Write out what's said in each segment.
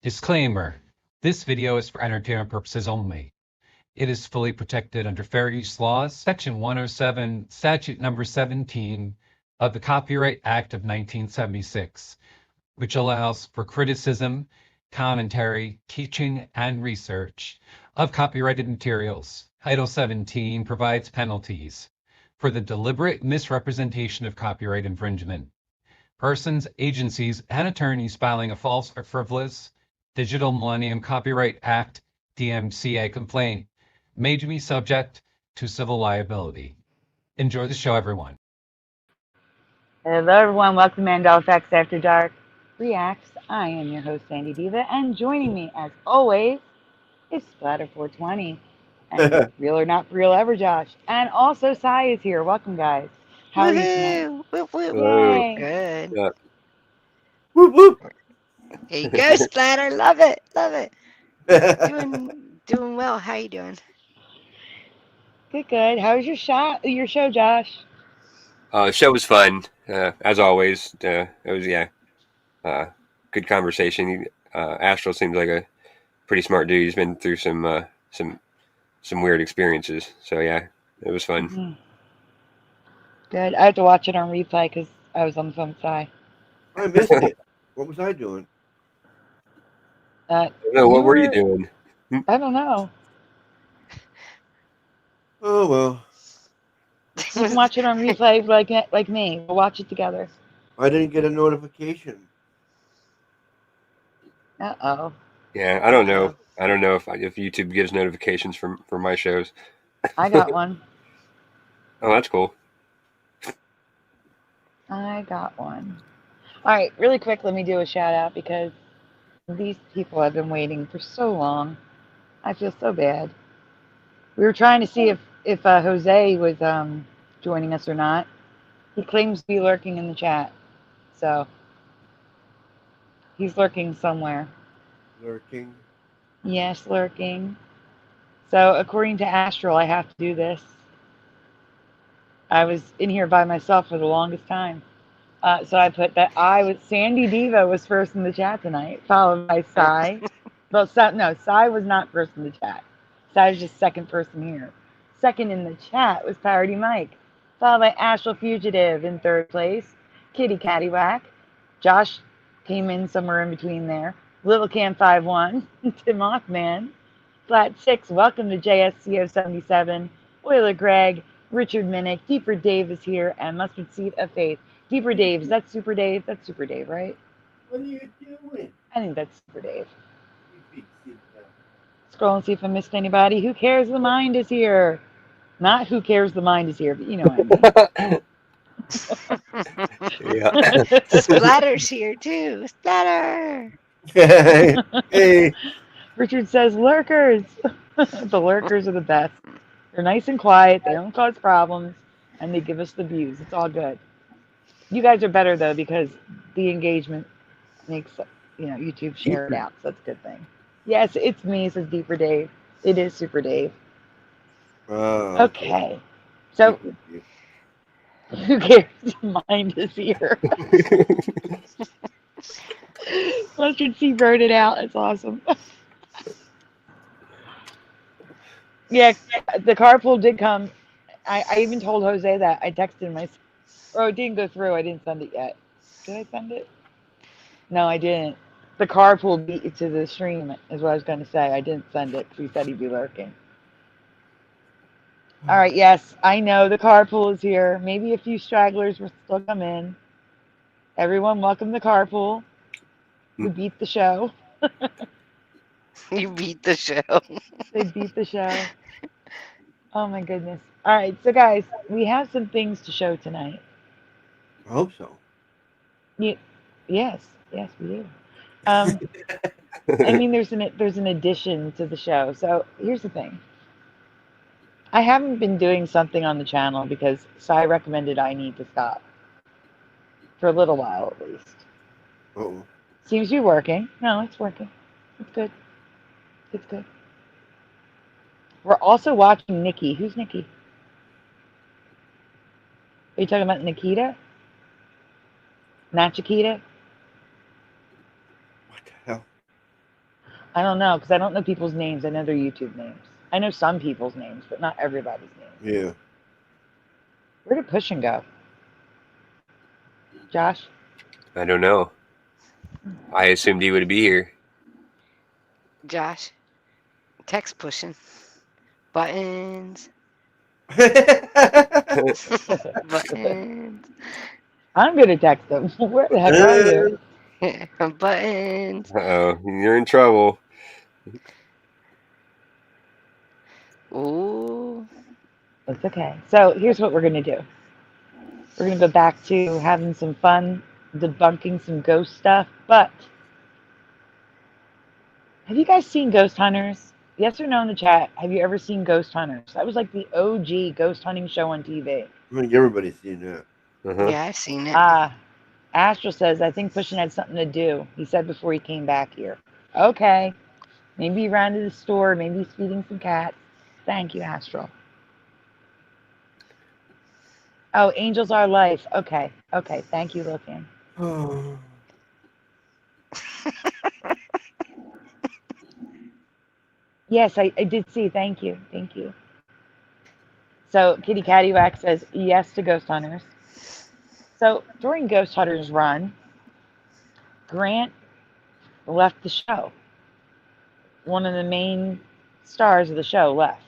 Disclaimer: this video is for entertainment purposes only. It is fully protected under Fair Use Laws, Section 107, Statute Number 17 of the Copyright Act of 1976, which allows for criticism, commentary, teaching, and research of copyrighted materials. Title 17 provides penalties for the deliberate misrepresentation of copyright infringement. Persons, agencies, and attorneys filing a false or frivolous Digital Millennium Copyright Act DMCA complaint may be subject to civil liability. Enjoy the show, everyone. Hello, everyone. Welcome to Mandela Effects After Dark Reacts. I am your host, Sandy Diva, and joining me, as always, is Splatter 420 and Real or Not for Real Ever Josh. And also, Sai is here. Welcome, guys. How are you tonight? Woohoo! Whoop, whoop. Hello. Yay! Good. Yeah. Whoop whoop. There you go, Splatter. Love it. Love it. Doing well. How you doing? Good, good. How was your show, Josh? The show was fun, as always. It was good conversation. Astral seems like a pretty smart dude. He's been through some weird experiences. So yeah, it was fun. Mm-hmm. Good. I have to watch it on replay because I was on the phone with Sai. I missed it. What was I doing? I don't know, what were you doing? I don't know. Oh well. You can watch it on replay like me. We'll watch it together. I didn't get a notification. Uh-oh. Yeah, I don't know. I don't know if YouTube gives notifications for my shows. I got one. Oh, that's cool. I got one. All right, really quick, let me do a shout out because these people have been waiting for so long. I feel so bad. We were trying to see if Jose was joining us or not. He claims to be lurking in the chat, so he's lurking somewhere. Lurking. Yes, lurking. So according to Astral, I have to do this. I was in here by myself for the longest time. So I put that Sandy Diva was first in the chat tonight, followed by Sai. Well, Sai was not first in the chat. Sai was just second person here. Second in the chat was Parody Mike, followed by Astral Fugitive in third place, Kitty Cattywhack. Josh came in somewhere in between there. Little Cam 51, Tim Mothman, Flat 6, welcome to JSCO 77, Oiler Greg, Richard Minnick, Deeper Dave is here, and Mustard Seed of Faith. Deeper Dave, is that Super Dave? That's Super Dave, right? What are you doing? I think that's Super Dave. Scroll and see if I missed anybody. Who cares the mind is here? Not who cares the mind is here, but you know what I mean. Yeah. Splatter's here too. Splatter. Hey. Richard says lurkers. The lurkers are the best. They're nice and quiet. They don't cause problems, and they give us the views. It's all good. You guys are better though because the engagement makes YouTube share it out, so that's a good thing. Yes, it's me, says Deeper Dave. It is Super Dave. Okay. So who cares? Mind is here. Mustard C wrote it out. It's awesome. Yeah, the carpool did come. I even told Jose that. I texted him. Oh, it didn't go through. I didn't send it yet. Did I send it? No, I didn't. The carpool beat it to the stream, is what I was going to say. I didn't send it because he said he'd be lurking. All right, yes, I know the carpool is here. Maybe a few stragglers will still come in. Everyone, welcome to carpool. We beat the show. You beat the show. They beat the show. Oh my goodness. All right, so guys, we have some things to show tonight. I hope so. Yes, we do. I mean, there's an addition to the show. So here's the thing. I haven't been doing something on the channel because Sai recommended I need to stop. For a little while, at least. Uh-oh. Seems to be working. No, it's working. It's good. It's good. We're also watching Nikki. Who's Nikki? Are you talking about Nikita? Not Chiquita? What the hell? I don't know, because I don't know people's names. I know their YouTube names. I know some people's names, but not everybody's names. Yeah. Where did Pushing go? Josh? I don't know. I assumed he would be here. Josh, text pushing. Buttons. Buttons. I'm going to text them. Where the heck are you? Buttons. Uh-oh, you're in trouble. Ooh. It's okay. So here's what we're going to do. We're going to go back to having some fun, debunking some ghost stuff. But have you guys seen Ghost Hunters? Yes or no in the chat. Have you ever seen Ghost Hunters? That was like the OG ghost hunting show on TV. I think everybody's seen that. Uh-huh. Yeah, I've seen it. Astral says, I think Pushing had something to do. He said before he came back here. Okay. Maybe he ran to the store. Maybe he's feeding some cats. Thank you, Astral. Oh, Angels Are Life. Okay. Okay. Thank you, Lothian. Oh. Yes, I did see. Thank you. Thank you. So Kitty Cattywack says yes to Ghost Hunters. So during Ghost Hunters run, Grant left the show. One of the main stars of the show left.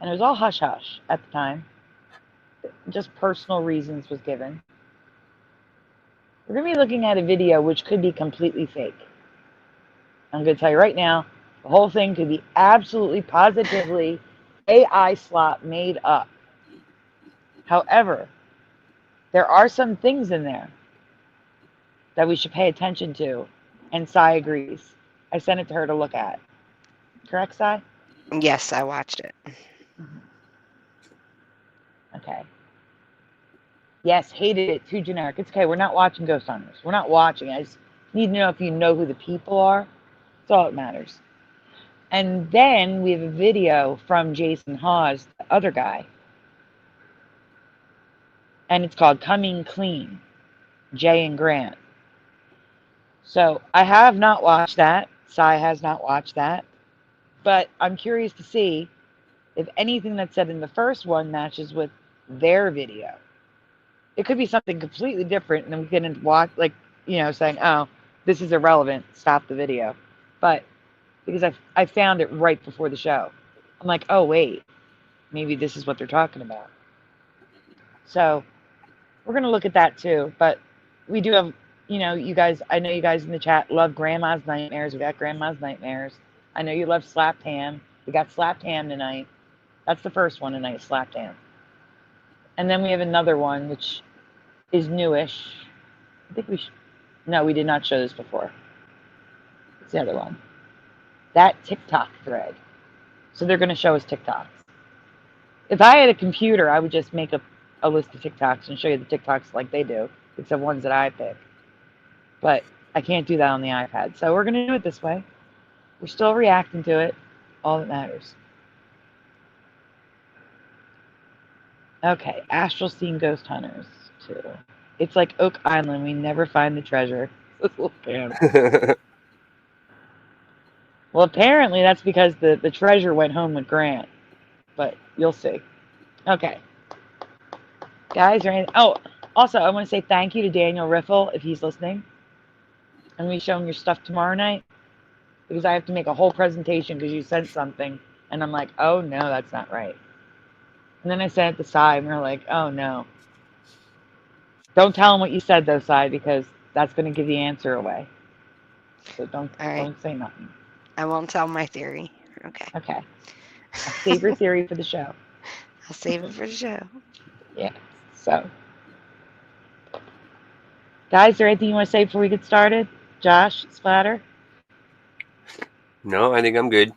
And it was all hush-hush at the time. Just personal reasons was given. We're going to be looking at a video which could be completely fake. I'm going to tell you right now, the whole thing could be absolutely, positively AI slop made up. However, there are some things in there that we should pay attention to, and Sai agrees. I sent it to her to look at. Correct, Sai? Yes, I watched it. Okay. Yes, hated it. Too generic. It's okay. We're not watching Ghost Hunters. We're not watching. I just need to know if you know who the people are. That's all that matters. And then we have a video from Jason Hawes, the other guy. And it's called Coming Clean, Jay and Grant. So I have not watched that. Sai has not watched that. But I'm curious to see if anything that's said in the first one matches with their video. It could be something completely different, and then we can watch, like, you know, saying, oh, this is irrelevant, stop the video. But because I found it right before the show. I'm like, oh, wait, maybe this is what they're talking about. So we're going to look at that too. But we do have, you know, you guys, I know you guys in the chat love Grandma's Nightmares. We got Grandma's Nightmares. I know you love Slapped Ham. We got Slapped Ham tonight. That's the first one tonight, Slapped Ham. And then we have another one, which is newish. I think we should, no, we did not show this before. It's the other one. That TikTok thread. So they're going to show us TikToks. If I had a computer, I would just make a list of TikToks and show you the TikToks like they do. It's the ones that I pick. But I can't do that on the iPad. So we're going to do it this way. We're still reacting to it. All that matters. Okay, Astral seen Ghost Hunters too. It's like Oak Island. We never find the treasure. Well, apparently that's because the treasure went home with Grant. But you'll see. Okay. Guys, oh, also, I want to say thank you to Daniel Riffle, if he's listening. I'm going to be showing your stuff tomorrow night. Because I have to make a whole presentation because you sent something. And I'm like, oh, no, that's not right. And then I sent it to Sai, and we're like, oh, no. Don't tell him what you said, though, Sai, because that's going to give the answer away. So don't say nothing. I won't tell my theory. Okay. Okay. I'll save your theory for the show. I'll save it for the show. Yeah. So, guys, is there anything you want to say before we get started? Josh, Splatter? No, I think I'm good.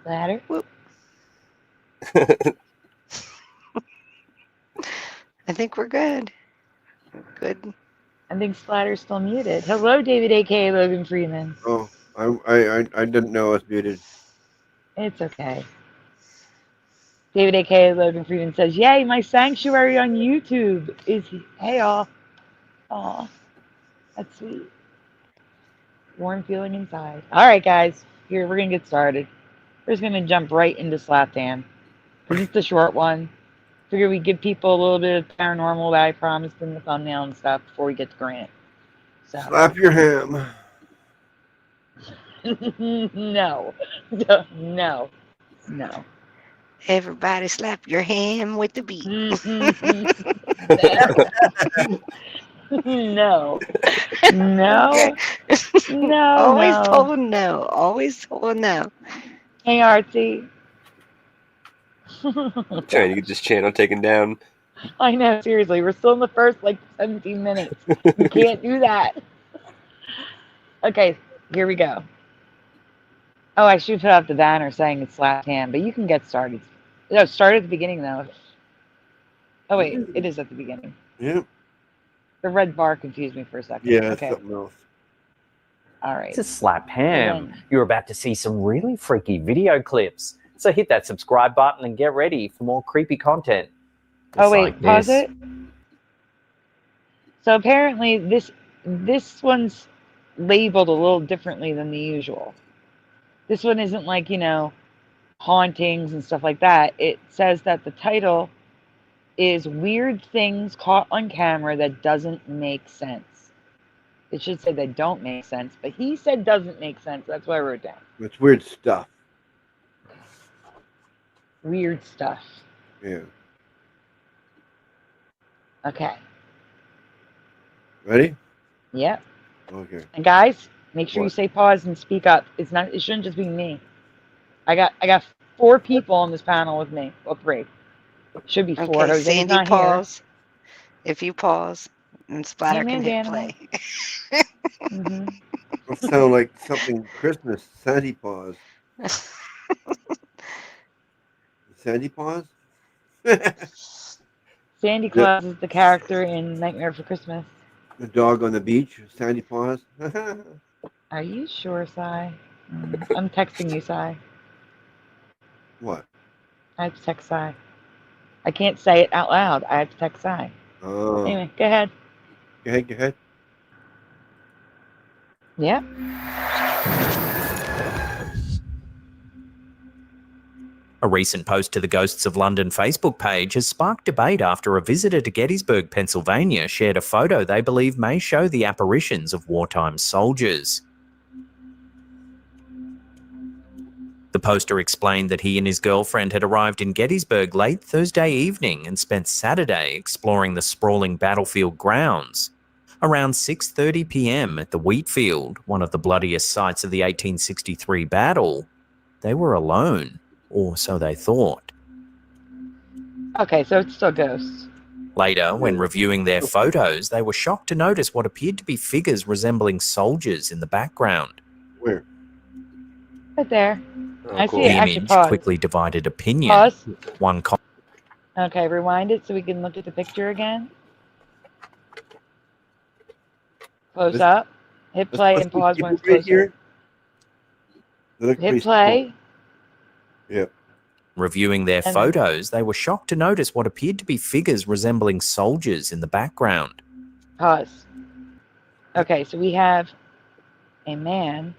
Splatter? I think we're good. Good. I think Splatter's still muted. Hello, David, a.k.a. Logan Freeman. Oh, I didn't know I was muted. It's okay. David, a.k.a. Logan Freeman says, yay, my sanctuary on YouTube is, hey, all. Aw, that's sweet. warm feeling inside. All right, guys. Here, we're going to get started. We're just going to jump right into Slap Tam. Because it's the short one. Figure we give people a little bit of paranormal that I promised in the thumbnail and stuff before we get to Grant. So. Slap your ham. No. No. No. Everybody slap your hand with the beat. No. No. No. Always no. told no. Always told no. Hey, Artsy. Trying to get this channel taken down. I know, seriously. We're still in the first, 17 minutes. You can't do that. Okay, here we go. Oh, I should put up the banner saying it's Slap Tam, but you can get started. No, start at the beginning, though. Oh, wait. It is at the beginning. Yeah. The red bar confused me for a second. Yeah, Okay. something else. All right. To Slap Ham, you're about to see some really freaky video clips. So hit that subscribe button and get ready for more creepy content. Oh, wait. Like Pause this. it. So apparently this one's labeled a little differently than the usual. This one isn't like, hauntings and stuff like that. It says that the title is Weird Things Caught on Camera That Doesn't Make Sense. It should say that don't make sense, but he said doesn't make sense. That's what I wrote down. It's weird stuff. Weird stuff. Yeah. Okay. Ready? Yep. Okay. And guys, make sure you What? say pause and speak up. It shouldn't just be me. I got 4 people on this panel with me. Well, 3. Should be 4. Okay, Jose's Sandy, not pause. If you pause, and Splatter Hey, can hit Mandela. play. here. Mm-hmm. That sound like something Christmas. Sandy Paws. Sandy Paws? The Sandy Claus is the character in Nightmare for Christmas. dog on the beach. Sandy Paws. Are you sure, Sai? I'm texting you, Sai. What? I have to text Sai. I can't say it out loud. I have to text Sai. Oh. Anyway, go ahead. Go ahead, go ahead. Yeah. A recent post to the Ghosts of London Facebook page has sparked debate after a visitor to Gettysburg, Pennsylvania shared a photo they believe may show the apparitions of wartime soldiers. The poster explained that he and his girlfriend had arrived in Gettysburg late Thursday evening and spent Saturday exploring the sprawling battlefield grounds. Around 6:30 p.m. at the wheat field, one of the bloodiest sites of the 1863 battle, they were alone, or so they thought. Okay, so it's still ghosts. Later, when reviewing their photos, they were shocked to notice what appeared to be figures resembling soldiers in the background. Where? Right there. Oh, I cool. see The it. Actually, image pause. quickly divided opinion. Pause. One Okay, rewind it so we can look at the picture again. Close This- up. Hit play Let's and put pause people when it's right closer. here. They look Hit pretty play. small. Yep. Reviewing their And- photos, they were shocked to notice what appeared to be figures resembling soldiers in the background. Pause. Okay, so we have a man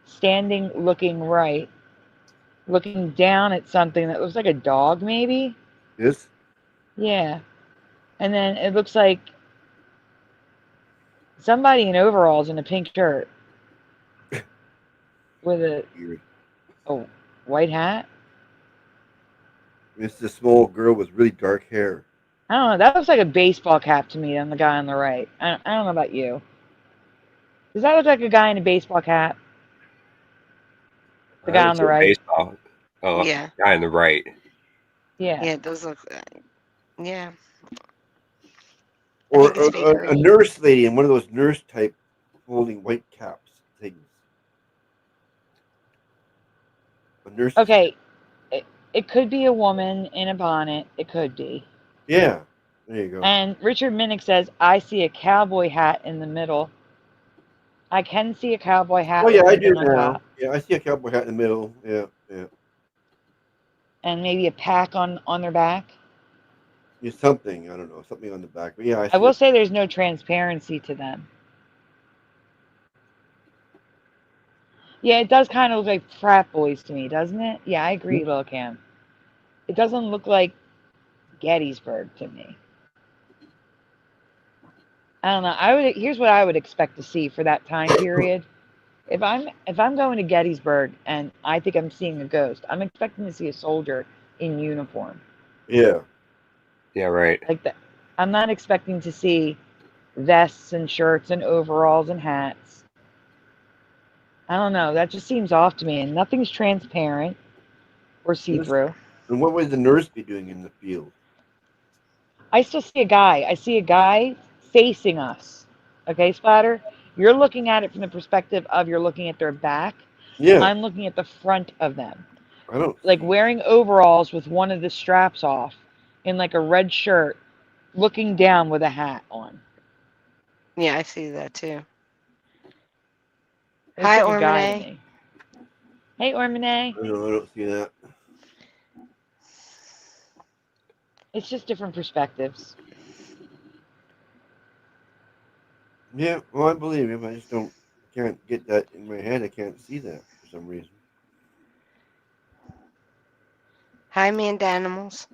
standing looking right, looking down at something that looks like a dog, maybe? This? Yeah. And then it looks like somebody in overalls and a pink shirt with Weird. a white hat. This is a small girl with really dark hair. I don't know. That looks like a baseball cap to me on the guy on the right. I don't know about you. Does that look like a guy in a baseball cap? The guy on the right? Baseball. Oh, Yeah. guy on the right. Yeah. Yeah, those look. Yeah. Or think it's a fake. nurse lady in one of those nurse type holding white caps things. A nurse. Okay. It could be a woman in a bonnet. It could be. Yeah. There you go. And Richard Minnick says, I see a cowboy hat in the middle. I can see a cowboy hat. Oh yeah, with I do something on now. top. Yeah, I see a cowboy hat in the middle. Yeah, yeah. And maybe a pack on their back. Yeah, something. I don't know. Something on the back. But yeah, I see I will it. say there's no transparency to them. Yeah, it does kind of look like frat boys to me, doesn't it? Yeah, I agree, Lil Cam. It doesn't look like Gettysburg to me. I don't know. Here's what I would expect to see for that time period. If I'm going to Gettysburg and I think I'm seeing a ghost, I'm expecting to see a soldier in uniform. Yeah. Yeah, right. Like that. I'm not expecting to see vests and shirts and overalls and hats. I don't know. That just seems off to me, and nothing's transparent or see-through. And what would the nurse be doing in the field? I still see a guy. I see a guy facing us. Okay, Splatter? You're looking at it from the perspective of you're looking at their back. Yeah. I'm looking at the front of them. I don't Like wearing overalls with one of the straps off in like a red shirt, looking down with a hat on. Yeah, I see that too. Looks Hi, like a guy to Ormane. me. Hey, Ormane. I don't see that. It's just different perspectives. Yeah, well, I believe him. I just can't get that in my head. I can't see that for some reason. Hi, Mandanimals.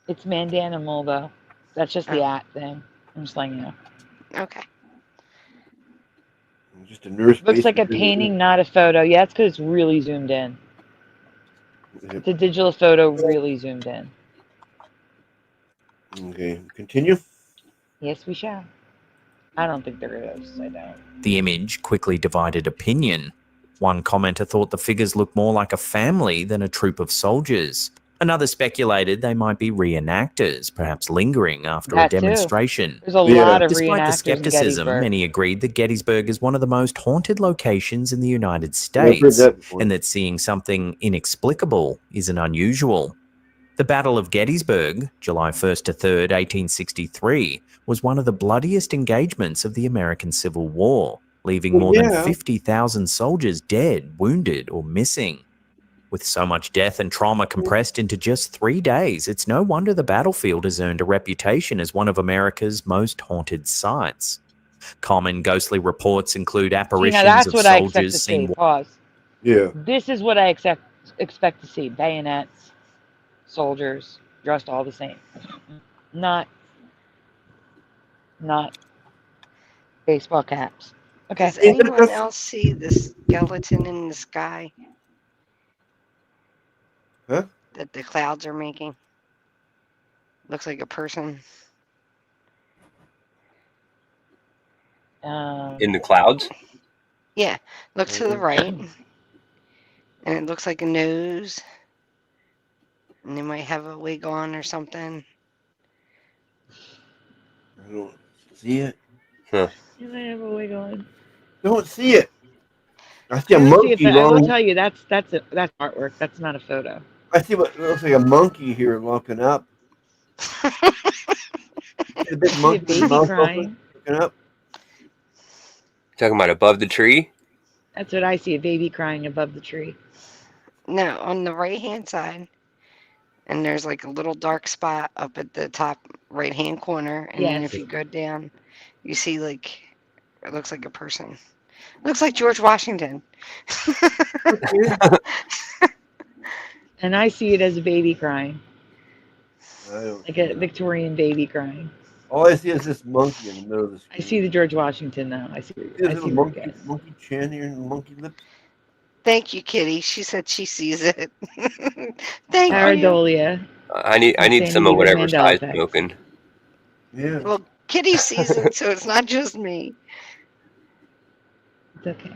It's Mandanimal, though. That's just the at thing. I'm just letting you know. Okay. Just a nurse. Looks like a painting, not a photo. Yeah, it's because it's really zoomed in. It's a digital photo really zoomed in. Okay, continue. Yes, we shall. I don't think they're ghosts. I don't. The image quickly divided opinion. One commenter thought the figures looked more like a family than a troop of soldiers. Another speculated they might be reenactors, perhaps lingering after That a too. demonstration. There's a lot of Despite the reenactors in skepticism, Gettysburg. many agreed that Gettysburg is one of the most haunted locations in the United I've heard States, that before. and that seeing something inexplicable isn't unusual. The Battle of Gettysburg, July 1st to 3rd, 1863, was one of the bloodiest engagements of the American Civil War, leaving more than 50,000 soldiers dead, wounded, or missing. With so much death and trauma compressed into just 3 days, it's no wonder the battlefield has earned a reputation as one of America's most haunted sites. Common ghostly reports include See, apparitions now that's of what I expect to soldiers see. seen. Pause. Yeah. This is what I expect to see. Bayonets, soldiers, dressed all the same. Not baseball caps. Okay. Does anyone else see this skeleton in the sky? Huh? That the clouds are making? Looks like a person. In the clouds? Yeah, look to the right. And it looks like a nose. And they might have a wig on or something. I don't see it. Huh. You might have a wig on. Don't see it. I see a I don't see monkey. it, but I will tell you that's artwork. That's not a photo. I see what looks like a monkey here looking up. See the big I see a monkey baby mouth crying. looking up. Talking about above the tree? That's what I see, a baby crying above the tree. No, on the right-hand side. And there's like a little dark spot up at the top right-hand corner. And then Yes. if you go down, you see like, it looks like a person. Looks like George Washington. And I see it as a baby crying. I don't Like see a it. Victorian baby crying. All I see is this monkey in the middle of the screen. I see the George Washington now. I see This where little it monkey, goes. monkey chin here and monkey lips. Thank you, Kitty. She said she sees it. Thank you. Paradolia. I need some of whatever Mandela size effects. smoking. Yeah. Well, Kitty sees it, so it's not just me. It's okay.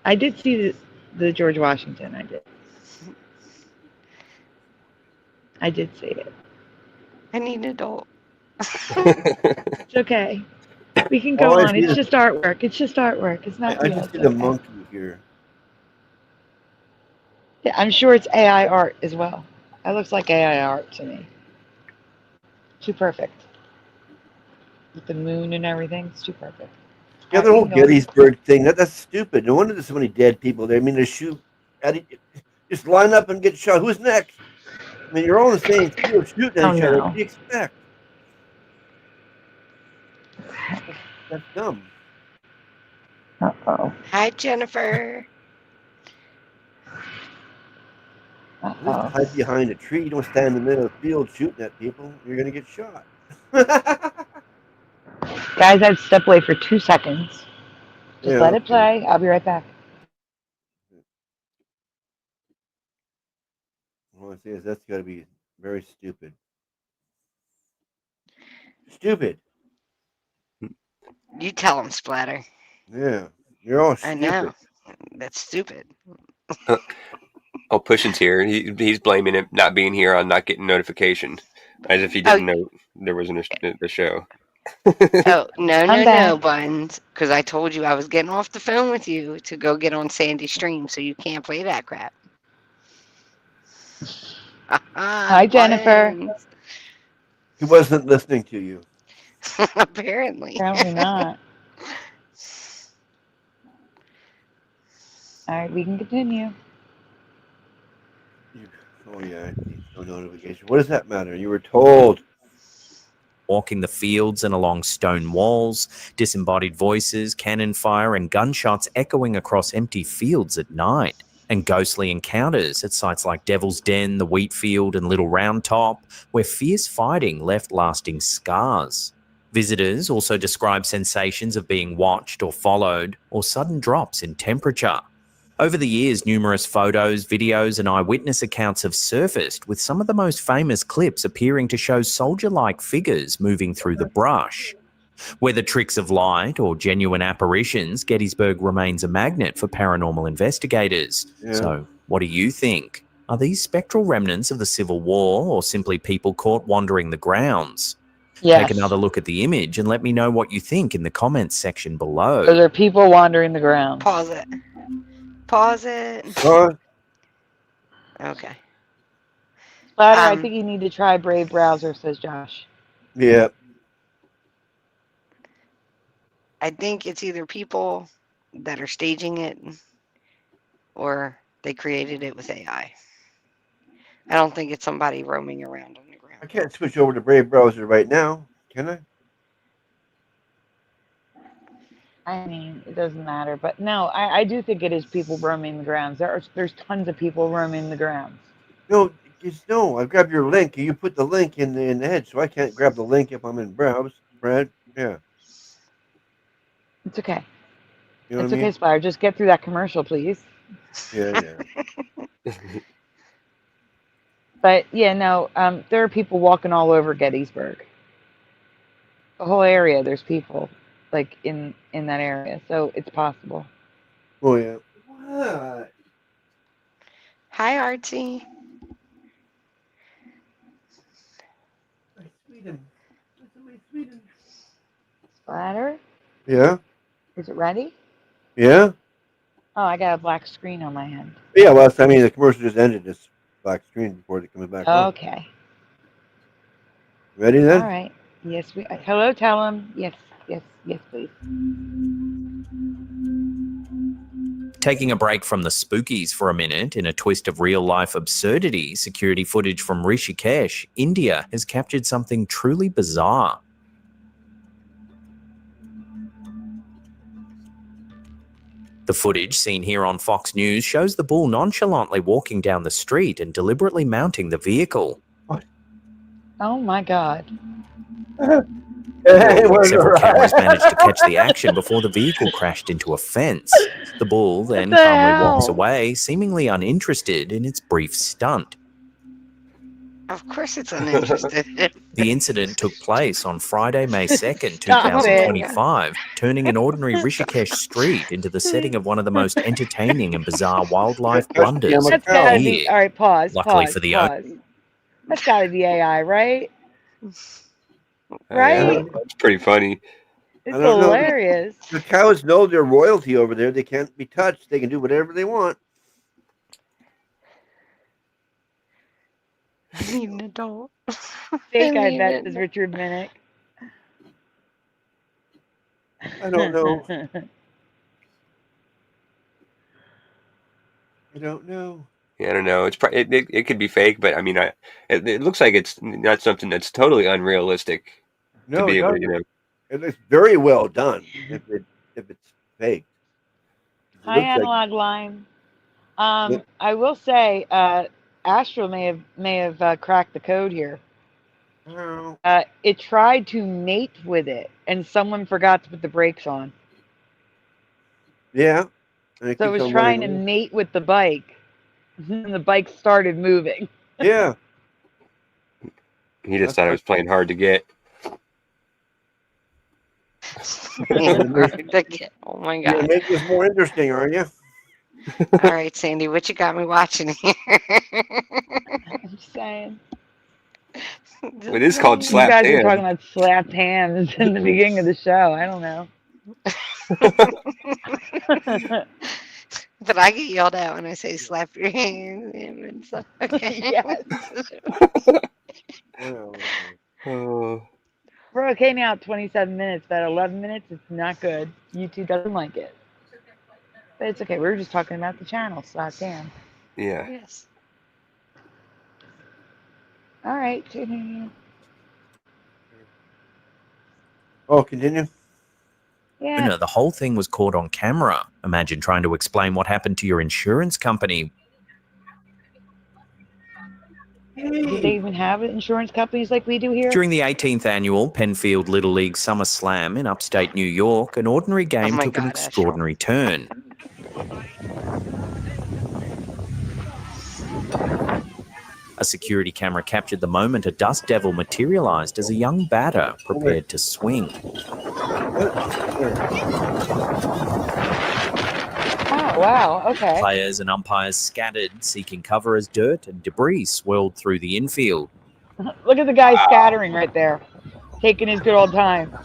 I did see the George Washington. I did see it. I need an adult. It's okay. We can go All I on. see It's is- just artwork. It's just artwork. It's not I real. just It's see the okay. monkey here. Yeah, I'm sure it's AI art as well. That looks like AI art to me. Too perfect. With the moon and everything, it's too perfect. Yeah, the whole Gettysburg thing, that's stupid. No wonder there's so many dead people there. I mean, just line up and get shot. Who's next? I mean, you're all in the same field shooting at each other. no. What do you expect? That's dumb. Uh-oh. Hi, Jennifer. Just Uh-oh. hide behind a tree. Don't stand in the middle of the field shooting at people. You're gonna get shot. Guys, I'd step away for 2 seconds. Just Yeah, let it okay. play. I'll be right back. All I say is that's got to be very stupid. Stupid. You tell him, Splatter. Yeah, you're all I stupid. know. That's stupid. Oh, Pushing's here. He's blaming him not being here on not getting notification, as if he didn't know there wasn't the show. Oh, no, I'm no, back. no, Buns. Because I told you I was getting off the phone with you to go get on Sandy's stream, so you can't play that crap. Hi, Jennifer. Buns. He wasn't listening to you. Apparently. Apparently not. All right, we can continue. Oh yeah, no notification. What does that matter? You were told. Walking the fields and along stone walls, disembodied voices, cannon fire, and gunshots echoing across empty fields at night, and ghostly encounters at sites like Devil's Den, the Wheatfield, and Little Round Top, where fierce fighting left lasting scars. Visitors also describe sensations of being watched or followed, or sudden drops in temperature. Over the years, numerous photos, videos, and eyewitness accounts have surfaced, with some of the most famous clips appearing to show soldier-like figures moving through the brush. Whether tricks of light or genuine apparitions, Gettysburg remains a magnet for paranormal investigators. Yeah. So, what do you think? Are these spectral remnants of the Civil War, or simply people caught wandering the grounds? Yes. Take another look at the image and let me know what you think in the comments section below. Those are people wandering the ground. Pause it. Pause it. Huh? Okay. Splatter, I think you need to try Brave Browser, says Josh. Yeah. I think it's either people that are staging it or they created it with AI. I don't think it's somebody roaming around on the ground. I can't switch over to Brave Browser right now, can I? I mean, it doesn't matter. But no, I do think it is people roaming the grounds. There's tons of people roaming the grounds. No, no. I grabbed your link. You put the link in the head, so I can't grab the link if I'm in Browse. Brad, yeah. It's okay. You know It's what I okay, mean? Splatter. Just get through that commercial, please. Yeah. But yeah, no, there are people walking all over Gettysburg. The whole area, there's people like in that area, so it's possible. Oh yeah. What? Hi, Artsy. My Sweden. Listen, my Sweden. Splatter, Yeah. is it ready? Yeah. Oh, I got a black screen on my hand. Yeah. Well, I mean, the commercial just ended this black screen before it comes back on. Okay. Ready then? All right. Yes, we. Hello, tell him. Yes, please. Taking a break from the spookies for a minute, in a twist of real-life absurdity, security footage from Rishikesh, India, has captured something truly bizarre. The footage seen here on Fox News shows the bull nonchalantly walking down the street and deliberately mounting the vehicle. Oh my God. Several cameras managed to catch the action before the vehicle crashed into a fence. The bull then calmly walks away, seemingly uninterested in its brief stunt. Of course it's uninterested. The incident took place on Friday, May 2nd, 2025, turning an ordinary Rishikesh street into the setting of one of the most entertaining and bizarre wildlife blunders. That's gotta be. Here. All right, pause. Luckily pause, for the pause. That's gotta be AI, right? Right? Yeah, that's pretty funny. It's I don't know. hilarious. The cows know their royalty over there. They can't be touched. They can do whatever they want. I need an adult. Fake, I bet, says Richard Minnick. I don't know. I don't know. Yeah, I don't know. It could be fake, but I mean, it looks like it's not something that's totally unrealistic No, to be it able to, doesn't. It's very well done. If it's fake. Hi, looks like Analog Line. Yeah. I will say, Astral may have cracked the code here. Oh, It tried to mate with it, and someone forgot to put the brakes on. yeah. And it So it keeps was on trying running to away. mate with the bike, and the bike started moving. Yeah. He just That's thought it like was playing hard to get. Oh my you're gonna god. make this more interesting, are you? All right, Sandy, what you got me watching here? I'm just saying. It is called You slapped guys were talking hand. about slapped hands in the beginning of the show. I don't know. But I get yelled at when I say slap your hands and stuff. Okay. Yes. Well, Oh, We're okay now at 27 minutes, but at 11 minutes, it's not good. YouTube doesn't like it. But it's okay. We were just talking about the channel, slapped hands. yeah. Yes. All right. oh, continue. Yeah. No, the whole thing was caught on camera. Imagine trying to explain what happened to your insurance company. Do they even have insurance companies like we do here? During the 18th annual Penfield Little League Summer Slam in upstate New York, an ordinary game my took an God, extraordinary turn. A security camera captured the moment a dust devil materialized as a young batter prepared to swing. Oh, wow. Okay. Players and umpires scattered, seeking cover as dirt and debris swirled through the infield. Look at the guy scattering right there, taking his good old time.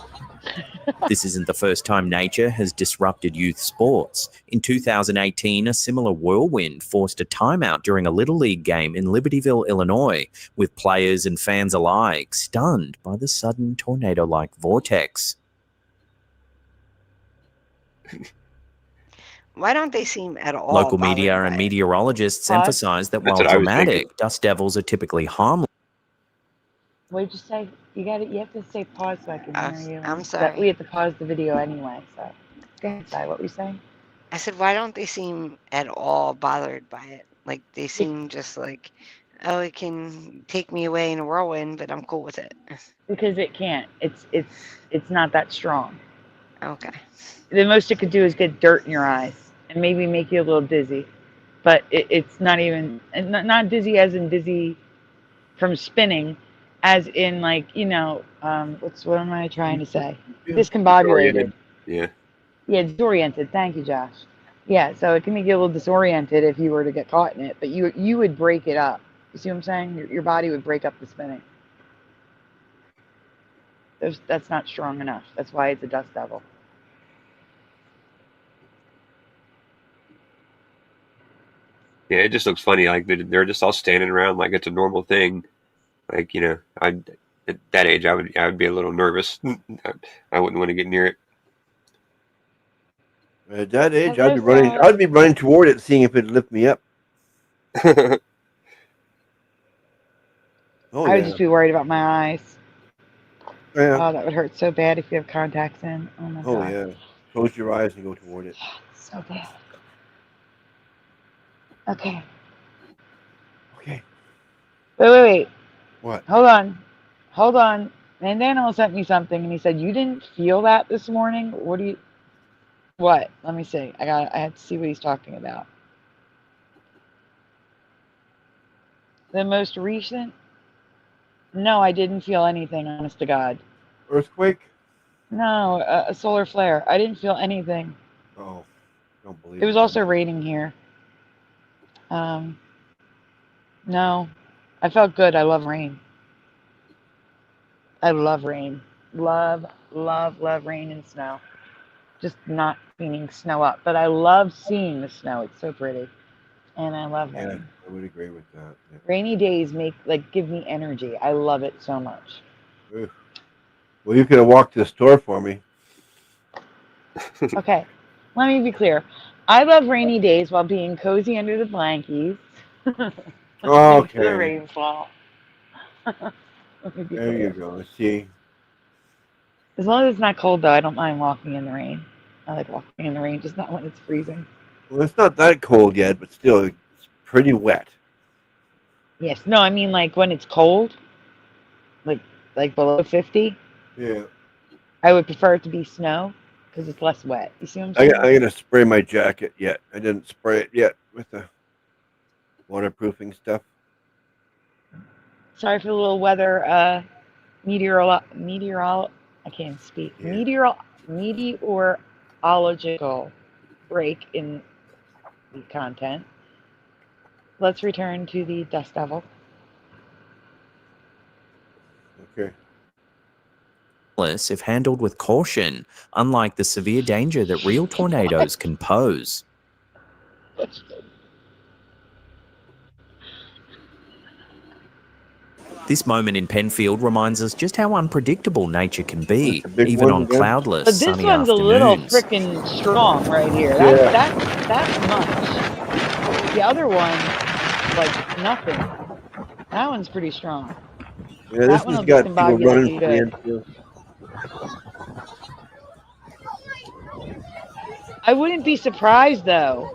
This isn't the first time nature has disrupted youth sports. In 2018, a similar whirlwind forced a timeout during a Little League game in Libertyville, Illinois, with players and fans alike stunned by the sudden tornado-like vortex. Why don't they seem at all Local bothered media by and it? meteorologists What? emphasize that That's while what I was thinking. dramatic, dust devils are typically harmless. What did you say? You have to say pause so I can hear you. I'm But sorry. we have to pause the video anyway. So go ahead, Si. What were you saying? I said, why don't they seem at all bothered by it? Like they seem just like, oh, it can take me away in a whirlwind, but I'm cool with it. Because it can't. It's not that strong. Okay. The most it could do is get dirt in your eyes and maybe make you a little dizzy. But it's not even not dizzy as in dizzy from spinning, as in like what am I trying to say? Discombobulated. Yeah. Yeah, disoriented. Thank you, Josh. Yeah, so it can make you a little disoriented if you were to get caught in it, but you would break it up. You see what I'm saying? Your body would break up the spinning. That's not strong enough. That's why it's a dust devil. Yeah, it just looks funny. Like they're just all standing around like it's a normal thing. Like, I at that age I would be a little nervous. I wouldn't want to get near it. At that age, Hello, I'd be running. Si. I'd be running toward it, seeing if it'd lift me up. Oh I would yeah. just be worried about my eyes. Yeah. Oh, that would hurt so bad if you have contacts in. Oh my Oh god. yeah. Close your eyes and go toward it. So bad. Okay. Okay. Wait. What? Hold on. Mandela sent me something and he said, you didn't feel that this morning? What? Let me see. I have to see what he's talking about. The most recent? No, I didn't feel anything, honest to God. Earthquake? No, a solar flare. I didn't feel anything. Oh, don't believe It was then. also raining here. No, I felt good. I love rain. I love rain. Love rain and snow. Just not cleaning snow up. But I love seeing the snow. It's so pretty. And I love Yeah, rain. I would agree with that. Yeah. Rainy days give me energy. I love it so much. Ugh. Well, you could have walked to the store for me. Okay, let me be clear. I love rainy days while being cozy under the blankies. Okay. The rain fall. Let me be There you clear. go. See. As long as it's not cold, though, I don't mind walking in the rain. I like walking in the rain, just not when it's freezing. Well, it's not that cold yet, but still, it's pretty wet. Yes. No, I mean like when it's cold, like below 50. Yeah. I would prefer it to be snow because it's less wet. You see what I'm I saying? gotta spray my jacket yet. I didn't spray it yet with the waterproofing stuff. Sorry for the little weather I can't speak. Yeah. Meteorological break in the content. Let's return to the Dust Devil. Okay. If handled with caution, unlike the severe danger that real tornadoes can pose. This moment in Penfield reminds us just how unpredictable nature can be, That's a big even one on again. cloudless, But this sunny one's a little afternoons. freaking strong right here. Yeah. That's much. The other one, like nothing. That one's pretty strong. Yeah, this That one has will got people discombobulate running you from the good. infield. I wouldn't be surprised though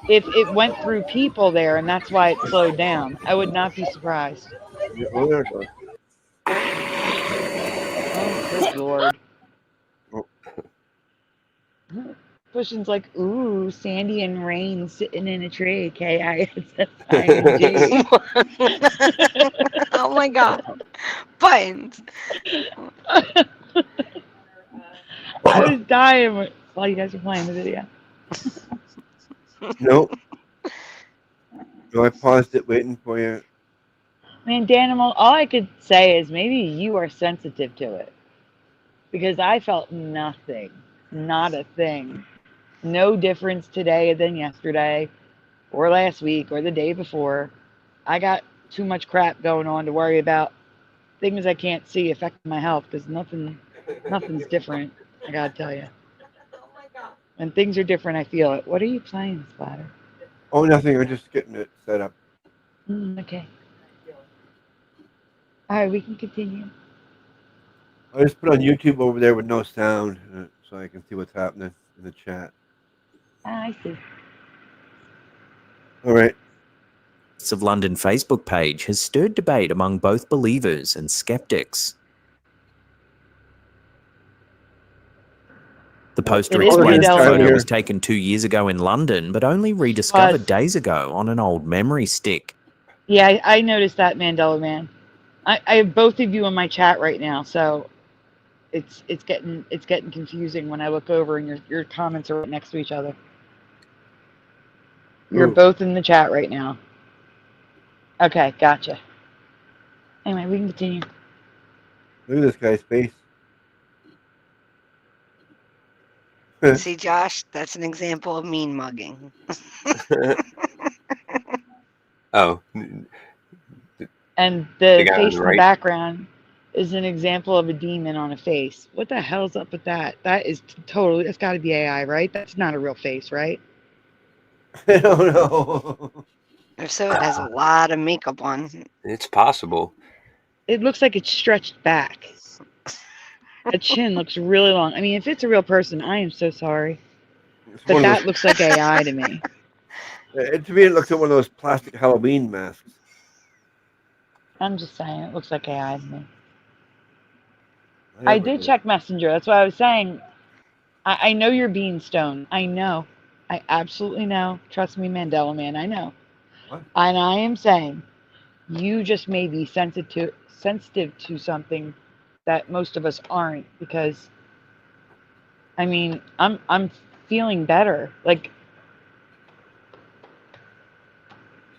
if it went through people there and that's why it slowed down. I would not be surprised. Yeah, oh, there it goes. Oh, good lord. Oh. Pushing's like, ooh, Sandy and Rain sitting in a tree. K-I-S-S-I-N-G. Oh my god. Buttons. I was dying while you guys were playing the video. Nope. No, I paused it waiting for you. Man, Danimal, all I could say is maybe you are sensitive to it. Because I felt nothing. Not a thing. No difference today than yesterday, or last week, or the day before. I got too much crap going on to worry about things I can't see affecting my health because nothing's different. I gotta tell you. When things are different, I feel it. What are you playing, Splatter? Oh, nothing. I'm just getting it set up. Okay. All right, we can continue. I just put on YouTube over there with no sound so I can see what's happening in the chat. I see. All right. Of London Facebook page has stirred debate among both believers and skeptics. The poster explains the photo was taken 2 years ago in London, but only rediscovered days ago on an old memory stick. Yeah, I noticed that, Mandela man. I have both of you in my chat right now, so it's getting confusing when I look over and your comments are right next to each other. You're both in the chat right now. Okay, gotcha. Anyway, we can continue. Look at this guy's face. See, Josh, that's an example of mean mugging. Oh. And the face in the background is an example of a demon on a face. What the hell's up with that? That is totally, that's got to be AI, right? That's not a real face, right? I don't know. If so, it has a lot of makeup on. It's possible. It looks like it's stretched back. The chin looks really long. I mean, if it's a real person, I am so sorry. But that looks like AI to me. To me, it looks like one of those plastic Halloween masks. I'm just saying, it looks like AI to me. I did check Messenger. That's what I was saying. I know you're being stoned. I know. I absolutely know. Trust me, Mandela man, I know. What? And I am saying, you just may be sensitive to something that most of us aren't, because I mean, I'm feeling better. Like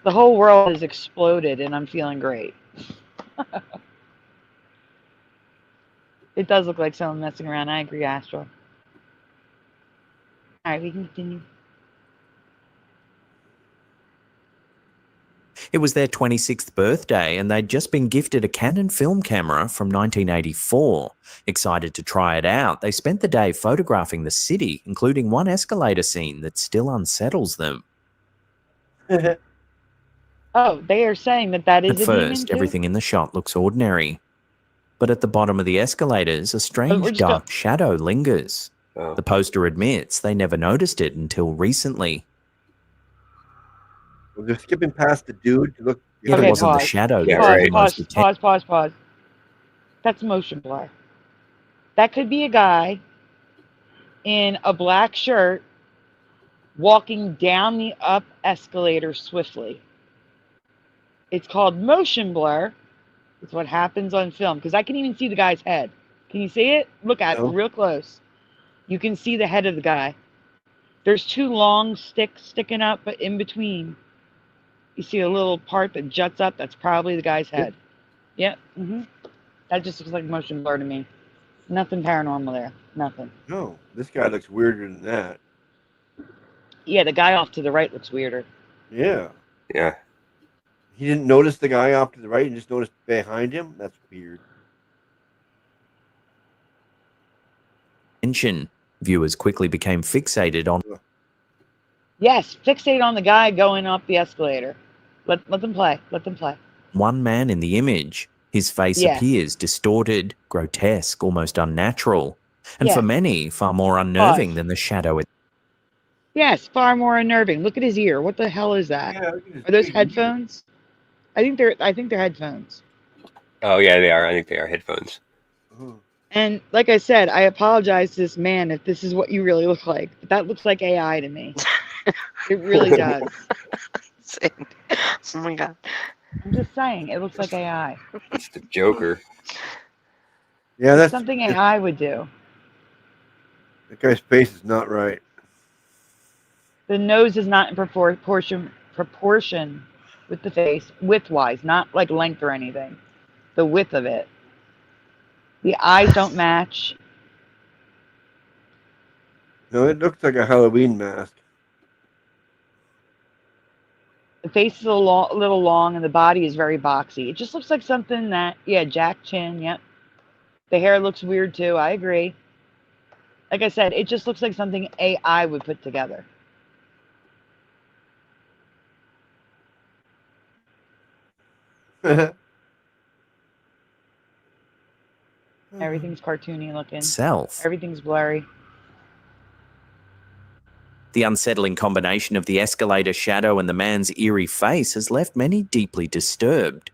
the whole world has exploded and I'm feeling great. It does look like someone messing around. I agree, Astral. All right, we can continue. It was their 26th birthday and they'd just been gifted a Canon film camera from 1984. Excited to try it out, they spent the day photographing the city, including one escalator scene that still unsettles them. Oh, they are saying that is At first, everything in the shot looks ordinary. But at the bottom of the escalators, a strange dark shadow lingers. Oh. The poster admits they never noticed it until recently. They're skipping past the dude to look. Yet Okay, it wasn't the pause. shadow Yeah, that right. drew most attention. Pause. That's motion blur. That could be a guy in a black shirt walking down the up escalator swiftly. It's called motion blur. It's what happens on film because I can even see the guy's head. Can you see it? Look at it No. real close. You can see the head of the guy. There's two long sticks sticking up, but in between, you see a little part that juts up. That's probably the guy's head. Yep. That just looks like motion blur to me. Nothing paranormal there. Nothing. No, this guy looks weirder than that. Yeah, the guy off to the right looks weirder. Yeah. Yeah. He didn't notice the guy off to the right and just noticed behind him? That's weird. Viewers quickly became fixated on Yes, fixate on the guy going up the escalator. Let them play. Let them play. one man in the image. His face Yeah. appears distorted, grotesque, almost unnatural, and Yeah. for many, far more unnerving than the shadow. Yes, far more unnerving. Look at his ear. What the hell is that? Yeah, look at his Are those big headphones? I think they're headphones. Oh yeah, they are. I think they are headphones. ears. And like I said, I apologize to this man if this is what you really look like. But that looks like AI to me. It really does. Oh my god. I'm just saying, it looks like AI. It's the Joker. Yeah, It's that's something AI would do. that guy's face is not right. The nose is not in proportion with the face, width-wise, not like length or anything. The width of it. The eyes don't match. No, it looks like a Halloween mask. The face is a little long, and the body is very boxy. It just looks like something that, yeah, Jack Chin, yep. The hair looks weird too. I agree. Like I said, it just looks like something AI would put together. Everything's cartoony looking. Itself. Everything's blurry. The unsettling combination of the escalator shadow and the man's eerie face has left many deeply disturbed.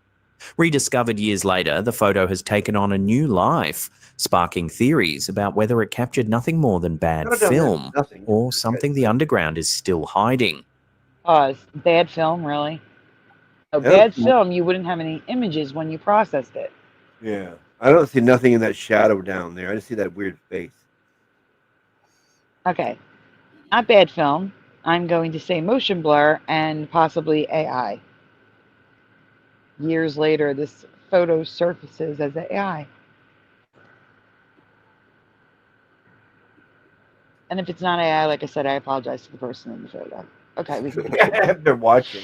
Rediscovered years later, the photo has taken on a new life, sparking theories about whether it captured nothing more than bad Could have done film nothing. or something the underground is still hiding. It's bad film, really. No, Yeah. bad film, you wouldn't have any images when you processed it. Yeah. I don't see nothing in that shadow down there. I just see that weird face. Okay. Not bad film. I'm going to say motion blur and possibly AI. Years later, this photo surfaces as AI. And if it's not AI, like I said, I apologize to the person in the photo. Okay, we can continue. They're watching.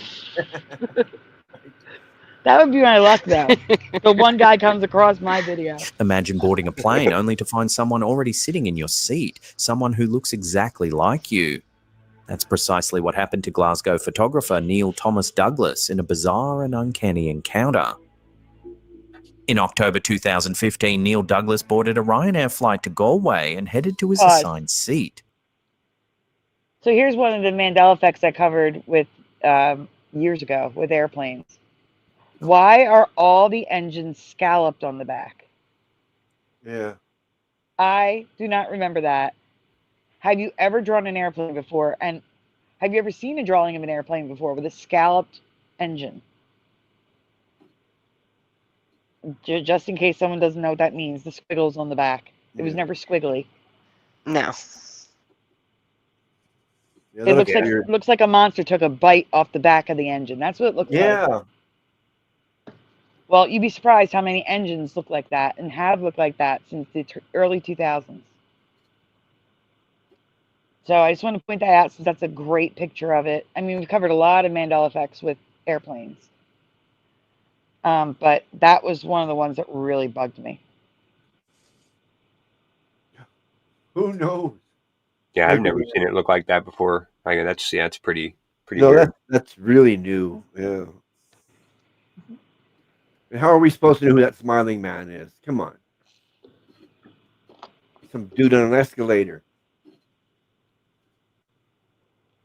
That would be my luck, though. The one guy comes across my video. Imagine boarding a plane only to find someone already sitting in your seat, someone who looks exactly like you. That's precisely what happened to Glasgow photographer Neil Thomas Douglas in a bizarre and uncanny encounter. In October 2015, Neil Douglas boarded a Ryanair flight to Galway and headed to his assigned seat. So here's one of the Mandela effects I covered with years ago with airplanes. Why are all the engines scalloped on the back? Yeah. I do not remember that. Have you ever drawn an airplane before? And have you ever seen a drawing of an airplane before with a scalloped engine? Just in case someone doesn't know what that means, the squiggles on the back. It was never squiggly. No. Yeah, It looks like a monster took a bite off the back of the engine. That's what it looks like. Yeah. Well, you'd be surprised how many engines look like that and have looked like that since the early 2000s. So I just want to point that out since that's a great picture of it. I mean, we've covered a lot of Mandela effects with airplanes. But that was one of the ones that really bugged me. Who knows? Yeah, I've never seen it look like that before. Like it's pretty No, weird. that's really new. Yeah. And how are we supposed to know who that smiling man is? Come on. Some dude on an escalator.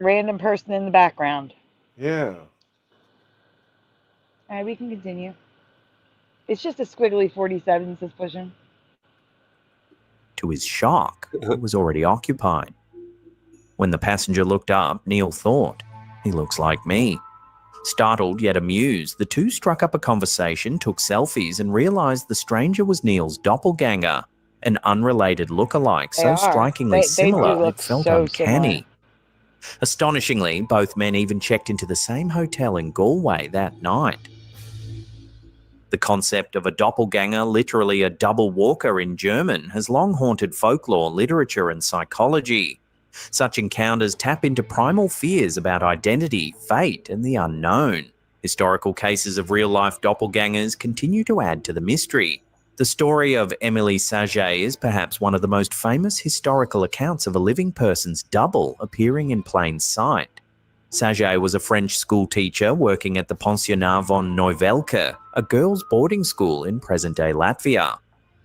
Random person in the background. Yeah. All right, we can continue. It's just a squiggly 47 says pushing. To his shock, it was already occupied. When the passenger looked up, Neil thought, he looks like me. Startled yet amused, the two struck up a conversation, took selfies, and realised the stranger was Neil's doppelganger, an unrelated look-alike so strikingly similar do look it felt so uncanny. similar. Astonishingly, both men even checked into the same hotel in Galway that night. The concept of a doppelganger, literally a double walker in German, has long haunted folklore, literature, and psychology. Such encounters tap into primal fears about identity, fate, and the unknown. Historical cases of real-life doppelgangers continue to add to the mystery. The story of Emily Saget is perhaps one of the most famous historical accounts of a living person's double appearing in plain sight. Saget was a French school teacher working at the Pensionnat von Neuvelke, a girls' boarding school in present-day Latvia.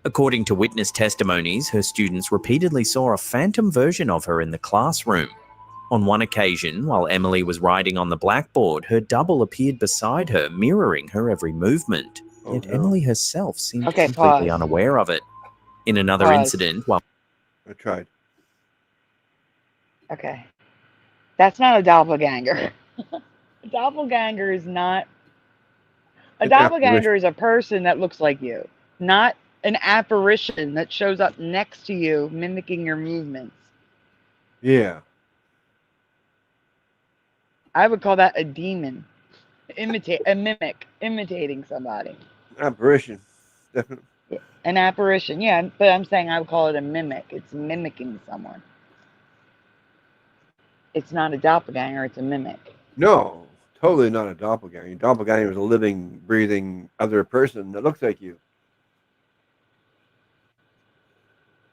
According to witness testimonies, her students repeatedly saw a phantom version of her in the classroom. On one occasion, while Emily was writing on the blackboard, her double appeared beside her, mirroring her every movement. Yet Emily herself seemed completely unaware of it. In another incident, while... I tried. Okay. That's not a doppelganger. A doppelganger is not... A doppelganger is a person that looks like you, not an apparition that shows up next to you, mimicking your movements. Yeah. I would call that a demon. A mimic, imitating somebody. Apparition. Definitely. An apparition, yeah, but I'm saying I would call it a mimic. It's mimicking someone. It's not a doppelganger, it's a mimic. No, totally not a doppelganger. A doppelganger is a living, breathing other person that looks like you.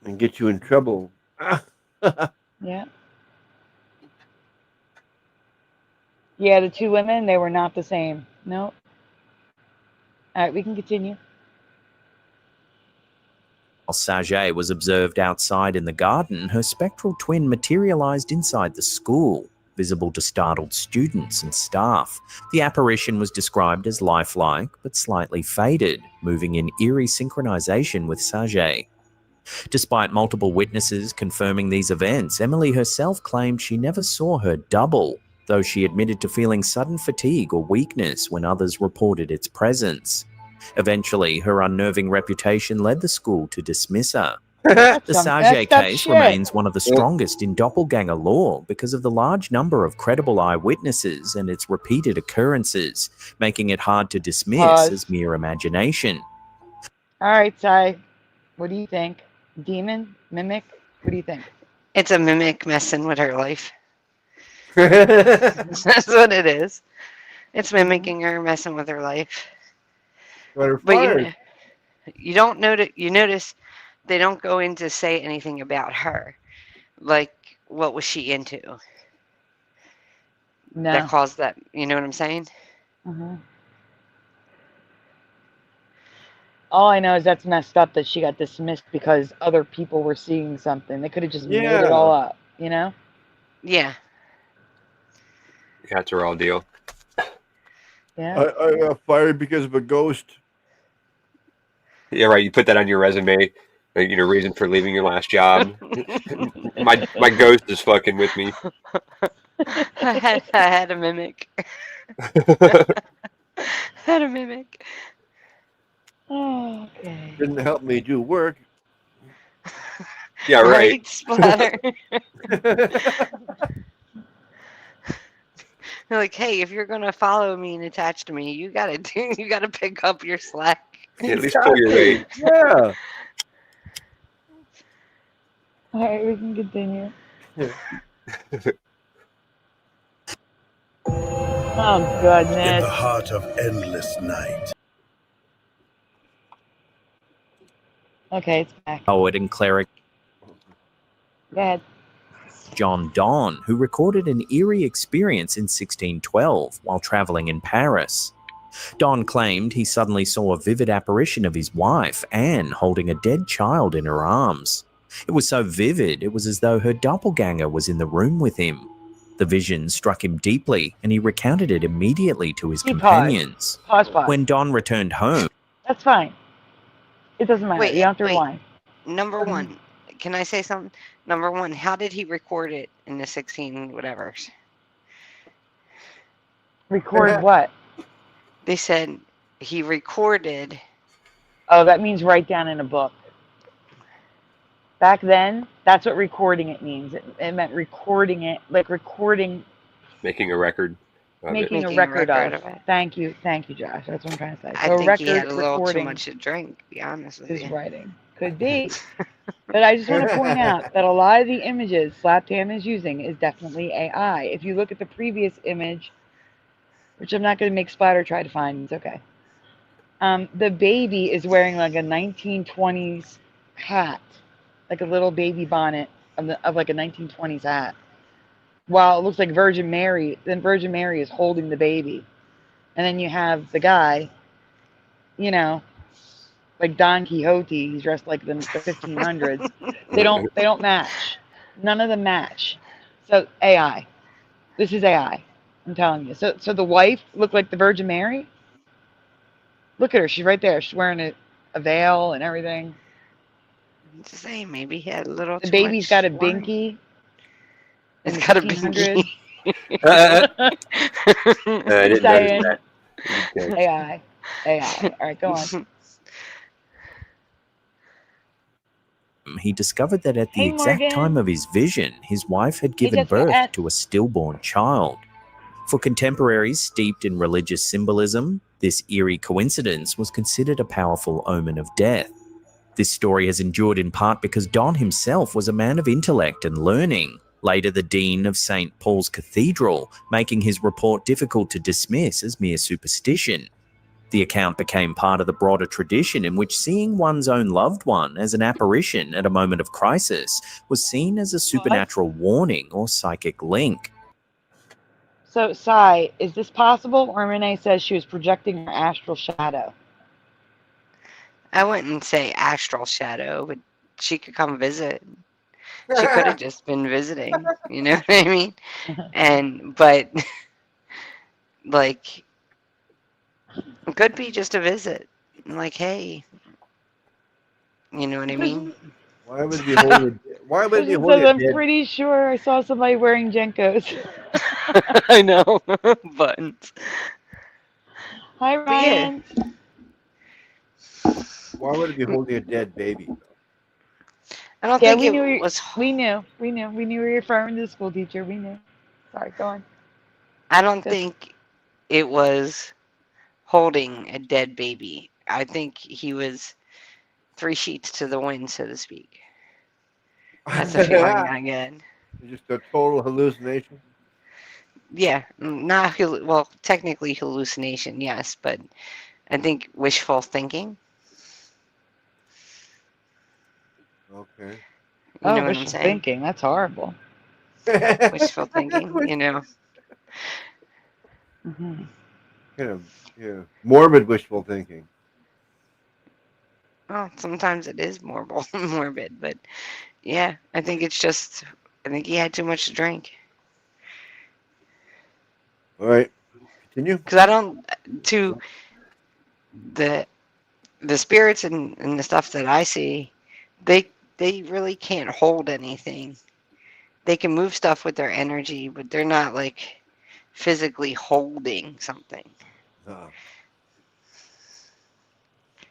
And get you in trouble. Yeah. Yeah, the two women, they were not the same. Nope. All right, we can continue. While Saget was observed outside in the garden, her spectral twin materialized inside the school, visible to startled students and staff. The apparition was described as lifelike, but slightly faded, moving in eerie synchronization with Saget. Despite multiple witnesses confirming these events, Emily herself claimed she never saw her double, though she admitted to feeling sudden fatigue or weakness when others reported its presence. Eventually, her unnerving reputation led the school to dismiss her. The Saget case remains one of the strongest in doppelganger lore because of the large number of credible eyewitnesses and its repeated occurrences, making it hard to dismiss as mere imagination. All right, Sai, what do you think? Demon? Mimic? What do you think? It's a mimic messing with her life. That's what it is. It's mimicking her, messing with her life. But you don't notice. You notice they don't go in to say anything about her. Like, what was she into? No. That caused that. You know what I'm saying? Mm-hmm. All I know is that's messed up that she got dismissed because other people were seeing something. They could have just made it all up, you know? Yeah. That's a raw deal. Yeah. I got fired because of a ghost. Yeah, right. You put that on your resume. Reason for leaving your last job. my ghost is fucking with me. I had a mimic. Had a mimic. Oh, okay. Didn't help me do work. Yeah, right. Splatter. They're like, hey, if you're gonna follow me and attach to me, you gotta pick up your slack. Yeah, at least pull your weight. Yeah. All right, we can continue. Oh, goodness. In the heart of endless night. Okay, it's back. Poet and cleric Go ahead. John Donne, who recorded an eerie experience in 1612 while traveling in Paris. Donne claimed he suddenly saw a vivid apparition of his wife, Anne, holding a dead child in her arms. It was so vivid, it was as though her doppelganger was in the room with him. The vision struck him deeply, and he recounted it immediately to his He companions. Pause. When Don returned home, That's fine. It doesn't matter. Wait, you don't have to wait. rewind. Number one, can I say something? Number one, how did he record it in the 16 whatevers? Record what? They said he recorded. Oh, that means write down in a book. Back then, that's what recording it means. It meant recording it, like recording. Making a record. Making a record of it. Thank you, Josh. That's what I'm trying to say. I So think he had a record little too recording much to drink, to be honest with is you. writing. Could be. But I just want to point out that a lot of the images Slaptan is using is definitely AI. If you look at the previous image, which I'm not going to make Splatter try to find, it's okay. The baby is wearing like a 1920s hat, like a little baby bonnet of like a 1920s hat. While it looks like Virgin Mary, then Virgin Mary is holding the baby. And then you have the guy, you know, like Don Quixote, he's dressed like the 1500s. They don't match. None of them match. So AI. This is AI. I'm telling you. So the wife looked like the Virgin Mary. Look at her. She's right there. She's wearing a veil and everything. I'm just saying, maybe he had a little. The baby's got a binky. It's got a binky. I didn't notice that. Okay. AI. All right, go on. he discovered that at the exact Morgan. time of his vision, his wife had given birth to a stillborn child. For contemporaries steeped in religious symbolism, this eerie coincidence was considered a powerful omen of death. This story has endured in part because Don himself was a man of intellect and learning, later the Dean of St. Paul's Cathedral, making his report difficult to dismiss as mere superstition. The account became part of the broader tradition in which seeing one's own loved one as an apparition at a moment of crisis was seen as a supernatural warning or psychic link. So, Sai, is this possible? Or Renee says she was projecting her astral shadow. I wouldn't say astral shadow, but she could come visit. She could have just been visiting, you know what I mean? But like, it could be just a visit. Like, hey, you know what I mean? Why would you hold it? Why would you hold it? I'm pretty sure I saw somebody wearing Jenkos. I know. Buttons. Hi, Ryan. Yeah. Why would it be holding a dead baby? I don't think it was. We knew we were referring to the school teacher. We knew. Sorry, go on. I don't think it was holding a dead baby. I think he was 3 sheets to the wind, so to speak. That's the feeling I get. Just a total hallucination? Yeah, not well, technically hallucination, yes, but I think wishful thinking. Okay. You know what wishful I'm saying? thinking. That's horrible. Wishful thinking, you know. Mm-hmm. Yeah, morbid wishful thinking. Well, sometimes it is morbid, but yeah, I think it's just, I think he had too much to drink. All right, continue. Because I don't, to the spirits and the stuff that I see, they really can't hold anything. They can move stuff with their energy, but they're not like physically holding something.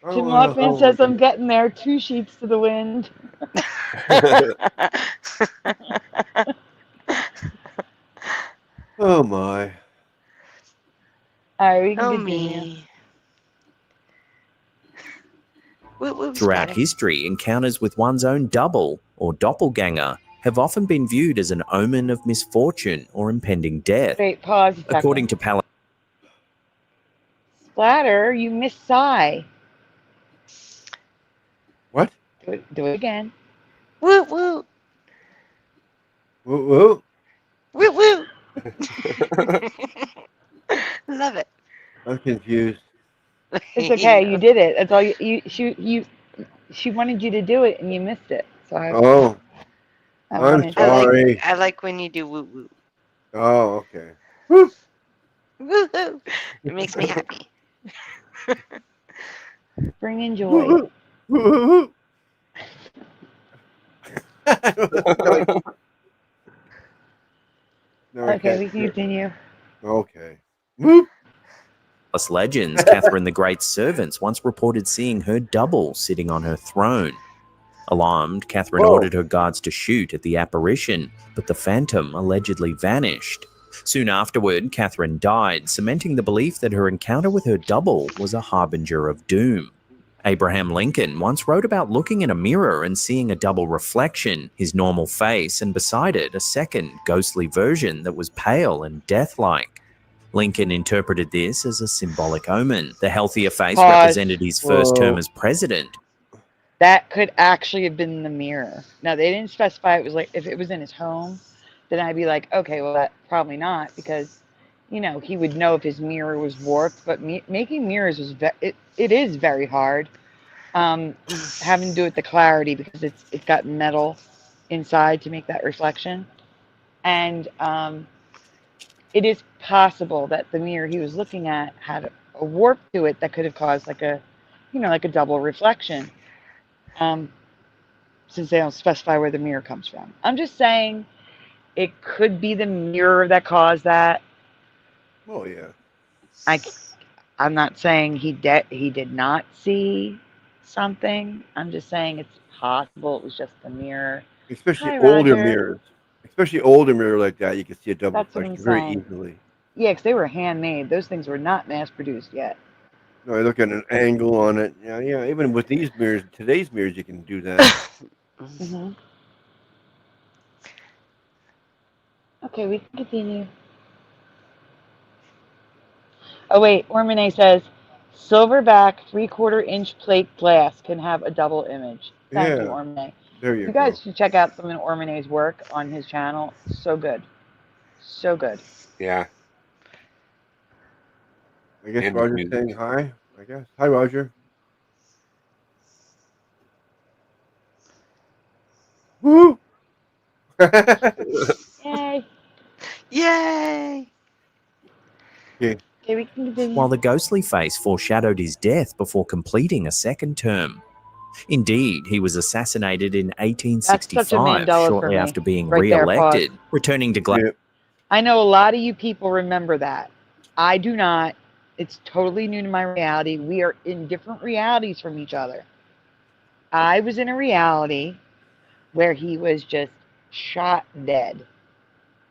Jim Lockman says, I'm getting there, 2 sheets to the wind. Oh my. All right, we can continue. Throughout history, encounters with one's own double or doppelganger have often been viewed as an omen of misfortune or impending death. Wait, pause a second. According to Splatter, you missed Sai. What? Do it again. Woo woo. Woo woo. Woo woo. Love it. I'm confused. It's okay. You did it. That's all. She wanted you to do it, and you missed it. So I'm sorry. I like when you do woo woo. Oh, okay. Woo! Woohoo! It makes me happy. Bringing joy. Woo, woo, woo, woo. No, I Okay, can't we can do it. continue. Okay. Whoop. Plus legends, Catherine the Great's servants once reported seeing her double sitting on her throne. Alarmed, Catherine Whoa. ordered her guards to shoot at the apparition, but the phantom allegedly vanished. Soon afterward, Catherine died, cementing the belief that her encounter with her double was a harbinger of doom. Abraham Lincoln once wrote about looking in a mirror and seeing a double reflection, his normal face, and beside it a second ghostly version that was pale and death-like. Lincoln interpreted this as a symbolic omen. The healthier face Pause. represented his first term as president. That could actually have been the mirror. Now, they didn't specify it was like, if it was in his home, then I'd be like, okay, well, that probably not, because, you know, he would know if his mirror was warped. But making mirrors is it is very hard. Having to do with the clarity, because it's got metal inside to make that reflection, and it is possible that the mirror he was looking at had a warp to it that could have caused like a, you know, like a double reflection. Since they don't specify where the mirror comes from, I'm just saying it could be the mirror that caused that. Oh yeah. I'm not saying he did not see something. I'm just saying it's possible it was just the mirror. Especially Hi, older Roger. mirrors. Especially older mirror like that, you can see a double That's what I'm reflection very saying. easily. Yeah, because they were handmade. Those things were not mass-produced yet. No, I look at an angle on it. Yeah. Even with these mirrors, today's mirrors, you can do that. Mm-hmm. Okay, we can continue. Oh wait, Ormane says, silverback 3/4-inch plate glass can have a double image. Thank you, Yeah. Ormane. There you You go. guys should check out some of Ormane's work on his channel. So good. So good. Yeah. I guess And Roger's music. saying hi. I guess. Hi, Roger. Woo! Yay. Yay! Okay. Okay, we can continue. While the ghostly face foreshadowed his death before completing a second term. Indeed, he was assassinated in That's such a 1865, Mandela for shortly me. after being Right there, re-elected, pause. returning to Glasgow. Yeah. I know a lot of you people remember that. I do not. It's totally new to my reality. We are in different realities from each other. I was in a reality where he was just shot dead.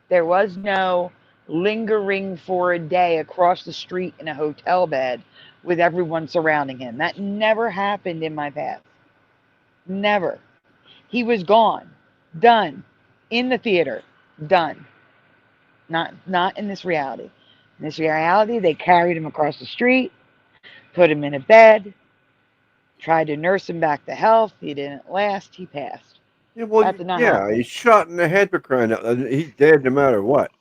There was no lingering for a day across the street in a hotel bed with everyone surrounding him. That never happened in my past. Never. He was gone, done, in the theater, done. Not in this reality. In this reality, they carried him across the street, put him in a bed, tried to nurse him back to health. He didn't last. He passed. Yeah, well, That did not happen. he's shot in the head for crying out loud. He's dead no matter what.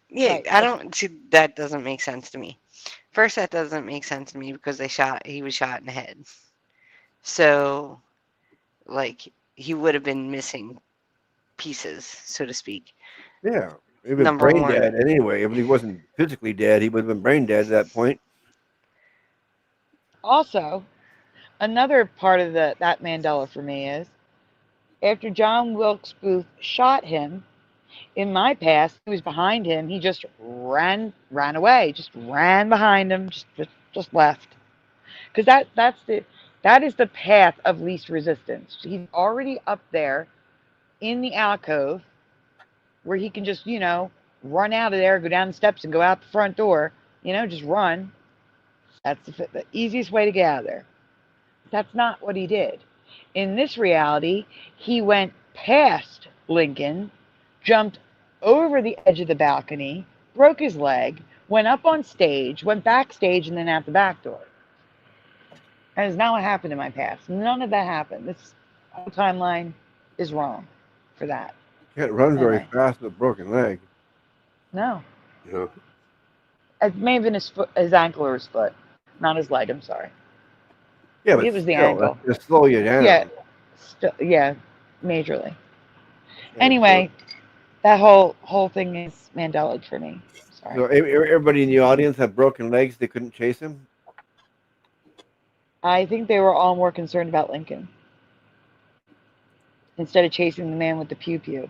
Yeah, Right. I don't see, that doesn't make sense to me. First, that doesn't make sense to me because he was shot in the head. So, like, he would have been missing pieces, so to speak. Yeah. He was Number brain one. dead anyway. If he wasn't physically dead, he would have been brain dead at that point. Also, another part of that Mandela for me is after John Wilkes Booth shot him, in my past, he was behind him. He just ran away, just ran behind him, just left. Because that is the path of least resistance. He's already up there in the alcove where he can just, run out of there, go down the steps and go out the front door, just run. That's the easiest way to get out of there. That's not what he did. In this reality, he went past Lincoln, jumped over the edge of the balcony, broke his leg, went up on stage, went backstage, and then out the back door. That is not what happened in my past. None of that happened. This whole timeline is wrong for that. Can't run very Anyway. fast with a broken leg. No. Yeah. It may have been his ankle or his foot, not his leg. I'm sorry. Yeah, but It was the still, ankle. It'll slow you down. Yeah. Yeah, majorly. Anyway, That whole thing is Mandela for me. Sorry. So everybody in the audience had broken legs. They couldn't chase him. I think they were all more concerned about Lincoln instead of chasing the man with the pew pew.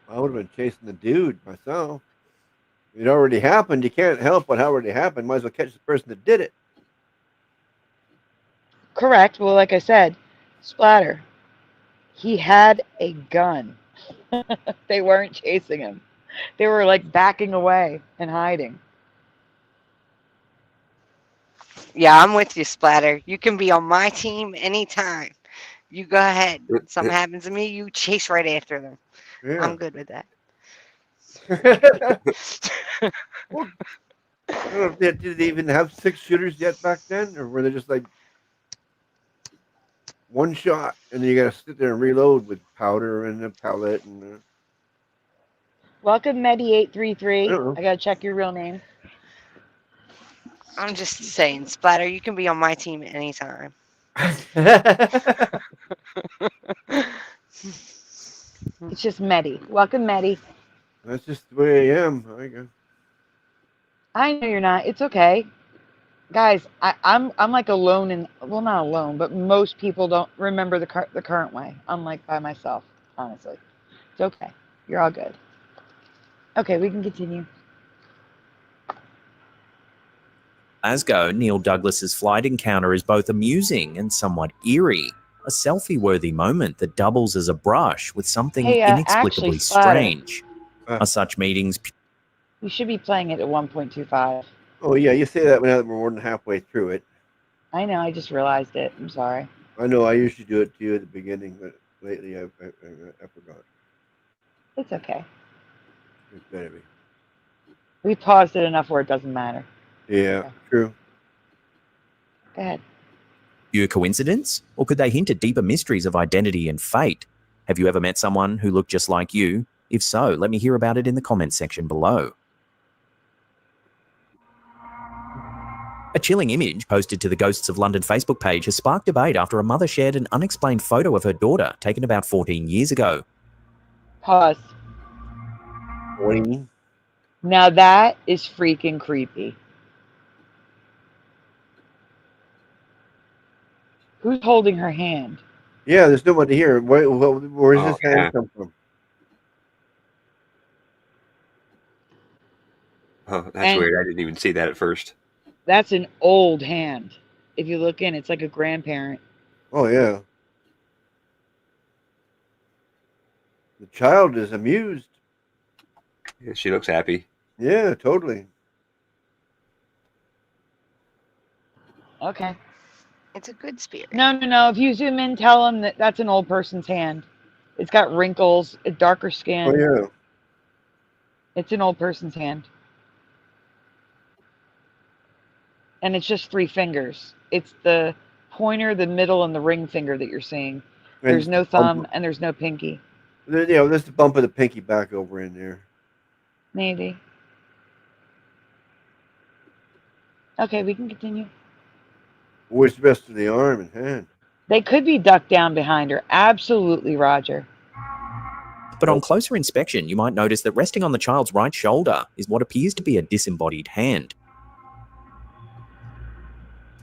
I would have been chasing the dude myself. It already happened. You can't help what already happened. Might as well catch the person that did it. Correct. Well, like I said, Splatter. He had a gun. They weren't chasing him. They were like backing away and hiding. Yeah, I'm with you, Splatter. You can be on my team anytime. You go ahead. Something happens to me, you chase right after them. Yeah. I'm good with that. Well, I don't know if did they even have 6 shooters yet back then, or were they just like one shot and then you got to sit there and reload with powder and a pellet and. Welcome, Medi833. Uh-oh. I gotta check your real name. I'm just saying, Splatter, you can be on my team anytime. It's just Medi. Welcome, Medi. That's just the way I am. I know you're not. It's okay. Guys, I'm like alone in, well, not alone, but most people don't remember the current way. I'm like by myself, honestly. It's okay. You're all good. Okay, we can continue. Glasgow, Neil Douglas's flight encounter is both amusing and somewhat eerie. A selfie-worthy moment that doubles as a brush with something inexplicably actually, Splatter. strange. Are such meetings... We should be playing it at 1.25. Oh, yeah, you say that now that we're more than halfway through it. I know, I just realized it. I'm sorry. I know, I usually do it to you at the beginning, but lately I forgot. It's okay. It's better be. We paused it enough where it doesn't matter. Yeah, Okay. true. Go ahead. Pure coincidence? Or could they hint at deeper mysteries of identity and fate? Have you ever met someone who looked just like you? If so, let me hear about it in the comments section below. A chilling image posted to the Ghosts of London Facebook page has sparked debate after a mother shared an unexplained photo of her daughter taken about 14 years ago. Pause. Boing. Now that is freaking creepy. Who's holding her hand? Yeah, there's nobody here. Where does this hand come from? Oh, that's weird. I didn't even see that at first. That's an old hand. If you look in, it's like a grandparent. Oh, yeah. The child is amused. Yeah, she looks happy. Yeah, totally. Okay. It's a good spirit. No. If you zoom in, tell them that that's an old person's hand. It's got wrinkles, a darker skin. Oh, yeah. It's an old person's hand. And it's just 3 fingers. It's the pointer, the middle, and the ring finger that you're seeing. There's no thumb and there's no pinky. Yeah, there's the bump of the pinky back over in there. Maybe. Okay, we can continue. Where's the rest of the arm and hand? They could be ducked down behind her. Absolutely, Roger. But on closer inspection, you might notice that resting on the child's right shoulder is what appears to be a disembodied hand.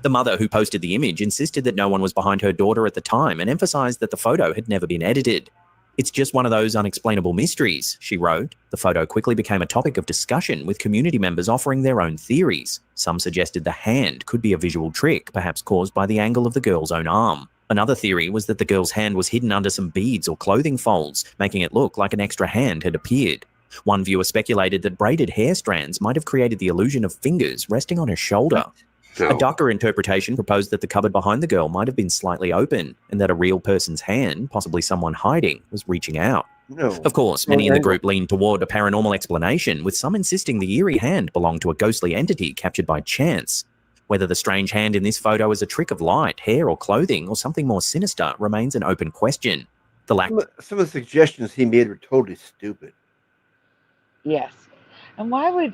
The mother who posted the image insisted that no one was behind her daughter at the time and emphasized that the photo had never been edited. It's just one of those unexplainable mysteries, she wrote. The photo quickly became a topic of discussion, with community members offering their own theories. Some suggested the hand could be a visual trick, perhaps caused by the angle of the girl's own arm. Another theory was that the girl's hand was hidden under some beads or clothing folds, making it look like an extra hand had appeared. One viewer speculated that braided hair strands might have created the illusion of fingers resting on her shoulder. No. A darker interpretation proposed that the cupboard behind the girl might have been slightly open, and that a real person's hand, possibly someone hiding, was reaching out. No. Of course, many in the group leaned toward a paranormal explanation, with some insisting the eerie hand belonged to a ghostly entity captured by chance. Whether the strange hand in this photo is a trick of light, hair, or clothing, or something more sinister remains an open question. The lack Some of the suggestions he made were totally stupid. Yes. And why would...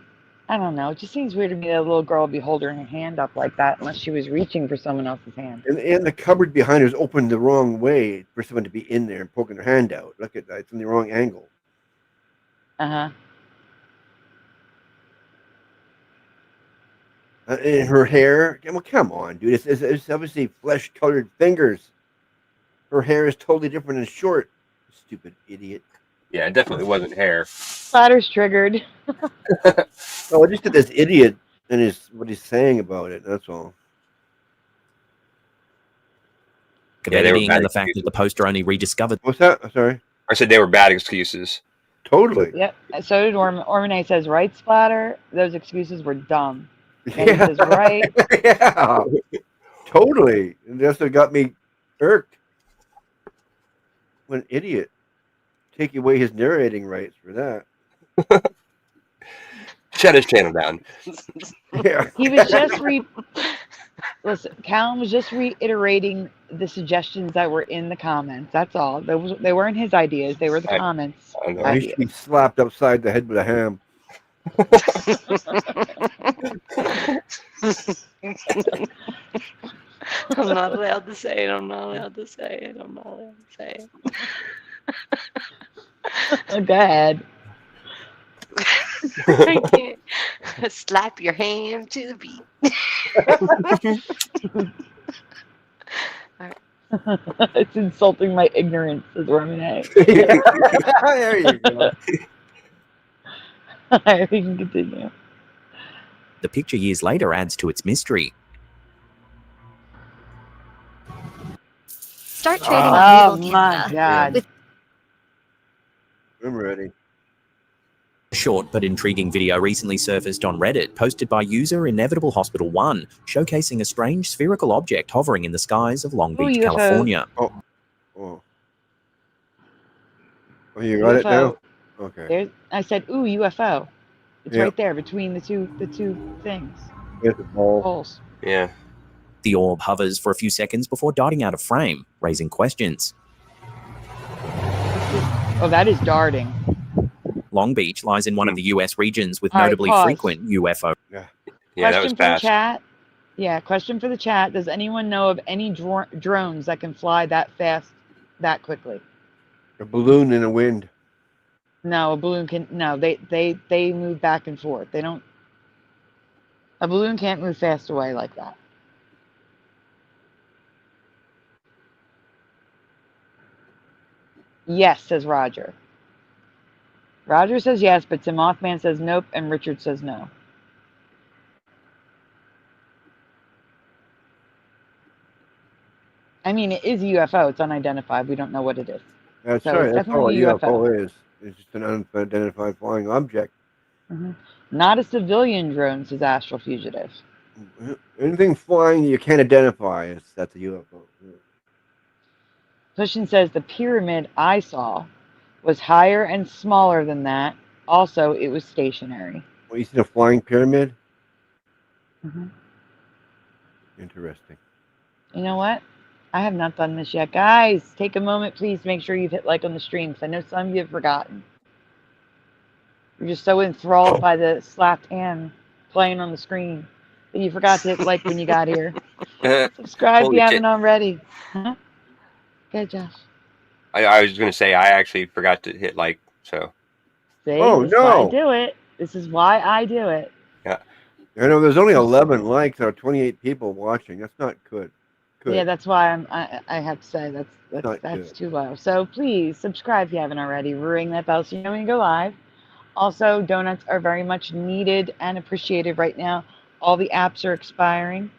I don't know. It just seems weird to me that a little girl would be holding her hand up like that unless she was reaching for someone else's hand. And the cupboard behind her is opened the wrong way for someone to be in there and poking their hand out. Look at that. It's in the wrong angle. Uh-huh. And her hair. Well, come on, dude. It's obviously flesh-colored fingers. Her hair is totally different and short. Stupid idiot. Yeah, it definitely wasn't hair. Splatter's triggered. Oh, I just did this idiot and what he's saying about it. That's all. Yeah, they were Editing bad and the fact that excuses. the poster only rediscovered What's that? Sorry. I said they were bad excuses. Totally. Yep. So did Ormane says, right, Splatter? Those excuses were dumb. And he Yeah. says, right. Yeah. Totally. And that's what got me irked. What an idiot. Take away his narrating rights for that. Shut his channel down. Yeah. He was just listen, Callum was just reiterating the suggestions that were in the comments. That's all. They weren't his ideas. They were the comments. I know. Oh, he should be slapped upside the head with a ham. I'm not allowed to say it. I'm not allowed to say it. I'm not allowed to say it. Go ahead. I can't. Slap your hand to the beat. It's insulting my ignorance, says Ormane. There you go. All right, we can continue. the picture years later adds to its mystery. Start trading Oh with Evil my Canada. God. With I'm ready. A short but intriguing video recently surfaced on Reddit, posted by user Inevitable Hospital 1, showcasing a strange spherical object hovering in the skies of Long Beach, UFO. California. Oh. Oh, you got it now? Okay. I said, ooh, UFO. It's Yeah. right there between the two things. Here's the ball. Poles. Yeah. The orb hovers for a few seconds before darting out of frame, raising questions. Oh, that is darting. Long Beach lies in one of the US regions with All right, notably pause. frequent UFO. Yeah, that was Question for the fast. chat. Yeah, question for the chat. Does anyone know of any drones that can fly that fast, that quickly? A balloon in the wind. No, a balloon can. No, they move back and forth. They don't. A balloon can't move fast away like that. Yes, says Roger. Roger says yes, but Tim Mothman says nope, and Richard says no. I mean, it is a UFO. It's unidentified. We don't know what it is. That's So right. it's That's all a definitely UFO is. It's just an unidentified flying object. Mm-hmm. Not a civilian drone, says Astral Fugitive. Anything flying you can't identify, that's a UFO. Pushin says the pyramid I saw was higher and smaller than that. Also, it was stationary. Well, you seen a flying pyramid? Mm-hmm. Interesting. You know what? I have not done this yet. Guys, take a moment, please. Make sure you've hit like on the stream, because I know some of you have forgotten. You're just so enthralled by the slapped hand playing on the screen that you forgot to hit like when you got here. Subscribe if Holy you shit. haven't already. Huh? Good, Josh. I was going to say, I actually forgot to hit like, so. See, Oh, this is why I no. do it. This is why I do it. I know there's only 11 likes or 28 people watching. That's not good. Yeah, that's why I have to say Not that's good. too low. So please subscribe if you haven't already. Ring that bell so you know when you go live. Also, donuts are very much needed and appreciated right now. All the apps are expiring,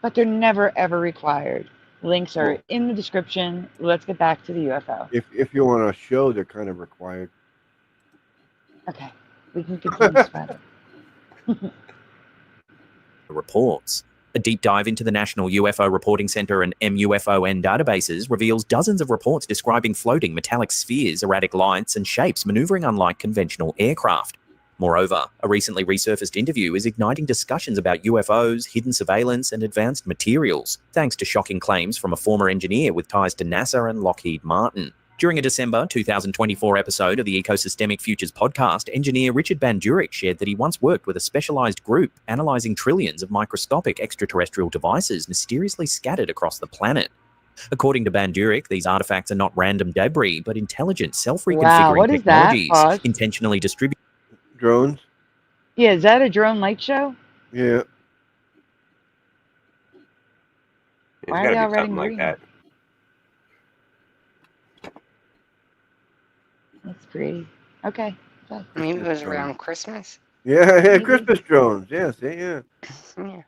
but they're never ever required. Links are Cool. in the description. Let's get back to the UFO. If you want a show, they're kind of required. Okay, we can continue spreading. Reports. A deep dive into the National UFO Reporting Center and MUFON databases reveals dozens of reports describing floating metallic spheres, erratic lights, and shapes maneuvering unlike conventional aircraft. Moreover, a recently resurfaced interview is igniting discussions about UFOs, hidden surveillance, and advanced materials, thanks to shocking claims from a former engineer with ties to NASA and Lockheed Martin. During a December 2024 episode of the Ecosystemic Futures podcast, engineer Richard Bandurek shared that he once worked with a specialized group analyzing trillions of microscopic extraterrestrial devices mysteriously scattered across the planet. According to Bandurek, these artifacts are not random debris, but intelligent, self-reconfiguring what is that? technologies Pause. intentionally distributed. Drones? Yeah, is that a drone light show? Yeah. It's Why are got they to all be red something and like green? that. That's pretty. Okay. Bye. Maybe it was around Christmas. Yeah, Maybe. Christmas drones. Yeah, see, yeah. Yeah.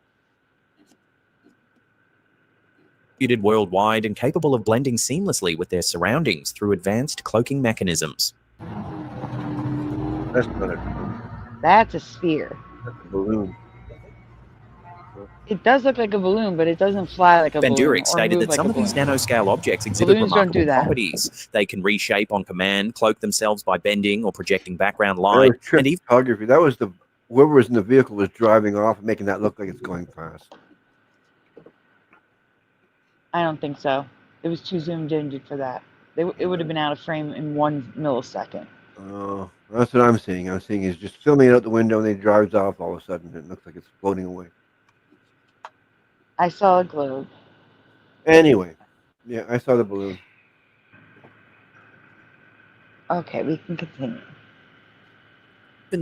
Worldwide and capable of blending seamlessly with their surroundings through advanced cloaking mechanisms. That's not a drone. That's a sphere. That's a balloon. It does look like a balloon, but it doesn't fly like a balloon. Bandurek or stated move that like some a of these balloon. nanoscale objects exhibit Balloons don't do remarkable that. properties. They can reshape on command, cloak themselves by bending or projecting background That light, was trick and even photography. That was whoever was in the vehicle was driving off, making that look like it's going fast. I don't think so. It was too zoomed in for that. It would have been out of frame in 1 millisecond. Oh, that's what I'm seeing. I'm seeing is just filming it out the window and then he drives off all of a sudden. It looks like it's floating away. I saw a globe. Anyway, yeah, I saw the balloon. Okay, we can continue.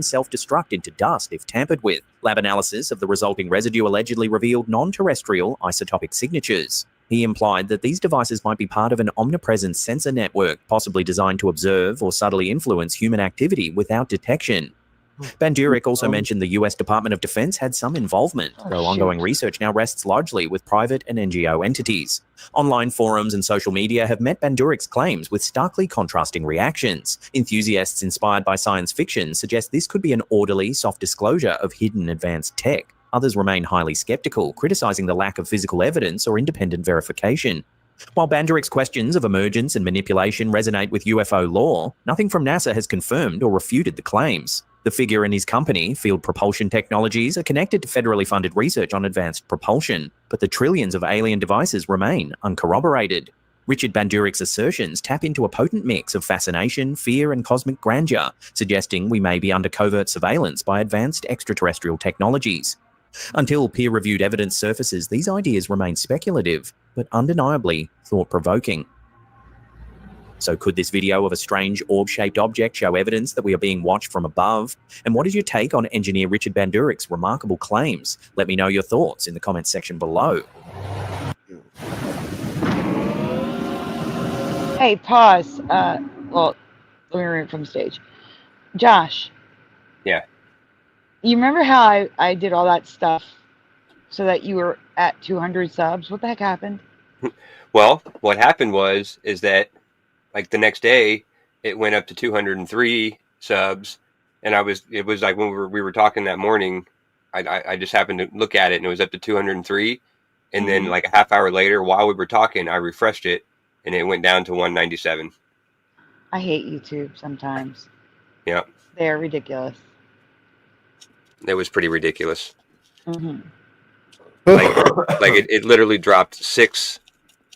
self-destruct into dust if tampered with. Lab analysis of the resulting residue allegedly revealed non-terrestrial isotopic signatures. He implied that these devices might be part of an omnipresent sensor network, possibly designed to observe or subtly influence human activity without detection. Bandurek also mentioned the US Department of Defense had some involvement, though ongoing research now rests largely with private and NGO entities. Online forums and social media have met Bandurek's claims with starkly contrasting reactions. Enthusiasts inspired by science fiction suggest this could be an orderly, soft disclosure of hidden advanced tech. Others remain highly skeptical, criticizing the lack of physical evidence or independent verification. While Bandurek's questions of emergence and manipulation resonate with UFO lore, nothing from NASA has confirmed or refuted the claims. The figure and his company, Field Propulsion Technologies, are connected to federally funded research on advanced propulsion, but the trillions of alien devices remain uncorroborated. Richard Bandurek's assertions tap into a potent mix of fascination, fear, and cosmic grandeur, suggesting we may be under covert surveillance by advanced extraterrestrial technologies. Until peer-reviewed evidence surfaces, these ideas remain speculative, but undeniably thought-provoking. So could this video of a strange orb-shaped object show evidence that we are being watched from above? And what is your take on engineer Richard Bandurek's remarkable claims? Let me know your thoughts in the comments section below. Hey, pause. Well, let me read it from the stage. Josh. Yeah. You remember how I did all that stuff so that you were at 200 subs? What the heck happened? Well, what happened is that like the next day it went up to 203 subs, and it was like when we were talking that morning, I just happened to look at it and it was up to 203, and then like a half hour later while we were talking I refreshed it and it went down to 197. I hate YouTube sometimes. Yeah. They're ridiculous. It was pretty ridiculous. Mm-hmm. Like it literally dropped 6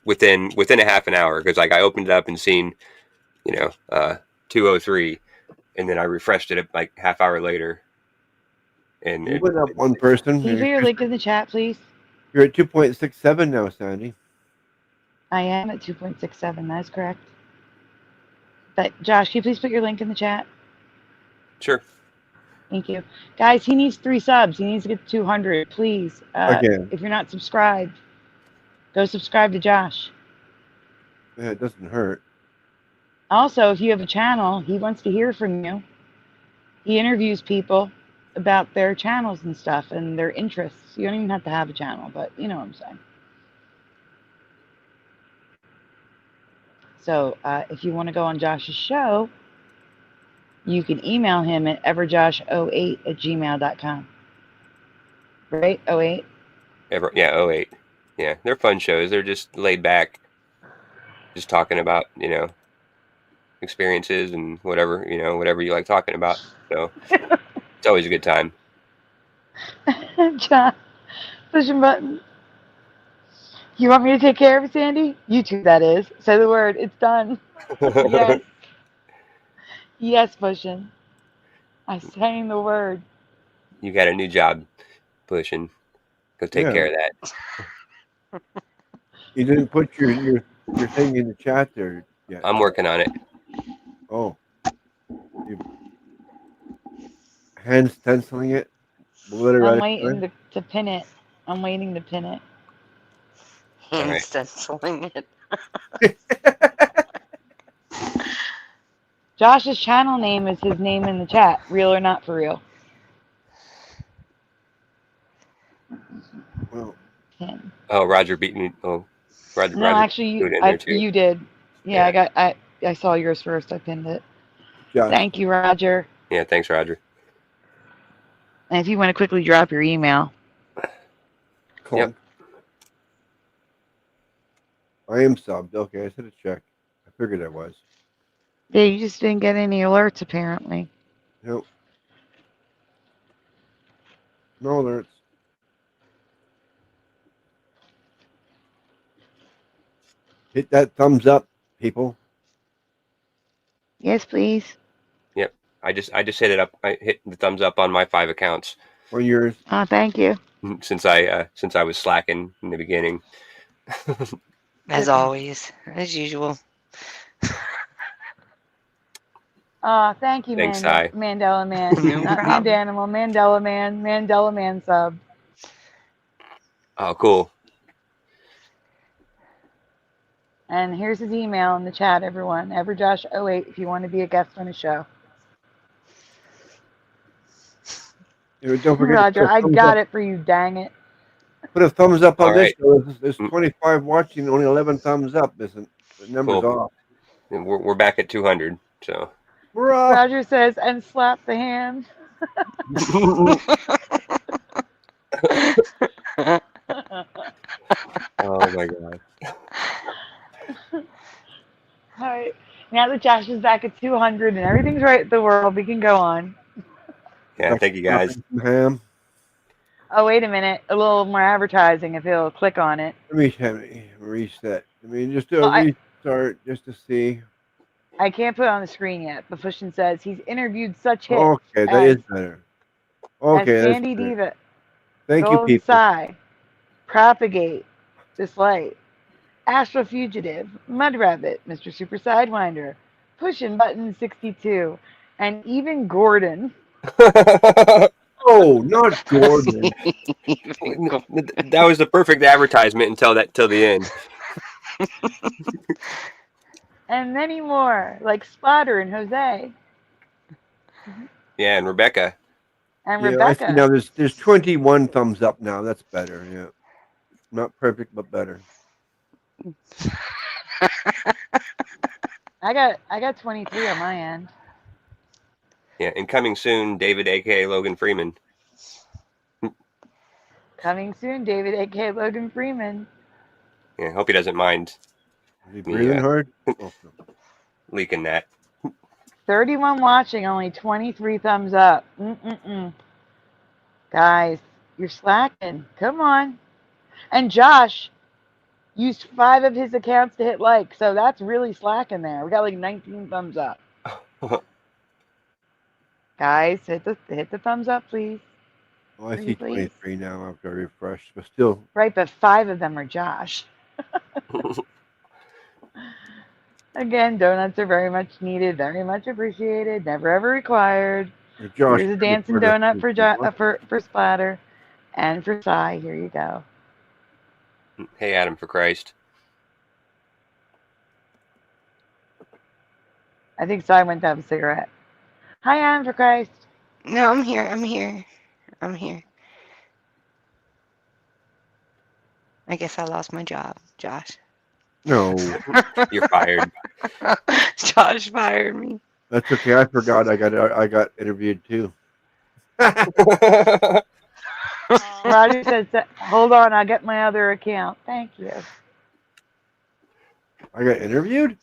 within a half an hour, because like I opened it up and seen 203, and then I refreshed it like half hour later, and it went up one person. Can you put your link in the chat, please? You're at 2.67 now, Sandy. I am at 2.67. That's correct. But Josh, can you please put your link in the chat? Sure. Thank you. Guys, he needs 3 subs. He needs to get to 200. Please, if you're not subscribed, go subscribe to Josh. Yeah, it doesn't hurt. Also, if you have a channel, he wants to hear from you. He interviews people about their channels and stuff and their interests. You don't even have to have a channel, but you know what I'm saying. So if you want to go on Josh's show, you can email him at everjosh08@gmail.com. Right? 08? Yeah, 08. Yeah, they're fun shows. They're just laid back, just talking about, experiences and whatever you like talking about. So it's always a good time. John, pushing buttons. You want me to take care of it, Sandy? YouTube, that is. Say the word. It's done. Yes. Yes, Pushing. I'm saying the word. You got a new job, Pushing. Go take care of that. You didn't put your thing in the chat there yet. I'm working on it. Oh. You hand stenciling it? I'm waiting to pin it. I'm waiting to pin it. Hand stenciling it. Josh's channel name is his name in the chat. Real or not for real? Well. Pin. Oh, Roger beat me. Oh, Roger. No, actually, you did. Yeah, I saw yours first. I pinned it. Josh. Thank you, Roger. Yeah, thanks, Roger. And if you want to quickly drop your email. Cool. Yep. I am subbed. Okay, I said a check. I figured I was. Yeah, you just didn't get any alerts, apparently. Nope. No alerts. Hit that thumbs up, people. Yes, please. Yep. I just hit it up. I hit the thumbs up on my 5 accounts. On yours. Oh, thank you. Since I was slacking in the beginning. As always, as usual. Thank you, Thanks, Mandela Man. Not Mandanimal, Mandela Man sub. Oh, cool. And here's his email in the chat, everyone. Everjosh08 if you want to be a guest on the show. Don't forget Roger, I got it for you, dang it. Put a thumbs up on this. Right. There's 25 watching, only 11 thumbs up. The number's off. And we're back at 200, so. We're off. Roger says, and slap the hand. Oh my god. All right. Now that Josh is back at 200 and everything's right in the world, we can go on. Yeah, thank you guys. Oh, wait a minute. A little more advertising if he'll click on it. Let me reset. Just do a restart just to see. I can't put it on the screen yet, but Fushin says he's interviewed such hits. Okay, that is better. Okay, as Sandy Diva. Thank you, people. Psy, Propagate, This Light, Astral Fugitive, Mud Rabbit, Mr. Super Sidewinder, Pushin' Button 62, and even Gordon. Oh, not Gordon. That was the perfect advertisement until the end. And many more, like Spotter and Jose. Yeah, and Rebecca. And Rebecca. I see now there's 21 thumbs up now. That's better. Yeah, not perfect, but better. I got 23 on my end. Yeah, and coming soon, David, aka Logan Freeman. Coming soon, David, aka Logan Freeman. Yeah, hope he doesn't mind. Is he breathing hard? Leaking that. 31 watching, only 23 thumbs up. Guys, you're slacking. Come on. And Josh used 5 of his accounts to hit like, so that's really slacking there. We got like 19 thumbs up. Guys, hit the thumbs up, please. Oh, I see 23 now after I refresh, but still. Right, but 5 of them are Josh. Again, donuts are very much needed, very much appreciated, never ever required. Josh, here's a dancing donut for Splatter, and for Psy. Here you go. Hey, Adam, for Christ. I think Psy went to have a cigarette. Hi, Adam, for Christ. No, I'm here. I guess I lost my job, Josh. No. You're fired. Josh fired me. That's okay. I forgot I got interviewed too. Roger says, hold on, I'll get my other account. Thank you. I got interviewed?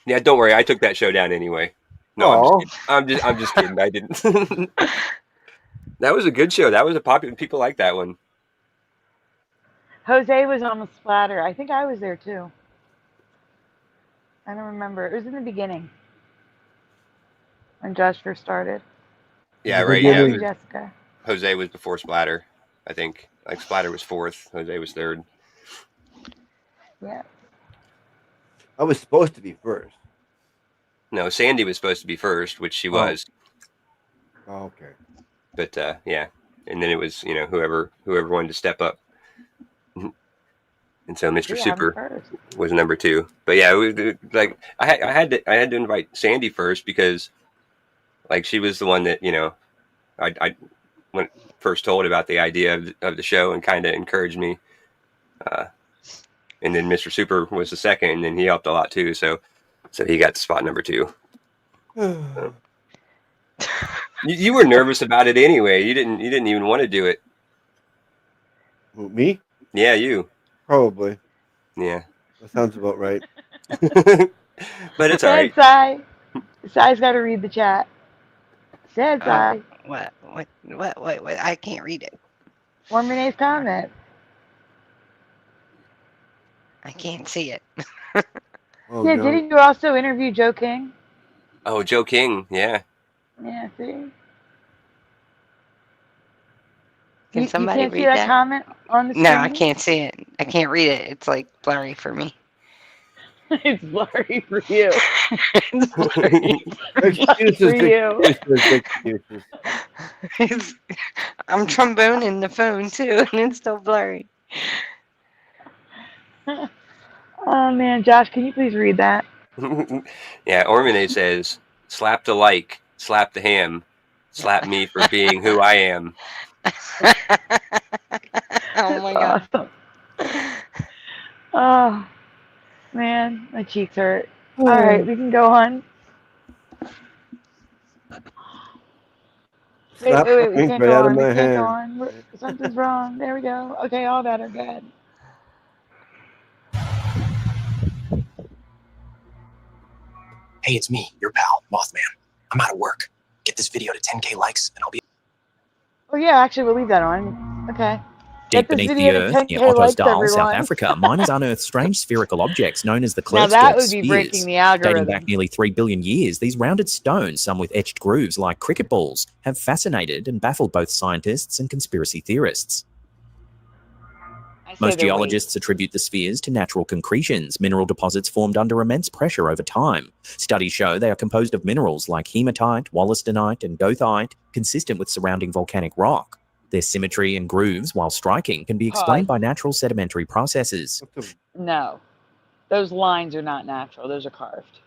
Yeah, don't worry. I took that show down anyway. No, I'm just kidding. I didn't. That was a good show. That was a popular. People like that one. Jose was on the splatter. I think I was there too. I don't remember. It was in the beginning when Josh first started. Yeah, The right. beginning. Yeah, Jessica. Jose was before Splatter, I think. Like Splatter was 4th. Jose was 3rd. Yeah. I was supposed to be first. No, Sandy was supposed to be first, which she was. Oh, okay. But yeah, and then it was whoever wanted to step up. And so Mr. Yeah, Super was number 2. But yeah, like I had to invite Sandy first because like she was the one that I when first told about the idea of the show and kind of encouraged me. And then Mr. Super was the second, and he helped a lot too. So he got spot number 2. So. You were nervous about it anyway. You didn't even want to do it. Who, me? Yeah, you. Probably. Yeah. That sounds about right. But it's all right. Sai. Sai's got to read the chat. Said Sai. What? I can't read it. One Renee's comment. I can't see it. Oh, Yeah, no. didn't you also interview Joe King? Oh, Joe King. Yeah. Yeah, see? Can somebody you can't read see that that? comment on the screen? No, I can't see it. I can't read it. It's like blurry for me. It's blurry for you. It's blurry. Excuses. I'm tromboning the phone too, and it's still blurry. Oh man, Josh, can you please read that? Yeah, Ormine says, slap the like, slap the ham, slap me for being who I am. Oh my god. Awesome. Oh man, my cheeks hurt. All right, we can go on. Wait, we can't go on. We can't go on. Something's wrong. There we go. Okay, all that are good. Hey, it's me, your pal, Mothman. I'm out of work. Get this video to 10K likes and I'll be... Oh yeah, actually we'll leave that on. Okay. Deep beneath the earth, near Ottosdal, South Africa, miners unearthed strange spherical objects known as the Now that would be spheres. breaking the algorithm. Dating back nearly 3 billion years, these rounded stones, some with etched grooves like cricket balls, have fascinated and baffled both scientists and conspiracy theorists. Most geologists attribute the spheres to natural concretions, mineral deposits formed under immense pressure over time. Studies show they are composed of minerals like hematite, wollastonite, and goethite, consistent with surrounding volcanic rock. Their symmetry and grooves, while striking, can be explained by natural sedimentary processes. No, those lines are not natural. Those are carved.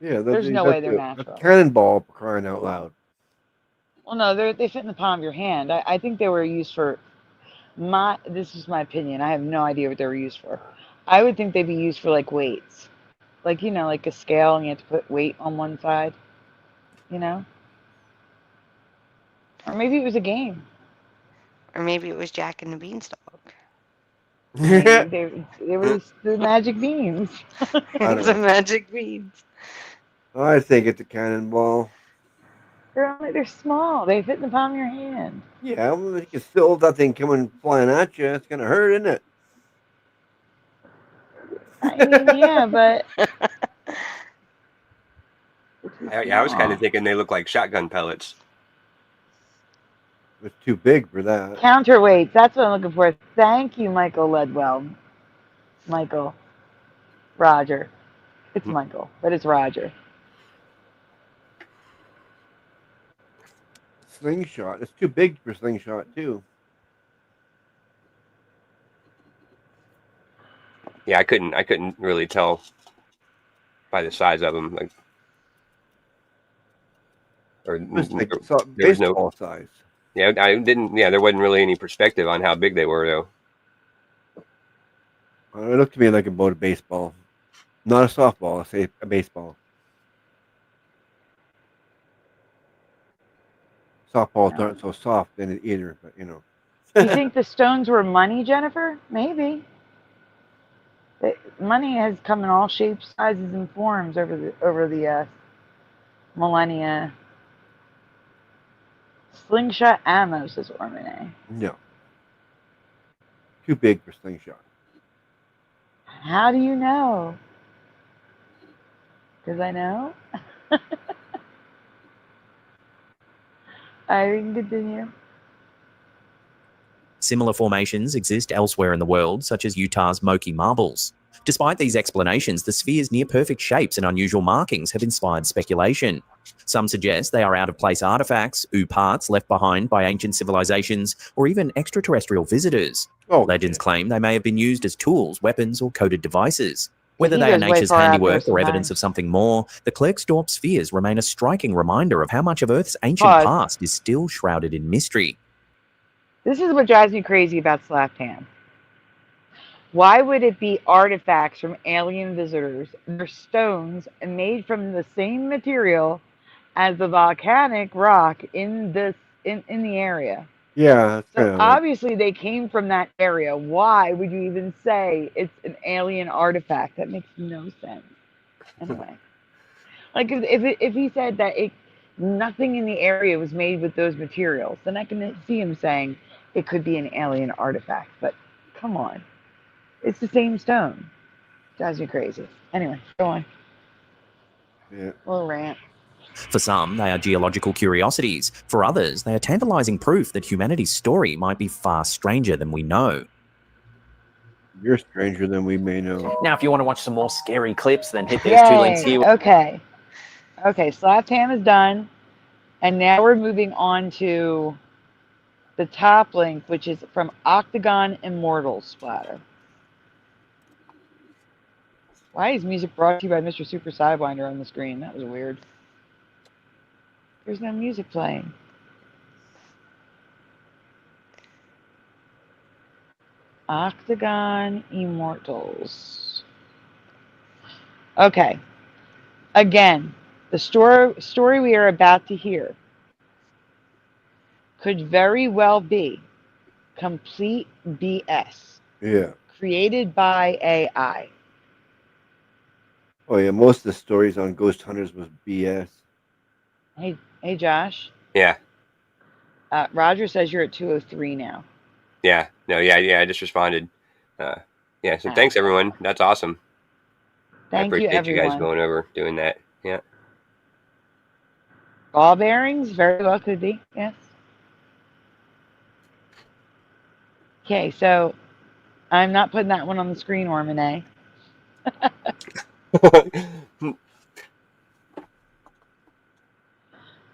Yeah, there's no way they're natural. A cannonball, crying out loud. Well, no, they fit in the palm of your hand. I think they were used for this is my opinion. I have no idea what they were used for. I would think they'd be used for like weights, like like a scale, and you have to put weight on one side, or maybe it was a game, or maybe it was Jack and the Beanstalk. they were the magic beans. The magic beans. I think it's a cannonball. They're small. They fit in the palm of your hand. Yeah, well, you can still hold that thing coming flying at you. It's gonna hurt, isn't it? I mean, yeah, but I was kind of thinking they look like shotgun pellets. It's too big for that. Counterweights. That's what I'm looking for. Thank you, Michael Ledwell. Roger. It's Michael, but it's Roger. Slingshot. It's too big for slingshot too. Yeah, I couldn't really tell by the size of them. Like, or there was no size. Yeah, I didn't. Yeah, there wasn't really any perspective on how big they were, though. It looked to me like about a baseball, not a softball. I say a baseball. Softballs aren't so soft either, but You think the stones were money, Jennifer? Maybe. Money has come in all shapes, sizes, and forms over the millennia. Slingshot ammo, says Ormane. No. Too big for slingshot. How do you know? Because I know. I can continue. Similar formations exist elsewhere in the world, such as Utah's Moki Marbles. Despite these explanations, the sphere's near-perfect shapes and unusual markings have inspired speculation. Some suggest they are out-of-place artifacts, parts left behind by ancient civilizations, or even extraterrestrial visitors. Legends claim they may have been used as tools, weapons, or coded devices. Whether they are nature's handiwork or evidence of something more, the Klerksdorp spheres remain a striking reminder of how much of Earth's ancient past is still shrouded in mystery. This is what drives me crazy about Slapped Ham. Why would it be artifacts from alien visitors? They're stones made from the same material as the volcanic rock in the area. Yeah, so obviously they came from that area. Why would you even say it's an alien artifact? That makes no sense. Anyway, like if he said that nothing in the area was made with those materials, then I can see him saying it could be an alien artifact. But come on. It's the same stone. Drives me crazy. Anyway, go on. Yeah. Little rant. For some, they are geological curiosities. For others, they are tantalizing proof that humanity's story might be far stranger than we know. You're stranger than we may know. Now, if you want to watch some more scary clips, then hit those 2 links here. Okay. Okay, Slapped Ham is done. And now we're moving on to the top link, which is from OCTOGON Immortals Splatter. Why is music brought to you by Mr. Super Sidewinder on the screen? That was weird. There's no music playing. OCTOGON Immortals. Okay. Again, the story we are about to hear could very well be complete BS. Yeah. Created by AI. Oh yeah, most of the stories on ghost hunters was BS. Hey Josh. Yeah. Roger says you're at 203 now. Yeah. No. Yeah. I just responded. Yeah. So thanks everyone. That's awesome. I appreciate you guys going over doing that. Yeah. Ball bearings, very well could be. Yes. Okay, so I'm not putting that one on the screen, Ormane.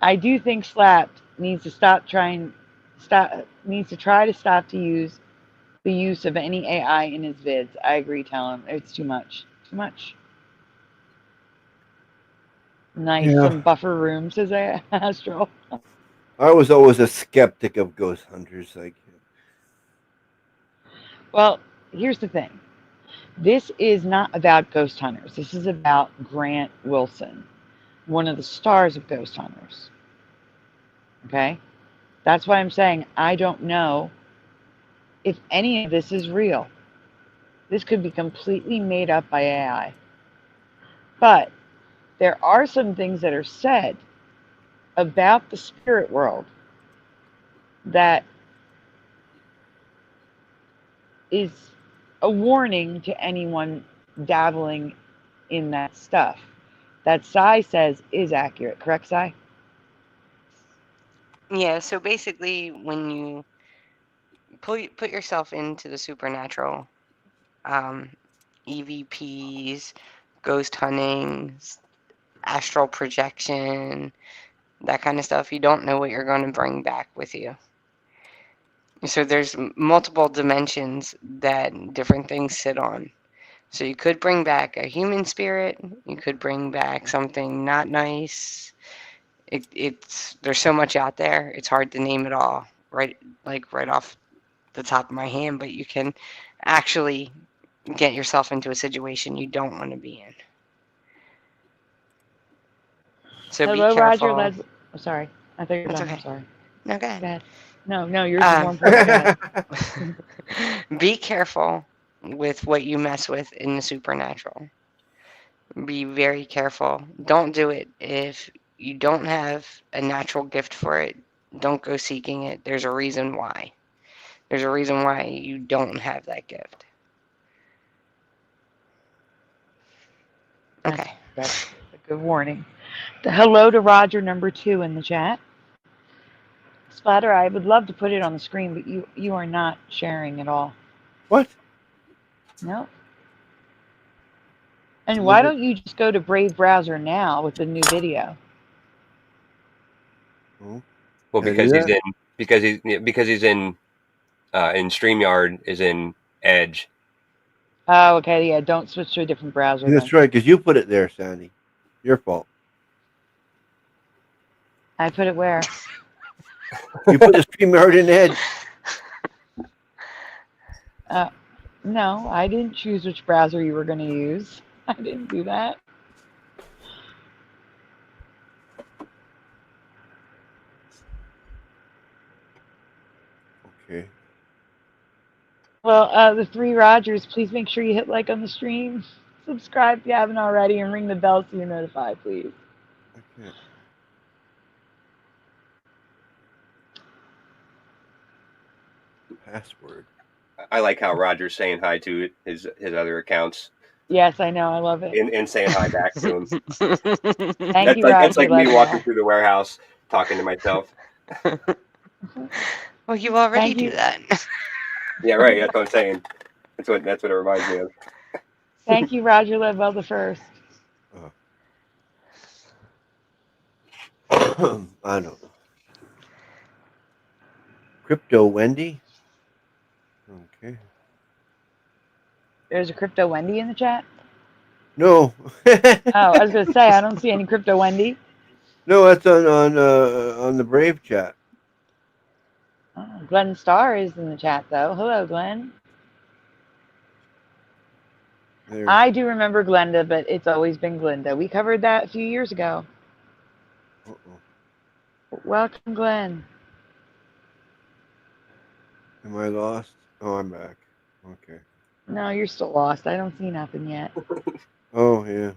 I do think Slapped needs to try to stop to use the use of any AI in his vids. I agree, tell him. It's too much. Too much. Nice. Yeah. Some buffer rooms, says Astral. I was always a skeptic of ghost hunters. Well, here's the thing. This is not about ghost hunters. This is about Grant Wilson, one of the stars of Ghost Hunters. Okay? That's why I'm saying I don't know if any of this is real. This could be completely made up by AI. But there are some things that are said about the spirit world that is a warning to anyone dabbling in that stuff that Sai says is accurate. Correct, Sai? Yeah, so basically when you put yourself into the supernatural, EVPs, ghost hunting, astral projection, that kind of stuff, you don't know what you're going to bring back with you. So there's multiple dimensions that different things sit on. So you could bring back a human spirit. You could bring back something not nice. There's so much out there. It's hard to name it all right off the top of my hand. But you can actually get yourself into a situation you don't want to be in. So hello, be careful. Roger. I'm sorry. I think you're done. Okay. I'm sorry. No, go ahead. Go ahead. No, yours is more important. Be careful with what you mess with in the supernatural. Be very careful. Don't do it if you don't have a natural gift for it. don't go seeking it. There's a reason why. There's a reason why you don't have that gift. Okay. That's a good warning. Hello to Roger number 2 in the chat. Splatter, I would love to put it on the screen, but you are not sharing at all. What? No. And why don't you just go to Brave Browser now with the new video? Well, because he's in StreamYard is in Edge. Oh, okay, yeah. Don't switch to a different browser. That's right, because you put it there, Sandy. Your fault. I put it where? You put the StreamYard in Edge. No, I didn't choose which browser you were going to use. I didn't do that. Okay. Well, the 3 Rogers, please make sure you hit like on the stream. Subscribe if you haven't already, and ring the bell so you're notified, please. Okay. Password. I like how Roger's saying hi to his other accounts. Yes, I know. I love it. And saying hi back to him. Thank you, Roger. It's like me walking through the warehouse talking to myself. Well, you already do that. Yeah, right. That's what I'm saying. That's what it reminds me of. Thank you, Roger Ledwell the first. I don't know. Crypto Wendy. Okay. There's a Crypto Wendy in the chat? No. Oh, I was going to say, I don't see any Crypto Wendy. No, that's on the Brave chat. Oh, Glenn Starr is in the chat, though. Hello, Glenn. There. I do remember Glenda, but it's always been Glinda. We covered that a few years ago. Welcome, Glenn. Am I lost? Oh, I'm back. Okay. No, you're still lost. I don't see nothing yet. Oh, yeah.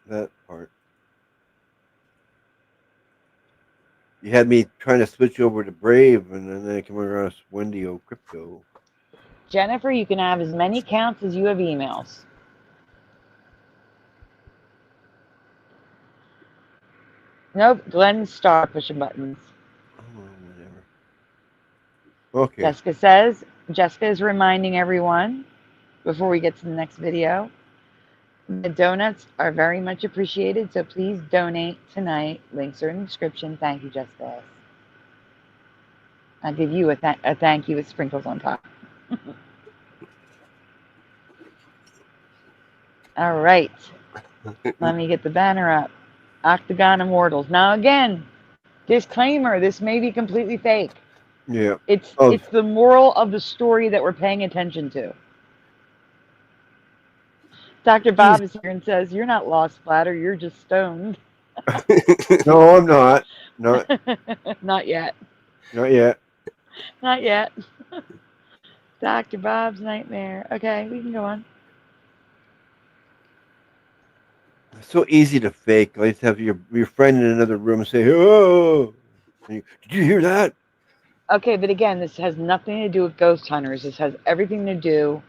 That part. You had me trying to switch over to Brave, and then I came across Wendy O Crypto. Jennifer, you can have as many accounts as you have emails. Nope, Glenn Starr pushing buttons. Oh, whatever. Okay. Jessica says, Jessica is reminding everyone, before we get to the next video, the donuts are very much appreciated, so please donate tonight. Links are in the description. Thank you, Jessica. I'll give you a thank you with sprinkles on top. All right. Let me get the banner up. OCTOGON Immortals. Now, again, disclaimer, this may be completely fake. Yeah. It's the moral of the story that we're paying attention to. Dr. Bob is here and says, you're not lost, Splatter. You're just stoned. No, I'm not. Not yet. Not yet. Not yet. Dr. Bob's nightmare. Okay, we can go on. It's so easy to fake. Like to have your friend in another room say, "Oh, did you hear that?" Okay, but again, this has nothing to do with ghost hunters. This has everything to do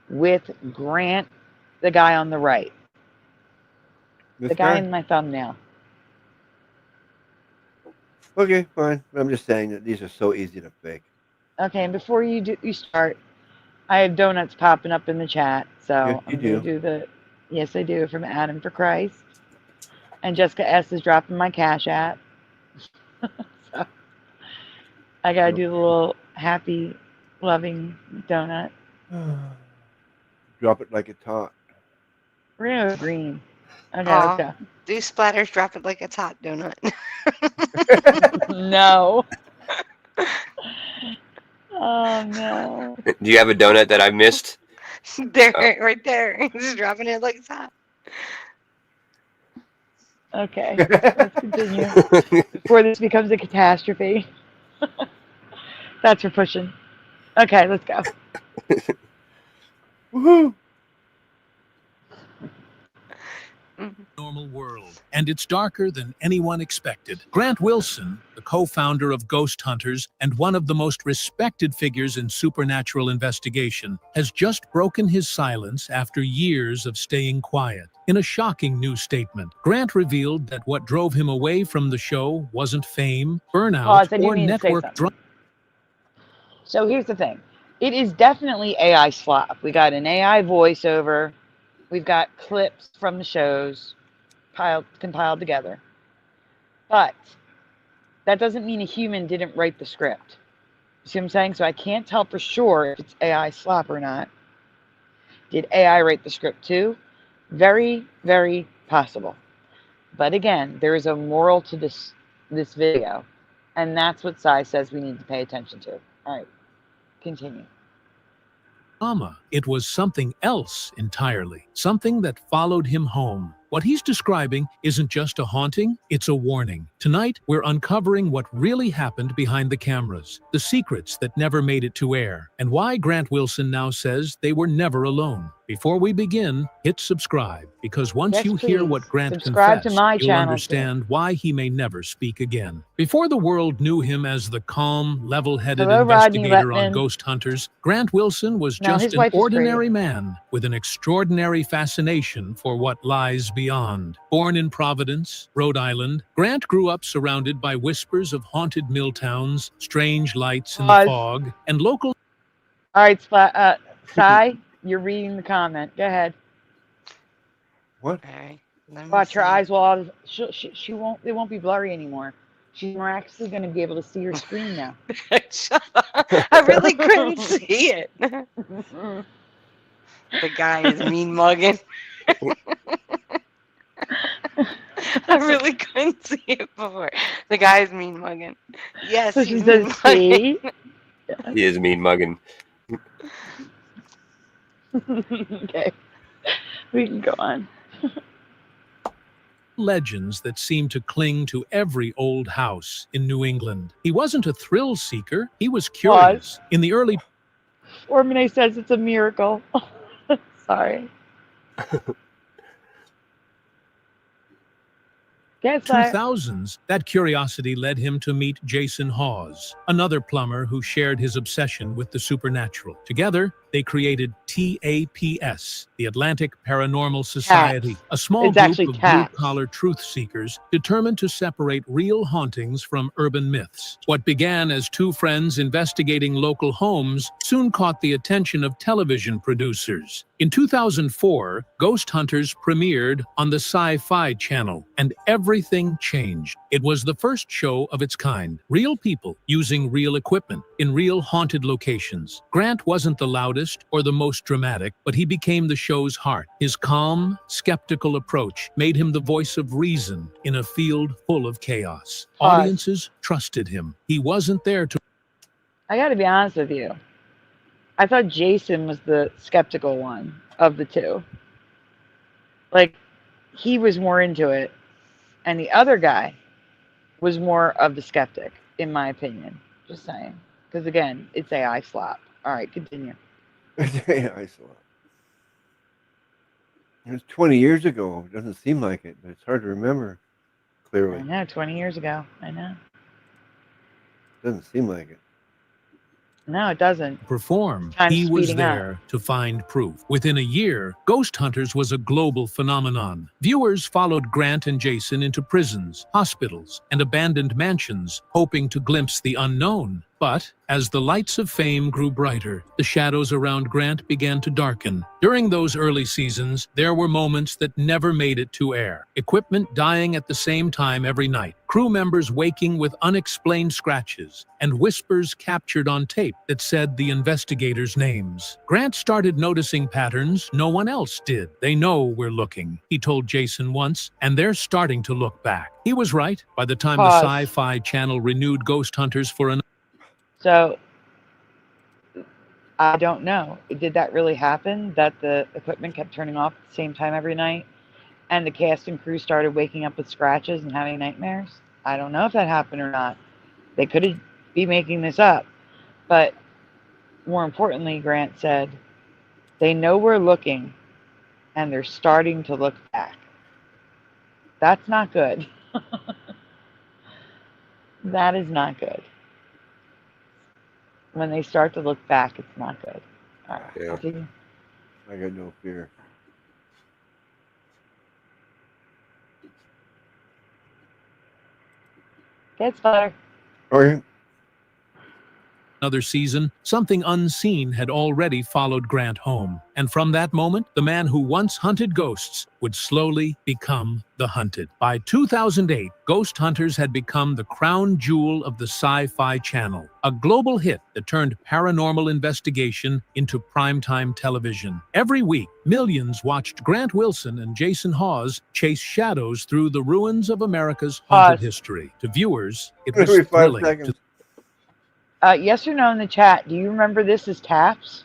with Grant, the guy on the right. The guy in my thumbnail. Okay, fine. I'm just saying that these are so easy to fake. Okay, and before you start, I have donuts popping up in the chat, so Yes, I'm going to do the. Yes, I do, from Adam for Christ. And Jessica S. is dropping my Cash App. So I got to do the little happy, loving donut. Drop it like it's hot. We're going to go green. Okay, Aw, let's go. do splatters drop it like it's hot donut? No. Oh, no. Do you have a donut that I missed? There, right there. He's dropping it like it's hot. Okay, let's continue before this becomes a catastrophe. That's for pushing. Okay, let's go. Woohoo! normal world, and it's darker than anyone expected. Grant Wilson, the co-founder of Ghost Hunters and one of the most respected figures in supernatural investigation, has just broken his silence after years of staying quiet. In a shocking new statement, Grant revealed that what drove him away from the show wasn't fame, burnout, or network drama. So here's the thing. It is definitely AI slop. We got an AI voiceover. We've got clips from the shows compiled together. But that doesn't mean a human didn't write the script. You see what I'm saying? So I can't tell for sure if it's AI slop or not. Did AI write the script too? Very, very possible. But again, there is a moral to this video. And that's what Sai says we need to pay attention to. All right, continue. It was something else entirely, something that followed him home. What he's describing isn't just a haunting, it's a warning. Tonight, we're uncovering what really happened behind the cameras, the secrets that never made it to air, and why Grant Wilson now says they were never alone. Before we begin, hit subscribe, because once you hear what Grant confessed, you'll understand why he may never speak again. Before the world knew him as the calm, level-headed investigator on Ghost Hunters, Grant Wilson was just an ordinary man with an extraordinary fascination for what lies beyond. Born in Providence, Rhode Island, Grant grew up surrounded by whispers of haunted mill towns, strange lights in the fog, and local... All right, Sai, you're reading the comment. Go ahead. What? All right. Watch her eyes will she won't, they won't be blurry anymore. She's miraculously going to be able to see your screen now. Shut up. I really couldn't see it. The guy is mean mugging. I really couldn't see it before. The guy is mean mugging. Yes, so she says, see? He is mean mugging. Okay. We can go on. Legends that seem to cling to every old house in New England. He wasn't a thrill seeker, he was curious. In the early... Ormane says it's a miracle. Sorry. 2000s, that curiosity led him to meet Jason HAWES, another plumber who shared his obsession with the supernatural. Together, they created TAPS, the Atlantic Paranormal Society, a small group of blue-collar truth seekers determined to separate real hauntings from urban myths. What began as two friends investigating local homes soon caught the attention of television producers. In 2004, Ghost Hunters premiered on the Sci-Fi Channel, and everything changed. It was the first show of its kind. Real people using real equipment in real haunted locations. Grant wasn't the loudest or the most dramatic, but he became the show's heart. His calm, skeptical approach made him the voice of reason in a field full of chaos. Audiences trusted him. He wasn't there to... I gotta be honest with you. I thought Jason was the skeptical one of the two. Like, he was more into it, and the other guy was more of the skeptic, in my opinion. Just saying. Because, again, it's AI slop. All right, continue. It's AI slop. It was 20 years ago. It doesn't seem like it, but it's hard to remember clearly. I know, 20 years ago. I know. Doesn't seem like it. No, it doesn't. Perform. He was there to find proof. Within a year, Ghost Hunters was a global phenomenon. Viewers followed Grant and Jason into prisons, hospitals, and abandoned mansions, hoping to glimpse the unknown. But as the lights of fame grew brighter, the shadows around Grant began to darken. During those early seasons, there were moments that never made it to air. Equipment dying at the same time every night. Crew members waking with unexplained scratches, and whispers captured on tape that said the investigators' names. Grant started noticing patterns no one else did. They know we're looking, he told Jason once, and they're starting to look back. He was right. By the time the Sci-Fi Channel renewed Ghost Hunters for an... So, I don't know. Did that really happen? That the equipment kept turning off at the same time every night? And the cast and crew started waking up with scratches and having nightmares? I don't know if that happened or not. They could be making this up. But more importantly, Grant said, they know we're looking and they're starting to look back. That's not good. That is not good. When they start to look back, it's not good. All right, Yeah. continue. I got no fear. Gets better. Okay. Another season, something unseen had already followed Grant home. And from that moment, the man who once hunted ghosts would slowly become the hunted. By 2008, Ghost Hunters had become the crown jewel of the Sci-Fi Channel, a global hit that turned paranormal investigation into primetime television. Every week, millions watched Grant Wilson and Jason Hawes chase shadows through the ruins of America's haunted history. To viewers, it was Every 5 thrilling. seconds. Yes or no in the chat. Do you remember this as Taps?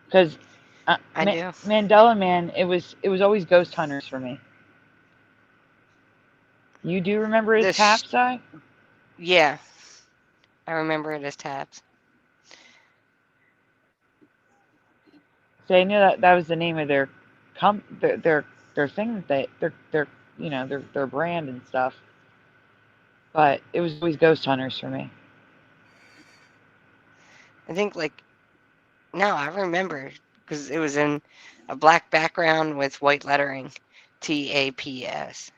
Because I do. Mandela Man, it was always Ghost Hunters for me. You do remember it as Taps, I? Yeah, I remember it as Taps. So I knew that was the name of their thing that their you know their brand and stuff. But it was always Ghost Hunters for me. I think no, I remember because it was in a black background with white lettering, TAPS.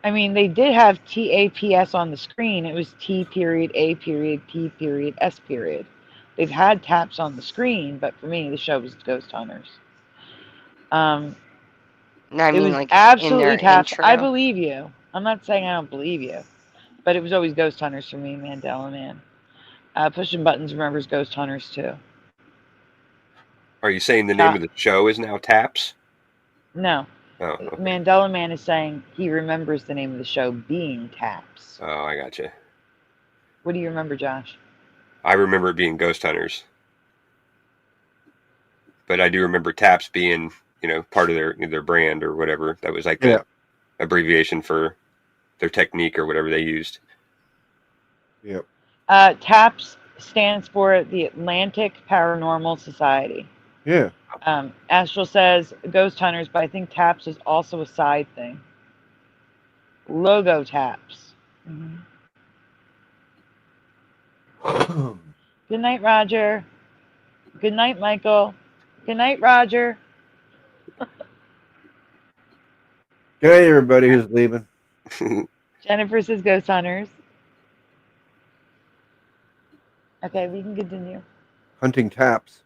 I mean, they did have TAPS on the screen. It was T period A period P period S period. They've had taps on the screen, but for me, the show was Ghost Hunters. No, I it mean was like absolutely in their taps. intro. I believe you. I'm not saying I don't believe you, but it was always Ghost Hunters for me, Mandela Man. Pushing Buttons remembers Ghost Hunters too. Are you saying the name of the show is now Taps? No. Oh, okay. Mandela Man is saying he remembers the name of the show being Taps. Oh, I gotcha. What do you remember, Josh? I remember it being Ghost Hunters. But I do remember Taps being, part of their brand or whatever. That was like the abbreviation for their technique or whatever they used. Yep. TAPS stands for the Atlantic Paranormal Society. Yeah. Astral says Ghost Hunters, but I think TAPS is also a side thing. Logo TAPS. Good night, Roger. Good night, Michael. Good night, Roger. Good night, everybody who's leaving. Jennifer says Ghost Hunters. Okay, we can continue. Hunting taps.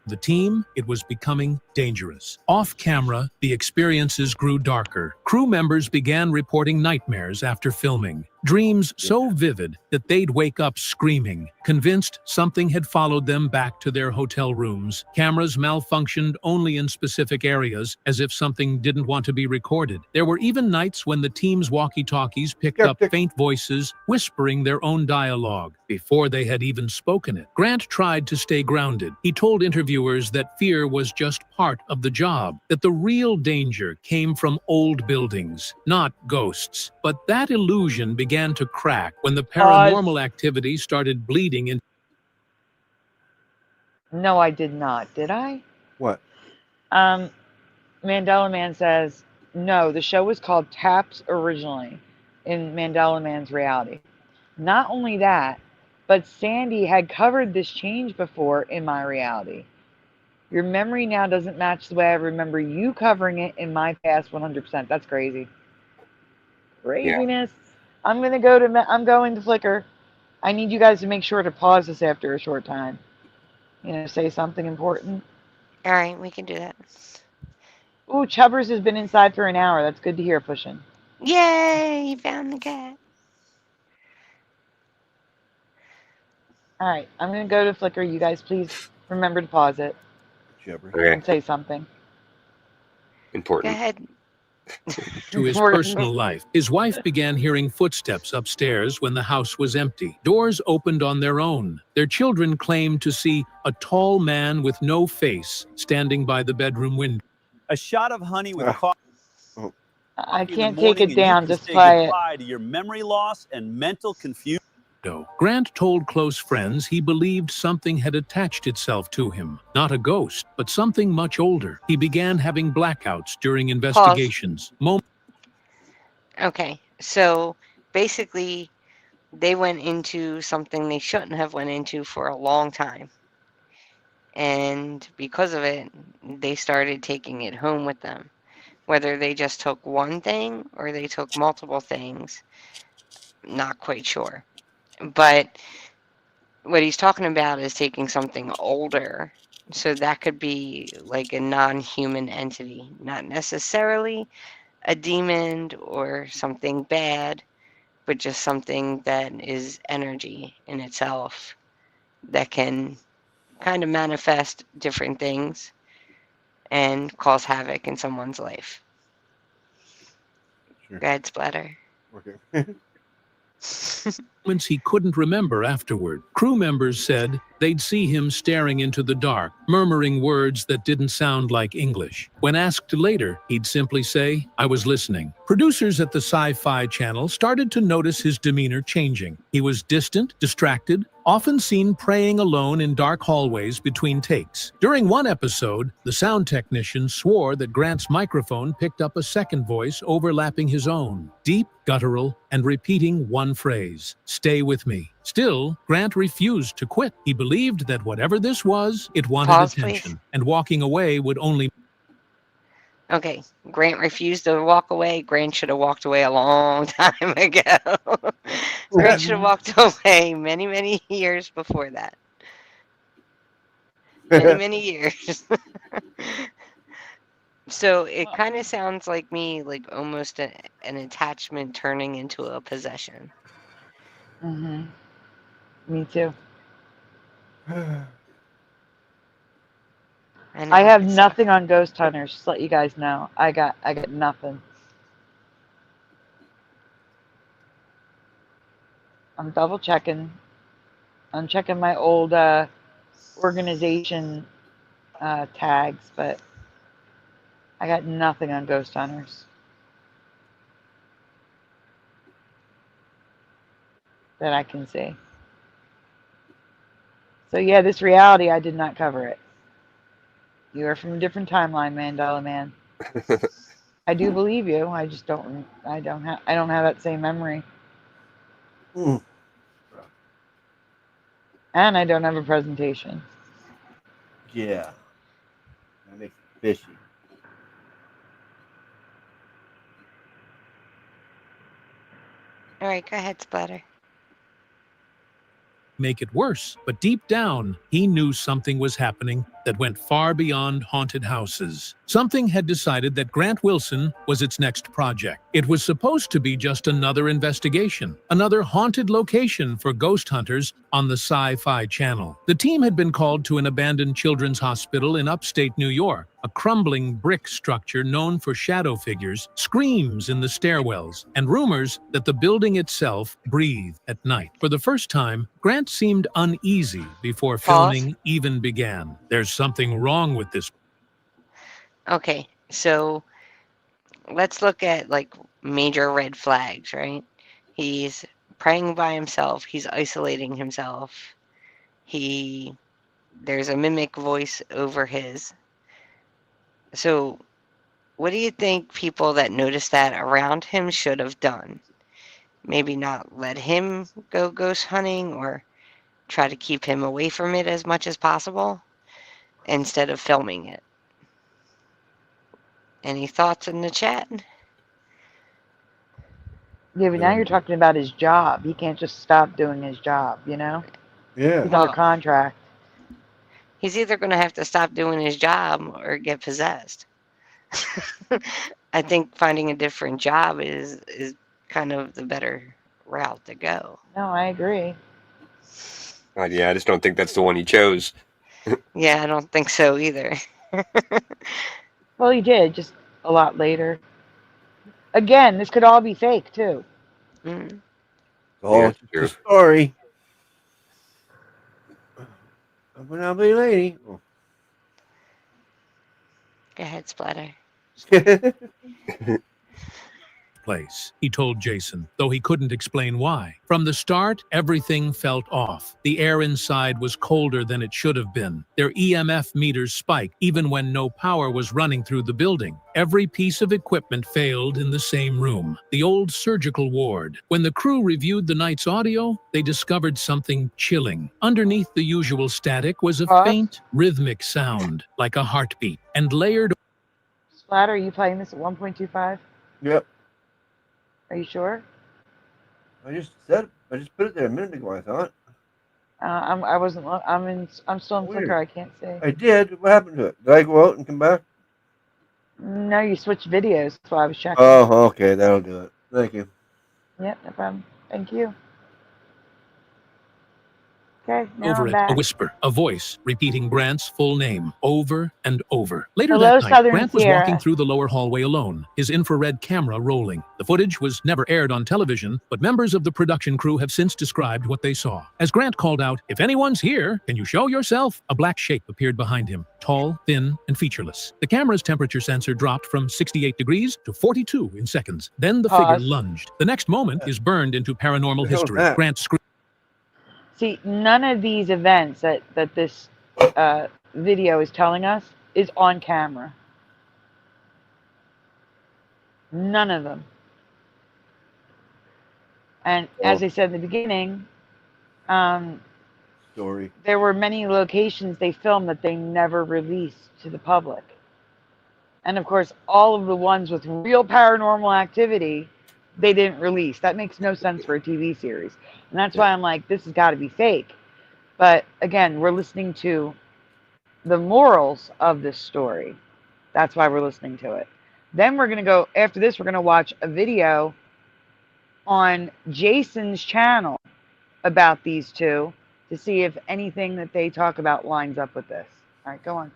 The team, it was becoming dangerous. Off camera, the experiences grew darker. Crew members began reporting nightmares after filming. Dreams so vivid that they'd wake up screaming, convinced something had followed them back to their hotel rooms. Cameras malfunctioned only in specific areas, as if something didn't want to be recorded. There were even nights when the team's walkie-talkies picked up faint voices whispering their own dialogue before they had even spoken it. Grant tried to stay grounded. He told interviewers that fear was just part of the job, that the real danger came from old buildings, not ghosts. But that illusion began to crack when the paranormal activity started bleeding in. No, I did not. Did I? What? Mandela Man says, no, the show was called Taps originally in Mandela Man's reality. Not only that, but Sandy had covered this change before in my reality. Your memory now doesn't match the way I remember you covering it in my past 100%. That's crazy. Craziness. Yeah. I'm going to Flickr. I need you guys to make sure to pause this after a short time. Say something important. All right, we can do that. Ooh, Chubbers has been inside for an hour. That's good to hear, Pushing. Yay, you found the cat. All right, I'm going to go to Flickr. You guys please remember to pause it. Okay. And say something. Important. Go ahead. To his personal life, his wife began hearing footsteps upstairs when the house was empty. Doors opened on their own. Their children claimed to see a tall man with no face standing by the bedroom window. A shot of honey with coffee. I can't take it down. Just play it. To your memory loss and mental confusion. Grant told close friends he believed something had attached itself to him. Not a ghost, but something much older. He began having blackouts during investigations. Okay, so basically, they went into something they shouldn't have went into for a long time. And because of it, they started taking it home with them. Whether they just took one thing or they took multiple things, not quite sure. But what he's talking about is taking something older. So that could be like a non-human entity, not necessarily a demon or something bad, but just something that is energy in itself that can kind of manifest different things and cause havoc in someone's life. Sure. Go ahead, Splatter. Okay. Moments he couldn't remember afterward. Crew members said they'd see him staring into the dark, murmuring words that didn't sound like English. When asked later, he'd simply say, "I was listening." Producers at the Sci-Fi Channel started to notice his demeanor changing. He was distant, distracted, often seen praying alone in dark hallways between takes. During one episode, the sound technician swore that Grant's microphone picked up a second voice overlapping his own, deep, guttural, and repeating one phrase, "Stay with me." Still, Grant refused to quit. He believed that whatever this was, it wanted Pause, attention, please. and walking away would only... Okay, Grant refused to walk away. Grant should have walked away a long time ago. Grant should have walked away many, many years before that. Many, many years. So it kind of sounds like me, like almost an attachment turning into a possession. Mm-hmm. Me too. I have nothing on ghost hunters. Just let you guys know. I got nothing. I'm double checking. I'm checking my old organization tags, but I got nothing on ghost hunters that I can see. So yeah, this reality, I did not cover it. You are from a different timeline, Mandela man. I do believe you. I just don't. I don't have that same memory. And I don't have a presentation. Yeah. That makes it fishy. All right, go ahead, Splatter. Make it worse, but deep down, he knew something was happening that went far beyond haunted houses. Something had decided that Grant Wilson was its next project. It was supposed to be just another investigation, another haunted location for ghost hunters on the Sci-Fi Channel. The team had been called to an abandoned children's hospital in upstate New York, a crumbling brick structure known for shadow figures, screams in the stairwells, and rumors that the building itself breathed at night. For the first time, Grant seemed uneasy before filming even began. There's something wrong with this. Okay, so let's look at like major red flags, right? He's praying by himself. He's isolating himself. There's a mimic voice over his. So what do you think people that noticed that around him should have done? Maybe not let him go ghost hunting or try to keep him away from it as much as possible instead of filming it. Any thoughts in the chat? Yeah, but now you're talking about his job. He can't just stop doing his job, you know? Yeah. He's under contract. He's either going to have to stop doing his job or get possessed. I think finding a different job is kind of the better route to go. No, I agree. Yeah, I just don't think that's the one he chose. Yeah, I don't think so either. Well, he did, just a lot later. Again, this could all be fake, too. Mm. Oh, yeah, it's a story. I'm an ugly lady. Oh. Go ahead, Splatter. place, he told Jason, though he couldn't explain why. From the start, everything felt off. The air inside was colder than it should have been. Their EMF meters spiked even when no power was running through the building. Every piece of equipment failed in the same room, the old surgical ward. When the crew reviewed the night's audio, they discovered something chilling. Underneath the usual static was a faint, rhythmic sound, like a heartbeat, and layered. Splatter, are you playing this at 1.25? Yep. Are you sure? I just put it there a minute ago, I thought. I wasn't. I'm still in Weird. Flickr. I can't see. I did. What happened to it? Did I go out and come back? No, you switched videos. That's why I was checking. Oh, okay. That'll do it. Thank you. Yep, no problem. Thank you. Okay, now Over I'm it, back. a whisper, a voice, repeating Grant's full name over and over. Later Hello, that night, Southern Grant was Sierra. walking through the lower hallway alone, his infrared camera rolling. The footage was never aired on television, but members of the production crew have since described what they saw. As Grant called out, "If anyone's here, can you show yourself?" A black shape appeared behind him, tall, thin, and featureless. The camera's temperature sensor dropped from 68 degrees to 42 in seconds. Then the figure lunged. The next moment is burned into paranormal history. Grant screamed. See, none of these events that this video is telling us is on camera. None of them. And as I said in the beginning, Story. there were many locations they filmed that they never released to the public. And of course, all of the ones with real paranormal activity, they didn't release. That makes no sense for a TV series. And that's why I'm like, this has got to be fake. But again, we're listening to the morals of this story. That's why we're listening to it. Then we're going to go, after this, we're going to watch a video on Jason's channel about these two to see if anything that they talk about lines up with this. All right, go on.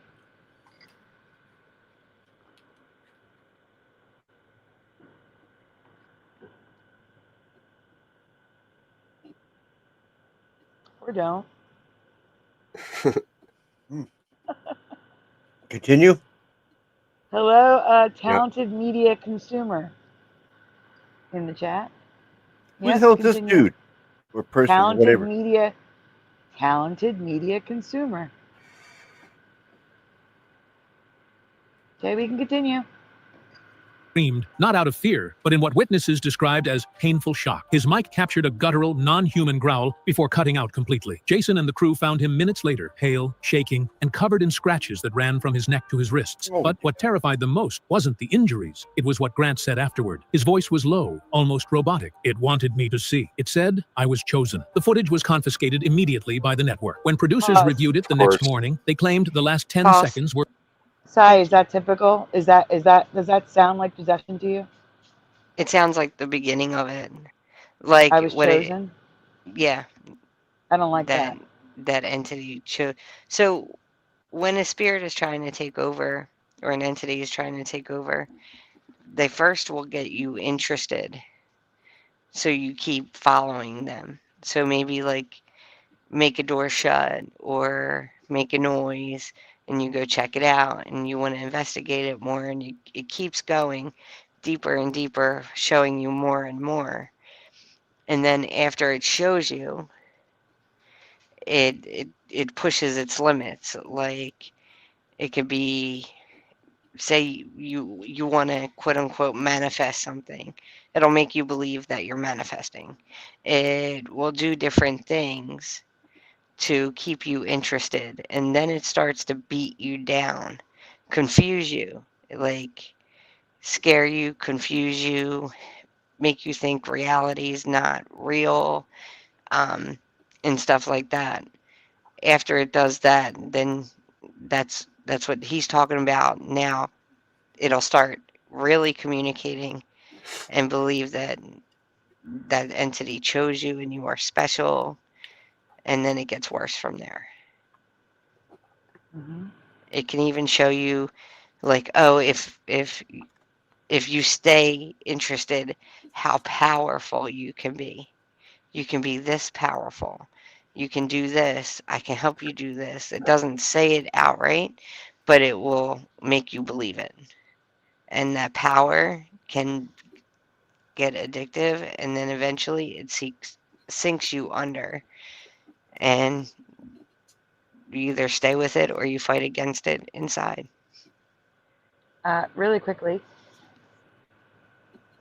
Or don't. Continue. Hello, talented media consumer in the chat. Who the hell is this dude? Or person, talented whatever. Talented media consumer. Okay, we can continue. Screamed, not out of fear, but in what witnesses described as painful shock. His mic captured a guttural, non-human growl before cutting out completely. Jason and the crew found him minutes later, pale, shaking, and covered in scratches that ran from his neck to his wrists. But what terrified them most wasn't the injuries. It was what Grant said afterward. His voice was low, almost robotic. "It wanted me to see. It said I was chosen." The footage was confiscated immediately by the network. When producers reviewed it the next morning, they claimed the last 10 seconds were... Sai, is that typical? Does that sound like possession to you? It sounds like the beginning of it. Like I was chosen? Yeah. I don't like that. That entity chose. So when a spirit is trying to take over, or an entity is trying to take over, they first will get you interested. So you keep following them. So maybe like make a door shut or make a noise, and you go check it out and you want to investigate it more, and it keeps going deeper and deeper, showing you more and more. And then after it shows you, it pushes its limits. Like it could be, say you want to quote unquote manifest something. It'll make you believe that you're manifesting. It will do different things to keep you interested, and then it starts to beat you down, confuse you, like scare you, confuse you, make you think reality is not real, and stuff like that. After it does that, then that's what he's talking about. Now it'll start really communicating and believe that that entity chose you and you are special. And then it gets worse from there. Mm-hmm. It can even show you, like, oh, if you stay interested, how powerful you can be. You can be this powerful. You can do this. I can help you do this. It doesn't say it outright, but it will make you believe it. And that power can get addictive, and then eventually it sinks you under, and you either stay with it or you fight against it inside. Really quickly,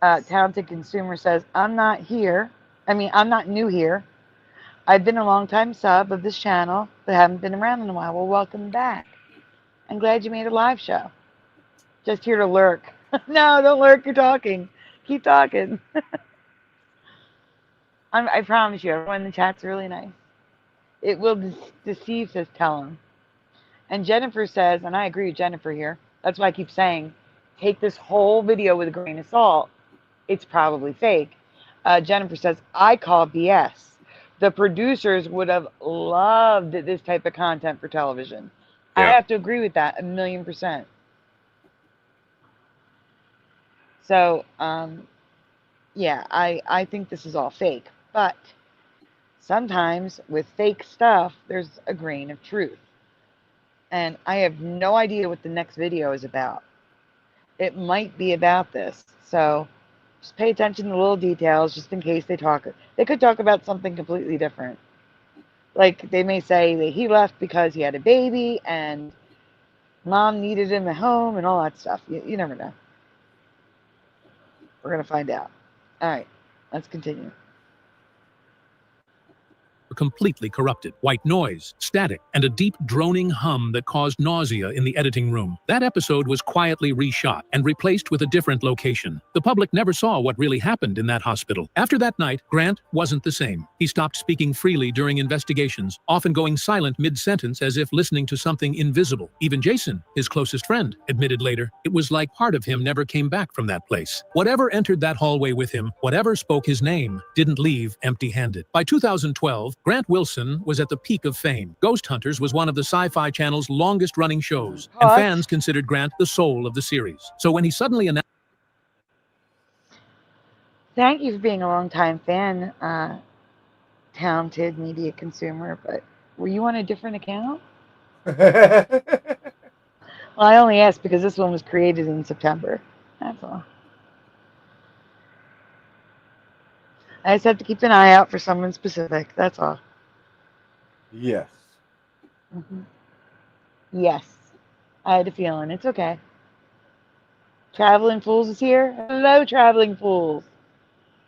Talented Consumer says, I'm not new here. I've been a long time sub of this channel, but haven't been around in a while. Well, welcome back. I'm glad you made a live show. Just here to lurk. No, don't lurk. You're talking. Keep talking. I promise you, everyone in the chat's really nice. It will deceive, says Tellum. And Jennifer says, and I agree with Jennifer here, that's why I keep saying, take this whole video with a grain of salt. It's probably fake. Jennifer says, I call BS. The producers would have loved this type of content for television. Yeah. I have to agree with that 1,000,000%. So, yeah, I think this is all fake. But sometimes with fake stuff, there's a grain of truth. And I have no idea what the next video is about. It might be about this. So just pay attention to little details just in case they talk. They could talk about something completely different. Like they may say that he left because he had a baby and mom needed him at home and all that stuff. You never know. We're going to find out. All right, let's continue. Completely corrupted. White noise, static, and a deep droning hum that caused nausea in the editing room. That episode was quietly reshot and replaced with a different location. The public never saw what really happened in that hospital. After that night, Grant wasn't the same. He stopped speaking freely during investigations, often going silent mid-sentence as if listening to something invisible. Even Jason, his closest friend, admitted later, it was like part of him never came back from that place. Whatever entered that hallway with him, whatever spoke his name, didn't leave empty-handed. By 2012, Grant Wilson was at the peak of fame. Ghost Hunters was one of the Sci-Fi Channel's longest-running shows, and fans considered Grant the soul of the series. So when he suddenly announced... Thank you for being a long-time fan, Talented Media Consumer, but were you on a different account? Well, I only asked because this one was created in September. That's all. I just have to keep an eye out for someone specific. That's all. Yes. Mm-hmm. Yes. I had a feeling. It's okay. Traveling Fools is here. Hello, Traveling Fools.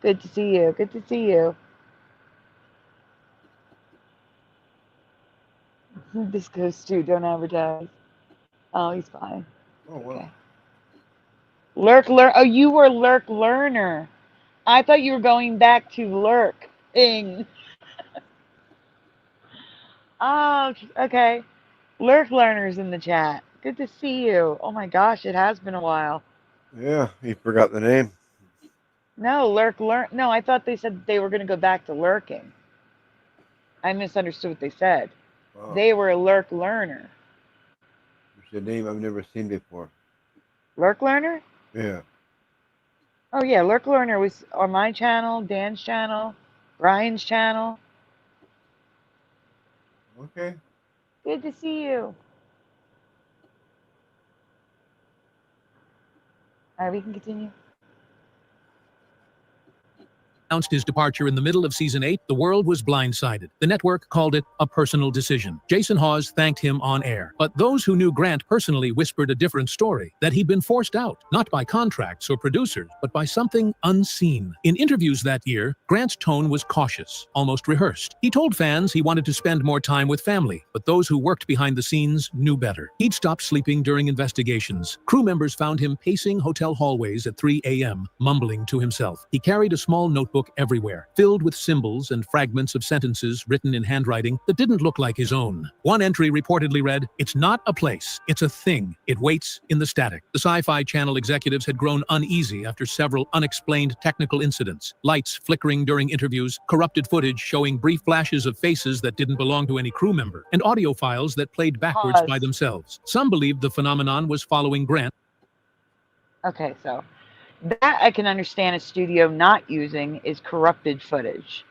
Good to see you. Good to see you. This goes too. Don't advertise. Oh, he's fine. Oh, wow. Okay. Lurk. Oh, you were Lurk Learner. I thought you were going back to lurking. Oh, okay. Lurk Learner's in the chat. Good to see you. Oh my gosh, it has been a while. Yeah, you forgot the name. No, No, I thought they said they were going to go back to lurking. I misunderstood what they said. Wow. They were a Lurk Learner. It's a name I've never seen before. Lurk Learner? Yeah. Oh yeah, Lurk Learner was on my channel, Dan's channel, Brian's channel. Okay. Good to see you. All right, we can continue. Announced his departure in the middle of season 8, the world was blindsided. The network called it a personal decision. Jason Hawes thanked him on air. But those who knew Grant personally whispered a different story, that he'd been forced out, not by contracts or producers, but by something unseen. In interviews that year, Grant's tone was cautious, almost rehearsed. He told fans he wanted to spend more time with family, but those who worked behind the scenes knew better. He'd stopped sleeping during investigations. Crew members found him pacing hotel hallways at 3 a.m., mumbling to himself. He carried a small notebook everywhere, filled with symbols and fragments of sentences written in handwriting that didn't look like his own. One entry reportedly read, "It's not a place, it's a thing. It waits in the static." The Sci-Fi Channel executives had grown uneasy after several unexplained technical incidents. Lights flickering during interviews, corrupted footage showing brief flashes of faces that didn't belong to any crew member, and audio files that played backwards by themselves. Some believed the phenomenon was following Grant. Okay, so that I can understand a studio not using is corrupted footage.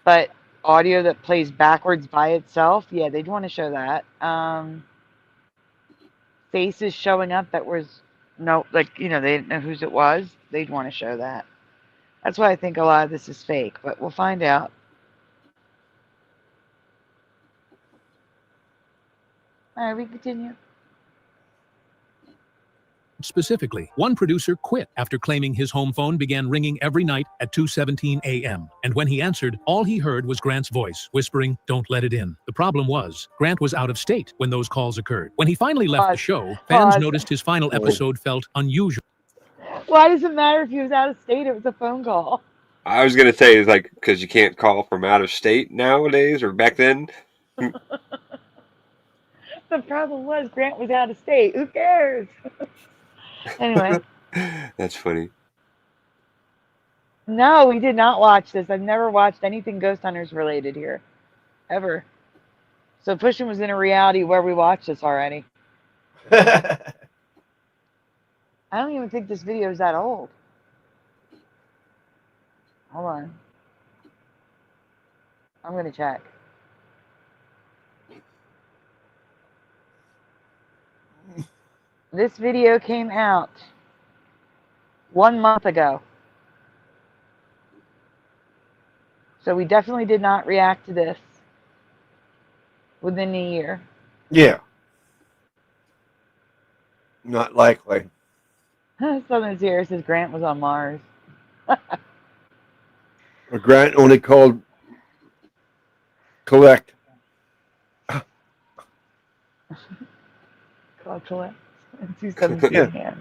But audio that plays backwards by itself, yeah, they'd want to show that. Faces showing up that was, no, like, you know, they didn't know whose it was. They'd want to show that. That's why I think a lot of this is fake, but we'll find out. All right, we continue. Specifically, one producer quit after claiming his home phone began ringing every night at 2:17 a.m. And when he answered, all he heard was Grant's voice, whispering, "Don't let it in." The problem was, Grant was out of state when those calls occurred. When he finally left the show, fans noticed his final episode felt unusual. Why does it matter if he was out of state? It was a phone call. I was gonna say, it's like, because you can't call from out of state nowadays, or back then. The problem was Grant was out of state. Who cares? Anyway. That's funny. No, we did not watch this. I've never watched anything Ghost Hunters related here. Ever. So Pushin was in a reality where we watched this already. I don't even think this video is that old. Hold on. I'm going to check. This video came out 1 month ago. So we definitely did not react to this within a year. Yeah. Not likely. Something's here says Grant was on Mars. Or Grant only called collect. Called collect. 217 yeah.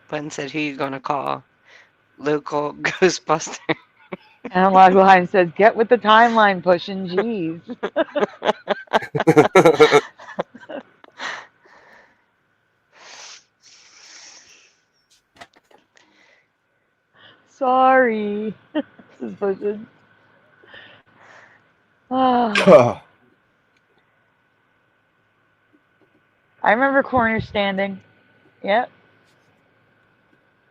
Glenn said, who you gonna call? Local Ghostbuster. Analog line says, get with the timeline, Pushing. Jeez. Sorry. This is Pushing. Oh. I remember corner standing. Yep.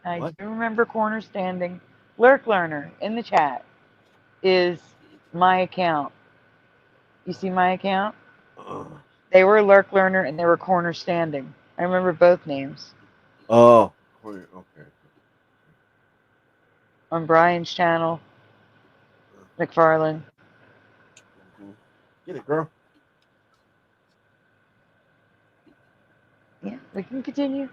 I do remember corner standing. Lurk Learner in the chat is my account. You see my account? They were Lurk Learner and they were corner standing. I remember both names. Oh, okay. On Brian's channel, McFarlane. Get it, girl. Yeah, we can continue.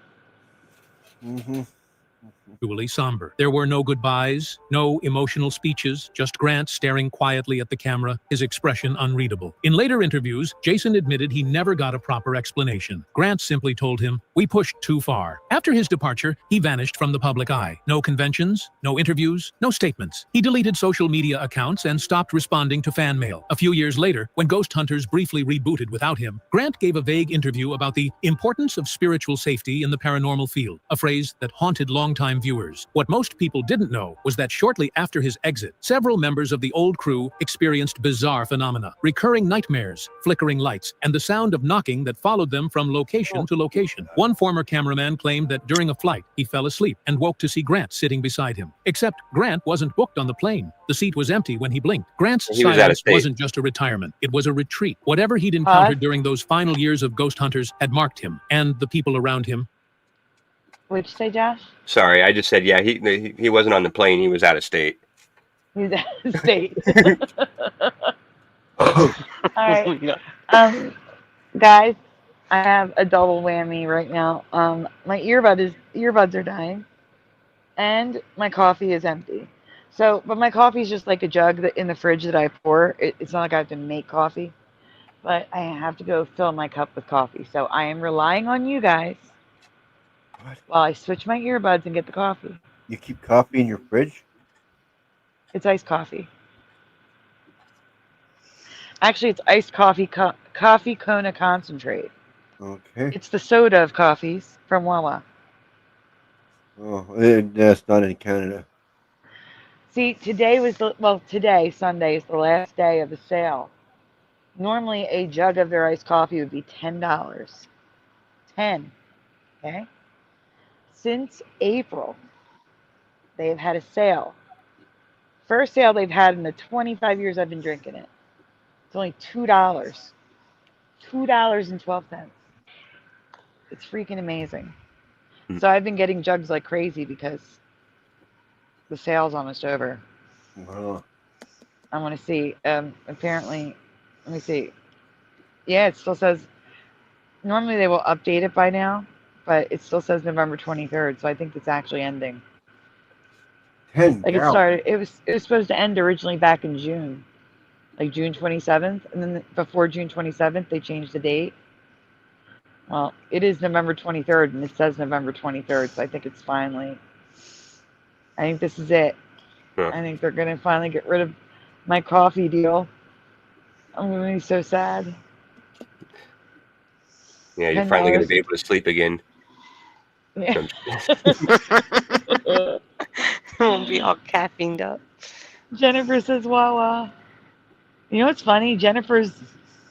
Usually somber. There were no goodbyes, no emotional speeches, just Grant staring quietly at the camera, his expression unreadable. In later interviews, Jason admitted he never got a proper explanation. Grant simply told him, "We pushed too far." After his departure, he vanished from the public eye. No conventions, no interviews, no statements. He deleted social media accounts and stopped responding to fan mail. A few years later, when Ghost Hunters briefly rebooted without him, Grant gave a vague interview about the importance of spiritual safety in the paranormal field, a phrase that haunted longtime viewers. What most people didn't know was that shortly after his exit, several members of the old crew experienced bizarre phenomena, recurring nightmares, flickering lights, and the sound of knocking that followed them from location to location. One former cameraman claimed that during a flight, he fell asleep and woke to see Grant sitting beside him. Except Grant wasn't booked on the plane. The seat was empty when he blinked. Grant's silence wasn't just a retirement. It was a retreat. Whatever he'd encountered during those final years of Ghost Hunters had marked him and the people around him. What'd you say, Josh? Sorry, I just said, yeah, he wasn't on the plane. He was out of state. He was out of state. All right. Guys, I have a double whammy right now. My earbuds are dying, and my coffee is empty. So, but my coffee is just like a jug in the fridge that I pour. It's not like I have to make coffee, but I have to go fill my cup with coffee. So I am relying on you guys while I switch my earbuds and get the coffee. You keep coffee in your fridge? It's iced coffee. Actually, it's iced coffee, coffee Kona concentrate. Okay. It's the soda of coffees from Wawa. Oh, that's not in Canada. See, today, Sunday, is the last day of the sale. Normally, a jug of their iced coffee would be $10. $10. Okay? Since April, they've had a sale. First sale they've had in the 25 years I've been drinking it. It's only $2. $2.12. It's freaking amazing. So I've been getting jugs like crazy because the sale's almost over. Wow. I want to see. Apparently, let me see. Yeah, it still says. Normally they will update it by now, but it still says November 23rd. So I think it's actually ending. 10 Like it started. It was supposed to end originally back in June, like June 27th, and then before June 27th they changed the date. Well, it is November 23rd, and it says November 23rd. So I think it's finally. I think this is it. Huh. I think they're gonna finally get rid of my coffee deal. I'm gonna be so sad. Yeah, you're finally going to be able to sleep again. Yeah. Won't be all caffeined up. Jennifer says, Wawa. You know what's funny? Jennifer's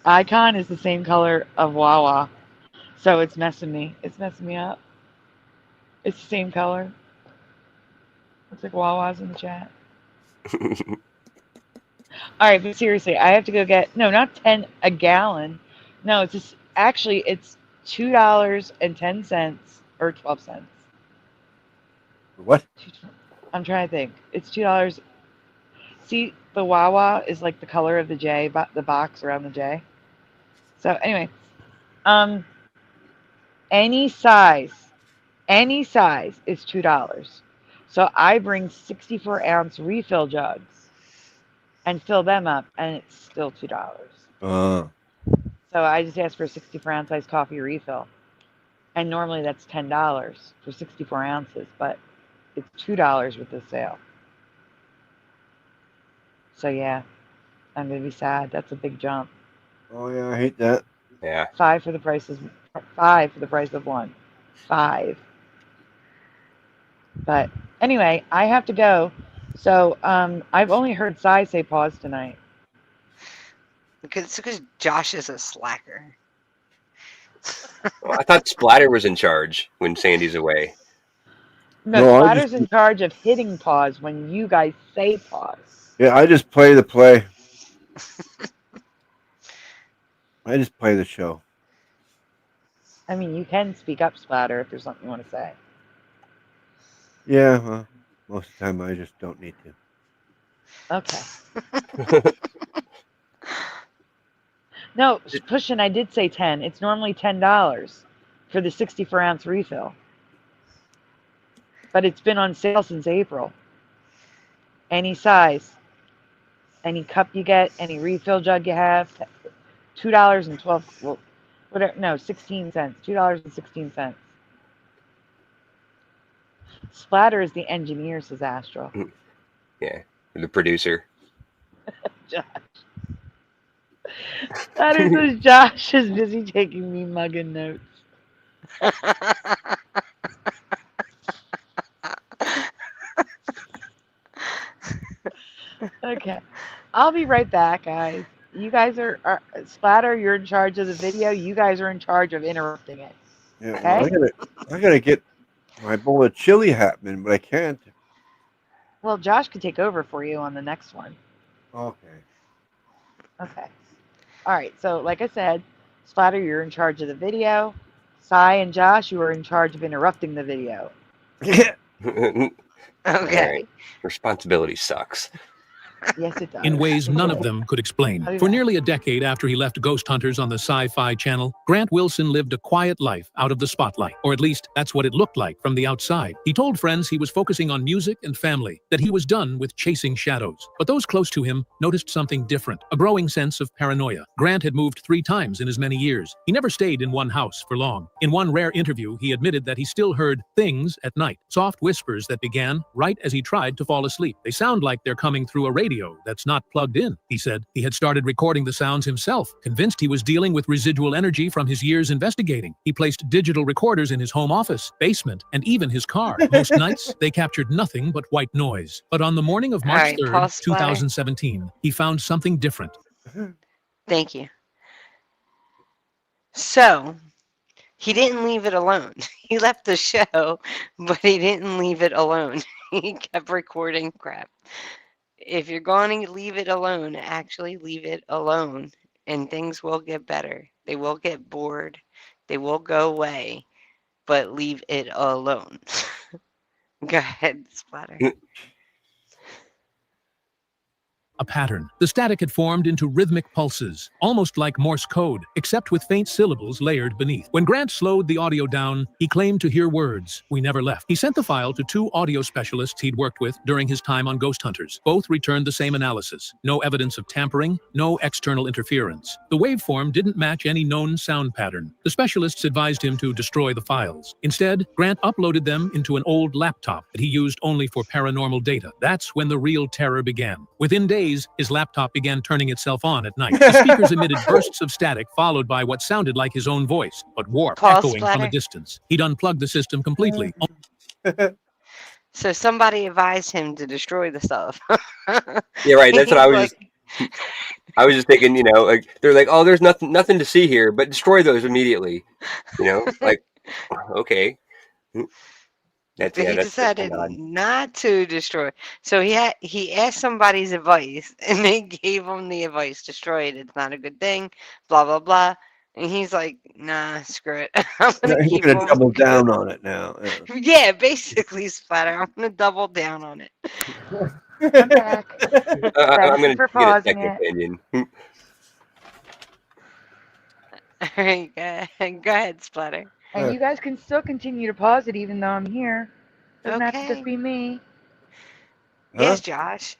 icon is the same color of Wawa. So it's messing me. It's messing me up. It's the same color. Looks like Wawa's in the chat. Alright, but seriously, I have to go get, no, not 10 a gallon. No, it's just, actually, it's $2.10 or 12 cents. What? I'm trying to think. It's $2. See, the Wawa is like the color of the J, the box around the J. So anyway, any size is $2. So I bring 64-ounce refill jugs and fill them up, and it's still $2. So I just asked for a 64-ounce iced coffee refill, and normally that's $10 for 64 ounces, but it's $2 with the sale. So yeah, I'm gonna be sad. That's a big jump. Oh yeah, I hate that. Yeah. 5 for the price of 1. 5. But anyway, I have to go. So I've only heard Sai say pause tonight. Because Josh is a slacker. Well, I thought Splatter was in charge when Sandy's away. No, Splatter's in charge of hitting pause when you guys say pause. Yeah, I just play the play. I just play the show. I mean, you can speak up, Splatter, if there's something you want to say. Yeah, well, most of the time I just don't need to. Okay. No, Pushin', I did say 10. It's normally $10 for the 64-ounce refill. But it's been on sale since April. Any size, any cup you get, any refill jug you have, $2.12. Well, whatever. No, 16 cents. $2.16. Splatter is the engineer, says Astral. Yeah, the producer. Josh. Splatter says Josh is busy taking me mugging notes. Okay. I'll be right back, guys. You guys are Splatter, you're in charge of the video. You guys are in charge of interrupting it. Yeah, okay? well, I gotta get my bowl of chili happening, but I can't. Well, Josh could take over for you on the next one. Okay. Okay. All right. So, like I said, Splatter, you're in charge of the video. Sai and Josh, you are in charge of interrupting the video. Yeah. Okay. Right. Responsibility sucks. Yes, it does. In ways none of them could explain. For nearly a decade after he left Ghost Hunters on the Sci-Fi Channel, Grant Wilson lived a quiet life out of the spotlight, or at least that's what it looked like from the outside. He told friends he was focusing on music and family, that he was done with chasing shadows. But those close to him noticed something different, a growing sense of paranoia. Grant had moved 3 times in as many years. He never stayed in one house for long. In one rare interview, he admitted that he still heard things at night, soft whispers that began right as he tried to fall asleep. They sound like they're coming through a radio that's not plugged in, he said. He had started recording the sounds himself, convinced he was dealing with residual energy from his years investigating. He placed digital recorders in his home office, basement, and even his car. Most nights, they captured nothing but white noise. But on the morning of March 3rd, 2017, he found something different. Thank you. So, he didn't leave it alone. He left the show, but he didn't leave it alone. He kept recording crap. If you're going to leave it alone, actually leave it alone, and things will get better. They will get bored. They will go away, but leave it alone. Go ahead, Splatter. a pattern. The static had formed into rhythmic pulses, almost like Morse code, except with faint syllables layered beneath. When Grant slowed the audio down, he claimed to hear words. We never left. He sent the file to 2 audio specialists he'd worked with during his time on Ghost Hunters. Both returned the same analysis. No evidence of tampering, no external interference. The waveform didn't match any known sound pattern. The specialists advised him to destroy the files. Instead, Grant uploaded them into an old laptop that he used only for paranormal data. That's when the real terror began. Within days, his laptop began turning itself on at night. The speakers emitted bursts of static followed by what sounded like his own voice, but warped, echoing from a distance. He'd unplugged the system completely. So somebody advised him to destroy the stuff. Yeah, right. That's what I was just. I was just thinking, you know, like they're like, oh, there's nothing to see here, but destroy those immediately. You know, like, okay. But he decided not to destroy. So he asked somebody's advice, and they gave him the advice: destroy it. It's not a good thing. Blah blah blah. And he's like, nah, screw it. I'm gonna double down on it now. Yeah, basically, Splatter. I'm gonna double down on it. I'm back. I'm gonna for get a pausing second opinion. All right, go ahead, Splatter. And you guys can still continue to pause it even though I'm here. Doesn't have to just be me. Yes, Josh.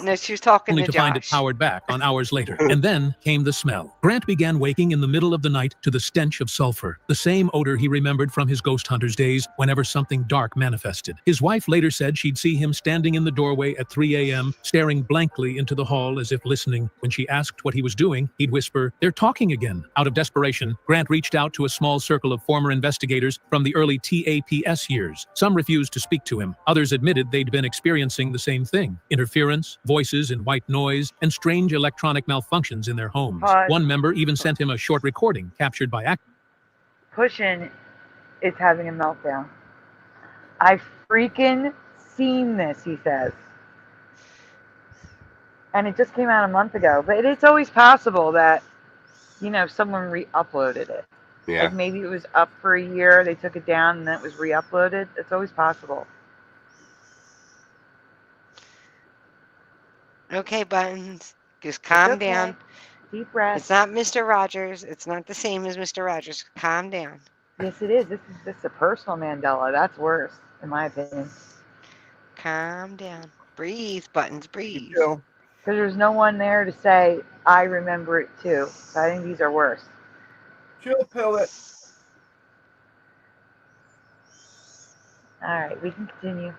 No, she was talking only to to find it Josh. powered back on hours later. And then came the smell. Grant began waking in the middle of the night to the stench of sulfur, the same odor he remembered from his Ghost Hunters days whenever something dark manifested. His wife later said she'd see him standing in the doorway at 3 a.m., staring blankly into the hall as if listening. When she asked what he was doing, he'd whisper, "They're talking again." Out of desperation, Grant reached out to a small circle of former investigators from the early TAPS years. Some refused to speak to him. Others admitted they'd been experiencing the same thing: interference, voices and white noise, and strange electronic malfunctions in their homes. One member even sent him a short recording captured by actors. Pushin is having a meltdown. I've freaking seen this, he says. And it just came out a month ago. But it's always possible that, you know, someone re-uploaded it. Yeah. Like maybe it was up for a year, they took it down, and then it was re-uploaded. It's always possible. Okay, Buttons. Just calm down. Deep breath. It's not Mr. Rogers. It's not the same as Mr. Rogers. Calm down. Yes, it is. This is a personal Mandela. That's worse, in my opinion. Calm down. Breathe, Buttons. Breathe. Because there's no one there to say, I remember it too. So I think these are worse. Chill, pellet. All right, we can continue.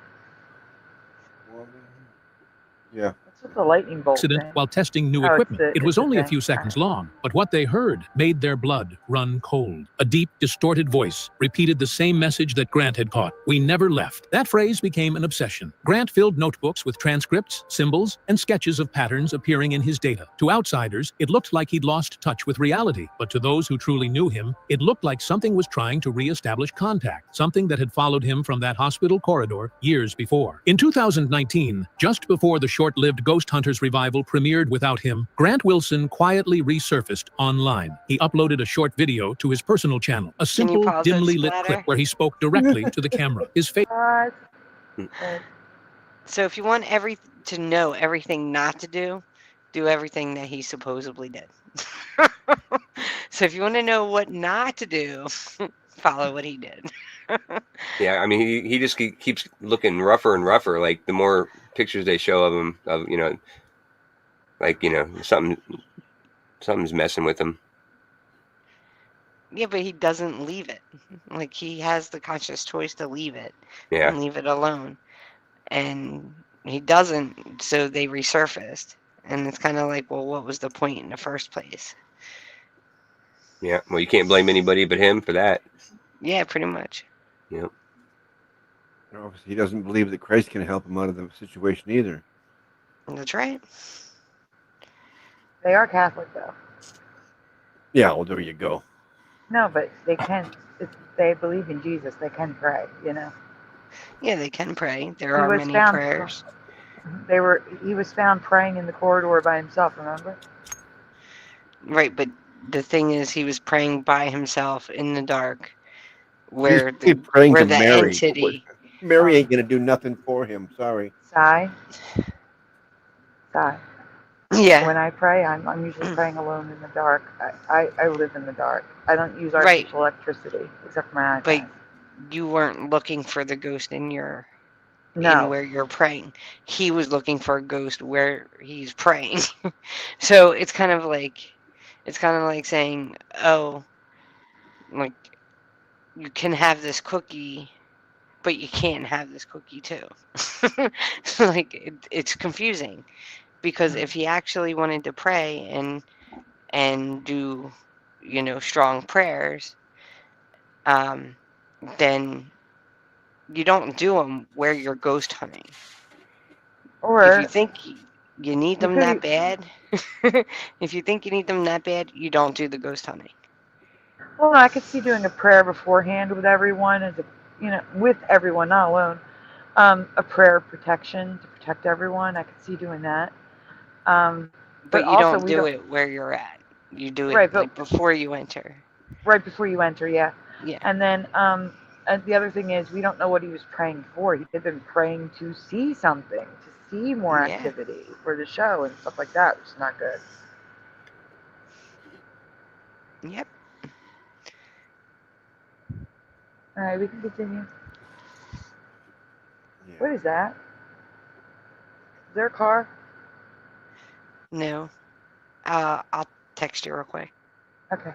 Yeah. What's with the lightning bolt Accident thing? while testing new Oh, equipment. It was it's the only a thing. few seconds long, but what they heard made their blood run cold. A deep, distorted voice repeated the same message that Grant had caught. We never left. That phrase became an obsession. Grant filled notebooks with transcripts, symbols, and sketches of patterns appearing in his data. To outsiders, it looked like he'd lost touch with reality, but to those who truly knew him, it looked like something was trying to re-establish contact, something that had followed him from that hospital corridor years before. In 2019, just before the short-lived Ghost Hunters revival premiered without him, Grant Wilson quietly resurfaced online. He uploaded a short video to his personal channel, a simple, pause it, dimly lit Splatter? clip where he spoke directly to the camera. His face. So if you want to know everything not to do everything that he supposedly did. So if you want to know what not to do, follow what he did. Yeah, I mean, he just keeps looking rougher and rougher. Like the more pictures they show of him, something's messing with him. Yeah, but he doesn't leave it. Like he has the conscious choice to leave it. Yeah. And leave it alone. And he doesn't, so they resurfaced. And it's kind of like, well, what was the point in the first place? Yeah, well, you can't blame anybody but him for that. Yeah, pretty much. Yep. Obviously, he doesn't believe that Christ can help him out of the situation either. That's right. They are Catholic, though. Yeah, well, there you go. No, but they can. If they believe in Jesus, they can pray, you know. Yeah, they can pray. There are many prayers. He was found praying in the corridor by himself, remember? Right, but the thing is, he was praying by himself in the dark, where He's praying where to the Mary. entity. Mary ain't gonna do nothing for him. Sorry. Sigh. Sigh. Yeah. When I pray, I'm usually praying alone in the dark. I live in the dark. I don't use Right. artificial electricity except for my But iPad. you weren't looking for the ghost in No. where you're praying. He was looking for a ghost where he's praying. So it's kind of like saying, oh, like you can have this cookie, but you can't have this cookie too. Like it's confusing, because if he actually wanted to pray and do, strong prayers, then you don't do them where you're ghost hunting. If you Or think you need them that bad, if you think you need them that bad, you don't do the ghost hunting. well, I could see doing a prayer beforehand with everyone, with everyone, not alone. A prayer of protection to protect everyone. I could see doing that. But you also don't do it where you're at. You do it Right, like before you enter. right before you enter, yeah. Yeah. And then and the other thing is, we don't know what he was praying for. He had been praying to see something, to see more Yeah. activity for the show and stuff like that, which is not good. Yep. All right, we can continue. What is that? Is there a car? No. I'll text you real quick. Okay.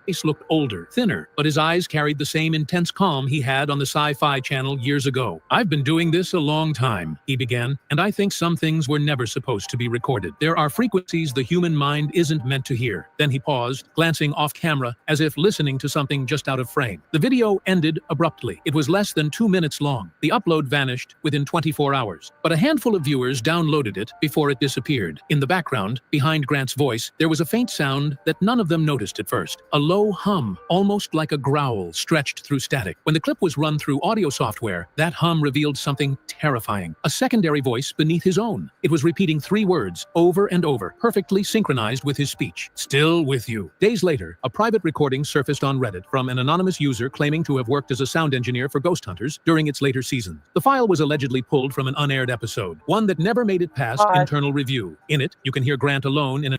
His face looked older, thinner, but his eyes carried the same intense calm he had on the Sci-Fi Channel years ago. "I've been doing this a long time," he began, "and I think some things were never supposed to be recorded. There are frequencies the human mind isn't meant to hear." Then he paused, glancing off camera as if listening to something just out of frame. The video ended abruptly. It was less than 2 minutes long. The upload vanished within 24 hours, but a handful of viewers downloaded it before it disappeared. In the background, behind Grant's voice, there was a faint sound that none of them noticed at first. A low hum, almost like a growl, stretched through static. When the clip was run through audio software, that hum revealed something terrifying. A secondary voice beneath his own. It was repeating 3 words over and over, perfectly synchronized with his speech. "Still with you." Days later, a private recording surfaced on Reddit from an anonymous user claiming to have worked as a sound engineer for Ghost Hunters during its later seasons. The file was allegedly pulled from an unaired episode, one that never made it past internal review. In it, you can hear Grant alone in a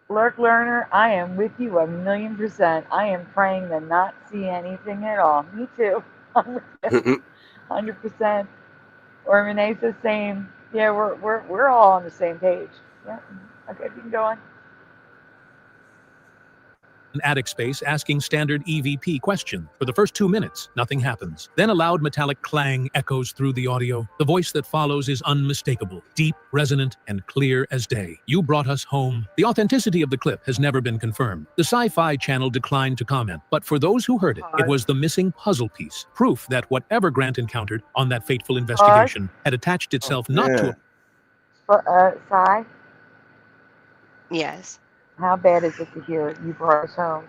Lurk Learner, I am with you 1,000,000%. I am praying to not see anything at all. Me too. 100%. Or Renee says same. Yeah, we're all on the same page. Yeah. Okay, you can go on. an attic space asking standard EVP questions. For the first 2 minutes, nothing happens. Then a loud metallic clang echoes through the audio. The voice that follows is unmistakable, deep, resonant, and clear as day. "You brought us home." The authenticity of the clip has never been confirmed. The Sci-Fi Channel declined to comment, but for those who heard it, it was the missing puzzle piece, proof that whatever Grant encountered on that fateful investigation had attached itself not to a Sai, Yes. how bad is it to hear "you brought us home"?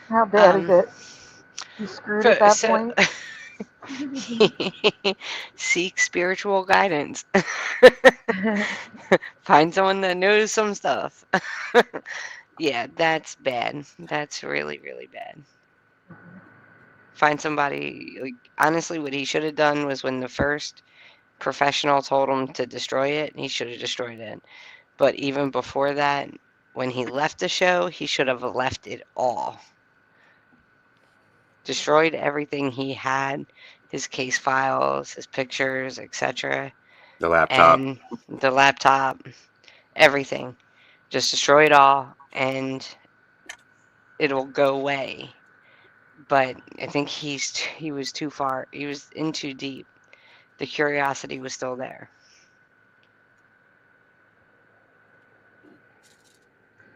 How bad is it? You screwed at that point? Seek spiritual guidance. Find someone that knows some stuff. Yeah, that's bad. That's really, really bad. Find somebody, like, honestly, what he should have done was when the first professional told him to destroy it, he should have destroyed it. But even before that, when he left the show, he should have left it all. Destroyed everything he had, his case files, his pictures, etc. The laptop. And the laptop, everything. Just destroy it all, and it'll go away. But I think he was too far. He was in too deep. The curiosity was still there.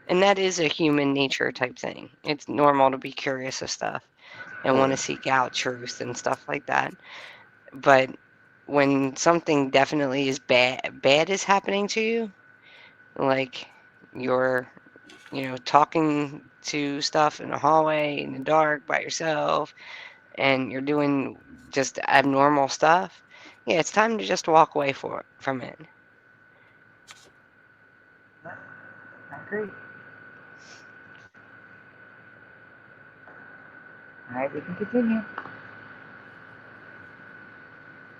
And that is a human nature type thing. It's normal to be curious of stuff and want to seek out truth and stuff like that. But when something definitely is bad is happening to you, like you're, talking to stuff in a hallway in the dark by yourself, and you're doing just abnormal stuff, yeah, it's time to just walk away from it. I agree. All right, we can continue.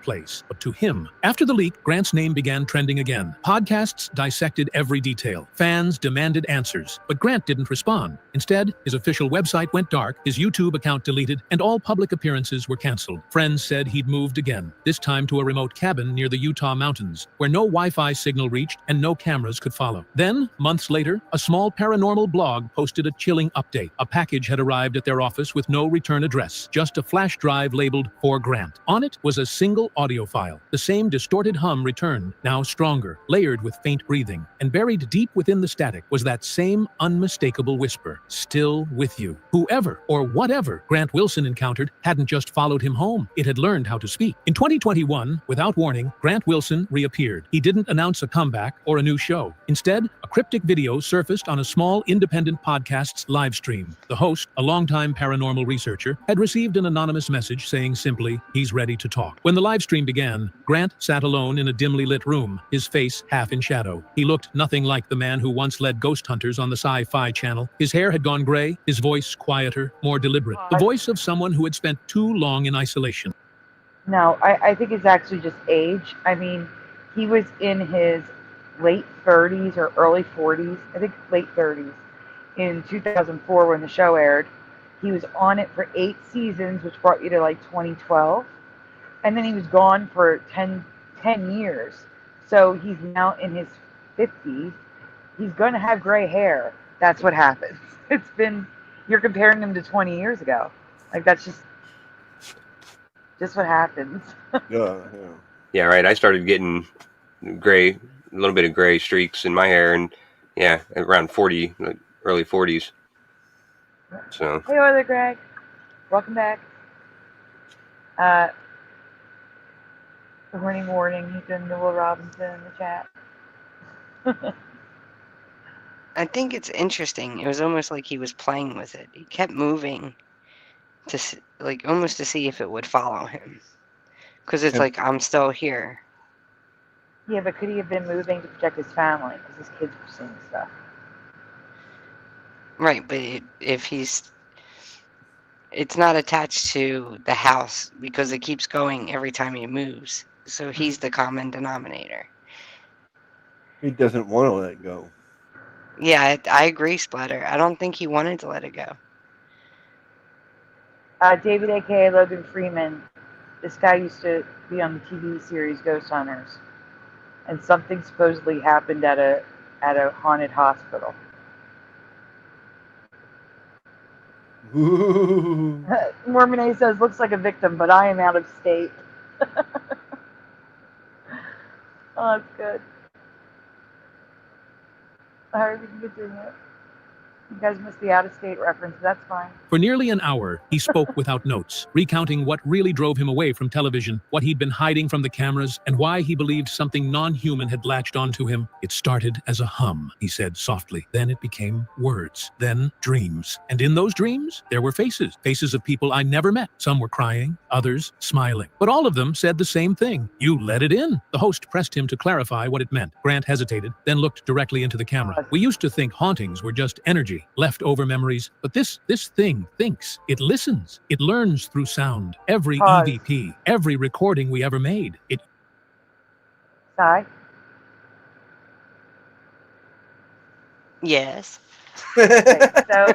place, but to him. After the leak, Grant's name began trending again. Podcasts dissected every detail. Fans demanded answers, but Grant didn't respond. Instead, his official website went dark, his YouTube account deleted, and all public appearances were canceled. Friends said he'd moved again, this time to a remote cabin near the Utah mountains, where no Wi-Fi signal reached and no cameras could follow. Then, months later, a small paranormal blog posted a chilling update. A package had arrived at their office with no return address, just a flash drive labeled "For Grant." On it was a single audio file. The same distorted hum returned, now stronger, layered with faint breathing, and buried deep within the static was that same unmistakable whisper, "Still with you." Whoever or whatever Grant Wilson encountered hadn't just followed him home, it had learned how to speak. In 2021, without warning, Grant Wilson reappeared. He didn't announce a comeback or a new show. Instead, a cryptic video surfaced on a small independent podcast's live stream. The host, a longtime paranormal researcher, had received an anonymous message saying simply, he's ready to talk. When the live stream began, Grant sat alone in a dimly lit room, his face half in shadow. He looked nothing like the man who once led ghost hunters on the Sci-Fi Channel. His hair had gone gray, his voice quieter, more deliberate. The voice of someone who had spent too long in isolation. No, I think it's actually just age. I mean, he was in his late 30s or early 40s, I think late 30s, in 2004 when the show aired. He was on it for 8 seasons, which brought you to like 2012. And then he was gone for 10 years. So he's now in his 50s. He's going to have gray hair. That's what happens. You're comparing him to 20 years ago. Like, that's just what happens. Yeah, right. I started getting gray, a little bit of gray streaks in my hair, and yeah, around 40, like early 40s. So. Hey, Oiler Greg. Welcome back. Warning, Ethan Newell Robinson in the chat. I think it's interesting. It was almost like he was playing with it. He kept moving to almost to see if it would follow him. Because it's like, I'm still here. Yeah, but could he have been moving to protect his family? Because his kids were seeing stuff. Right, but it's not attached to the house because it keeps going every time he moves. So he's the common denominator. He doesn't want to let it go. Yeah, I agree, Splatter. I don't think he wanted to let it go. David, a.k.a. Logan Freeman, this guy used to be on the TV series Ghost Hunters. And something supposedly happened at a haunted hospital. Mormon says, looks like a victim, but I am out of state. Oh, that's good. Alright, we can continue. You guys missed the out-of-state reference, but that's fine. For nearly an hour, he spoke without notes, recounting what really drove him away from television, what he'd been hiding from the cameras, and why he believed something non-human had latched onto him. It started as a hum, he said softly. Then it became words, then dreams. And in those dreams, there were faces of people I never met. Some were crying, others smiling. But all of them said the same thing. You let it in. The host pressed him to clarify what it meant. Grant hesitated, then looked directly into the camera. We used to think hauntings were just energy, leftover memories, but this thing thinks. It listens. It learns through sound. Every EVP, every recording we ever made. Sigh? Yes. Okay, so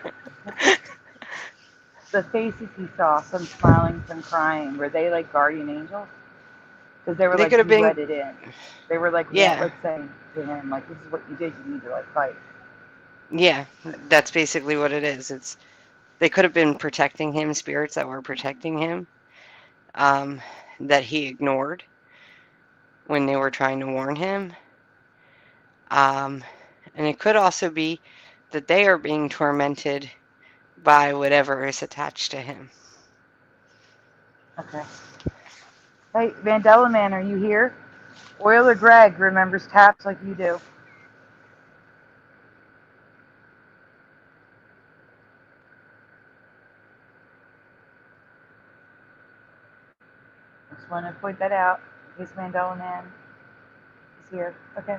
the faces he saw, some smiling, some crying, were they like guardian angels? Because they were like, you let it in. They were like, let's say to him, like, this is what you did, you need to like fight. Yeah, that's basically what it is. They could have been protecting him, spirits that were protecting him, that he ignored when they were trying to warn him. And it could also be that they are being tormented by whatever is attached to him. Okay. Hey, Mandela Man, are you here? Oiler Greg remembers taps like you do. Just want to point that out. This Mandela Man is here. Okay.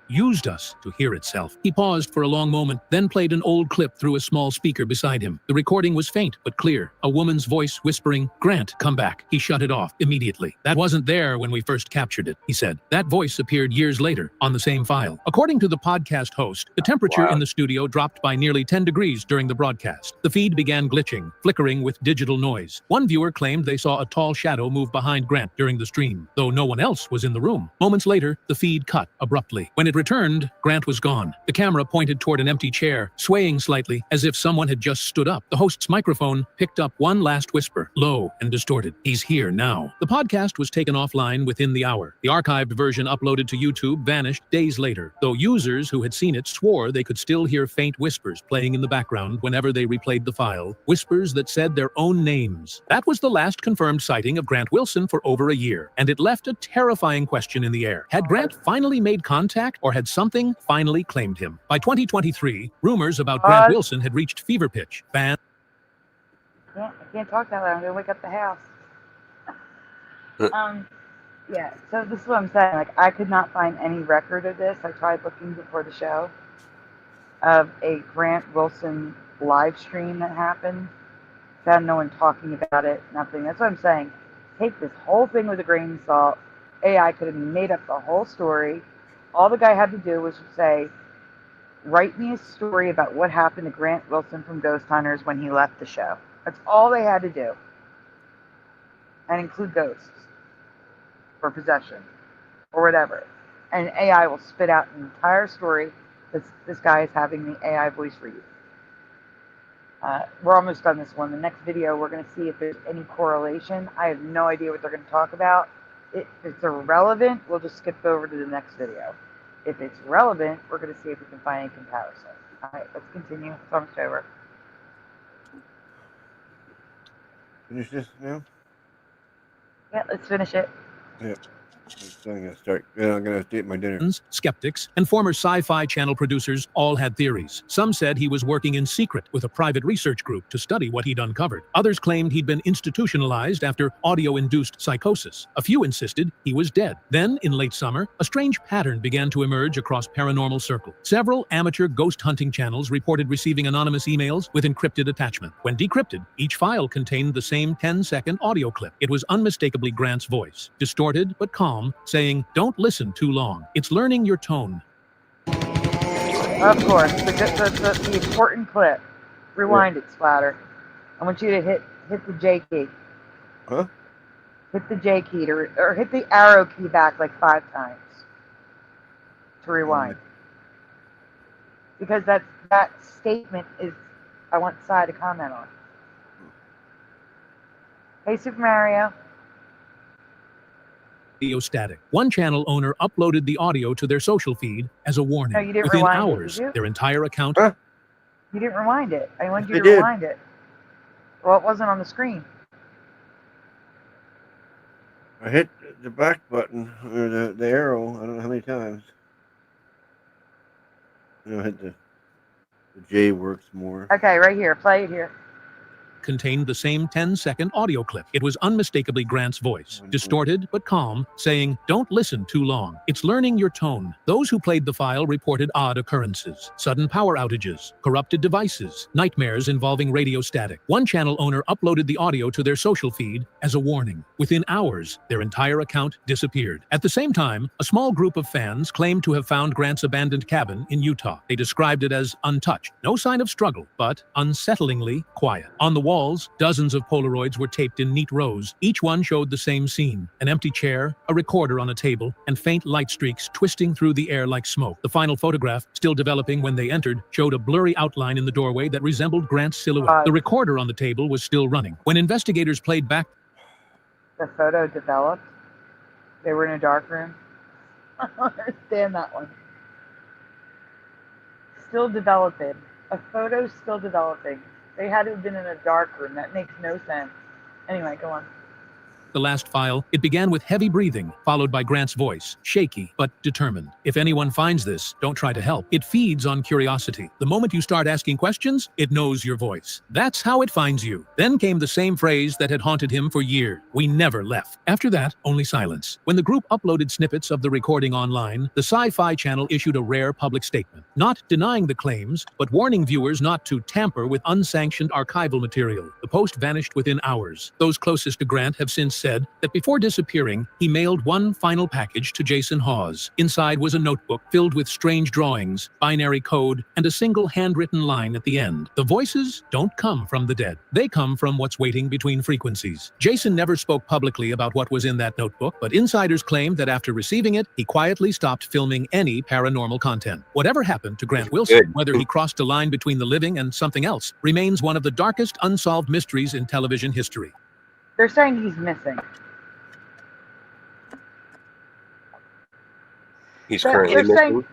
used us to hear itself. He paused for a long moment, then played an old clip through a small speaker beside him. The recording was faint but clear, a woman's voice whispering, "Grant, come back." He shut it off immediately. "That wasn't there when we first captured it," he said. That voice appeared years later on the same file. According to the podcast host, the temperature in the studio dropped by nearly 10 degrees during the broadcast. The feed began glitching, flickering with digital noise. One viewer claimed they saw a tall shadow move behind Grant during the stream, though no one else was in the room. Moments later, the feed cut abruptly. When it returned, Grant was gone. The camera pointed toward an empty chair, swaying slightly as if someone had just stood up. The host's microphone picked up one last whisper, low and distorted. "He's here now." The podcast was taken offline within the hour. The archived version uploaded to YouTube vanished days later, though users who had seen it swore they could still hear faint whispers playing in the background whenever they replayed the file, whispers that said their own names. That was the last confirmed sighting of Grant Wilson for over a year, and it left a terrifying question in the air. Had Grant finally made contact, or had something finally claimed him? By 2023, rumors about Grant Wilson had reached fever pitch. I can't talk that loud. I'm gonna wake up the house. Yeah, so this is what I'm saying. Like, I could not find any record of this. I tried looking before the show of a Grant Wilson live stream that happened. Found no one talking about it, nothing. That's what I'm saying. Take this whole thing with a grain of salt. AI could have made up the whole story. All the guy had to do was say, write me a story about what happened to Grant Wilson from Ghost Hunters when he left the show. That's all they had to do. And include ghosts. Or possession. Or whatever. And AI will spit out an entire story that this guy is having the AI voice read. We're almost done this one. The next video, we're going to see if there's any correlation. I have no idea what they're going to talk about. If it's irrelevant, we'll just skip over to the next video. If it's relevant, we're going to see if we can find any comparison. All right, let's continue. It's almost over. Finish this now? Yeah, let's finish it. Yeah. So I'm gonna eat my dinner. Skeptics, and former Sci-Fi Channel producers all had theories. Some said he was working in secret with a private research group to study what he'd uncovered. Others claimed he'd been institutionalized after audio-induced psychosis. A few insisted he was dead. Then, in late summer, a strange pattern began to emerge across paranormal circles. Several amateur ghost hunting channels reported receiving anonymous emails with encrypted attachment. When decrypted, each file contained the same 10-second audio clip. It was unmistakably Grant's voice, distorted but calm, saying, "Don't listen too long. It's learning your tone." Of course, the important clip. Rewind it, Splatter. I want you to hit the J key. Huh? Hit the J key or hit the arrow key back like 5 times to rewind. Because that statement is, I want Sai to comment on. Hey, Super Mario. Audio static. One channel owner uploaded the audio to their social feed as a warning. No, you didn't Within rewind hours, it, did you? their entire account. You didn't rewind it. I wanted you to did. rewind it. Well, it wasn't on the screen. I hit the back button or the arrow. I don't know how many times. I hit the J works more. Okay, right here. Play it here. Contained the same 10-second audio clip. It was unmistakably Grant's voice, distorted but calm, saying, "Don't listen too long. It's learning your tone." Those who played the file reported odd occurrences, sudden power outages, corrupted devices, nightmares involving radio static. One channel owner uploaded the audio to their social feed as a warning. Within hours, their entire account disappeared. At the same time, a small group of fans claimed to have found Grant's abandoned cabin in Utah. They described it as untouched, no sign of struggle, but unsettlingly quiet. On the walls, dozens of Polaroids were taped in neat rows. Each one showed the same scene: an empty chair, a recorder on a table, and faint light streaks twisting through the air like smoke. The final photograph, still developing when they entered, showed a blurry outline in the doorway that resembled Grant's silhouette. The recorder on the table was still running. When investigators played back, The photo developed. They were in a dark room. I don't understand that one. Still developing. A photo's still developing. They had to have been in a dark room. That makes no sense. Anyway, go on. The last file, it began with heavy breathing, followed by Grant's voice, shaky but determined. If anyone finds this, don't try to help. It feeds on curiosity. The moment you start asking questions, it knows your voice. That's how it finds you. Then came the same phrase that had haunted him for years. We never left. After that, only silence. When the group uploaded snippets of the recording online, the Sci-Fi Channel issued a rare public statement, not denying the claims, but warning viewers not to tamper with unsanctioned archival material. The post vanished within hours. Those closest to Grant have since said that before disappearing, he mailed one final package to Jason Hawes. Inside was a notebook filled with strange drawings, binary code, and a single handwritten line at the end. The voices don't come from the dead. They come from what's waiting between frequencies. Jason never spoke publicly about what was in that notebook, but insiders claim that after receiving it, he quietly stopped filming any paranormal content. Whatever happened to Grant Wilson, whether he crossed a line between the living and something else, remains one of the darkest unsolved mysteries in television history. They're saying he's missing. He's currently missing.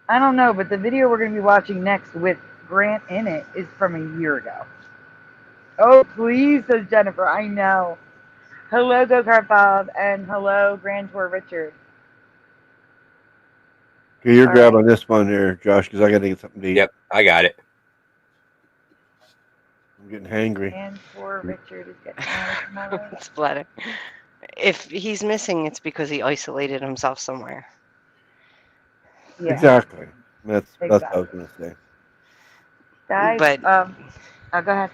I don't know, but the video we're going to be watching next with Grant in it is from a year ago. Oh, please, says Jennifer. I know. Hello, Go-Kart Bob, and hello, Grand Tour Richard. Okay, you're grabbing this one here, Josh, because I got to get something to eat. Yep, I got it. I'm getting hangry. Grand Tour Richard is getting out. It's bloody. If he's missing, it's because he isolated himself somewhere. Yeah. Exactly. That's what I was going to say. Guys, But go ahead.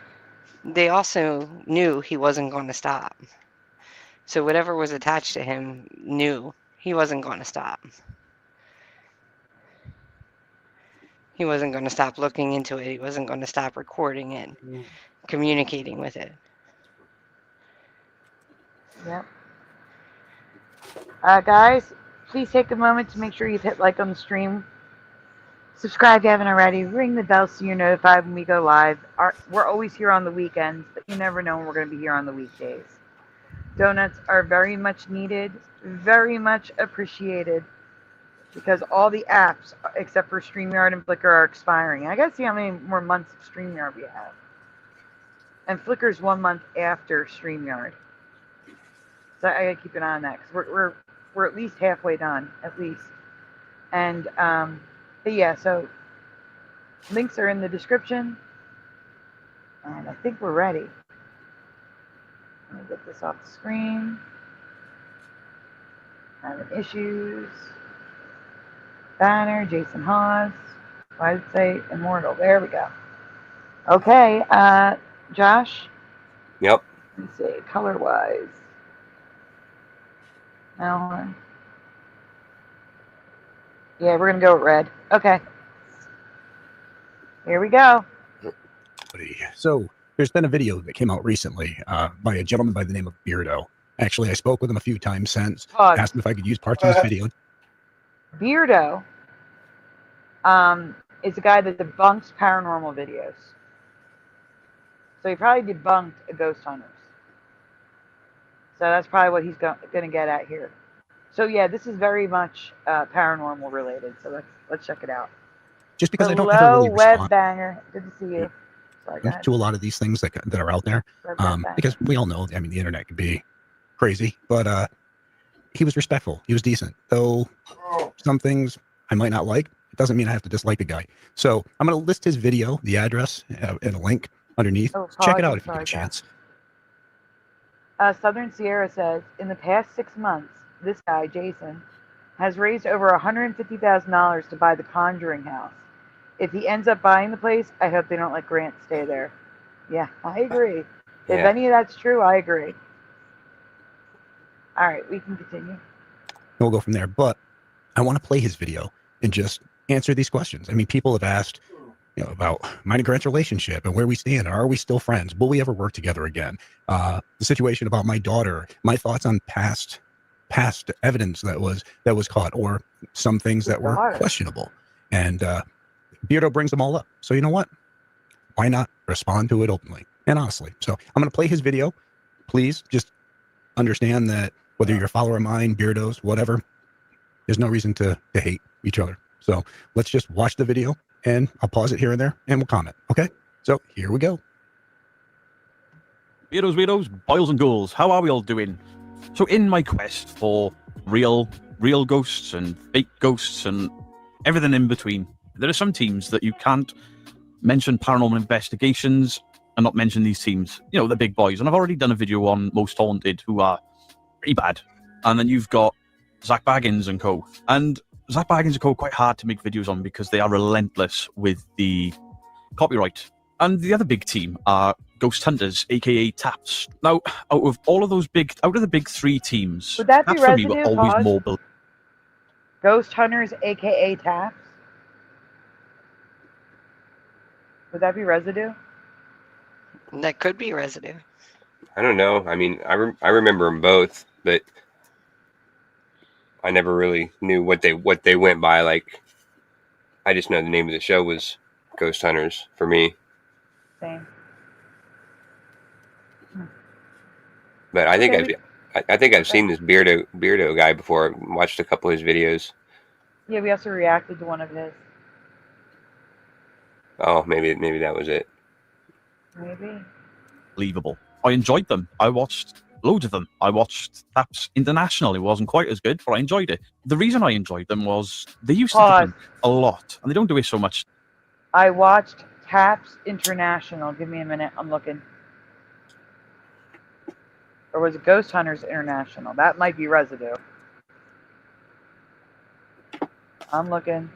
they also knew he wasn't going to stop. So whatever was attached to him knew he wasn't going to stop. He wasn't going to stop looking into it. He wasn't going to stop recording it, communicating with it. Yep. Guys, please take a moment to make sure you've hit like on the stream. Subscribe if you haven't already. Ring the bell so you're notified when we go live. We're always here on the weekends, but you never know when we're going to be here on the weekdays. Donuts are very much needed, very much appreciated, because all the apps, except for StreamYard and Flickr, are expiring. I got to see how many more months of StreamYard we have. And Flickr's 1 month after StreamYard. So I got to keep an eye on that, because we're at least halfway done, at least. And, but yeah, so links are in the description. And I think we're ready. Let me get this off the screen. Having issues. Banner, Jason Hawes. Why did it say Immortal? There we go. Okay, Josh? Yep. Let me see, color-wise. Now, hold on. Yeah, we're going to go with red. Okay. Here we go. So, there's been a video that came out recently by a gentleman by the name of Beardo. Actually, I spoke with him a few times since, asked him if I could use parts of this video. Beardo is a guy that debunks paranormal videos. So he probably debunked a Ghost Hunters. So that's probably what he's going to get at here. So yeah, this is very much paranormal related. So let's check it out. Just because I don't ever really Web respond Banger. Good to see you. Sorry, to a lot of these things that are out there, because we all know, I mean, the internet can be crazy, but he was respectful. He was decent. Though some things I might not like, it doesn't mean I have to dislike the guy. So I'm going to list his video, the address, and a link underneath. Check it out if you get a chance. Southern Sierra says, in the past 6 months, this guy, Jason, has raised over $150,000 to buy the Conjuring house. If he ends up buying the place, I hope they don't let Grant stay there. Yeah, I agree. If any of that's true, I agree. All right, we can continue. We'll go from there. But I want to play his video and just answer these questions. I mean, people have asked, about mine and Grant's relationship and where we stand. Are we still friends? Will we ever work together again? The situation about my daughter, my thoughts on past evidence that was caught, or some things that were questionable. And Beardo brings them all up. So you know what? Why not respond to it openly and honestly? So I'm going to play his video. Please just understand that whether you're a follower of mine, Beardo's, whatever, there's no reason to hate each other. So let's just watch the video, and I'll pause it here and there, and we'll comment. Okay? So here we go. Weirdos, boils and ghouls, how are we all doing? So in my quest for real ghosts and fake ghosts and everything in between, there are some teams that you can't mention paranormal investigations and not mention these teams. You know, the big boys. And I've already done a video on Most Haunted, who are pretty bad. And then you've got Zach Baggins and co. And Zach Baggins and co are quite hard to make videos on because they are relentless with the copyright. And the other big team are Ghost Hunters, aka Taps. Now, out of the big three teams, would that be Taps for me were Residue, always Pause? more. Ghost Hunters, aka Taps? Would that be Residue? That could be Residue. I don't know. I mean, I remember them both, but I never really knew what they went by. Like, I just know the name of the show was Ghost Hunters for me. Same. But I think I've seen this Beardo guy before. Watched a couple of his videos. Yeah, we also reacted to one of his. Oh, maybe that was it. Maybe. Believable. I enjoyed them. I watched loads of them. I watched Taps International. It wasn't quite as good, but I enjoyed it. The reason I enjoyed them was they used to debunk a lot, and they don't do it so much. I watched Taps International. Give me a minute. I'm looking. Or was it Ghost Hunters International? That might be Residue. I'm looking.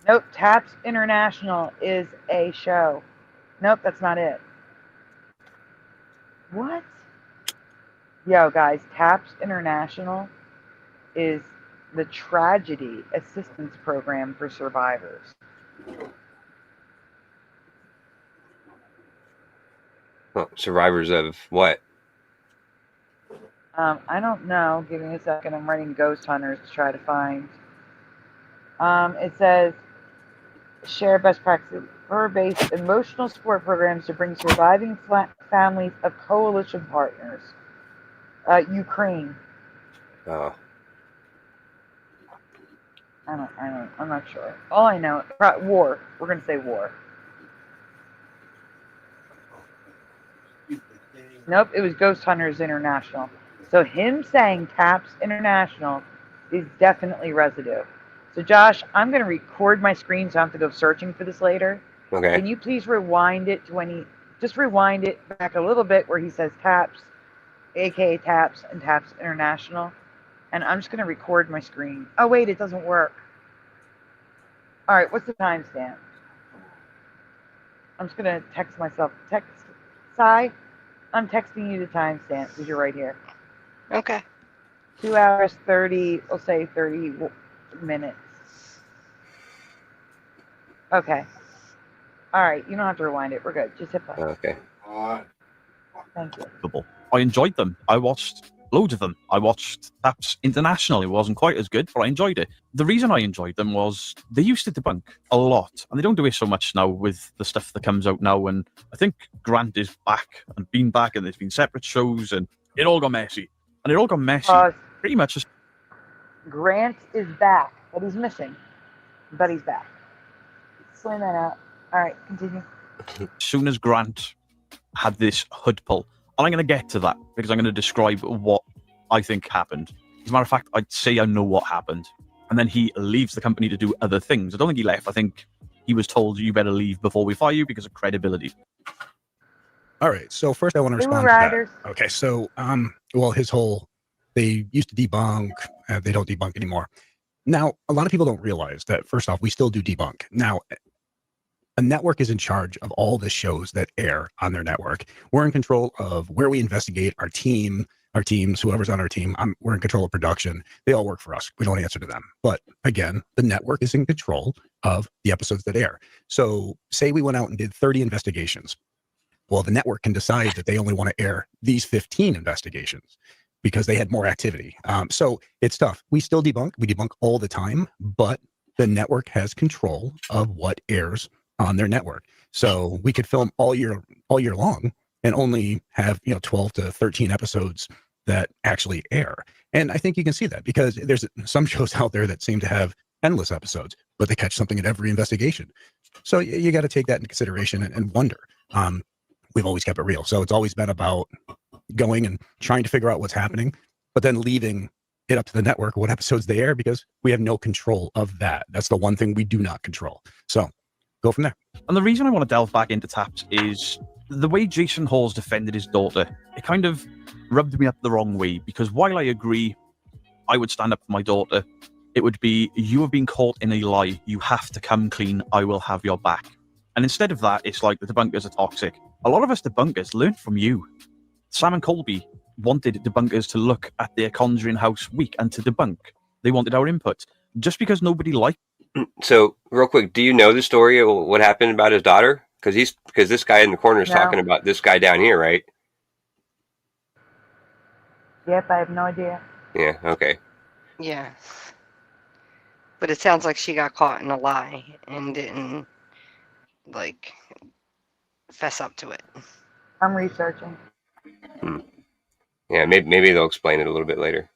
Nope, Taps International is a show. Nope, that's not it. What? Yo, guys, Taps International is the Tragedy Assistance Program for Survivors. Well, survivors of what? I don't know. Give me a second. I'm writing Ghost Hunters to try to find. It says, share best practices, based emotional support programs to bring surviving families of coalition partners. Ukraine. Oh. I'm not sure. All I know, war. We're going to say war. Nope, it was Ghost Hunters International. So him saying Taps International is definitely Residue. So Josh, I'm going to record my screen so I don't have to go searching for this later. Okay. Can you please rewind it to when he, just rewind it back a little bit where he says Taps, aka Taps and Taps International. And I'm just going to record my screen. Oh wait, it doesn't work. All right, what's the timestamp? I'm just going to text myself. Sai, I'm texting you the timestamp because you're right here. Okay. 2 hours, 30, we'll say 30 minutes. Okay. All right, you don't have to rewind it. We're good. Just hit play. Okay. Thank you. I enjoyed them. I watched loads of them. I watched Taps International. It wasn't quite as good, but I enjoyed it. The reason I enjoyed them was they used to debunk a lot, and they don't do it so much now with the stuff that comes out now. And I think Grant is back and been back, and there's been separate shows, and it all got messy. And it all got messy. Pretty much just. Grant is back, but he's missing. But he's back. Slam that out. All right, continue. As soon as Grant had this hood pull, and I'm going to get to that because I'm going to describe what I think happened. As a matter of fact, I'd say I know what happened. And then he leaves the company to do other things. I don't think he left. I think he was told, you better leave before we fire you because of credibility. All right. So first I want to respond to that. Okay. So, well, his whole, they used to debunk, they don't debunk anymore. Now, a lot of people don't realize that, first off, we still do debunk. Now, a network is in charge of all the shows that air on their network. We're in control of where we investigate, our teams, whoever's on our team. We're in control of production. They all work for us. We don't answer to them. But again, the network is in control of the episodes that air. So say we went out and did 30 investigations. Well, the network can decide that they only want to air these 15 investigations because they had more activity. So it's tough. We still debunk. We debunk all the time, but the network has control of what airs on their network. So we could film all year long and only have 12 to 13 episodes that actually air. And I think you can see that because there's some shows out there that seem to have endless episodes, but they catch something at every investigation. So you got to take that into consideration and wonder. we've always kept it real. So it's always been about going and trying to figure out what's happening, but then leaving it up to the network what episodes they air, because we have no control of that. That's the one thing we do not control. So go from there. And the reason I want to delve back into Taps is the way Jason Hawes defended his daughter. It kind of rubbed me up the wrong way, because while I agree I would stand up for my daughter, it would be, you have been caught in a lie. You have to come clean. I will have your back. And instead of that, it's like the debunkers are toxic. A lot of us debunkers learned from you. Sam and Colby wanted debunkers to look at their Conjuring House week and to debunk. They wanted our input. Just because nobody liked. So, real quick, do you know the story of what happened about his daughter? Because this guy in the corner is talking about this guy down here, right? Yep, I have no idea. Yeah. Okay. Yeah. But it sounds like she got caught in a lie and didn't, like, fess up to it. I'm researching. Yeah, maybe they'll explain it a little bit later.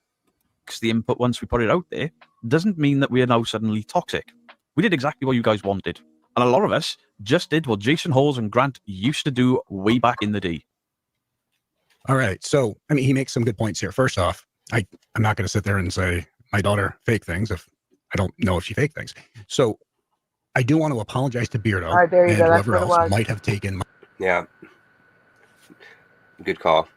The input once we put it out there doesn't mean that we are now suddenly toxic. We did exactly what you guys wanted. And a lot of us just did what Jason Hawes and Grant used to do way back in the day. All right. So, I mean, he makes some good points here. First off, I'm not going to sit there and say my daughter faked things if I don't know if she faked things. So I do want to apologize to Beardo. All right, there you and go. That's whoever what it else was. might have taken my... Yeah. Good call.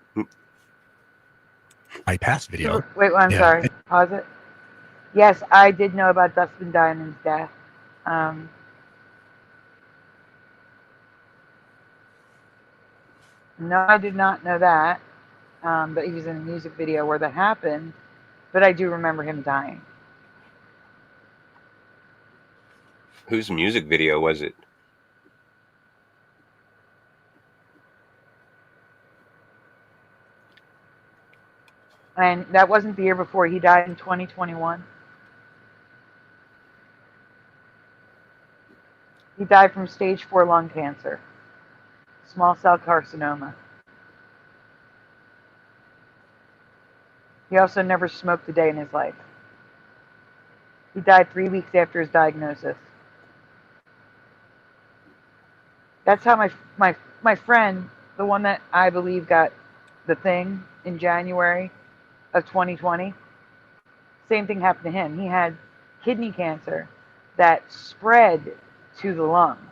my past video. Wait, I'm sorry. Pause it. Yes, I did know about Dustin Diamond's death. No, I did not know that. But he was in a music video where that happened. But I do remember him dying. Whose music video was it? And that wasn't the year before. He died in 2021. He died from stage 4 lung cancer. Small cell carcinoma. He also never smoked a day in his life. He died 3 weeks after his diagnosis. That's how my friend, the one that I believe got the thing in January of 2020, same thing happened to him. He had kidney cancer that spread to the lungs.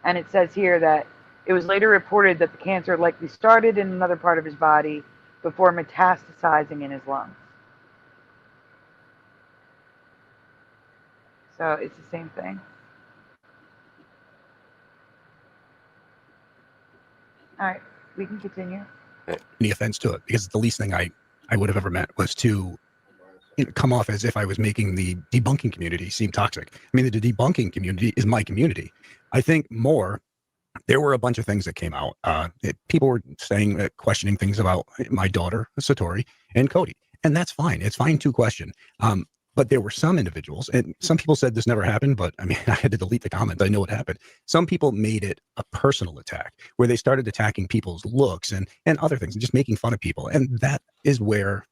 And it says here that it was later reported that the cancer likely started in another part of his body before metastasizing in his lungs. So it's the same thing. All right, we can continue. Any offense to it, because the least thing I would have ever meant was to come off as if I was making the debunking community seem toxic. I mean, the debunking community is my community. I think more, there were a bunch of things that came out. People were saying, questioning things about my daughter, Satori, and Cody. And that's fine. It's fine to question. But there were some individuals, and some people said this never happened, but I mean, I had to delete the comments. I know it happened. Some people made it a personal attack where they started attacking people's looks and other things and just making fun of people. And that is where,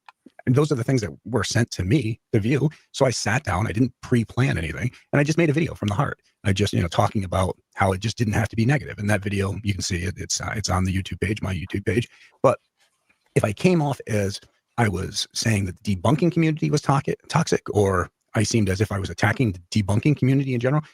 and those are the things that were sent to me to view. So I sat down, I didn't pre-plan anything, and I just made a video from the heart. I just, talking about how it just didn't have to be negative. And that video, you can see it, it's on the YouTube page, my YouTube page. But if I came off as I was saying that the debunking community was toxic, or I seemed as if I was attacking the debunking community in general,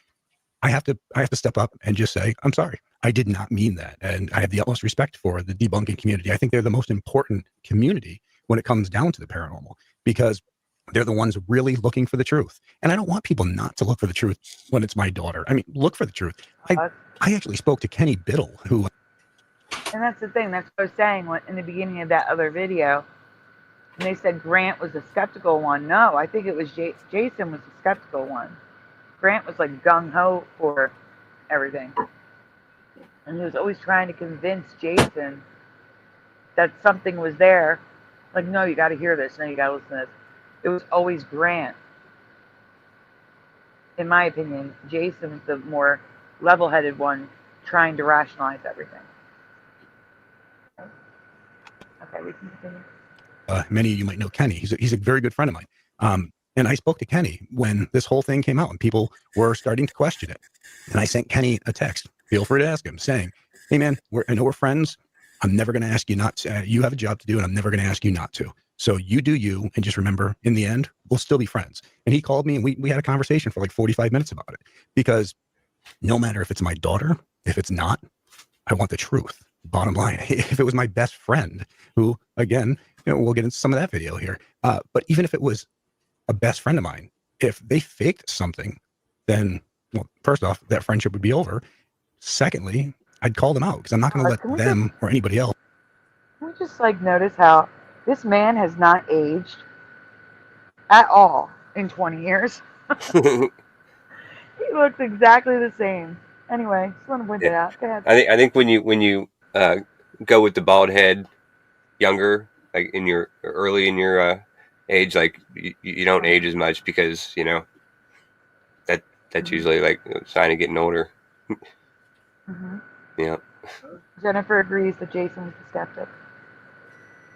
I have to step up and just say, I'm sorry. I did not mean that. And I have the utmost respect for the debunking community. I think they're the most important community when it comes down to the paranormal, because they're the ones really looking for the truth. And I don't want people not to look for the truth when it's my daughter. I mean, look for the truth. I actually spoke to Kenny Biddle, who... And that's the thing. That's what I was saying in the beginning of that other video. And they said Grant was the skeptical one. No, I think it was Jason was the skeptical one. Grant was like gung-ho for everything. And he was always trying to convince Jason that something was there. Like, no, you got to hear this. No, you got to listen to this. It was always Grant. In my opinion, Jason was the more level-headed one trying to rationalize everything. Okay, we can continue. Many of you might know Kenny. He's a very good friend of mine. And I spoke to Kenny when this whole thing came out and people were starting to question it. And I sent Kenny a text, feel free to ask him, saying, hey man, I know we're friends. I'm never going to ask you not to. You have a job to do, and I'm never going to ask you not to. So you do you, and just remember, in the end, we'll still be friends. And he called me, and we had a conversation for like 45 minutes about it. Because no matter if it's my daughter, if it's not, I want the truth. Bottom line, if it was my best friend, who, again, we'll get into some of that video here. But even if it was a best friend of mine, if they faked something, then, well, first off, that friendship would be over. Secondly, I'd call them out because I'm not going to let them or anybody else. Can we just like notice how this man has not aged at all in 20 years? He looks exactly the same. Anyway, just want to point that out. Go ahead. I think when you go with the bald head younger, like early in your age, like you don't age as much because that's usually like a sign of getting older. Mm-hmm. Yeah. Jennifer agrees that Jason was the skeptic.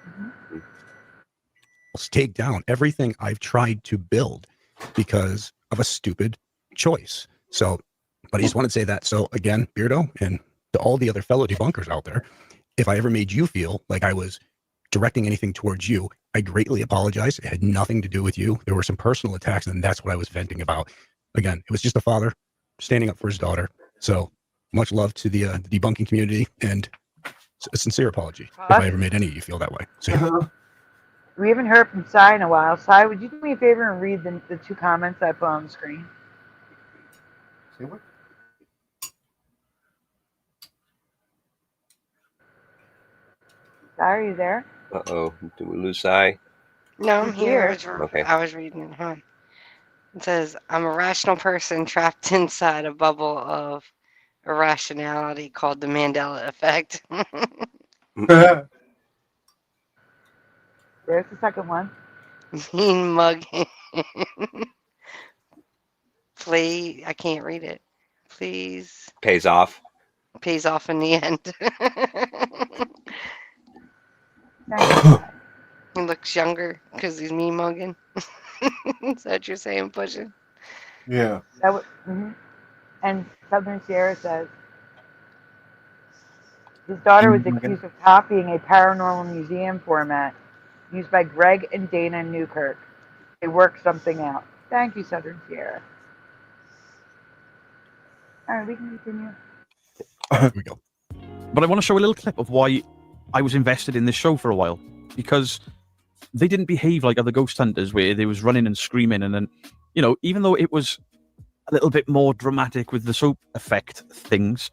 Mm-hmm. Take down everything I've tried to build because of a stupid choice. So, but I just wanted to say that. So again, Beardo, and to all the other fellow debunkers out there, if I ever made you feel like I was directing anything towards you, I greatly apologize. It had nothing to do with you. There were some personal attacks, and that's what I was venting about. Again, it was just a father standing up for his daughter. So much love to the debunking community, and a sincere apology if I ever made any of you feel that way. So, we haven't heard from Sai in a while. Sai, would you do me a favor and read the 2 comments I put on the screen? Say what? Sai, are you there? Uh-oh. Did we lose Sai? No, I'm here. Okay. I was reading it. Huh? It says, I'm a rational person trapped inside a bubble of irrationality called the Mandela effect. There's the second one. Mean mugging. Please, I can't read it. Please. Pays off. Pays off in the end. He looks younger because he's mean mugging. Is that what you're saying, Pushing? Yeah. And Southern Sierra says, his daughter was accused of copying a paranormal museum format used by Greg and Dana Newkirk. They worked something out. Thank you, Southern Sierra. All right, we can continue. Here we go. But I want to show a little clip of why I was invested in this show for a while, because they didn't behave like other ghost hunters where they was running and screaming, and then, even though it was a little bit more dramatic with the soap effect things,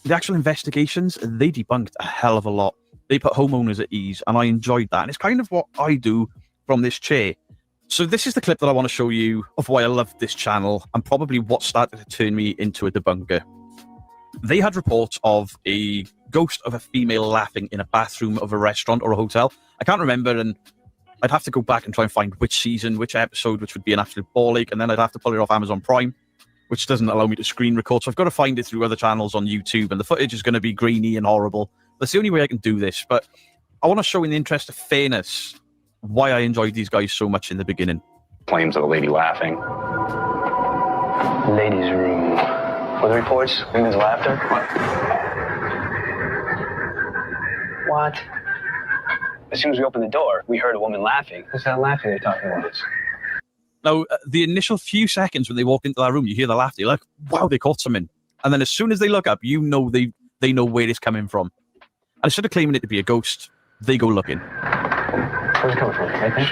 the actual investigations, they debunked a hell of a lot. They put homeowners at ease, and I enjoyed that. And it's kind of what I do from this chair. So this is the clip that I want to show you of why I love this channel and probably what started to turn me into a debunker. They had reports of a ghost of a female laughing in a bathroom of a restaurant or a hotel. I can't remember, and I'd have to go back and try and find which season, which episode, which would be an absolute ball ache, and then I'd have to pull it off Amazon Prime, which doesn't allow me to screen record. So I've got to find it through other channels on YouTube, and the footage is going to be grainy and horrible. That's the only way I can do this. But I want to show, in the interest of fairness, why I enjoyed these guys so much in the beginning. Claims of a lady laughing. Ladies' room. What are the reports? Women's laughter? What? As soon as we opened the door, we heard a woman laughing. Who's that laughing they're talking about? Now, the initial few seconds when they walk into that room, you hear the laughter. You're like, wow, they caught something. And then as soon as they look up, they know where it's coming from. And instead of claiming it to be a ghost, they go looking. Where's it coming from? Right there?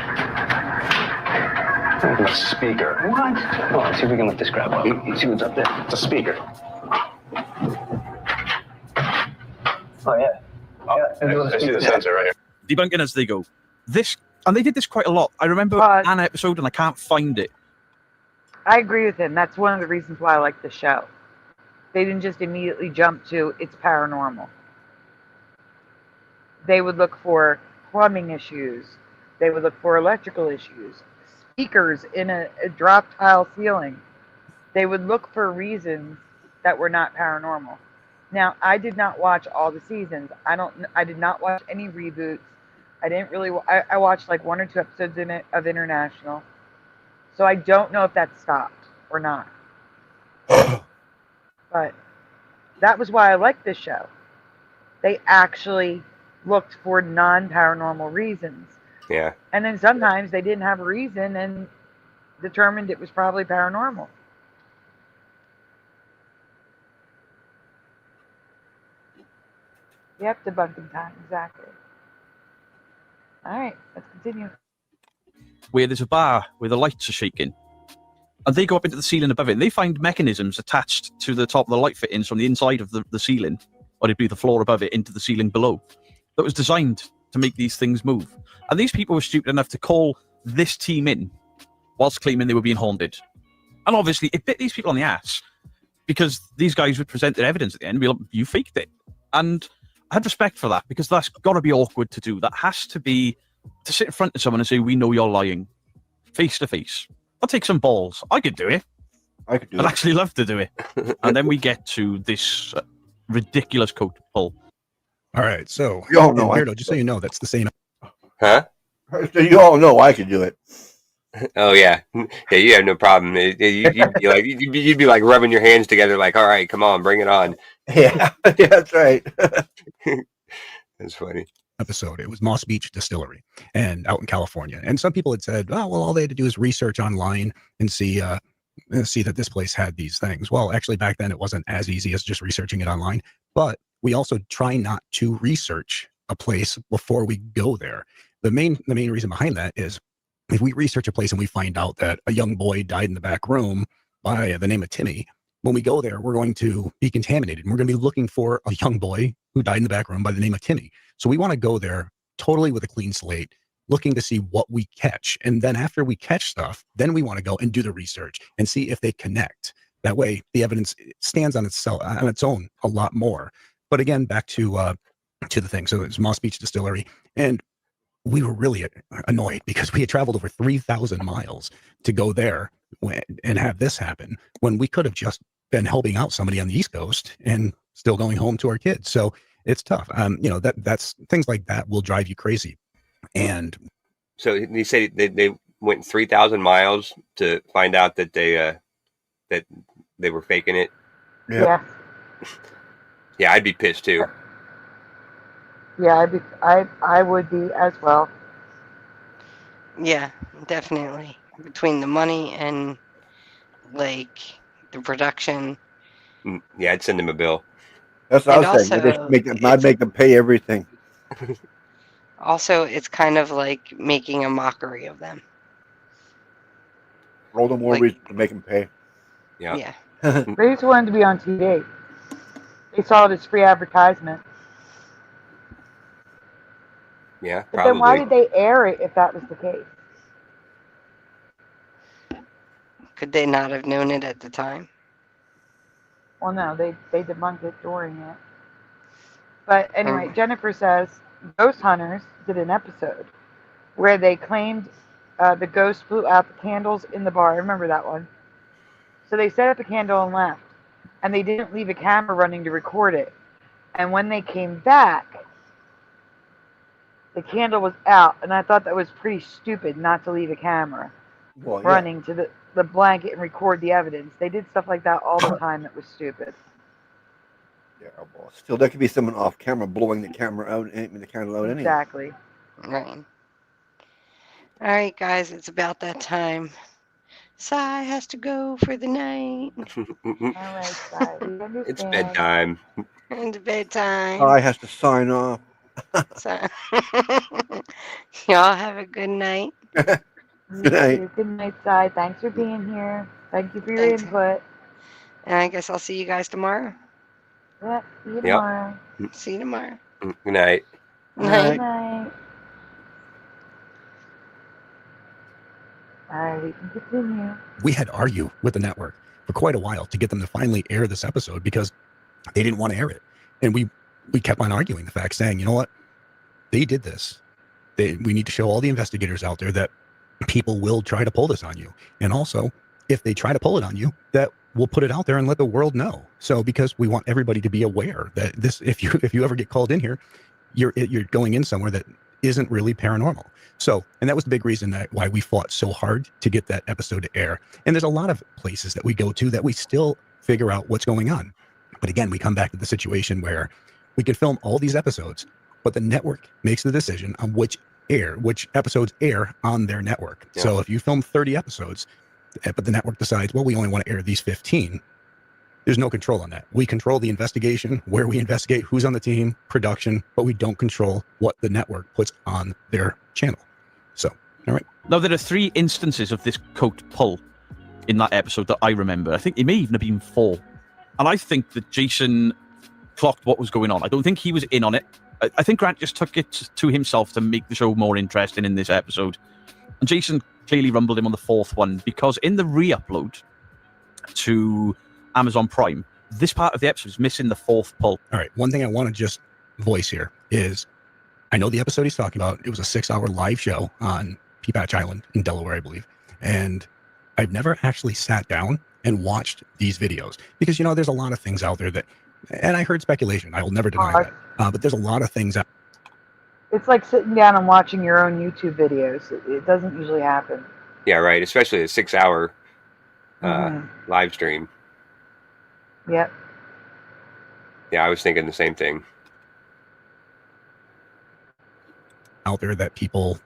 Like a speaker. What? Well, let's see if we can lift this crap up. See what's up there. It's a speaker. Oh, yeah. I see the sensor right here. Debunking as they go. And they did this quite a lot. I remember an episode, and I can't find it. I agree with him. That's one of the reasons why I like the show. They didn't just immediately jump to it's paranormal. They would look for plumbing issues. They would look for electrical issues. Speakers in a drop tile ceiling. They would look for reasons that were not paranormal. Now, I did not watch all the seasons. I did not watch any reboots. I didn't really. I watched like 1 or 2 episodes of International, so I don't know if that stopped or not. But that was why I liked this show. they actually looked for non-paranormal reasons. Yeah. And then sometimes they didn't have a reason and determined it was probably paranormal. Yep, debunking time, exactly. All right, let's continue. Where there's a bar where the lights are shaking. And they go up into the ceiling above it, and they find mechanisms attached to the top of the light fittings from the inside of the ceiling, or it'd be the floor above it, into the ceiling below, that was designed to make these things move. And these people were stupid enough to call this team in whilst claiming they were being haunted. And obviously, it bit these people on the ass, because these guys would present their evidence at the end and be like, you faked it. And I had respect for that, because that's got to be awkward to do. That has to be to sit in front of someone and say, we know you're lying, face to face. I'll take some balls. I could do it. I could do I'd it. actually love to do it. And then we get to this ridiculous coat pull. All right, so You all know Beardo, just so you know, that's the same. Huh? So you all know I could do it. Oh yeah, yeah. You have no problem. You'd be like rubbing your hands together, like, all right, come on, bring it on. Yeah, yeah, that's right. That's funny. Episode. It was Moss Beach Distillery and out in California. And some people had said, oh, well, all they had to do is research online and see that this place had these things. Well, actually, back then it wasn't as easy as just researching it online. But we also try not to research a place before we go there. The main reason behind that is if we research a place and we find out that a young boy died in the back room by the name of Timmy, when we go there, we're going to be contaminated. And we're going to be looking for a young boy who died in the back room by the name of Timmy. So we want to go there totally with a clean slate, looking to see what we catch. And then after we catch stuff, then we want to go and do the research and see if they connect. That way, the evidence stands on itself, on its own, a lot more. But again, back to the thing. So it's Moss Beach Distillery, and we were really annoyed because we had traveled over 3,000 miles to go there and have this happen when we could have just been helping out somebody on the East Coast and still going home to our kids. So it's tough. That's things like that will drive you crazy. And so you say they went 3,000 miles to find out that they were faking it. Yeah. Yeah, I'd be pissed too. Yeah, I would be as well. Yeah, definitely. Between the money and like the production. Yeah, I'd send them a bill. That's what And I was saying. I'd make them pay everything. Also, it's kind of like making a mockery of them. Roll them more reason to make them pay. Yeah. They just wanted to be on TV. They saw it as free advertisement. Yeah, but then why did they air it if that was the case? Could they not have known it at the time? Well, no, they debunked it during it. But anyway, Jennifer says Ghost Hunters did an episode where they claimed the ghost blew out the candles in the bar. I remember that one. So they set up a candle and left. And they didn't leave a camera running to record it. And when they came back, the candle was out. And I thought that was pretty stupid not to leave a camera running to the blanket and record the evidence. They did stuff like that all the time that was stupid. Yeah, well, still, there could be someone off camera blowing the camera out and the candle out anyway. Exactly. Right. All right, guys, it's about that time. Sai has to go for the night. All right, Sai. It's bedtime. It's bedtime. I has to sign off. So, y'all have a good night. Good night. Good night, Sai. Thanks for being here. Thank you for your input. And I guess I'll see you guys tomorrow. Yeah, see you tomorrow. See you tomorrow. Good night. Good night. All right, we can continue. We had to argue with the network for quite a while to get them to finally air this episode because they didn't want to air it. And we kept on arguing the fact, saying, you know what? They did this. We need to show all the investigators out there that people will try to pull this on you. And also, if they try to pull it on you, that we'll put it out there and let the world know. So because we want everybody to be aware that this, if you ever get called in here, you're going in somewhere that isn't really paranormal. So, and that was the big reason why we fought so hard to get that episode to air. And there's a lot of places that we go to that we still figure out what's going on. But again, we come back to the situation where We can film all these episodes, but the network makes the decision on which episodes air on their network. Yeah. So if you film 30 episodes, but the network decides, well, we only want to air these 15, there's no control on that. We control the investigation, where we investigate, who's on the team, production, but we don't control what the network puts on their channel. So, all right. Now, there are 3 instances of this coat pull in that episode that I remember. I think it may even have been 4. And I think that Jason clocked what was going on. I don't think he was in on it. I think Grant just took it to himself to make the show more interesting in this episode. And Jason clearly rumbled him on the 4th one, because in the re-upload to Amazon Prime, this part of the episode is missing the 4th pull. All right. One thing I want to just voice here is, I know the episode he's talking about. It was a 6-hour live show on Peapatch Island in Delaware, I believe. And I've never actually sat down and watched these videos because, you know, there's a lot of things out there that, and I heard speculation. I will never deny that. But there's a lot of things out. It's like sitting down and watching your own YouTube videos. It doesn't usually happen. Yeah, right. Especially a 6-hour live stream. Yep. Yeah, I was thinking the same thing. Out there that people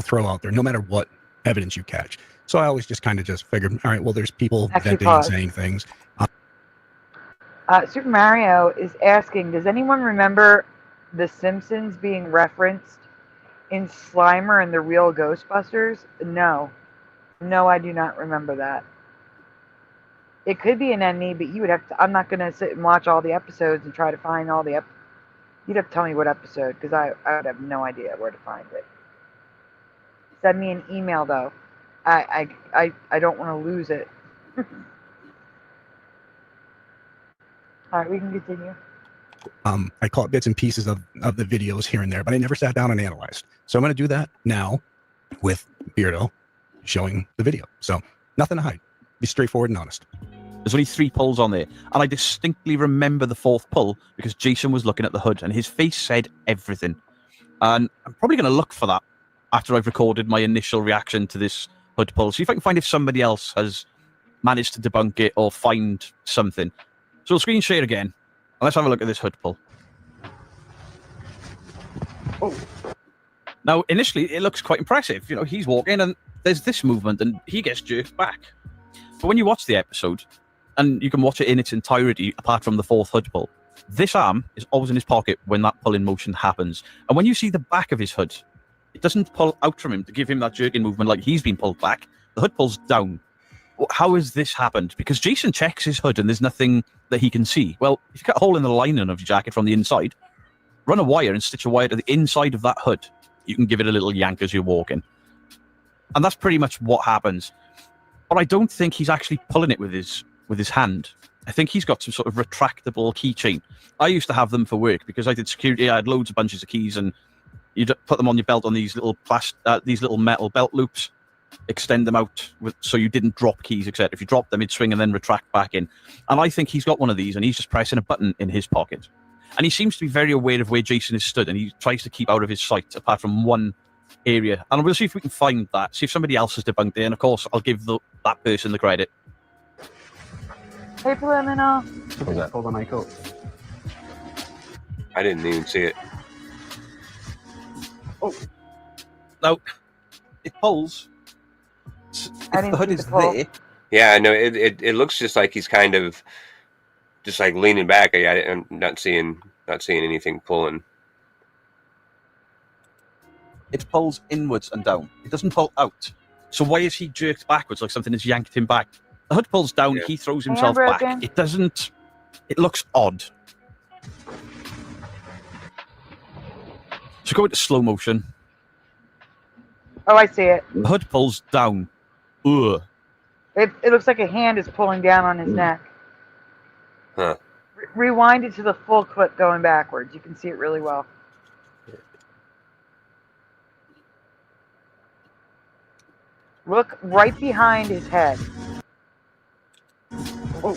throw out there, no matter what evidence you catch. So I always just kind of just figured, all right, well, there's people venting and saying things. Super Mario is asking, does anyone remember The Simpsons being referenced in Slimer and the Real Ghostbusters? No. No, I do not remember that. It could be an NE, but you would have to, I'm not going to sit and watch all the episodes and try to find all the You'd have to tell me what episode, because I would have no idea where to find it. Send me an email, though. I don't want to lose it. All right, we can continue. I caught bits and pieces of the videos here and there, but I never sat down and analyzed. So I'm going to do that now with Beardo showing the video. So nothing to hide. Be straightforward and honest. There's only 3 pulls on there, and I distinctly remember the 4th pull because Jason was looking at the hood and his face said everything. And I'm probably going to look for that after I've recorded my initial reaction to this hood pull. See if I can find if somebody else has managed to debunk it or find something. So we'll screen share again, and let's have a look at this hood pull. Oh. Now, initially, it looks quite impressive. You know, he's walking, and there's this movement, and he gets jerked back. But when you watch the episode, and you can watch it in its entirety, apart from the 4th hood pull, this arm is always in his pocket when that pull in motion happens. And when you see the back of his hood, it doesn't pull out from him to give him that jerking movement like he's been pulled back. The hood pulls down. How has this happened? Because Jason checks his hood and there's nothing that he can see. Well, if you cut a hole in the lining of your jacket from the inside, run a wire and stitch a wire to the inside of that hood. You can give it a little yank as you're walking. And that's pretty much what happens. But I don't think he's actually pulling it with his hand. I think he's got some sort of retractable keychain. I used to have them for work because I did security. I had loads of bunches of keys, and you'd put them on your belt on these little metal belt loops, extend them out so you didn't drop keys, etc. If you dropped them, it'd swing and then retract back in. And I think he's got one of these, and he's just pressing a button in his pocket. And he seems to be very aware of where Jason is stood, and he tries to keep out of his sight, apart from one area. And we'll see if we can find that, see if somebody else has debunked it, and of course, I'll give that person the credit. Hey, Preliminal. What was that? Hold on, my coat. I didn't even see it. Oh. Now, it pulls. If the hood is there. Yeah, I know. It looks just like he's kind of just like leaning back. I'm not seeing anything pulling. It pulls inwards and down. It doesn't pull out. So why is he jerked backwards like something has yanked him back? The hood pulls down, he throws himself back. It doesn't... It looks odd. So go into slow motion. Oh, I see it. The hood pulls down. Ugh. It looks like a hand is pulling down on his neck. Huh. Rewind it to the full clip going backwards. You can see it really well. Look right behind his head. Oh.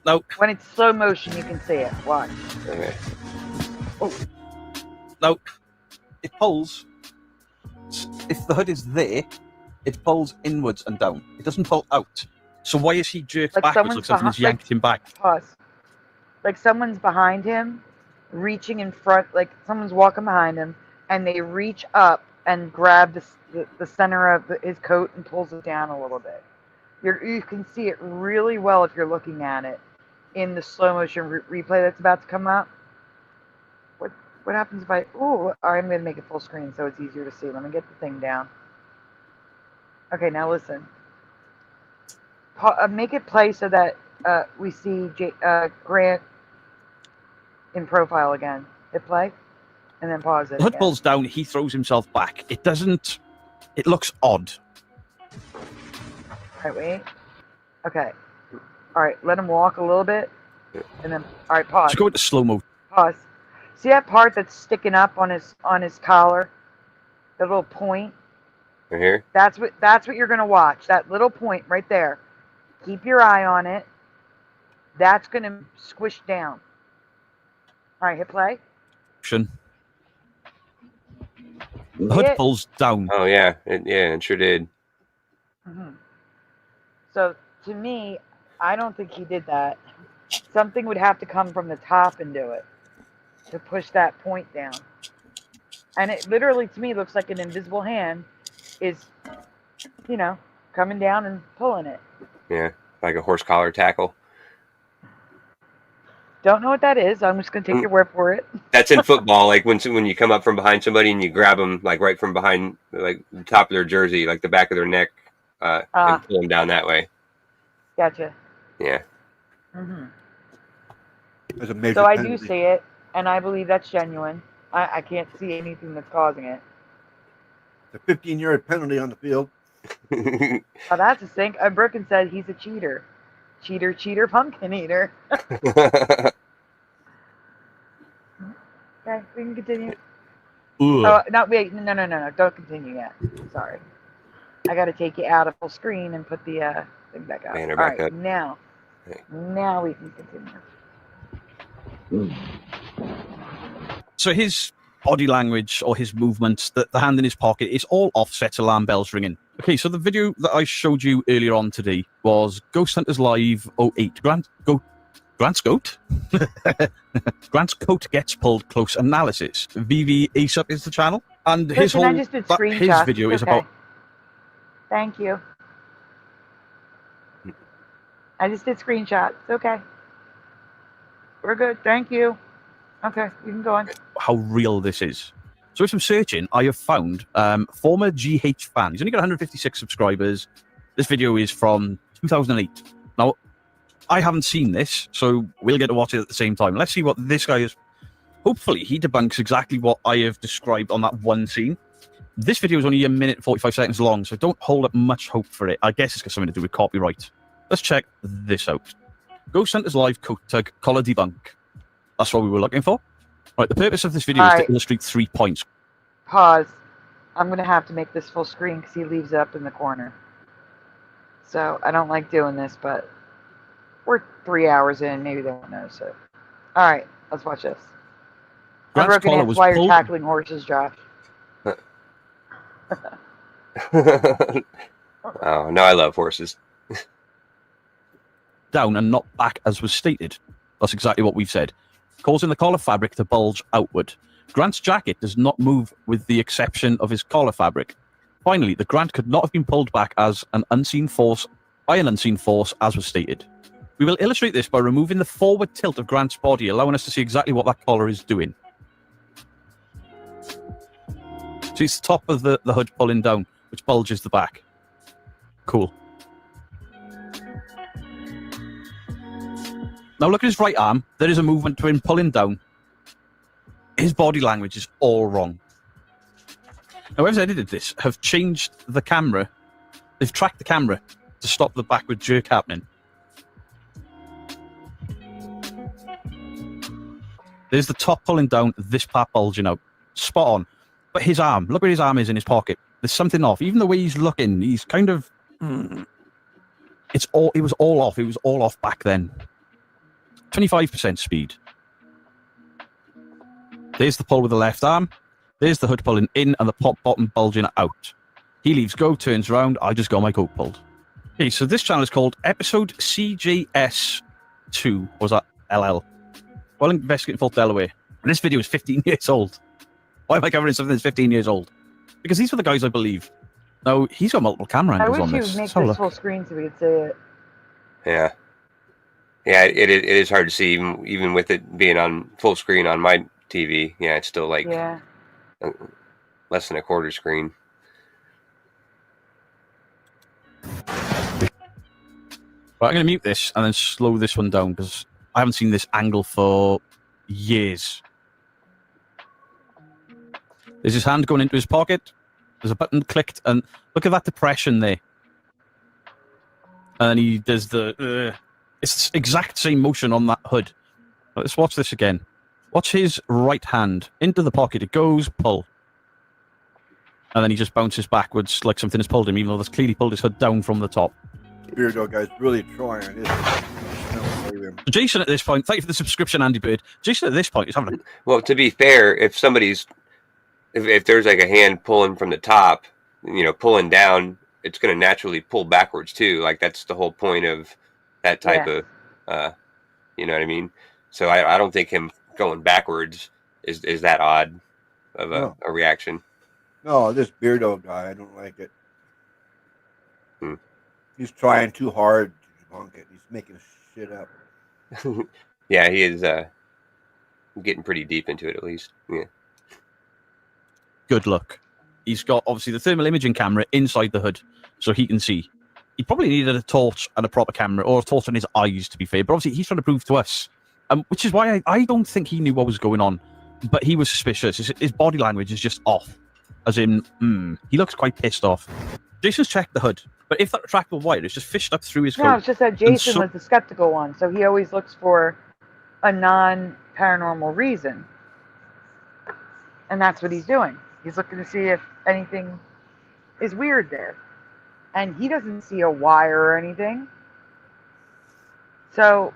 No. When it's slow motion, you can see it. Watch. Okay. Oh. No. It pulls. If the hood is there, it pulls inwards and down. It doesn't pull out. So why is he jerked backwards like something has yanked him back? Pause. Like someone's behind him reaching in front, like someone's walking behind him, and they reach up and grab the center of his coat and pulls it down a little bit. You can see it really well if you're looking at it in the slow motion replay that's about to come up. What happens if I... Ooh, I'm going to make it full screen so it's easier to see. Let me get the thing down. Okay, now listen. Make it play so that we see Grant in profile again. Hit play, and then pause it. The hood pulls down, he throws himself back. It doesn't... It looks odd. Alright, wait. Okay. Alright, let him walk a little bit, and then... Alright, pause. Let's go into slow-mo. Pause. See that part that's sticking up on his collar? The little point? Right here? That's what you're going to watch. That little point right there. Keep your eye on it. That's going to squish down. All right, hit play. The hood pulls down. Oh, yeah. It sure did. Mm-hmm. So, to me, I don't think he did that. Something would have to come from the top and do it to push that point down. And it literally, to me, looks like an invisible hand is, coming down and pulling it. Yeah, like a horse collar tackle. Don't know what that is. I'm just going to take your word for it. That's in football, like when you come up from behind somebody and you grab them, like right from behind, like the top of their jersey, like the back of their neck, and pull them down that way. Gotcha. Yeah. Mm-hmm. So I do see it, and I believe that's genuine. I can't see anything that's causing it. It's a 15-yard penalty on the field. Oh, that's a stink. Brooklyn said he's a cheater. Cheater, pumpkin eater. Okay, we can continue. Oh, no, wait. No. Don't continue yet. Sorry. I got to take you out of full screen and put the thing back up. All right, now we can continue. So his body language or his movements, the hand in his pocket, it's all offset alarm bells ringing. Okay, so the video that I showed you earlier on today was Ghost Hunters Live 08. Grant's goat? Grant's coat gets pulled close analysis. VV ASAP is the channel. And his Listen, I just did his video is about... Thank you. I just did screenshots. Okay. We're good. Thank you. Okay, you can go on. How real this is. So with some searching, I have found former GH fan. He's only got 156 subscribers. This video is from 2008. Now, I haven't seen this, so we'll get to watch it at the same time. Let's see what this guy is. Hopefully, he debunks exactly what I have described on that one scene. This video is only 1 minute 45 seconds long, so don't hold up much hope for it. I guess it's got something to do with copyright. Let's check this out. Ghost Hunters Live coat tag collar debunk. That's what we were looking for. Right, the purpose of this video is to illustrate 3 points. Pause. I'm going to have to make this full screen because he leaves it up in the corner. So, I don't like doing this, but we're 3 hours in. Maybe they won't know, so. Alright, let's watch this. Grant's collar that's was why you're pulled... tackling horses, Josh. Oh, no, I love horses. Down and not back as was stated. That's exactly what we've said. Causing the collar fabric to bulge outward. Grant's jacket does not move with the exception of his collar fabric. Finally, the Grant could not have been pulled back as an unseen force by an unseen force as was stated. We will illustrate this by removing the forward tilt of Grant's body, allowing us to see exactly what that collar is doing. So it's the top of the hood pulling down, which bulges the back. Cool. Now look at his right arm. There is a movement to him pulling down. His body language is all wrong. Now whoever's edited this have changed the camera. They've tracked the camera to stop the backward jerk happening. There's the top pulling down, this part bulging out. Spot on. But his arm, look where his arm is in his pocket. There's something off. Even the way he's looking, he's kind of... It was all off. It was all off back then. 25% speed. There's the pull with the left arm. There's the hood pulling in and the pop bottom bulging out. He leaves go, turns around. I just got my coat pulled. Okay, so this channel is called Episode CJS2. Or was that LL? Well, investigating Fault Delaware. And this video is 15 years old. Why am I covering something that's 15 years old? Because these are the guys I believe. Now, he's got multiple camera I angles wish on you this. would make So this look. full screen so we could see it. Yeah. Yeah, it is hard to see, even with it being on full screen on my TV. Yeah, it's still like less than a quarter screen. Right, I'm going to mute this and then slow this one down because I haven't seen this angle for years. There's his hand going into his pocket. There's a button clicked, and look at that depression there. And he does the... it's the exact same motion on that hood. Let's watch this again. Watch his right hand into the pocket. It goes, pull. And then he just bounces backwards like something has pulled him, even though that's clearly pulled his hood down from the top. Beardo guy's really trying. Jason at this point, thank you for the subscription, Andy Bird. Jason at this point is having a... Well, to be fair, if somebody's... If there's like a hand pulling from the top, you know, pulling down, it's going to naturally pull backwards too. Like that's the whole point of that type of, you know what I mean? So I don't think him going backwards is that odd of a reaction. No, this Beardo guy, I don't like it. He's trying too hard to debunk it. He's making shit up. Yeah, he is getting pretty deep into it at least. Yeah. Good luck. He's got, obviously, the thermal imaging camera inside the hood, so he can see. He probably needed a torch and a proper camera, or a torch on his eyes, to be fair. But obviously, he's trying to prove to us, which is why I don't think he knew what was going on. But he was suspicious. His body language is just off. As in, he looks quite pissed off. Jason's checked the hood, but if that retractable wire is just fished up through his coat... No, it's just that Jason was the skeptical one, so he always looks for a non-paranormal reason. And that's what he's doing. He's looking to see if anything is weird there. And he doesn't see a wire or anything. So,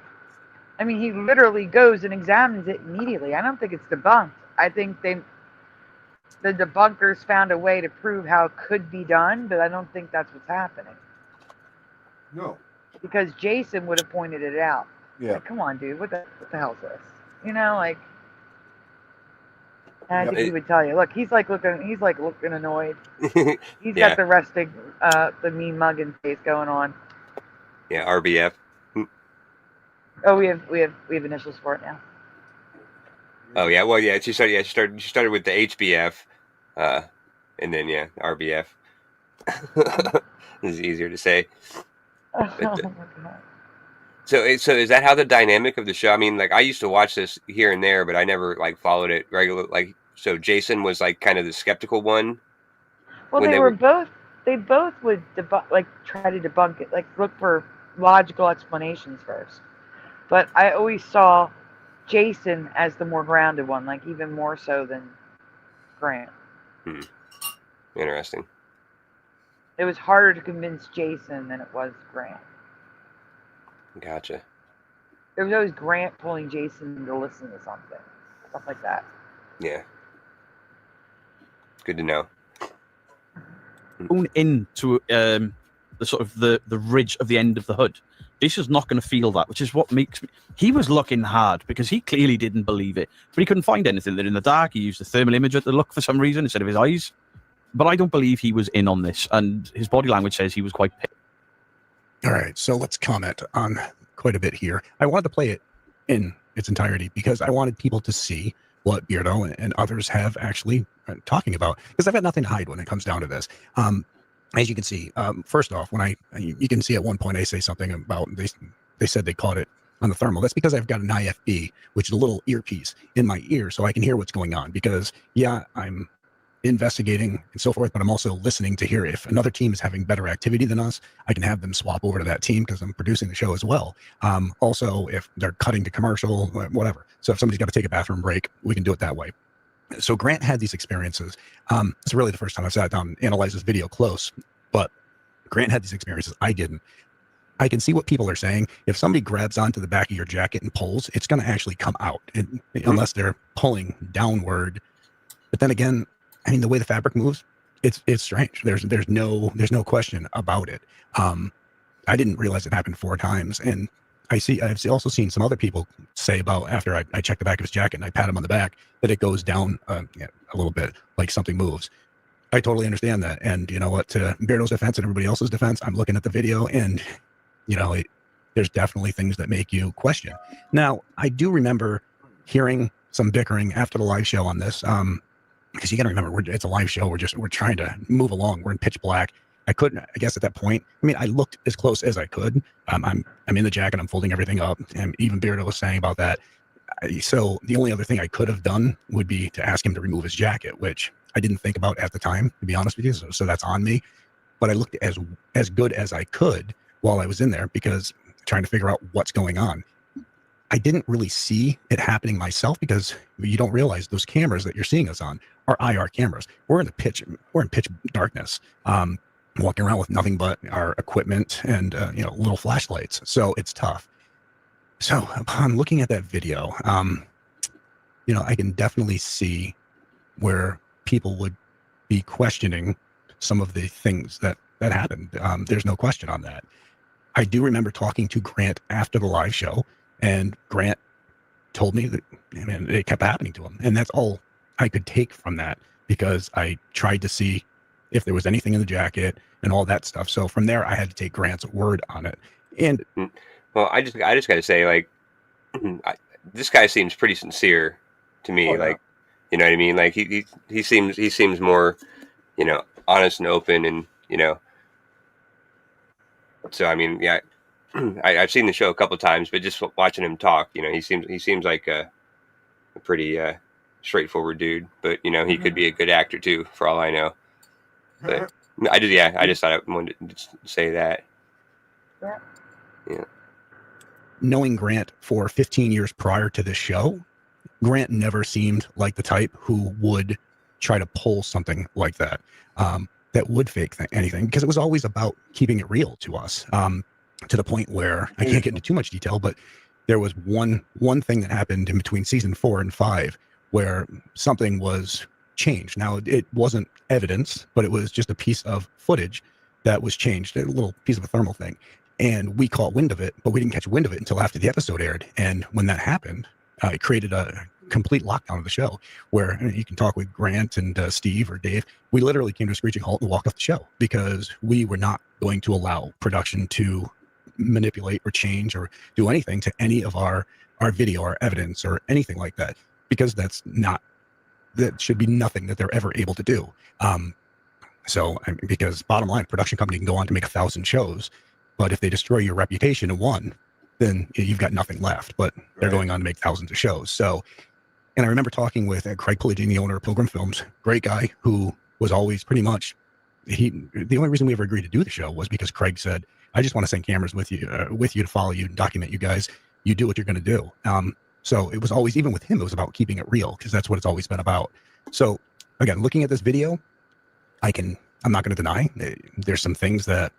I mean, he literally goes and examines it immediately. I don't think it's debunked. I think the debunkers found a way to prove how it could be done, but I don't think that's what's happening. No. Because Jason would have pointed it out. Yeah. Like, come on, dude, what the hell is this? You know, like... I think he would tell you. Look, he's like looking annoyed. He's got the resting, the mean mugging face going on. Yeah, RBF. Oh, we have initials for it now. Oh yeah, well yeah, she started with the HBF, and then RBF. It's easier to say. But, so is that how the dynamic of the show? I mean, like I used to watch this here and there, but I never like followed it regular. Like, so Jason was like kind of the skeptical one. Well, they both would try to debunk it, like look for logical explanations first. But I always saw Jason as the more grounded one, like even more so than Grant. Interesting. It was harder to convince Jason than it was Grant. Gotcha. There was always Grant pulling Jason to listen to something. Stuff like that. Yeah. Good to know. Going into the sort of the ridge of the end of the hood. Jason's not going to feel that, which is what makes me... He was looking hard because he clearly didn't believe it. But he couldn't find anything there in the dark. He used the thermal imager to look for some reason instead of his eyes. But I don't believe he was in on this. And his body language says he was quite pissed. All right, so let's comment on quite a bit here. I wanted to play it in its entirety because I wanted people to see what Beardo and others have actually talking about, because I've got nothing to hide when it comes down to this. As you can see, first off, when you can see at one point I say something about they said they caught it on the thermal. That's because I've got an IFB, which is a little earpiece in my ear, so I can hear what's going on. Because I'm investigating and so forth, but I'm also listening to hear if another team is having better activity than us. I can have them swap over to that team because I'm producing the show as well. Also, if they're cutting to commercial, whatever. So if somebody's got to take a bathroom break, we can do it that way. So Grant had these experiences. It's really the first time I've sat down and analyzed this video close, but Grant had these experiences. I didn't. I can see what people are saying. If somebody grabs onto the back of your jacket and pulls, it's going to actually come out, unless they're pulling downward. But then again, I mean, the way the fabric moves, it's strange. There's no question about it. I didn't realize it happened 4 times, and I've also seen some other people say about after I check the back of his jacket and I pat him on the back that it goes down a little bit, like something moves. I totally understand that. And you know what, to Beardo's defense and everybody else's defense, I'm looking at the video and, you know, there's definitely things that make you question. Now, I do remember hearing some bickering after the live show on this, because you got to remember, it's a live show. We're trying to move along. We're in pitch black. I guess at that point, I mean, I looked as close as I could. I'm in the jacket. I'm folding everything up. And even Beardo was saying about that. So the only other thing I could have done would be to ask him to remove his jacket, which I didn't think about at the time, to be honest with you. So that's on me. But I looked as good as I could while I was in there because trying to figure out what's going on. I didn't really see it happening myself because you don't realize those cameras that you're seeing us on are IR cameras. We're in pitch darkness, walking around with nothing but our equipment and little flashlights. So it's tough. So upon looking at that video, I can definitely see where people would be questioning some of the things that happened. There's no question on that. I do remember talking to Grant after the live show, and Grant told me that it kept happening to him. And that's all I could take from that because I tried to see if there was anything in the jacket and all that stuff. So from there, I had to take Grant's word on it. And well, I just got to say, like, this guy seems pretty sincere to me. Like, you know what I mean? Like he seems more, honest and open, and So I mean, yeah, I've seen the show a couple of times, but just watching him talk, he seems like a pretty straightforward dude. But he could be a good actor too, for all I know. But I just thought I wanted to say that. Yeah. Knowing Grant for 15 years prior to this show, Grant never seemed like the type who would try to pull something like that. That would fake anything, because it was always about keeping it real to us, to the point where I can't get into too much detail, but there was one thing that happened in between season 4 and 5 where something was changed. Now, it wasn't evidence, but it was just a piece of footage that was changed, a little piece of a thermal thing. And we caught wind of it, but we didn't catch wind of it until after the episode aired. And when that happened, it created a complete lockdown of the show where you can talk with Grant and Steve or Dave. We literally came to a screeching halt and walked off the show because we were not going to allow production to manipulate or change or do anything to any of our video or evidence or anything like that, because that should be nothing that they're ever able to do. Because bottom line, production company can go on to make 1,000 shows, but if they destroy your reputation in one, then you've got nothing left, but they're going on to make thousands of shows. So, and I remember talking with Craig Pillagine, the owner of Pilgrim Films, great guy who was always pretty much, the only reason we ever agreed to do the show was because Craig said, I just want to send cameras with you to follow you and document you guys. You do what you're going to do. So it was always, even with him, it was about keeping it real, because that's what it's always been about. So again, looking at this video, I'm not going to deny there's some things that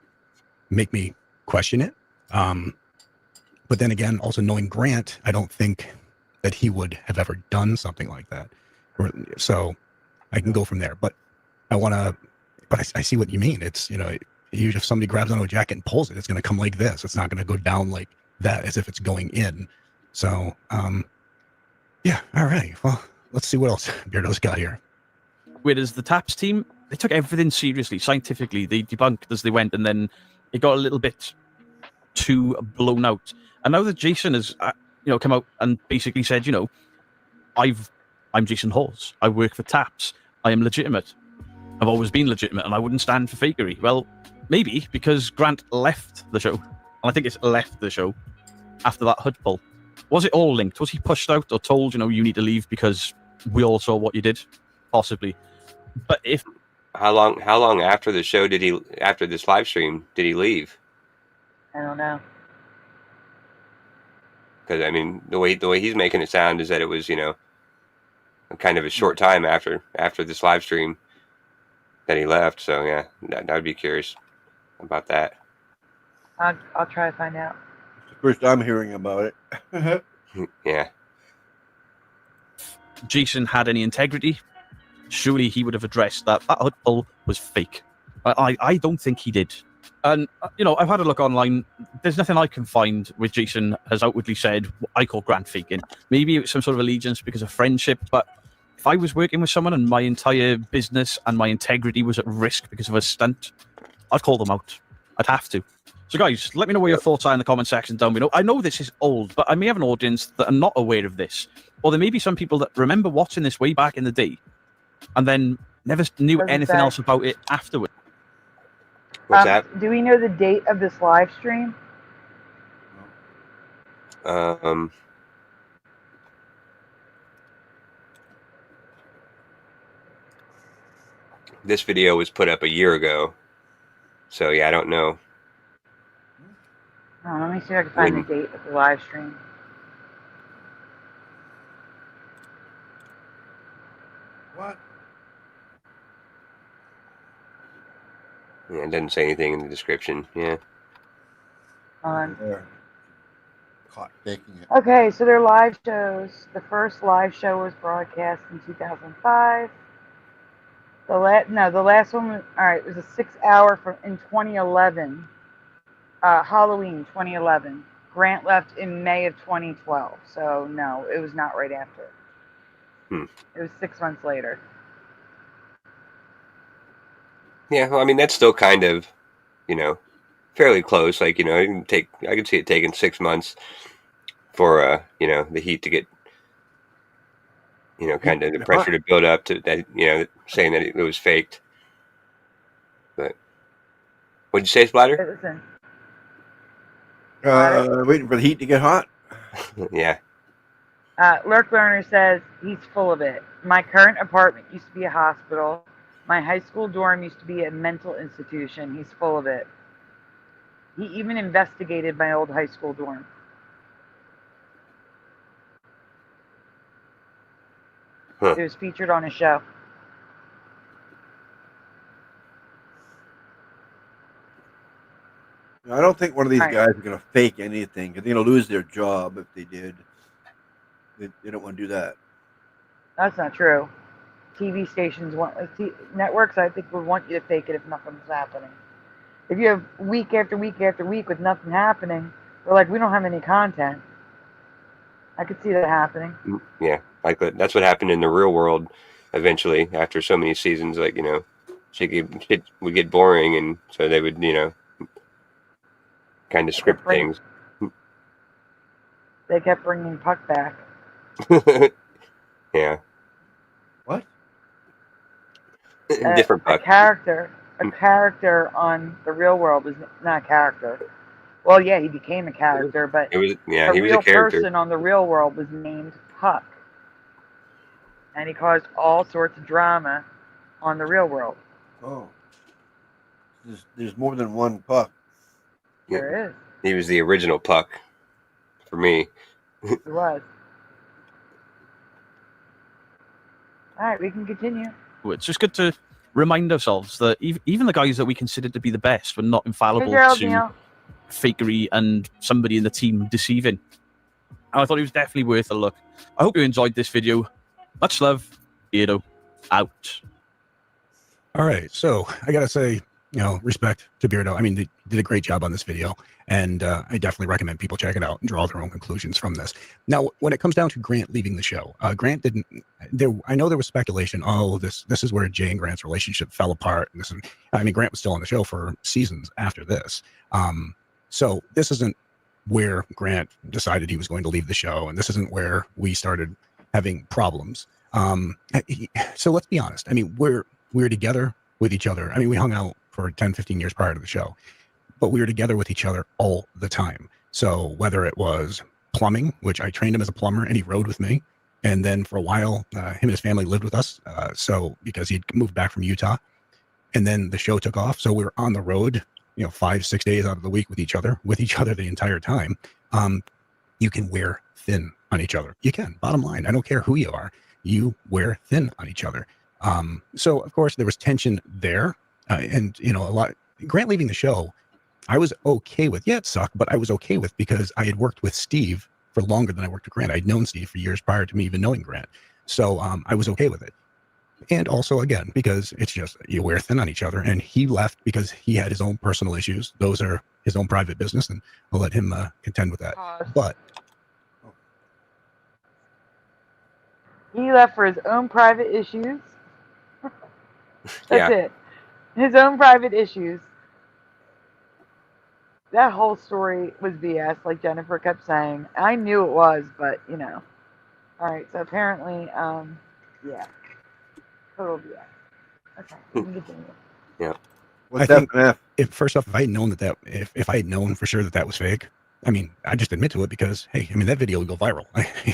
make me question it. But then again, also knowing Grant, I don't think that he would have ever done something like that. So I can go from there. But I see what you mean. It's, if somebody grabs onto a jacket and pulls it, it's going to come like this. It's not going to go down like that as if it's going in. So, yeah. All right. Well, let's see what else Beardo's got here. Whereas the TAPS team, they took everything seriously, scientifically. They debunked as they went, and then it got a little bit too blown out. And now that Jason has, come out and basically said, I'm Jason Hawes. I work for TAPS. I am legitimate. I've always been legitimate, and I wouldn't stand for fakery. Well, maybe because Grant left the show, and I think it's left the show after that HUD pull. Was it all linked? Was he pushed out or told, you need to leave because we all saw what you did? Possibly. But if how long after the show after this live stream did he leave? I don't know. Because I mean, the way he's making it sound is that it was, kind of a short time after this live stream that he left. So yeah, I would be curious about that. I'll try to find out. It's the first I'm hearing about it. Yeah. If Jason had any integrity, surely he would have addressed that HUD pull was fake. I don't think he did. And, I've had a look online. There's nothing I can find which Jason has outwardly said, I call Grant faking. Maybe it's some sort of allegiance because of friendship, but if I was working with someone and my entire business and my integrity was at risk because of a stunt, I'd call them out. I'd have to. So, guys, let me know what your thoughts are in the comment section down below. I know this is old, but I may have an audience that are not aware of this. Or there may be some people that remember watching this way back in the day and then never knew anything else about it afterward. What's that? Do we know the date of this live stream? This video was put up a year ago. So, yeah, I don't know. Oh, let me see if I can find the date of the live stream. What? Yeah, it doesn't say anything in the description. Yeah. Caught faking it. Okay, so their live shows. The first live show was broadcast in 2005. The last one was, all right, it was a 6-hour in 2011. Halloween 2011. Grant left in May of 2012. So no, it was not right after. It was 6 months later. Yeah, well, I mean, that's still kind of, fairly close. Like, I could see it taking 6 months for, the heat to get, kind of the pressure to build up to that, saying that it was faked. But what'd you say, Splatter? Listen. Waiting for the heat to get hot. Yeah. Lurk Learner says he's full of it. My current apartment used to be a hospital. My high school dorm used to be a mental institution. He's full of it. He even investigated my old high school dorm. It was featured on a show. I don't think one of these guys are going to fake anything because they're going to lose their job if they did. They don't want to do that. That's not true. TV stations want, networks, I think, would want you to fake it if nothing's happening. If you have week after week after week with nothing happening, they're like, we don't have any content. I could see that happening. Yeah, like that's what happened in the real world eventually after so many seasons. Like, shit would get boring, and so they would, kind of script things. They kept bringing Puck back. Yeah. What? Different Puck. A character on the real world was not a character. Well, yeah, he became a character, but he was a a real character. person on the real world was named Puck. And he caused all sorts of drama on the real world. Oh. There's more than one Puck. There is. He was the original Puck for me. He was. All right, we can continue. It's just good to remind ourselves that even the guys that we considered to be the best were not infallible to fakery and somebody in the team deceiving. And I thought it was definitely worth a look. I hope you enjoyed this video. Much love. Beardo out. All right, so I gotta say, respect to Beardo. I mean, they did a great job on this video, and I definitely recommend people check it out and draw their own conclusions from this. Now, when it comes down to Grant leaving the show, Grant didn't. I know there was speculation. Oh, this is where Jay and Grant's relationship fell apart. Grant was still on the show for seasons after this. So this isn't where Grant decided he was going to leave the show, and this isn't where we started having problems. So let's be honest. I mean, we're together with each other. I mean, we hung out for 10, 15 years prior to the show, but we were together with each other all the time. So whether it was plumbing, which I trained him as a plumber and he rode with me. And then for a while, him and his family lived with us. So because he'd moved back from Utah, and then the show took off. So we were on the road, 5-6 days out of the week with each other the entire time. You can wear thin on each other. You can, bottom line. I don't care who you are. You wear thin on each other. So of course there was tension there. And a lot, Grant leaving the show, I was okay with. Yeah, it sucked, but I was okay with because I had worked with Steve for longer than I worked with Grant. I'd known Steve for years prior to me even knowing Grant. So I was okay with it. And also, again, because it's just you wear thin on each other. And he left because he had his own personal issues. Those are his own private business, and I'll let him contend with that. But he left for his own private issues. Yeah. That's it. His own private issues. That whole story was BS, like Jennifer kept saying. I knew it was, but you know. All right, so apparently, yeah, total BS. Okay, we can continue. Yeah. What's I think up, first off, if I had known if I had known for sure that was fake, I mean, I just admit to it because, hey, I mean, that video would go viral.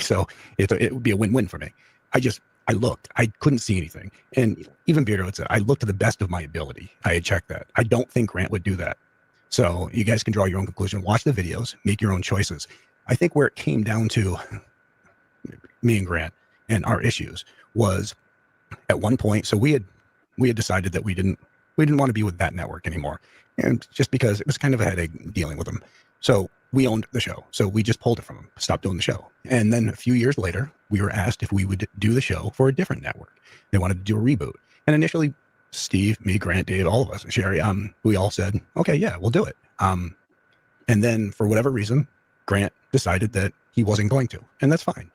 So it would be a win-win for me. I looked. I couldn't see anything. And even Beardo had said, I looked to the best of my ability. I had checked that. I don't think Grant would do that. So you guys can draw your own conclusion. Watch the videos. Make your own choices. I think where it came down to me and Grant and our issues was at one point, so we had decided that we didn't want to be with that network anymore. And just because it was kind of a headache dealing with them. So we owned the show. So we just pulled it from them, stopped doing the show. And then a few years later, we were asked if we would do the show for a different network. They wanted to do a reboot. And initially, Steve, me, Grant, Dave, all of us, Sherry, we all said, okay, yeah, we'll do it. And then for whatever reason, Grant decided that he wasn't going to, and that's fine.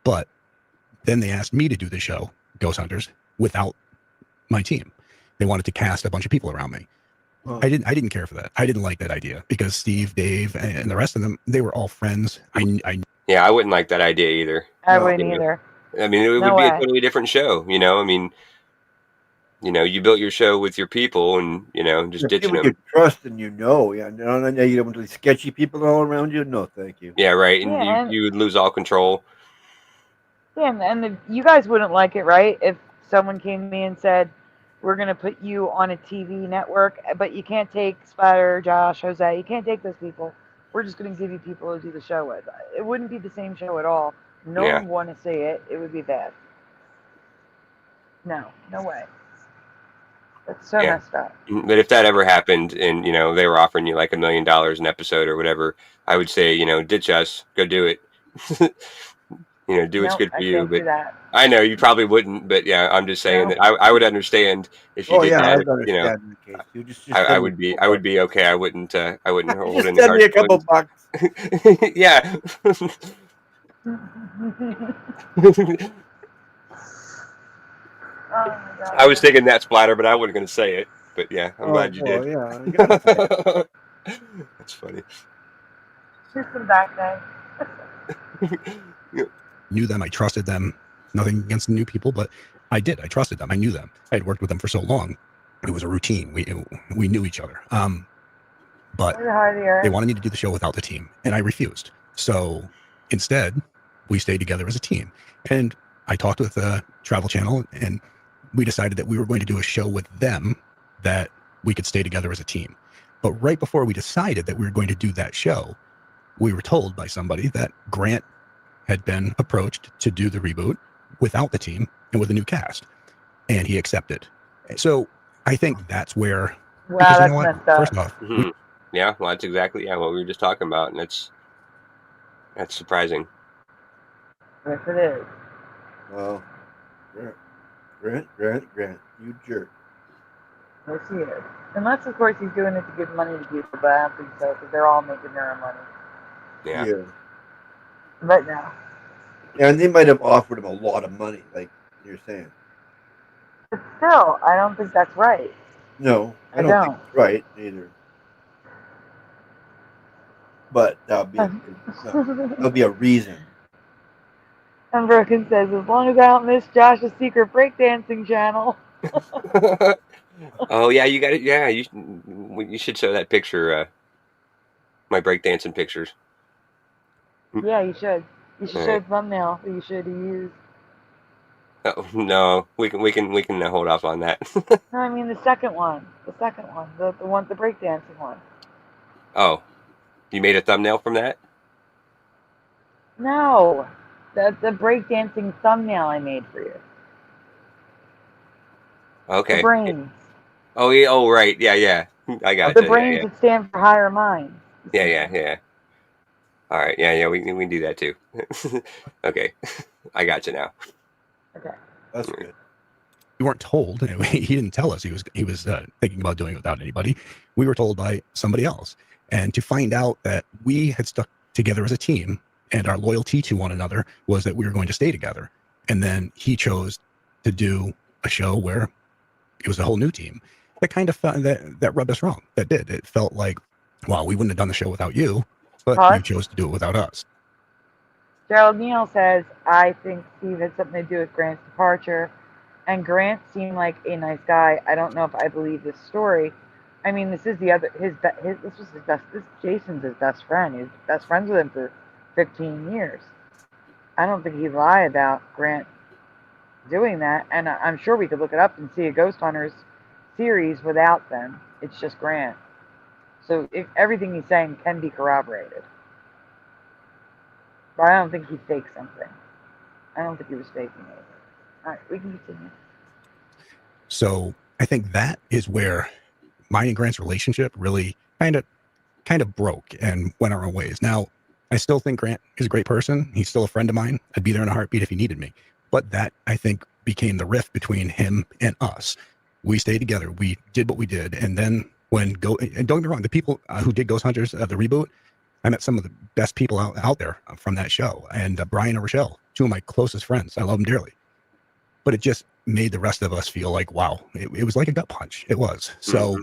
But then they asked me to do the show, Ghost Hunters, without my team. They wanted to cast a bunch of people around me. Oh. I didn't care for that. I didn't like that idea because Steve, Dave, and the rest of them, they were all friends. Yeah, I wouldn't like that idea either. I wouldn't either. I mean, it would be a totally different show, you know? I mean, you know, you built your show with your people and, you know, just ditching them. You trust and you know, yeah. No, you don't want to sketchy people all around you. No, thank you. Yeah, right. And you would lose all control. Yeah, and you guys wouldn't like it, right? If someone came to me and said, we're going to put you on a TV network, but you can't take Spider, Josh, Jose. You can't take those people. We're just going to give you people to do the show with. It wouldn't be the same show at all. No one would want to see it. It would be bad. No way. That's so messed up. But if that ever happened and, you know, they were offering you like $1 million an episode or whatever, I would say, you know, ditch us, go do it. You know, do what's good for you. But I know you probably wouldn't, but yeah, I'm just saying that I would understand if you did that. You know, I would be okay. I wouldn't hold any send me a couple bucks. Yeah. I was thinking that splatter, but I wasn't going to say it. But yeah, I'm glad you did. Yeah, you gotta say it. That's funny. Just some back day. Knew them. I trusted them. Nothing against new people, but I did. I trusted them. I knew them. I had worked with them for so long. It was a routine. We knew each other. But they wanted me to do the show without the team, and I refused. So instead, we stayed together as a team. And I talked with the Travel Channel, and we decided that we were going to do a show with them that we could stay together as a team. But right before we decided that we were going to do that show, we were told by somebody that Grant had been approached to do the reboot without the team and with a new cast, and he accepted. So I think that's where. Wow, that's you know messed up. First off, yeah, well, that's exactly what we were just talking about, and that's surprising. Yes, it is. Well, Grant, you jerk. Yes, he is. Unless, of course, he's doing it to give money to people, but I don't think so, because they're all making their own money. Yeah. Right now. Yeah, and they might have offered him a lot of money, like you're saying. But still, I don't think that's right. No, I don't think it's right either. But that'll be a reason. And Broken says, as long as I don't miss Josh's secret breakdancing channel. Oh yeah, you got it. Yeah, you should show that picture. My breakdancing pictures. Yeah, you should. You should show the thumbnail that you should use. Oh, no, we can hold off on that. No, I mean the second one, the breakdancing one. Oh, you made a thumbnail from that? No, the breakdancing thumbnail I made for you. Okay. The brains. Oh yeah. Oh right. Yeah. I got the brains that stand for higher minds. Yeah. All right. Yeah. We can do that too. Okay. I got you now. Okay. That's good. We weren't told. He didn't tell us he was thinking about doing it without anybody. We were told by somebody else. And to find out that we had stuck together as a team and our loyalty to one another was that we were going to stay together. And then he chose to do a show where it was a whole new team. That kind of felt, that rubbed us wrong. That did. It felt like, well, we wouldn't have done the show without you, but you chose to do it without us. Gerald Neal says, I think Steve had something to do with Grant's departure. And Grant seemed like a nice guy. I don't know if I believe this story. I mean, this is Jason's his best friend. He's best friends with him for 15 years. I don't think he'd lie about Grant doing that. And I'm sure we could look it up and see a Ghost Hunters series without them. It's just Grant. So everything he's saying can be corroborated. But I don't think he faked something. I don't think he was faking it. All right, we can continue. So I think that is where mine and Grant's relationship really kind of broke and went our own ways. Now, I still think Grant is a great person. He's still a friend of mine. I'd be there in a heartbeat if he needed me. But that, I think, became the rift between him and us. We stayed together. We did what we did. And then and don't get me wrong, the people who did Ghost Hunters, the reboot, I met some of the best people out there from that show. And Brian and Rochelle, two of my closest friends. I love them dearly. But it just made the rest of us feel like, wow, it was like a gut punch. It was. So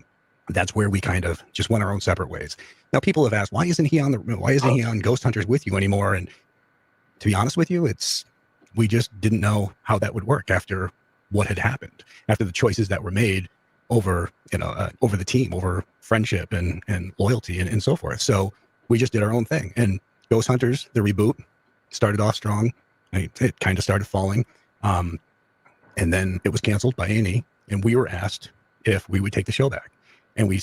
that's where we kind of just went our own separate ways. Now, people have asked, why isn't he on Ghost Hunters with you anymore? And to be honest with you, we just didn't know how that would work after what had happened, after the choices that were made over the team, over friendship and loyalty and so forth. So we just did our own thing. And Ghost Hunters, the reboot, started off strong. It kind of started falling. And then it was canceled by A&E, and we were asked if we would take the show back. And we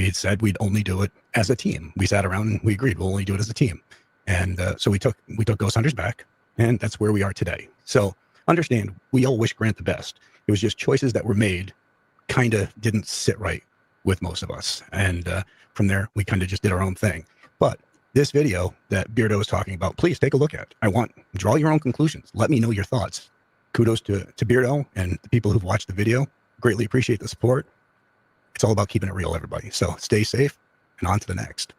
had said we'd only do it as a team. We sat around and we agreed we'll only do it as a team. And so we took Ghost Hunters back, and that's where we are today. So understand, we all wish Grant the best. It was just choices that were made kind of didn't sit right with most of us. And from there, we kind of just did our own thing. But this video that Beardo was talking about, please take a look at. Draw your own conclusions. Let me know your thoughts. Kudos to Beardo and the people who've watched the video. Greatly appreciate the support. It's all about keeping it real, everybody. So stay safe and on to the next.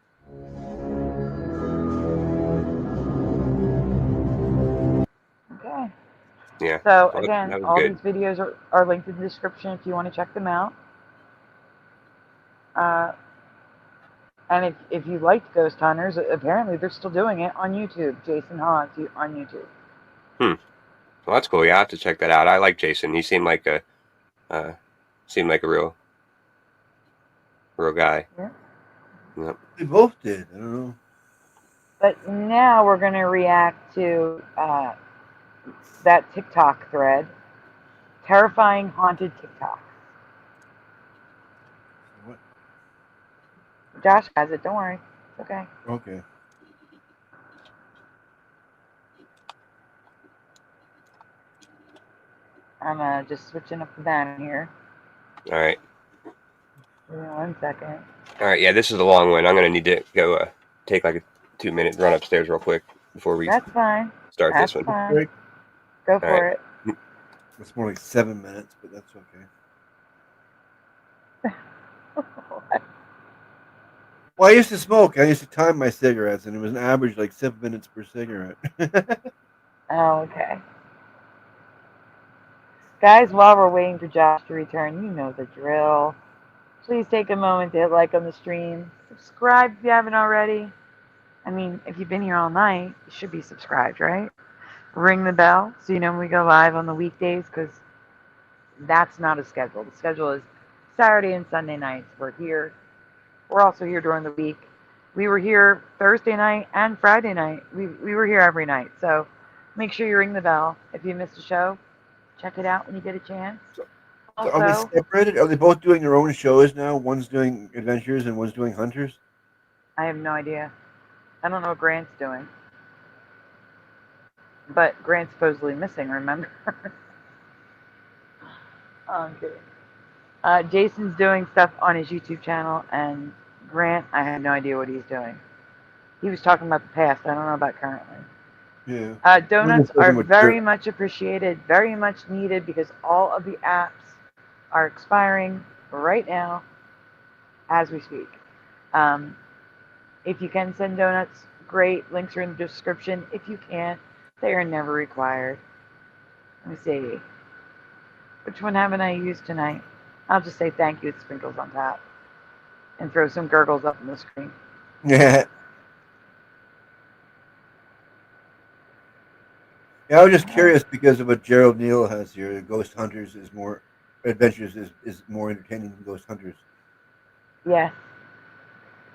Okay. Yeah. So again, all these videos are linked in the description if you want to check them out. And if you liked Ghost Hunters, apparently they're still doing it on YouTube. Jason Hawes on YouTube. Well, that's cool. Yeah, I have to check that out. I like Jason. He seemed like a real guy. Yeah. Yep. They both did. I don't know. But now we're going to react to that TikTok thread. Terrifying haunted TikToks. What? Josh has it. Don't worry. It's okay. Okay. I'm just switching up the banner here. All right. Give me 1 second. All right. Yeah, this is a long one. I'm gonna need to go take like a 2-minute run upstairs real quick before we That's fine. start That's this one. Fine. Go for it. It's more like 7 minutes, but that's okay. Well, I used to smoke. I used to time my cigarettes, and it was an average like 7 minutes per cigarette. Oh, okay. Guys, while we're waiting for Josh to return, you know the drill. Please take a moment to hit like on the stream. Subscribe if you haven't already. I mean, if you've been here all night, you should be subscribed, right? Ring the bell so you know when we go live on the weekdays, because that's not a schedule. The schedule is Saturday and Sunday nights. We're here. We're also here during the week. We were here Thursday night and Friday night. We were here every night. So make sure you ring the bell. If you missed a show, check it out when you get a chance. Also, are they separated? Are they both doing their own shows now? One's doing Adventures and one's doing Hunters? I have no idea. I don't know what Grant's doing. But Grant's supposedly missing, remember? Oh, I'm kidding. Jason's doing stuff on his YouTube channel, and Grant, I have no idea what he's doing. He was talking about the past. I don't know about currently. Yeah. Donuts are very much appreciated, very much needed, because all of the apps are expiring right now as we speak. If you can send donuts, great. Links are in the description. If you can't, they are never required. Let me see. Which one haven't I used tonight? I'll just say thank you with sprinkles on top. And throw some gurgles up on the screen. Yeah. Yeah, I was just curious because of what Gerald Neal has here. Ghost Hunters is more Adventures is more entertaining than Ghost Hunters. Yeah.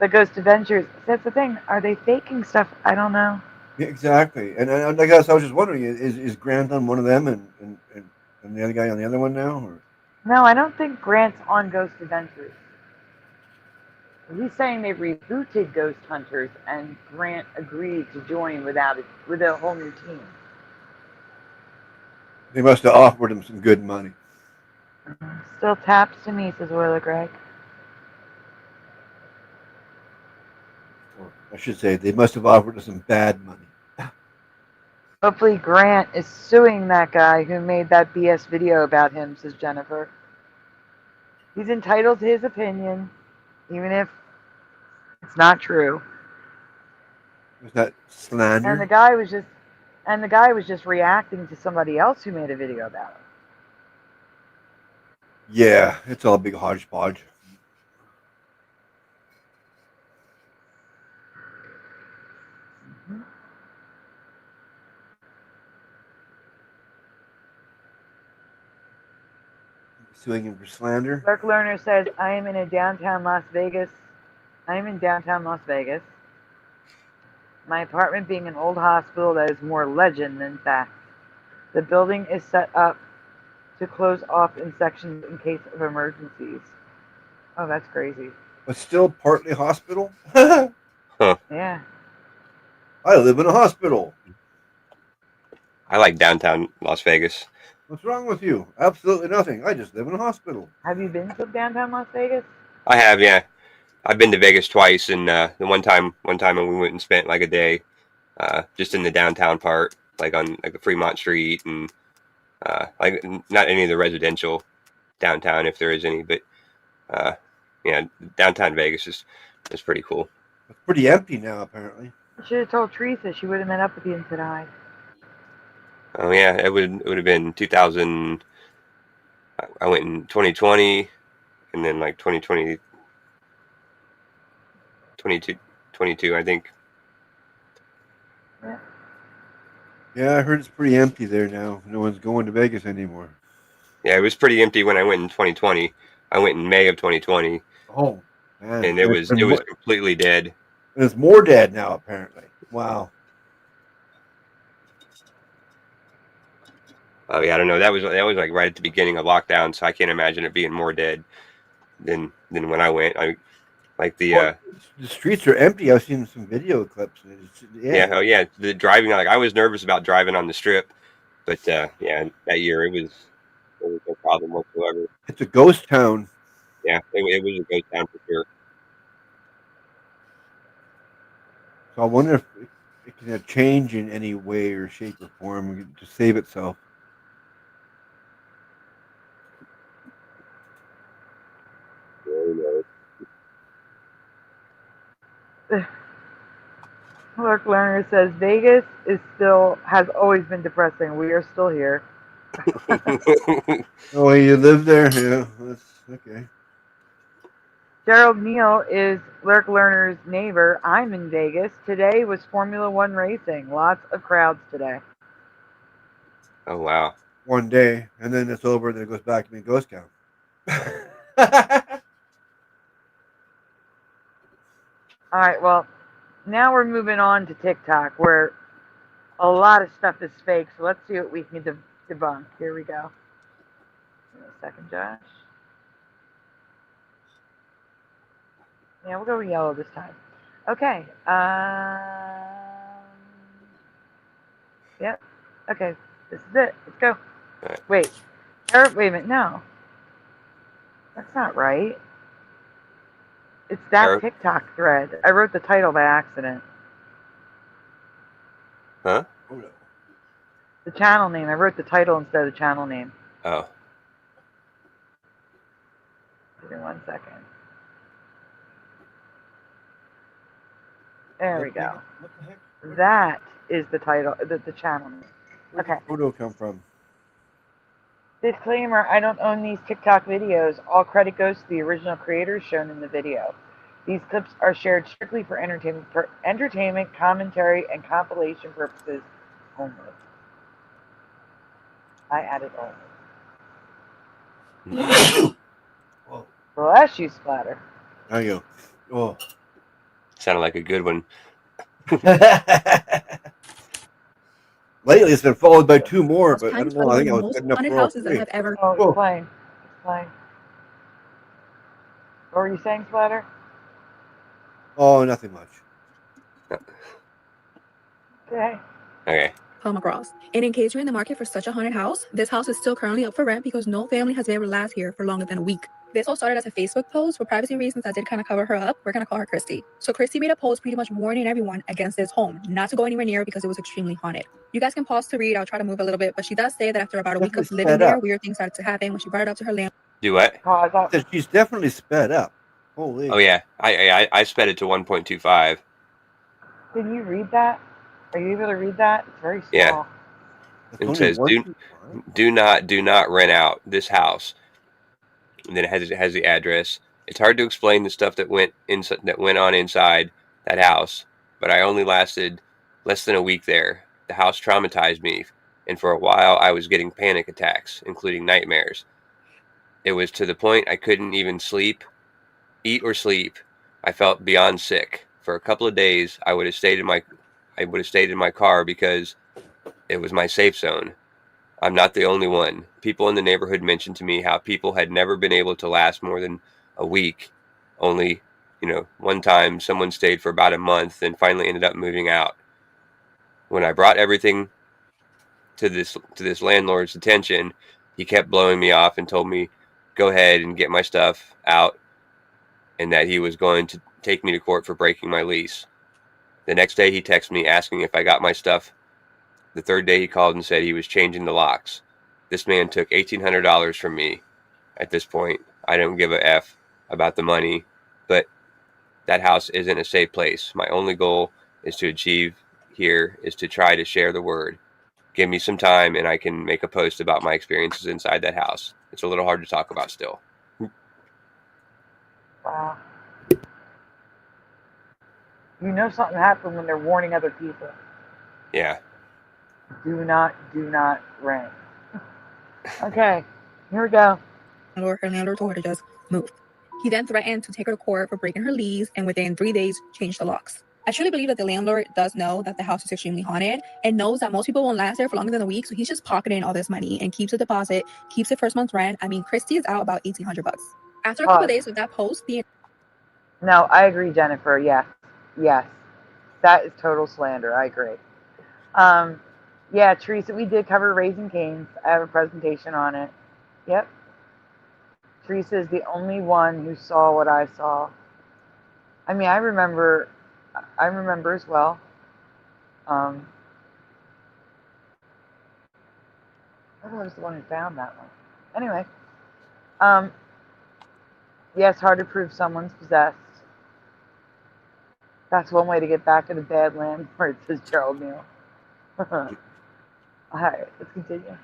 The Ghost Adventures. That's the thing. Are they faking stuff? I don't know. Yeah, exactly. And I guess I was just wondering, is Grant on one of them and the other guy on the other one now? Or? No, I don't think Grant's on Ghost Adventures. He's saying they rebooted Ghost Hunters and Grant agreed to join with a whole new team. They must have offered him some good money. Still taps to me, says Willa Greg. Or I should say, they must have offered him some bad money. Hopefully Grant is suing that guy who made that BS video about him, says Jennifer. He's entitled to his opinion, even if it's not true. Was that slander? And the guy was just reacting to somebody else who made a video about him. Yeah, it's all a big hodgepodge. Suing him for slander. Clark Lerner says, I am in downtown Las Vegas. My apartment being an old hospital that is more legend than fact. The building is set up to close off in sections in case of emergencies. Oh, that's crazy. But still partly hospital? Huh. Yeah. I live in a hospital. I like downtown Las Vegas. What's wrong with you? Absolutely nothing. I just live in a hospital. Have you been to downtown Las Vegas? I have, yeah. I've been to Vegas twice, and the one time when we went and spent like a day, just in the downtown part, like on like the Fremont Street, and like not any of the residential downtown if there is any, but yeah, downtown Vegas is pretty cool. It's pretty empty now, apparently. You should have told Teresa. She would have met up with you and said hi. Oh yeah, it would have been 2000. I went in 2020, and then like 2020, 22, I think. Yeah, I heard it's pretty empty there now. No one's going to Vegas anymore. Yeah, it was pretty empty when I went in 2020. I went in May of 2020. Oh, man. And it was completely dead. And it's more dead now, apparently. Wow. Oh yeah, I don't know. That was like right at the beginning of lockdown, so I can't imagine it being more dead than when I went. The streets are empty. I've seen some video clips. Yeah, oh yeah. The driving, like I was nervous about driving on the strip, but yeah, that year it was no problem whatsoever. It's a ghost town. Yeah, it was a ghost town for sure. So I wonder if it can change in any way or shape or form to save itself. Clark Lerner says Vegas has always been depressing. We are still here. Oh, you live there? Yeah, that's okay. Gerald Neal is Clark Lerner's neighbor. I'm in Vegas. Today was Formula One racing. Lots of crowds today. Oh wow! One day, and then it's over, and then it goes back to being ghost town. All right, well, now we're moving on to TikTok, where a lot of stuff is fake. So let's see what we can debunk. Here we go. Give me a second, Josh. Yeah, we'll go yellow this time. Okay. Yep. Okay. This is it. Let's go. Right. Wait. Wait a minute. No. That's not right. It's that TikTok thread. I wrote the title by accident. Huh? The channel name. I wrote the title instead of the channel name. Oh. Give me 1 second. There we go. What the heck? That is the title, the channel name. Where'd Okay. the photo come from? Disclaimer, I don't own these TikTok videos. All credit goes to the original creators shown in the video. These clips are shared strictly for entertainment, commentary, and compilation purposes only. I added only. Bless you, Splatter. There you go. Oh. Sounded like a good one. Lately, it's been followed by 2 more, but I don't know. I think I was good enough haunted for all houses that 3. have ever. Oh, explain. Explain. What were you saying, Splatter? Oh, nothing much. Okay. Okay. Come across. And in case you're in the market for such a haunted house, this house is still currently up for rent because no family has ever lasted here for longer than a week. This all started as a Facebook post. For privacy reasons, I did kind of cover her up. We're going to call her Christy. So Christy made a post pretty much warning everyone against this home, not to go anywhere near because it was extremely haunted. You guys can pause to read. I'll try to move a little bit, but she does say that after about a week of living there, weird things started to happen. When she brought it up to her landlord. Do what? She's definitely sped up. Holy. Oh yeah, I sped it to 1.25. Can you read that? Are you able to read that? It's very small. Yeah. It says do not rent out this house. And then it has the address. It's hard to explain the stuff that went on inside that house, but I only lasted less than a week there. The house traumatized me, and for a while I was getting panic attacks, including nightmares. It was to the point I couldn't even eat or sleep. I felt beyond sick. For a couple of days, I would have stayed in my car because it was my safe zone. I'm not the only one. People in the neighborhood mentioned to me how people had never been able to last more than a week. Only, one time someone stayed for about a month and finally ended up moving out. When I brought everything to this landlord's attention, he kept blowing me off and told me, go ahead and get my stuff out, and that he was going to take me to court for breaking my lease. The next day he texted me asking if I got my stuff. The third day he called and said he was changing the locks. This man took $1,800 from me. At this point, I don't give a F about the money, but that house isn't a safe place. My only goal is to achieve here is to try to share the word. Give me some time and I can make a post about my experiences inside that house. It's a little hard to talk about still. Wow. You know something happened when they're warning other people. Yeah. Do not rent. Okay, here we go. Her landlord told her to just move. He then threatened to take her to court for breaking her lease and within 3 days changed the locks. I truly believe that the landlord does know that the house is extremely haunted and knows that most people won't last there for longer than a week, so he's just pocketing all this money and keeps a deposit, keeps the first month's rent. I mean, Christy is out about $1,800. After a couple of days of that post being... No, I agree, Jennifer. Yes. That is total slander. I agree. Yeah, Teresa, we did cover Raising Cane's. I have a presentation on it. Yep. Teresa is the only one who saw what I saw. I mean, I remember as well. I was the one who found that one. Anyway. Yes, hard to prove someone's possessed. That's one way to get back at a bad landlord, says Gerald Neal. All right, let's continue.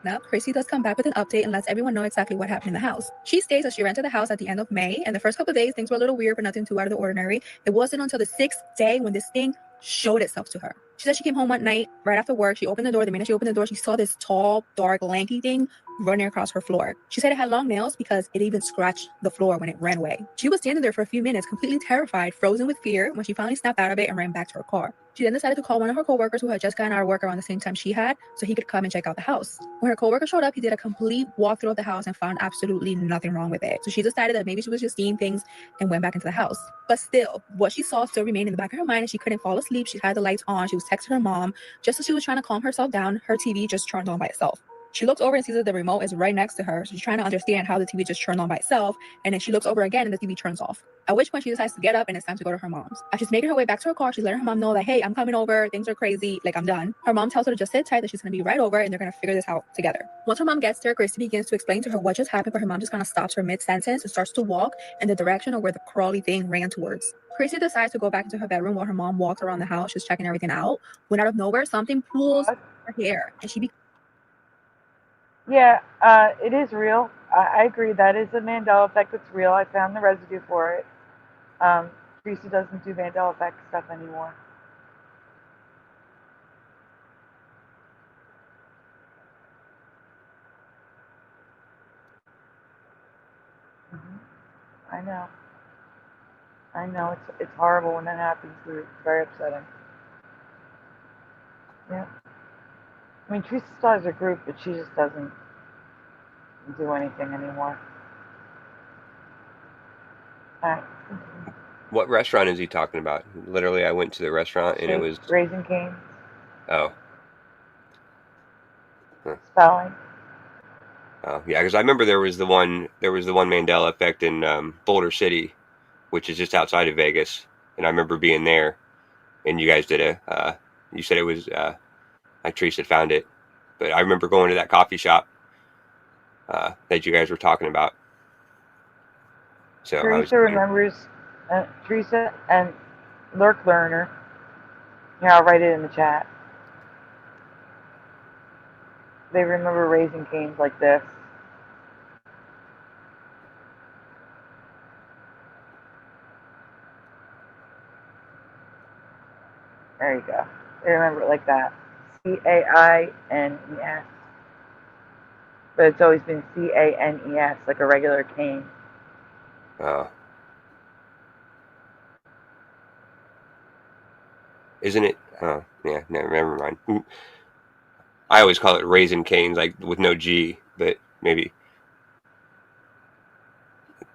Now, Chrissy does come back with an update and lets everyone know exactly what happened in the house. She states that she rented the house at the end of May, and the first couple of days, things were a little weird, but nothing too out of the ordinary. It wasn't until the 6th day when this thing showed itself to her. She said she came home one night, right after work. She opened the door. The minute she opened the door, she saw this tall, dark, lanky thing running across her floor. She said it had long nails because it even scratched the floor when it ran away. She was standing there for a few minutes, completely terrified, frozen with fear, when she finally snapped out of it and ran back to her car. She then decided to call one of her coworkers who had just gotten out of work around the same time she had, so he could come and check out the house. When her coworker showed up, he did a complete walkthrough of the house and found absolutely nothing wrong with it. So she decided that maybe she was just seeing things and went back into the house. But still, what she saw still remained in the back of her mind, and she couldn't fall asleep. She had the lights on. She was texting her mom. Just as she was trying to calm herself down, her TV just turned on by itself. She looks over and sees that the remote is right next to her. So she's trying to understand how the TV just turned on by itself. And then she looks over again and the TV turns off. At which point she decides to get up and it's time to go to her mom's. As she's making her way back to her car, she's letting her mom know that, hey, I'm coming over. Things are crazy. Like, I'm done. Her mom tells her to just sit tight, that she's going to be right over and they're going to figure this out together. Once her mom gets there, Christy begins to explain to her what just happened, but her mom just kind of stops her mid-sentence and starts to walk in the direction of where the crawly thing ran towards. Christy decides to go back into her bedroom while her mom walks around the house, just checking everything out. When out of nowhere, something pulls her hair and she Yeah, it is real. I agree. That is a Mandela effect. It's real. I found the residue for it. Teresa doesn't do Mandela effect stuff anymore. I know. I know. It's horrible when that happens. It's very upsetting. Yeah. I mean, Teresa still has her group, but she just doesn't do anything anymore. Alright. What restaurant is he talking about? Literally, I went to the restaurant and it was Raising Cane's. Oh. Huh. Spelling. Oh yeah, because I remember there was the one Mandela effect in Boulder City, which is just outside of Vegas, and I remember being there, and you guys did you said it was like Teresa found it, but I remember going to that coffee shop that you guys were talking about. So Teresa remembers Teresa and Lurk Learner. Yeah, I'll write it in the chat. They remember Raising Cane's like this. There you go. They remember it like that. C-A-I-N-E-S. But it's always been C-A-N-E-S, like a regular cane. Oh. Isn't it? Oh, yeah, never mind. I always call it Raisin Canes, like with no G, but maybe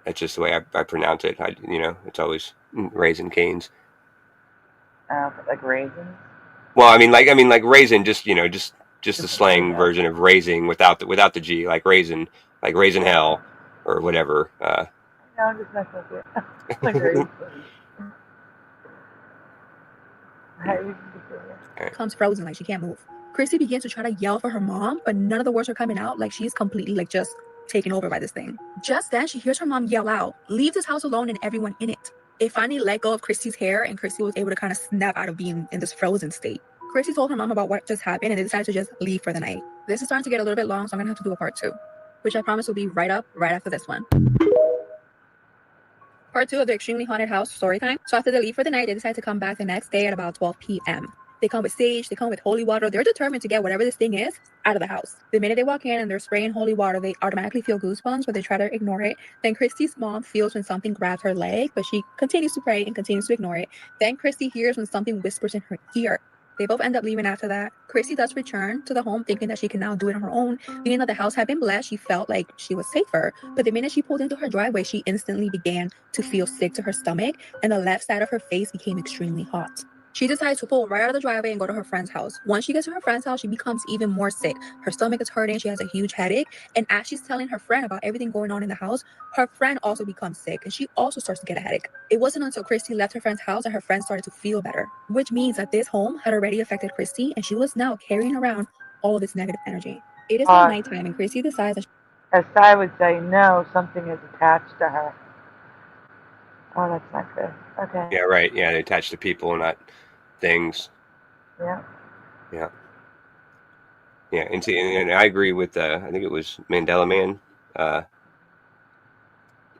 that's just the way I pronounce it. It's always Raisin Canes. Like raisins? Well, I mean, like raisin, just the slang version of raising without the G, like raisin hell or whatever. No, I'm just messing with you. Like raisin. Comes frozen, like she can't move. Christy begins to try to yell for her mom, but none of the words are coming out, like she's completely like just taken over by this thing. Just then, she hears her mom yell out, "Leave this house alone and everyone in it." It finally let go of Christy's hair, and Christy was able to kind of snap out of being in this frozen state. Christy told her mom about what just happened, and they decided to just leave for the night. This is starting to get a little bit long, so I'm gonna have to do a part 2, which I promise will be right after this one. Part 2 of the extremely haunted house story time. So after they leave for the night, they decide to come back the next day at about 12 p.m. They come with sage, they come with holy water. They're determined to get whatever this thing is out of the house. The minute they walk in and they're spraying holy water, they automatically feel goosebumps, but they try to ignore it. Then Christy's mom feels when something grabs her leg, but she continues to pray and continues to ignore it. Then Christy hears when something whispers in her ear. They both end up leaving after that. Christy does return to the home thinking that she can now do it on her own. Being that the house had been blessed, she felt like she was safer. But the minute she pulled into her driveway, she instantly began to feel sick to her stomach, and the left side of her face became extremely hot. She decides to pull right out of the driveway and go to her friend's house. Once she gets to her friend's house, she becomes even more sick. Her stomach is hurting, she has a huge headache, and as she's telling her friend about everything going on in the house, her friend also becomes sick, and she also starts to get a headache. It wasn't until Christy left her friend's house that her friend started to feel better, which means that this home had already affected Christy, and she was now carrying around all of this negative energy. It is now nighttime, and Christy decides that as Sai would say, no, something is attached to her. Oh, that's not good. Okay. Yeah, right. Yeah, they attach to people, not things. Yeah. Yeah. Yeah, and I agree with I think it was Mandela Man.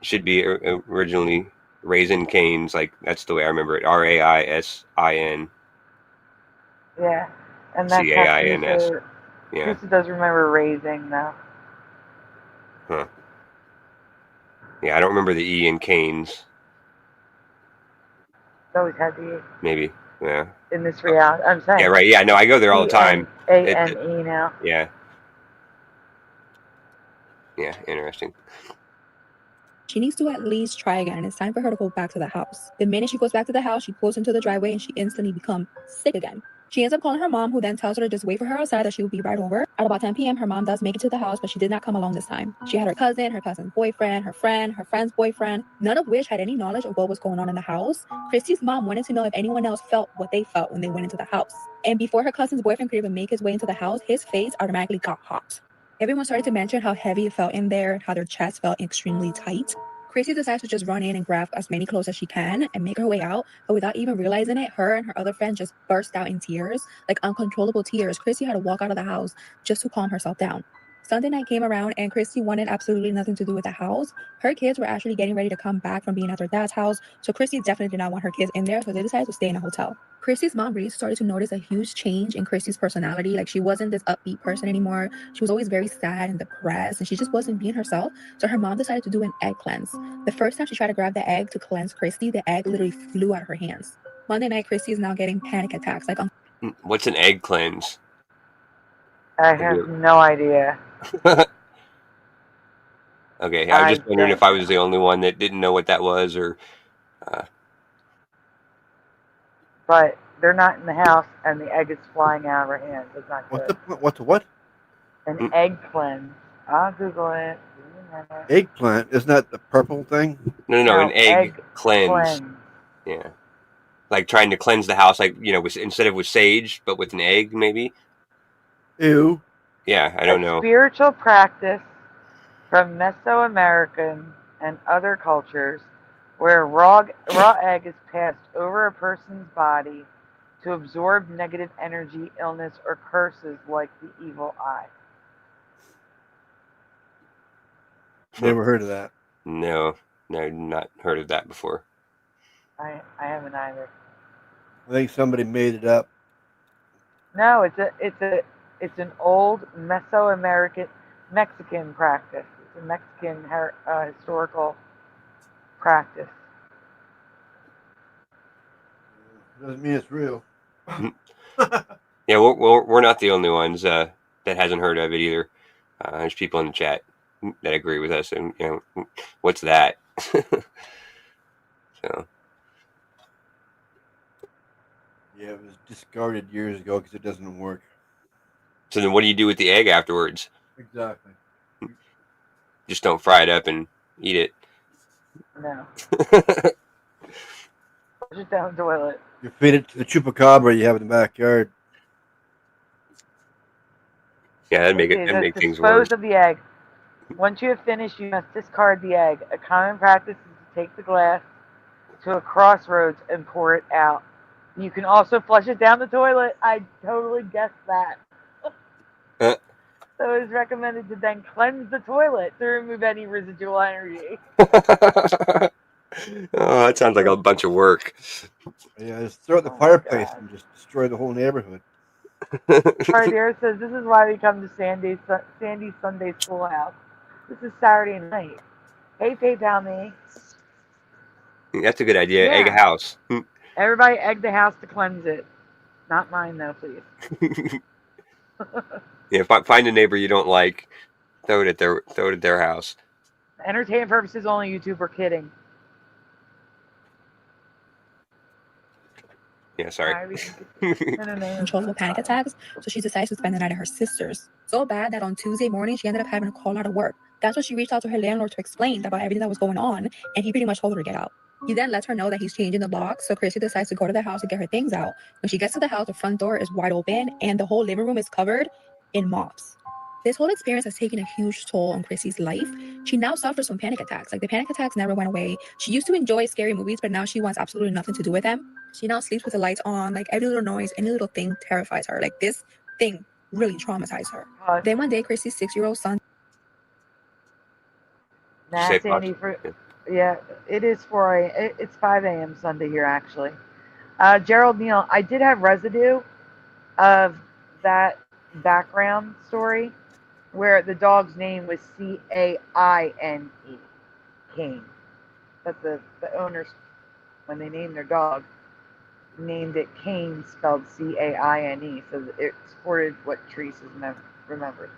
Should be originally Raisin Canes, like that's the way I remember it. R-A-I-S-I-N. Yeah, and that's C-A-I-N-S. Yeah. Teresa does remember raising though. Huh. Yeah, I don't remember the E in Canes. It's always had the E. Maybe. Yeah. In this reality, I'm saying. Yeah, right. Yeah, no, I go there all the time. A-N-E now. Yeah. Yeah, interesting. she needs to at least try again, and it's time for her to go back to the house. The minute she goes back to the house, she pulls into the driveway and she instantly becomes sick again. She ends up calling her mom, who then tells her to just wait for her outside, that she will be right over. At about 10 p.m., her mom does make it to the house, but she did not come along this time. She had her cousin's boyfriend, her friend's boyfriend, none of which had any knowledge of what was going on in the house. Christy's mom wanted to know if anyone else felt what they felt when they went into the house. And before her cousin's boyfriend could even make his way into the house, his face automatically got hot. Everyone started to mention how heavy it felt in there, how their chest felt extremely tight. Chrissy decides to just run in and grab as many clothes as she can and make her way out, but without even realizing it, her and her other friend just burst out in tears, like uncontrollable tears. Chrissy had to walk out of the house just to calm herself down. Sunday night came around and Christy wanted absolutely nothing to do with the house. Her kids were actually getting ready to come back from being at their dad's house, so Christy definitely did not want her kids in there, so they decided to stay in a hotel. Christy's mom really started to notice a huge change in Christy's personality. Like, she wasn't this upbeat person anymore. She was always very sad and depressed, and she just wasn't being herself. So her mom decided to do an egg cleanse. The first time she tried to grab the egg to cleanse Christy, the egg literally flew out of her hands. Monday night, Christy is now getting panic attacks. Like, what's an egg cleanse? I have no idea. Okay, I was just wondering if I was the only one that didn't know what that was, or. But they're not in the house, and the egg is flying out of her hands. It's not good. What? An egg cleanse. I'll Google it. Eggplant? Isn't that the purple thing? No, an egg cleanse. Yeah. Like trying to cleanse the house, like, instead of with sage, but with an egg, maybe? Ew. Yeah, I don't know. Spiritual practice from Mesoamerican and other cultures where raw egg is passed over a person's body to absorb negative energy, illness, or curses like the evil eye. Never heard of that. No, not heard of that before. I haven't either. I think somebody made it up. No, it's an old Mesoamerican Mexican practice. It's a Mexican historical practice. Doesn't mean it's real. Yeah, we're not the only ones that hasn't heard of it either. There's people in the chat that agree with us, and what's that? So. Yeah, it was discarded years ago because it doesn't work. So then what do you do with the egg afterwards? Exactly. Just don't fry it up and eat it. No. Just down the toilet. You feed it to the chupacabra you have in the backyard. Yeah, that'd make things worse. Dispose of the egg. Once you have finished, you must discard the egg. A common practice is to take the glass to a crossroads and pour it out. You can also flush it down the toilet. I totally guessed that. So it is recommended to then cleanse the toilet to remove any residual energy. Oh, that sounds like a bunch of work. Yeah, just throw it in the fireplace and just destroy the whole neighborhood. Parodies says, this is why we come to Sandy Sunday Schoolhouse. This is Saturday night. Hey, PayPal me. That's a good idea. Yeah. Egg a house. Everybody egg the house to cleanse it. Not mine, though, please. Yeah, find a neighbor you don't like, throw it at their house. Entertainment purposes only, YouTube. We're kidding. Yeah, sorry. Controllable panic attacks, so she decides to spend the night at her sister's. So bad that on Tuesday morning, she ended up having to call out of work. That's when she reached out to her landlord to explain about everything that was going on, and he pretty much told her to get out. He then lets her know that he's changing the lock, so Chrissy decides to go to the house to get her things out. When she gets to the house, the front door is wide open, and the whole living room is covered in moths. This whole experience has taken a huge toll on Chrissy's life. She now suffers from panic attacks. Like, the panic attacks never went away. She used to enjoy scary movies, but now she wants absolutely nothing to do with them. She now sleeps with the lights on. Like, every little noise, any little thing terrifies her. Like, this thing really traumatized her. Then one day, Chrissy's 6-year-old son... Nah, Sandy, yeah, it is 4 a.m. It's 5 a.m. Sunday here, actually. Gerald Neal, I did have residue of that background story where the dog's name was Caine. Caine. But the owners, when they named their dog, named it Caine, spelled Caine. So it supported what Teresa remembered.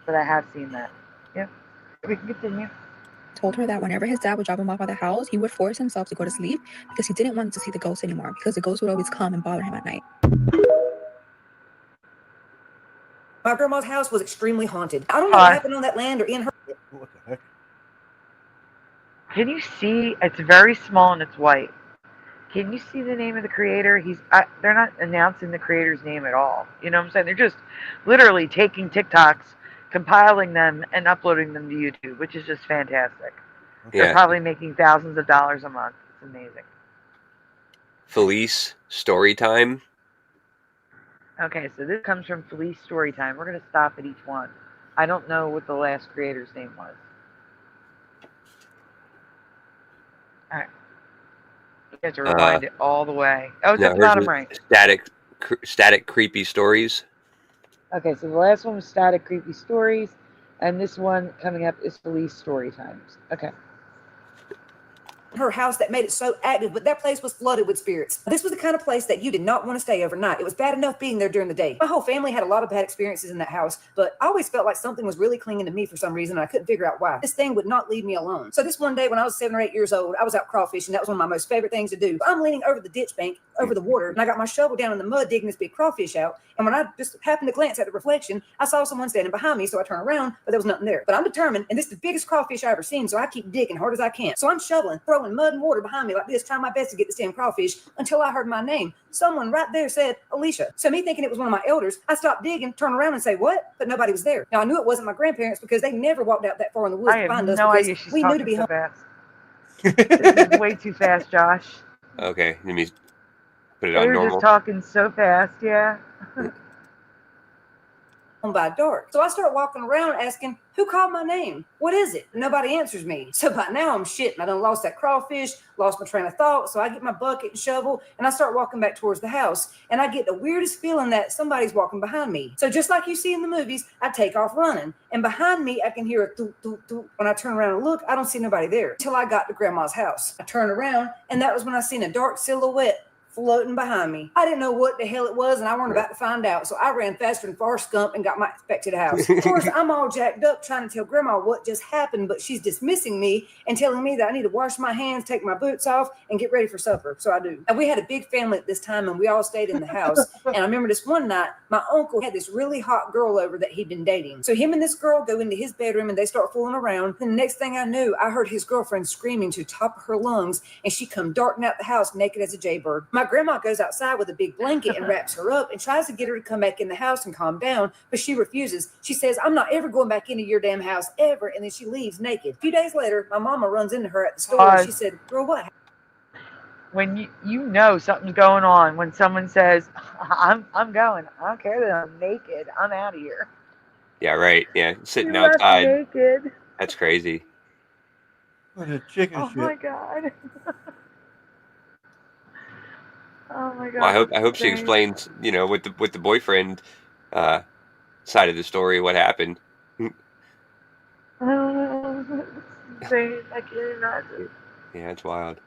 But I have seen that. Yeah, we can continue. Told her that whenever his dad would drop him off at the house, he would force himself to go to sleep because he didn't want to see the ghost anymore, because the ghost would always come and bother him at night. My grandma's house was extremely haunted. I don't know what happened on that land or in her. What the heck? Can you see? It's very small and it's white. Can you see the name of the creator? They're not announcing the creator's name at all. You know what I'm saying? They're just literally taking TikToks, compiling them, and uploading them to YouTube, which is just fantastic. They're probably making thousands of dollars a month. It's amazing. Felice Storytime. Okay, so this comes from Felice Storytime. We're going to stop at each one. I don't know what the last creator's name was. All right. You have to rewind it all the way. Oh, it's at the bottom right. Static Creepy Stories. Okay, so the last one was Static Creepy Stories, and this one coming up is Felice Storytimes. Okay. Her house that made it so active, but that place was flooded with spirits. This was the kind of place that you did not want to stay overnight. It was bad enough being there during the day. My whole family had a lot of bad experiences in that house, but I always felt like something was really clinging to me for some reason, and I couldn't figure out why. This thing would not leave me alone. So this one day when I was 7 or 8 years old, I was out crawfishing. That was one of my most favorite things to do. I'm leaning over the ditch bank, over the water, and I got my shovel down in the mud digging this big crawfish out. And when I just happened to glance at the reflection, I saw someone standing behind me, so I turned around, but there was nothing there. But I'm determined, and this is the biggest crawfish I ever seen, so I keep digging hard as I can. So I'm shoveling, throwing mud and water behind me like this, trying my best to get this damn crawfish until I heard my name. Someone right there said Alicia. So me thinking it was one of my elders, I stopped digging, turn around and say, what? But nobody was there. Now I knew it wasn't my grandparents because they never walked out that far in the woods to find us because we knew to be home. This is way too fast, Josh. Okay, let me put it on They're normal. just talking so fast, yeah. By dark. So I start walking around asking, who called my name? What is it? Nobody answers me. So by now I'm shitting. I done lost that crawfish, lost my train of thought. So I get my bucket and shovel and I start walking back towards the house. And I get the weirdest feeling that somebody's walking behind me. So just like you see in the movies, I take off running. And behind me, I can hear a toot, toot, toot. When I turn around and look, I don't see nobody there until I got to Grandma's house. I turned around and that was when I seen a dark silhouette floating behind me. I didn't know what the hell it was, and I weren't about to find out. So I ran faster than Forrest Gump and got back to the house. Of course, I'm all jacked up trying to tell Grandma what just happened, but she's dismissing me and telling me that I need to wash my hands, take my boots off, and get ready for supper. So I do. And we had a big family at this time, and we all stayed in the house. And I remember this one night, my uncle had this really hot girl over that he'd been dating. So him and this girl go into his bedroom, and they start fooling around. And the next thing I knew, I heard his girlfriend screaming to the top of her lungs, and she come darting out the house naked as a jaybird. My grandma goes outside with a big blanket and wraps her up and tries to get her to come back in the house and calm down, but she refuses. She says, I'm not ever going back into your damn house ever, and then she leaves naked. A few days later, my mama runs into her at the store and she said, girl, what? When you know something's going on, when someone says, I'm going, I don't care that I'm naked, I'm out of here. Yeah, right. Yeah, sitting You left outside. naked. That's crazy. What a chicken shit. Oh my god. Oh my god. Well, I hope she explains, you know, with the boyfriend side of the story, what happened. Oh, insane. I can't imagine. Yeah, it's wild.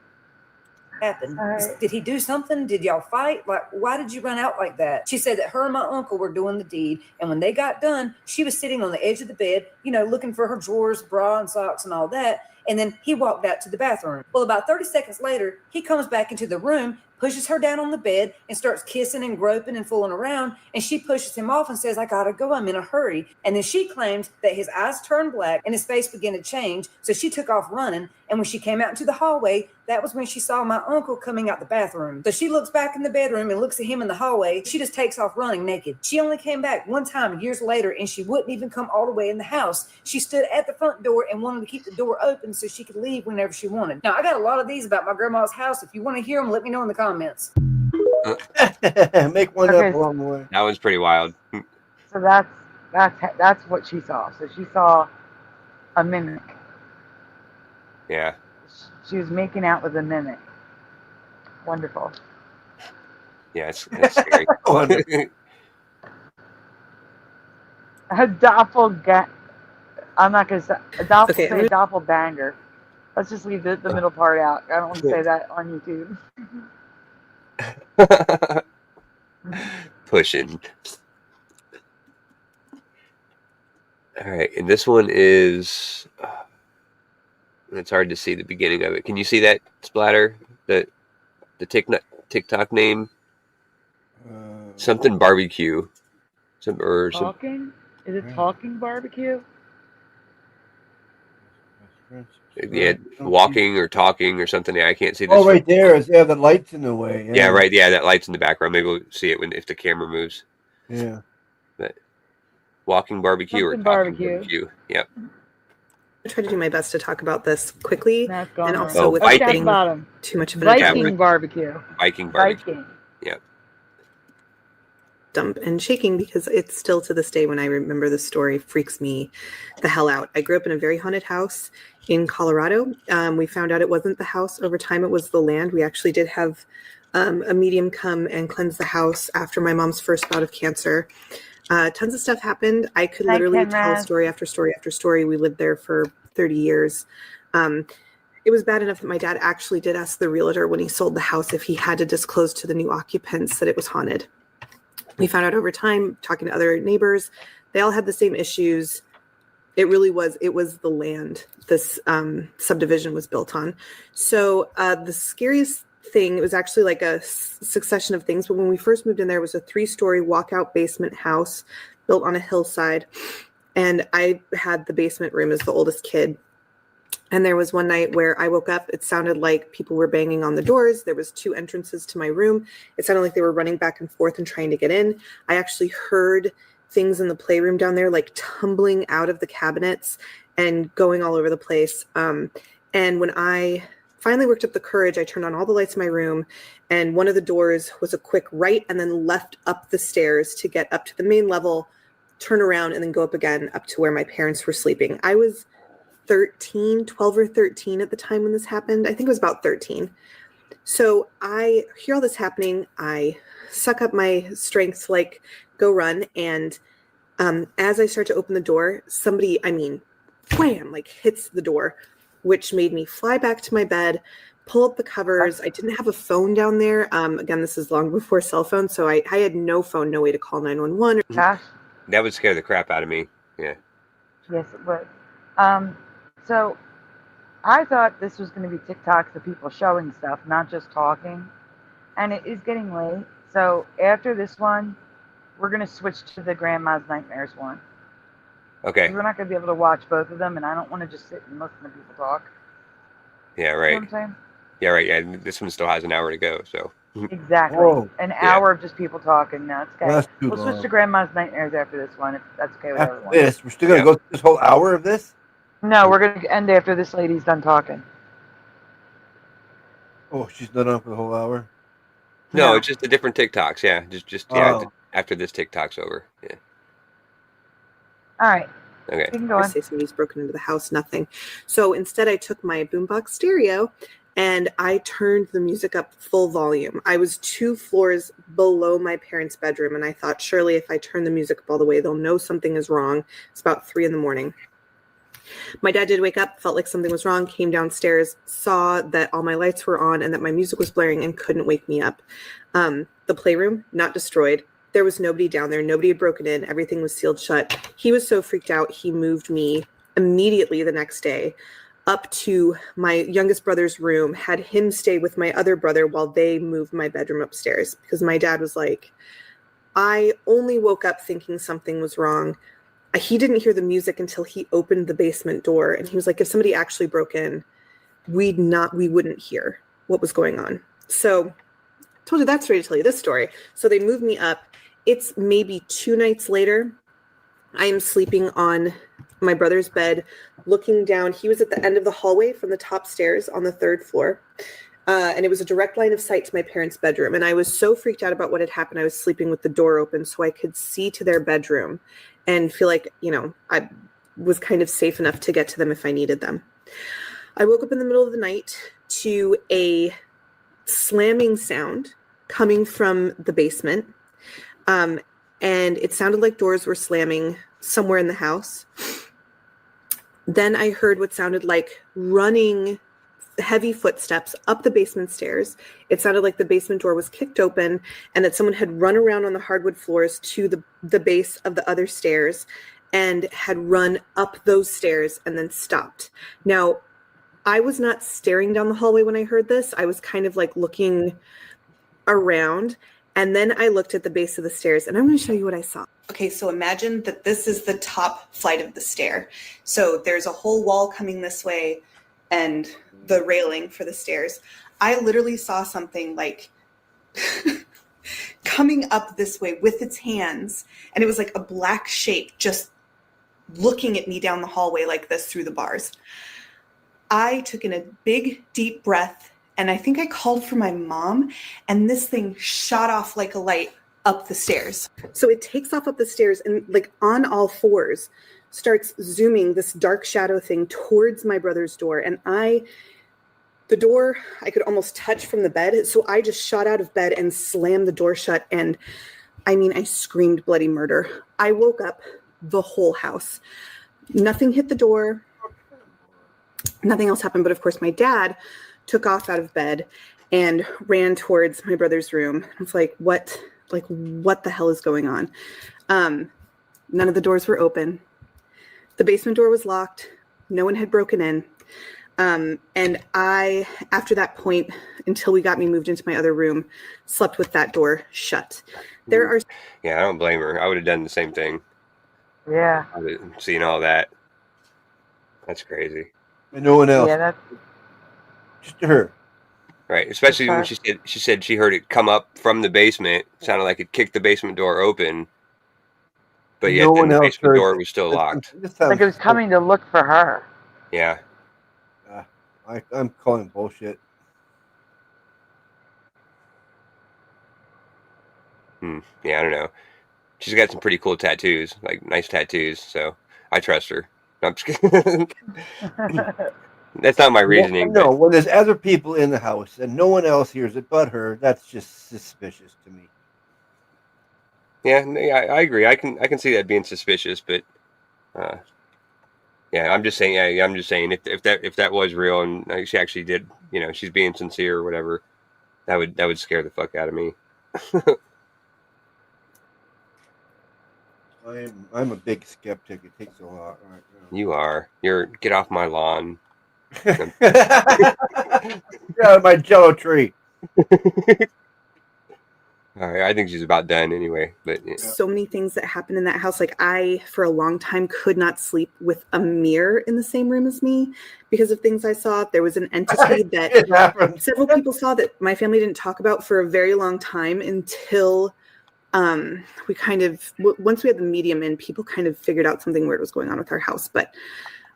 Happened? Did he do something? Did y'all fight? Like, why did you run out like that? She said that her and my uncle were doing the deed, and when they got done, she was sitting on the edge of the bed, you know, looking for her drawers, bra and socks and all that, and then he walked out to the bathroom. Well, about 30 seconds later, he comes back into the room, pushes her down on the bed, and starts kissing and groping and fooling around, and she pushes him off and says, I gotta go, I'm in a hurry. And then she claims that his eyes turned black and his face began to change, so she took off running, and when she came out into the hallway, that was when she saw my uncle coming out the bathroom. So she looks back in the bedroom and looks at him in the hallway. She just takes off running naked. She only came back one time years later, and she wouldn't even come all the way in the house. She stood at the front door and wanted to keep the door open so she could leave whenever she wanted. Now, I got a lot of these about my grandma's house. If you want to hear them, let me know in the comments. Make one up along the way. That was pretty wild. So that's what she saw. So she saw a mimic. Yeah. She was making out with a mimic. Wonderful. Yeah, it's scary. A doppelganger. I'm not going to say a doppelganger. Let's just leave the middle part out. I don't want to say that on YouTube. Pushing. All right, and this one is. It's hard to see the beginning of it. Can you see that splatter? The TikTok name? Something barbecue. Some. Talking? Is it talking barbecue? Yeah, walking or talking or something. Yeah, I can't see this. Oh, right there. Yeah, the light's in the way. Yeah, right. Yeah, that light's in the background. Maybe we'll see it if the camera moves. Yeah. But walking barbecue Something or talking barbecue. barbecue. Yep. I try to do my best to talk about this quickly and also Oh, without Viking. getting too much of an Viking agenda. barbecue. Viking barbecue. Viking. Yep. Dump and shaking because it's still to this day when I remember the story freaks me the hell out. I grew up in a very haunted house in Colorado. We found out it wasn't the house over time, it was the land. We actually did have a medium come and cleanse the house after my mom's first bout of cancer. Tons of stuff happened. I could literally tell story after story after story. We lived there for 30 years. It was bad enough that my dad actually did ask the realtor when he sold the house if he had to disclose to the new occupants that it was haunted. We found out over time, talking to other neighbors, they all had the same issues. It was the land this subdivision was built on. So the scariest thing, it was actually like a succession of things, but when we first moved in there, it was a 3-story walkout basement house built on a hillside. And I had the basement room as the oldest kid. And there was one night where I woke up, it sounded like people were banging on the doors. There was 2 entrances to my room. It sounded like they were running back and forth and trying to get in. I actually heard things in the playroom down there, like tumbling out of the cabinets and going all over the place. And when I finally worked up the courage, I turned on all the lights in my room, and one of the doors was a quick right and then left up the stairs to get up to the main level, turn around, and then go up again up to where my parents were sleeping. I was 12 or 13 at the time when this happened. I think it was about 13. So I hear all this happening. I suck up my strength to like go run. And as I start to open the door, somebody, wham, like hits the door, which made me fly back to my bed, pull up the covers. I didn't have a phone down there. Again, this is long before cell phones. So I had no phone, no way to call 911. That would scare the crap out of me. Yeah. Yes, it would. So I thought this was going to be TikToks of people showing stuff, not just talking. And it is getting late. So after this one, we're going to switch to the Grandma's Nightmares one. Okay. We're not going to be able to watch both of them, and I don't want to just sit and listen to people talk. Yeah, right. You know what I'm saying? Yeah, right. Yeah, this one still has an hour to go, so. Exactly. Whoa. An hour of just people talking. No, it's okay. That's too We'll long. switch to Grandma's Nightmares after this one, if that's okay with After everyone. this, we're still going to go through this whole hour of this? No, we're going to end after this lady's done talking. Oh, she's not on for the whole hour? No, it's just the different TikToks. Yeah, just after this TikTok's over. Yeah. All right. Okay. You can go I on. say somebody's broken into the house, nothing. So instead I took my boombox stereo and I turned the music up full volume. I was 2 floors below my parents' bedroom, and I thought, surely if I turn the music up all the way, they'll know something is wrong. It's about 3 a.m. My dad did wake up, felt like something was wrong, came downstairs, saw that all my lights were on and that my music was blaring and couldn't wake me up. The playroom, not destroyed. There was nobody down there. Nobody had broken in. Everything was sealed shut. He was so freaked out, he moved me immediately the next day up to my youngest brother's room, had him stay with my other brother while they moved my bedroom upstairs, because my dad was like, I only woke up thinking something was wrong. He didn't hear the music until he opened the basement door. And he was like, if somebody actually broke in, we wouldn't hear what was going on. So I told you that story to tell you this story. So they moved me up. It's maybe 2 nights later. I am sleeping on my brother's bed, looking down. He was at the end of the hallway from the top stairs on the 3rd floor. And it was a direct line of sight to my parents' bedroom. And I was so freaked out about what had happened. I was sleeping with the door open so I could see to their bedroom and feel like, I was kind of safe enough to get to them if I needed them. I woke up in the middle of the night to a slamming sound coming from the basement. And it sounded like doors were slamming somewhere in the house. Then I heard what sounded like running heavy footsteps up the basement stairs. It sounded like the basement door was kicked open and that someone had run around on the hardwood floors to the base of the other stairs and had run up those stairs and then stopped. Now, I was not staring down the hallway when I heard this. I was kind of like looking around, And then I looked at the base of the stairs, and I'm going to show you what I saw. Okay, so imagine that this is the top flight of the stair. So there's a whole wall coming this way and the railing for the stairs. I literally saw something like coming up this way with its hands, and it was like a black shape just looking at me down the hallway like this through the bars. I took in a big, deep breath, and I think I called for my mom, and this thing shot off like a light up the stairs. So it takes off up the stairs and like on all fours starts zooming this dark shadow thing towards my brother's door. And the door I could almost touch from the bed. So I just shot out of bed and slammed the door shut. And I mean, I screamed bloody murder. I woke up the whole house. Nothing hit the door. Nothing else happened. But of course, my dad took off out of bed and ran towards my brother's room. I was like, what the hell is going on? None of the doors were open. The basement door was locked. No one had broken in. And I, after that point, until we got me moved into my other room, slept with that door shut. Yeah, I don't blame her. I would have done the same thing. Yeah. I would have seen all that. That's crazy. And no one else. Yeah, that's just her. Right, especially when she said she heard it come up from the basement. Sounded like it kicked the basement door open, but yet then the basement door was still locked. like it was coming to look for her. Yeah. I'm calling bullshit. Yeah, I don't know. She's got some pretty cool tattoos, like nice tattoos. So I trust her. No, I'm just kidding. That's not my reasoning. No, when there's other people in the house and no one else hears it but her, that's just suspicious to me. Yeah, I agree. I can see that being suspicious, but yeah, I'm just saying. Yeah, I'm just saying if that was real and she actually did, she's being sincere or whatever, that would scare the fuck out of me. I'm a big skeptic. It takes a lot. Right now. You are. Get off my lawn. Yeah, my Jello tree. All right, I think she's about done anyway. But yeah. So many things that happened in that house. Like I, for a long time, could not sleep with a mirror in the same room as me because of things I saw. There was an entity that several people saw that my family didn't talk about for a very long time until we once we had the medium in, people kind of figured out something weird was going on with our house. But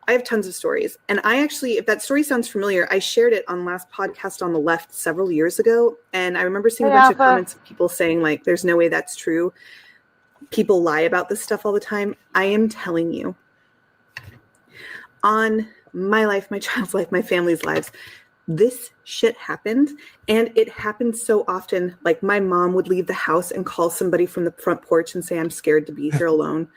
I have tons of stories. And I actually, if that story sounds familiar, I shared it on last podcast on the left several years ago. And I remember seeing a bunch of comments of people saying like, there's no way that's true. People lie about this stuff all the time. I am telling you, on my life, my child's life, my family's lives, this shit happened. And it happened so often. Like my mom would leave the house and call somebody from the front porch and say, I'm scared to be here alone.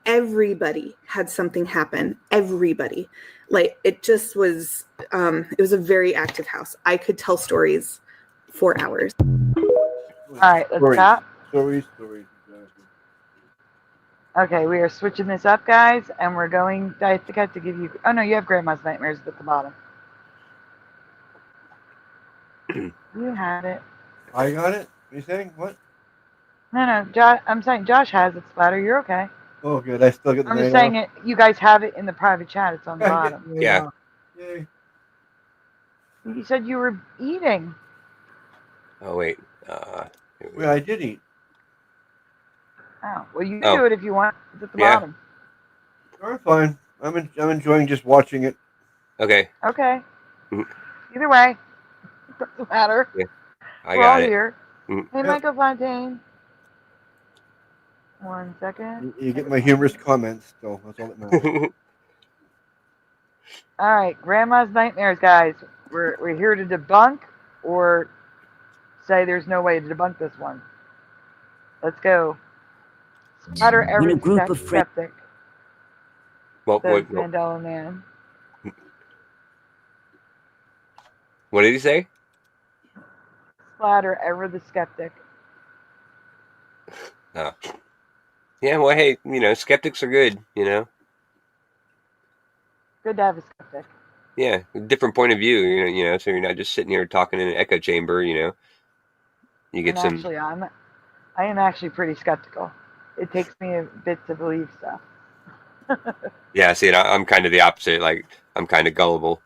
Everybody had something happen. Everybody. Like it just was, it was a very active house. I could tell stories for hours. All right, let's stop. Stories. Okay, we are switching this up, guys, and we're going, I think I have to give you, oh no, you have Grandma's Nightmares at the bottom. You had it. I got it? You saying? What? No, Josh, I'm saying Josh has it, Splatter. You're okay. Oh, good. I still get the I'm just saying it. You guys have it in the private chat. It's on the Yeah, bottom. Yeah. Yay. You said you were eating. Oh wait. Well, I did eat. Oh, well, you can do it if you want. It's at the bottom. All right, fine. I'm enjoying just watching it. Okay. Okay. Either way, doesn't matter. Yeah. I We're got all it. here. Mm. Hey, Michael Fontaine. 1 second. You get my humorous comments, so that's all that matters. All right, Grandma's Nightmares, guys. We're here to debunk or say there's no way to debunk this one. Let's go. Splatter When a group of friends. skeptic. What Mandela man. What did he say? Splatter ever the skeptic. Oh. Yeah, well, hey, skeptics are good, Good to have a skeptic. Yeah, a different point of view, so you're not just sitting here talking in an echo chamber, You You get And some. actually, I am actually pretty skeptical. It takes me a bit to believe stuff. Yeah, see, I'm kind of the opposite. Like, I'm kind of gullible.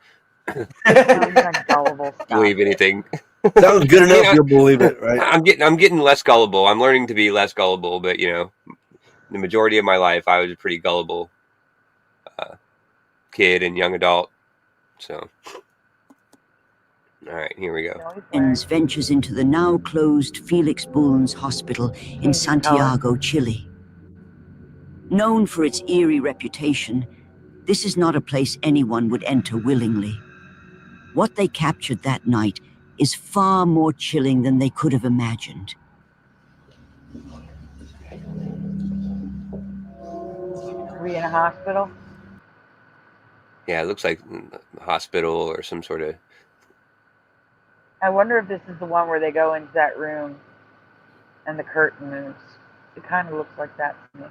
No, you're not gullible. Stop Believe it. anything. Sounds good enough. You know, You'll believe it, right? I'm getting less gullible. I'm learning to be less gullible, but you know, the majority of my life, I was a pretty gullible kid and young adult. So, all right, here we go. Ventures into the now closed Felix Bulnes Hospital in Santiago, Chile. Known for its eerie reputation, this is not a place anyone would enter willingly. What they captured that night is far more chilling than they could have imagined. Are we in a hospital? Yeah, it looks like a hospital or some sort of. I wonder if this is the one where they go into that room and the curtain moves. It kind of looks like that to me.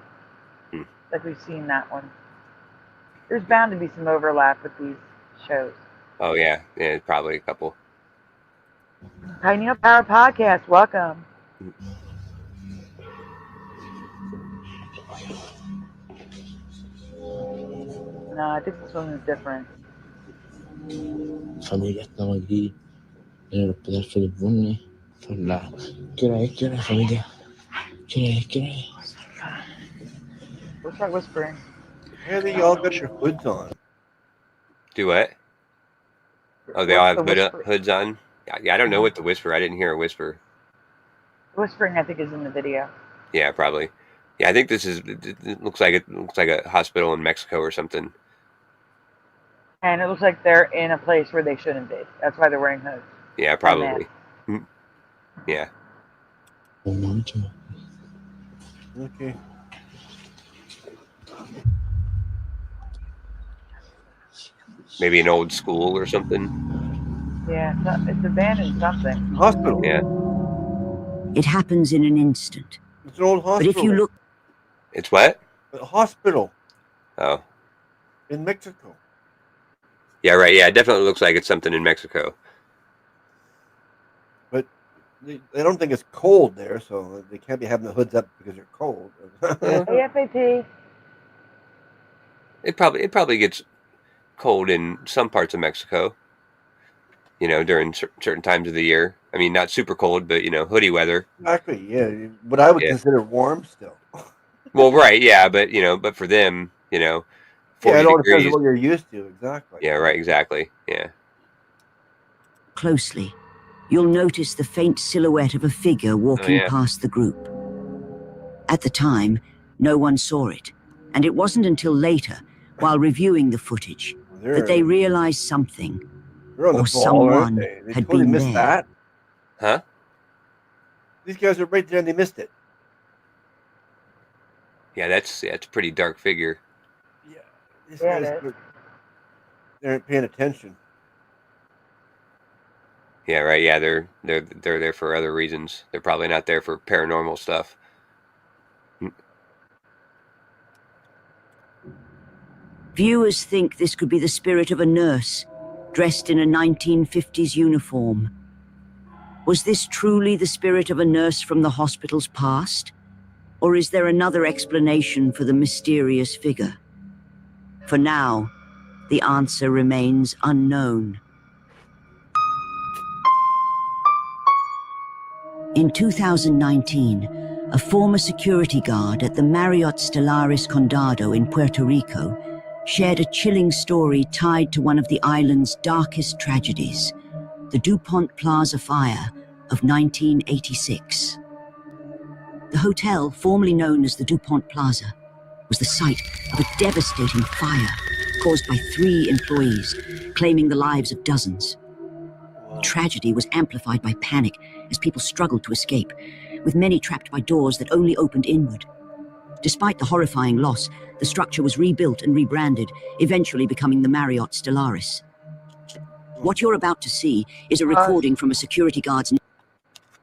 Like we've seen that one. There's bound to be some overlap with these shows. Oh yeah, probably a couple. Pineal Power Podcast, welcome. No, I think this one is different. Familia estamos aquí en el hospital Felipe Bulnes. Son las... ¿Qué hora es, familia? ¿Qué hora es? What's that whispering? Yeah, they all got your hoods on. Do what? Oh, they all have hoods on? Yeah, I don't know what to whisper. I didn't hear a whisper. Whispering, I think, is in the video. Yeah, probably. Yeah, I think this is. It looks like a hospital in Mexico or something. And it looks like they're in a place where they shouldn't be. That's why they're wearing hoods. Yeah, probably. Yeah. Okay. Maybe an old school or something. Yeah, it's abandoned something. Hospital. Yeah. It happens in an instant. It's an old hospital. But if you look... It's what? A hospital. Oh. In Mexico. Yeah, right. Yeah, it definitely looks like it's something in Mexico. But they don't think it's cold there, so they can't be having the hoods up because they're cold. Hey, FAP. It probably gets cold in some parts of Mexico. You know, during certain times of the year. I mean, not super cold, but you know, hoodie weather. Exactly. Yeah, what I would consider warm still. Well, right. Yeah, but you know, but for them, you know, 40 it all degrees. depends on what you're used to. Exactly. Yeah. Right. Exactly. Yeah. Closely, you'll notice the faint silhouette of a figure walking past the group. At the time, no one saw it, and it wasn't until later, while reviewing the footage, that they realized something, or someone had totally been missed there. that. Huh? These guys are right there and they missed it. Yeah, that's a pretty dark figure. These guys, they aren't paying attention. Yeah, right. Yeah, they're there for other reasons. They're probably not there for paranormal stuff. Viewers think this could be the spirit of a nurse, dressed in a 1950s uniform. Was this truly the spirit of a nurse from the hospital's past? Or is there another explanation for the mysterious figure? For now, the answer remains unknown. In 2019, a former security guard at the Marriott Stellaris Condado in Puerto Rico shared a chilling story tied to one of the island's darkest tragedies, the DuPont Plaza fire of 1986. The hotel, formerly known as the DuPont Plaza, was the site of a devastating fire caused by 3 employees, claiming the lives of dozens. The tragedy was amplified by panic as people struggled to escape, with many trapped by doors that only opened inward. Despite the horrifying loss, the structure was rebuilt and rebranded, eventually becoming the Marriott Stellaris. What you're about to see is a recording from a security guard's...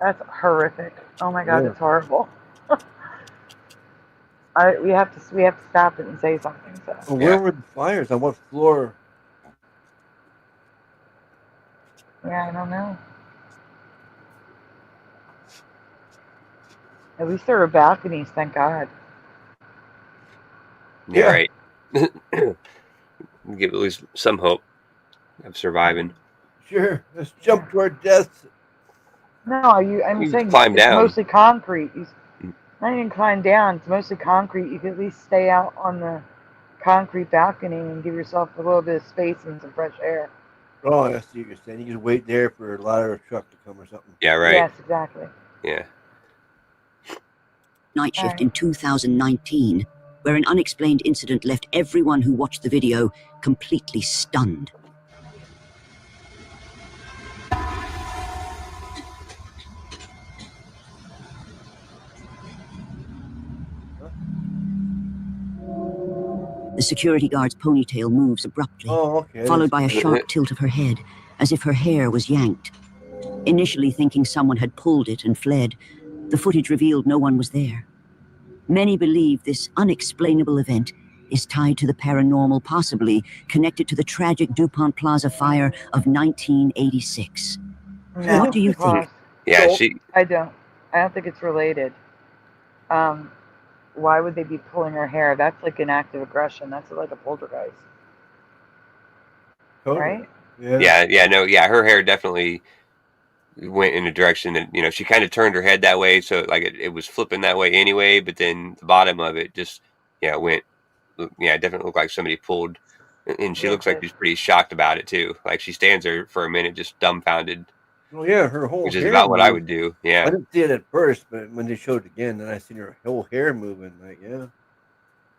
That's horrific. Oh my God, it's horrible. We have to stop it and say something. So. Well, where were the fires? On what floor? Yeah, I don't know. At least there were balconies, thank God. Yeah, right. Give at least some hope of surviving. Sure, let's jump to our deaths. No, I'm You saying climb it's down. mostly concrete. Not even climb down. It's mostly concrete. You could at least stay out on the concrete balcony and give yourself a little bit of space and some fresh air. Oh, I see what you're saying. You can wait there for a ladder or truck to come or something. Yeah, right. Yes, exactly. Yeah. Night shift in 2019, where an unexplained incident left everyone who watched the video completely stunned. The security guard's ponytail moves abruptly, followed by a sharp tilt of her head, as if her hair was yanked. Initially thinking someone had pulled it and fled, the footage revealed no one was there. Many believe this unexplainable event is tied to the paranormal, possibly connected to the tragic DuPont Plaza fire of 1986. No, What do you think? Yeah, I don't think it's related. Why would they be pulling her hair? That's like an act of aggression. That's like a poltergeist. Totally. Right? Yeah. Her hair definitely went in a direction that, she kind of turned her head that way, so like it was flipping that way anyway, but then the bottom of it just went, it definitely looked like somebody pulled, and she looks like she's pretty shocked about it too. Like she stands there for a minute just dumbfounded. Well, yeah, her whole which is hair about what I moved. would do. Yeah. I didn't see it at first, but when they showed it again, then I seen her whole hair moving. Like,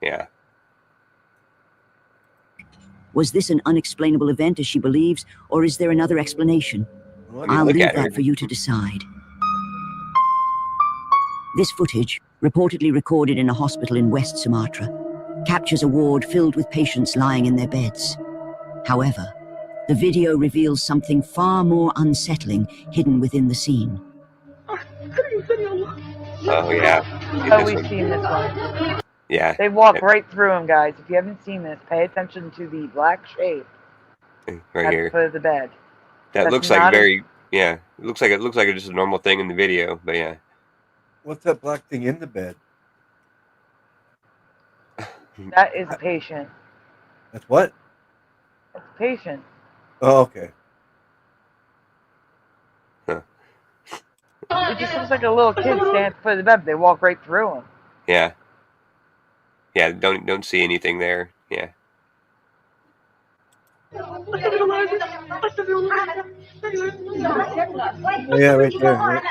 yeah. Was this an unexplainable event as she believes, or is there another explanation? I'll look leave at her. that for you to decide. This footage, reportedly recorded in a hospital in West Sumatra, captures a ward filled with patients lying in their beds. However, the video reveals something far more unsettling hidden within the scene. Oh, yeah. Oh, we've seen this one. Yeah. They walk right through him, guys. If you haven't seen this, pay attention to the black shape Right at here. the foot of the bed. That That's looks like not very, It looks like just a normal thing in the video, but yeah. what's that black thing in the bed? That is a patient. That's what? That's a patient. Oh, okay. It just looks like a little kid standing at the foot of the bed. They walk right through him. Yeah. Yeah, don't see anything there. Yeah. Oh, yeah, right there. Right.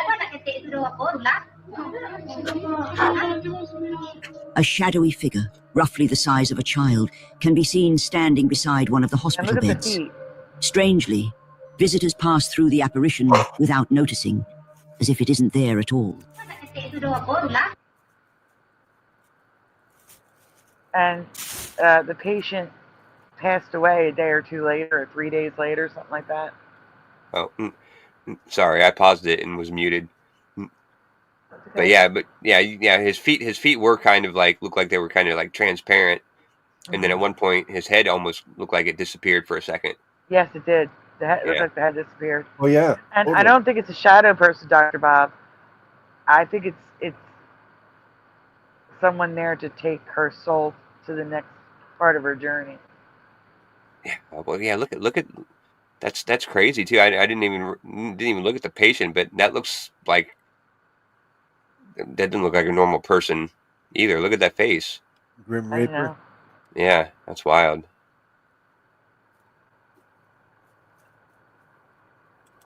A shadowy figure, roughly the size of a child, can be seen standing beside one of the And hospital look at the beds. feet. Strangely, visitors pass through the apparition without noticing, as if it isn't there at all. And the patient passed away a day or two later, or 3 days later, something like that. Oh, sorry, I paused it and was muted. But yeah, his feet were kind of like, looked like they were kind of like transparent. And then at one point, his head almost looked like it disappeared for a second. Yes, it did. The head looked like the head disappeared. Oh, yeah. And totally. I don't think it's a shadow person, Dr. Bob. I think it's someone there to take her soul to the next part of her journey. Yeah. Well, yeah. Look at that's crazy too. I didn't even look at the patient, but that looks like that doesn't look like a normal person either. Look at that face. Grim Reaper. Yeah, that's wild.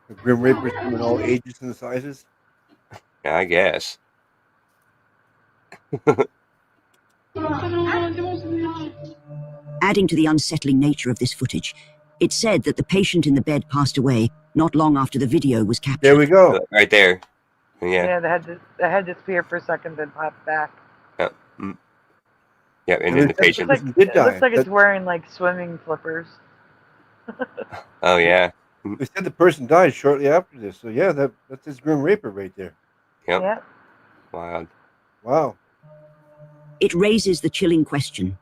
The Grim Reapers come in all ages and sizes. Yeah, I guess. Adding to the unsettling nature of this footage, it's said that the patient in the bed passed away not long after the video was captured. There we go. Right there. Yeah. Yeah, the head disappeared for a second, then popped back. Yeah, and then the patient. It looks like it's wearing like swimming flippers. Oh yeah. They said the person died shortly after this, so yeah, that's his Grim Reaper right there. Yep. Yep. Wild. Wow. It raises the chilling question: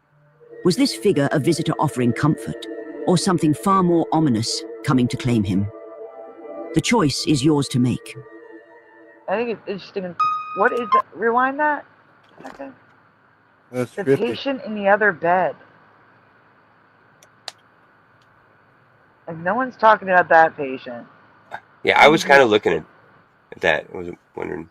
was this figure a visitor offering comfort, or something far more ominous coming to claim him? The choice is yours to make. I think it's interesting What is it? Rewind that. Okay. That's the creepy. patient in the other bed. Like, no one's talking about that patient. Yeah, I was kind of looking at that. I was wondering.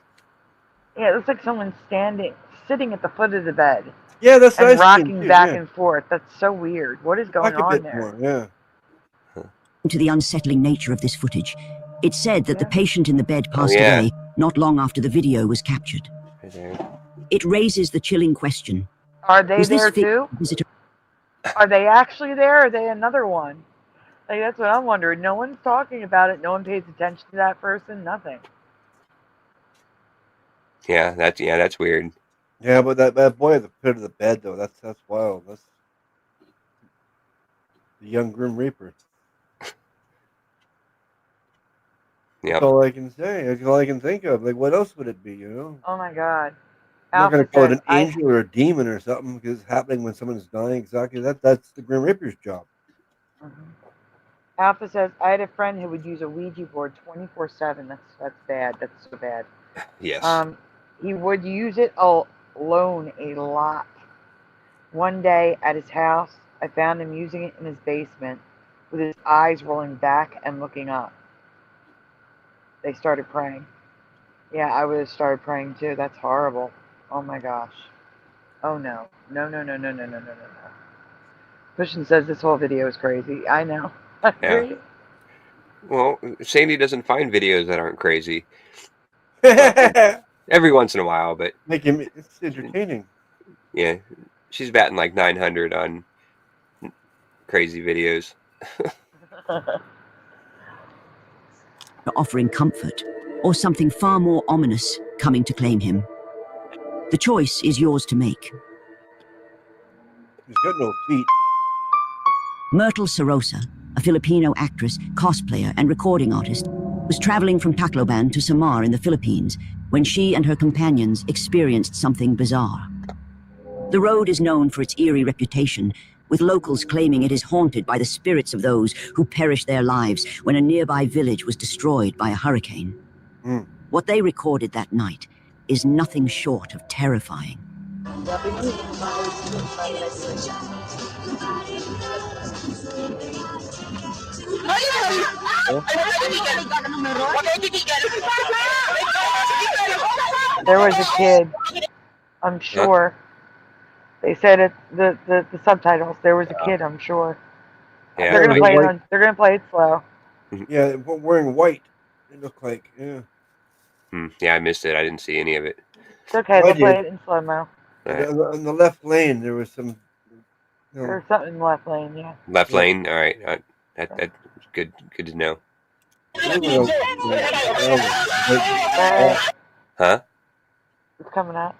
Yeah, it looks like someone's sitting at the foot of the bed. Yeah, that's and what I rocking too, back yeah. and forth. That's so weird. What is going Talk a on bit there? more, yeah. To the unsettling nature of this footage, it said that the patient in the bed passed yeah. away not long after the video was captured. Right there. It raises the chilling question. Are they Was this there too? visitor Are they actually there? Or are they another one? Like, that's what I'm wondering. No one's talking about it. No one pays attention to that person. Nothing. Yeah, that's weird. Yeah, but that boy at the foot of the bed though, that's wild. That's the young Grim Reaper. Yep. That's all I can say. That's all I can think of. Like, what else would it be? You know? Oh my God. I'm not going to call it says, an angel or a demon or something because it's happening when someone's dying. Exactly. That's the Grim Reaper's job. Alpha says, I had a friend who would use a Ouija board 24/7. That's bad. That's so bad. Yes. He would use it alone a lot. One day at his house, I found him using it in his basement with his eyes rolling back and looking up. They started praying. Yeah, I would have started praying too. That's horrible. Oh my gosh. Oh no. No. Christian says this whole video is crazy. I know. I agree. Well, Sandy doesn't find videos that aren't crazy. Every once in a while, but it's entertaining. Yeah, she's batting like 900 on crazy videos. offering comfort, or something far more ominous coming to claim him? The choice is yours to make. He's got no feet. Myrtle Sarosa, a Filipino actress, cosplayer, and recording artist, was traveling from Tacloban to Samar in the Philippines when she and her companions experienced something bizarre. The road is known for its eerie reputation, with locals claiming it is haunted by the spirits of those who perished their lives when a nearby village was destroyed by a hurricane. What they recorded that night is nothing short of terrifying. There was a kid, I'm sure. They said it. The subtitles. There was a kid, I'm sure. Yeah, they're gonna play it. They're gonna play it slow. Yeah, wearing white. It looked like, yeah. Yeah, I missed it. I didn't see any of it. It's okay. They'll play it in slow mo. On the left lane, there was some. There's something in the left lane. Yeah. Left lane. All right. That's good. Good to know. Huh? It's coming out.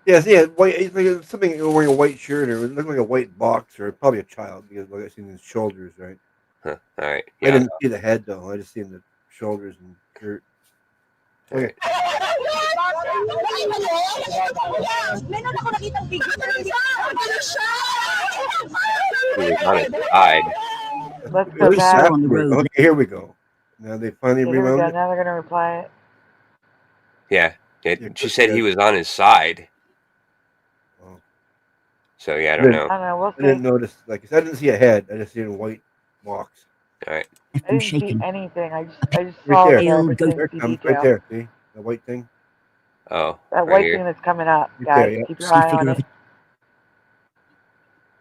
Yes, yeah, white. It's like something wearing a white shirt, or it looked like a white box, or probably a child because I seen his shoulders, right? Huh. All right. I didn't see the head though. I just seen the shoulders and shirt. Okay. He was on his side. Let's go back. On the road. Okay, here we go. Now they finally Here we go. rewound it. Now they're gonna reply it. Yeah. She said he was on his side. So yeah, I don't know. I don't know. We'll see. I didn't notice. Like I didn't see a head. I just seen a white box. All right. I didn't see anything. I just Right saw there. it. There it comes. Right there. See the white thing. Oh. That right white here. thing that's coming up, Right guys. there, yeah. Keep your eye on it.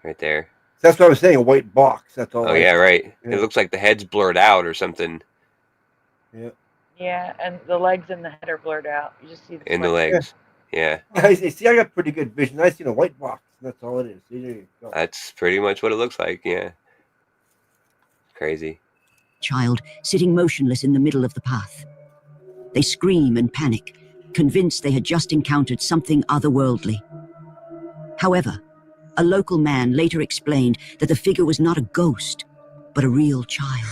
Right there. That's what I was saying. A white box. That's all. Oh yeah, right. It looks like the head's blurred out or something. Yeah. Yeah, and the legs and the head are blurred out. You just see the In the legs. Yeah. I see. I got pretty good vision. I seen a white box. That's all it is. See, there you go. That's pretty much what it looks like. Yeah. Crazy. Child sitting motionless in the middle of the path. They scream and panic, convinced they had just encountered something otherworldly. However, a local man later explained that the figure was not a ghost, but a real child.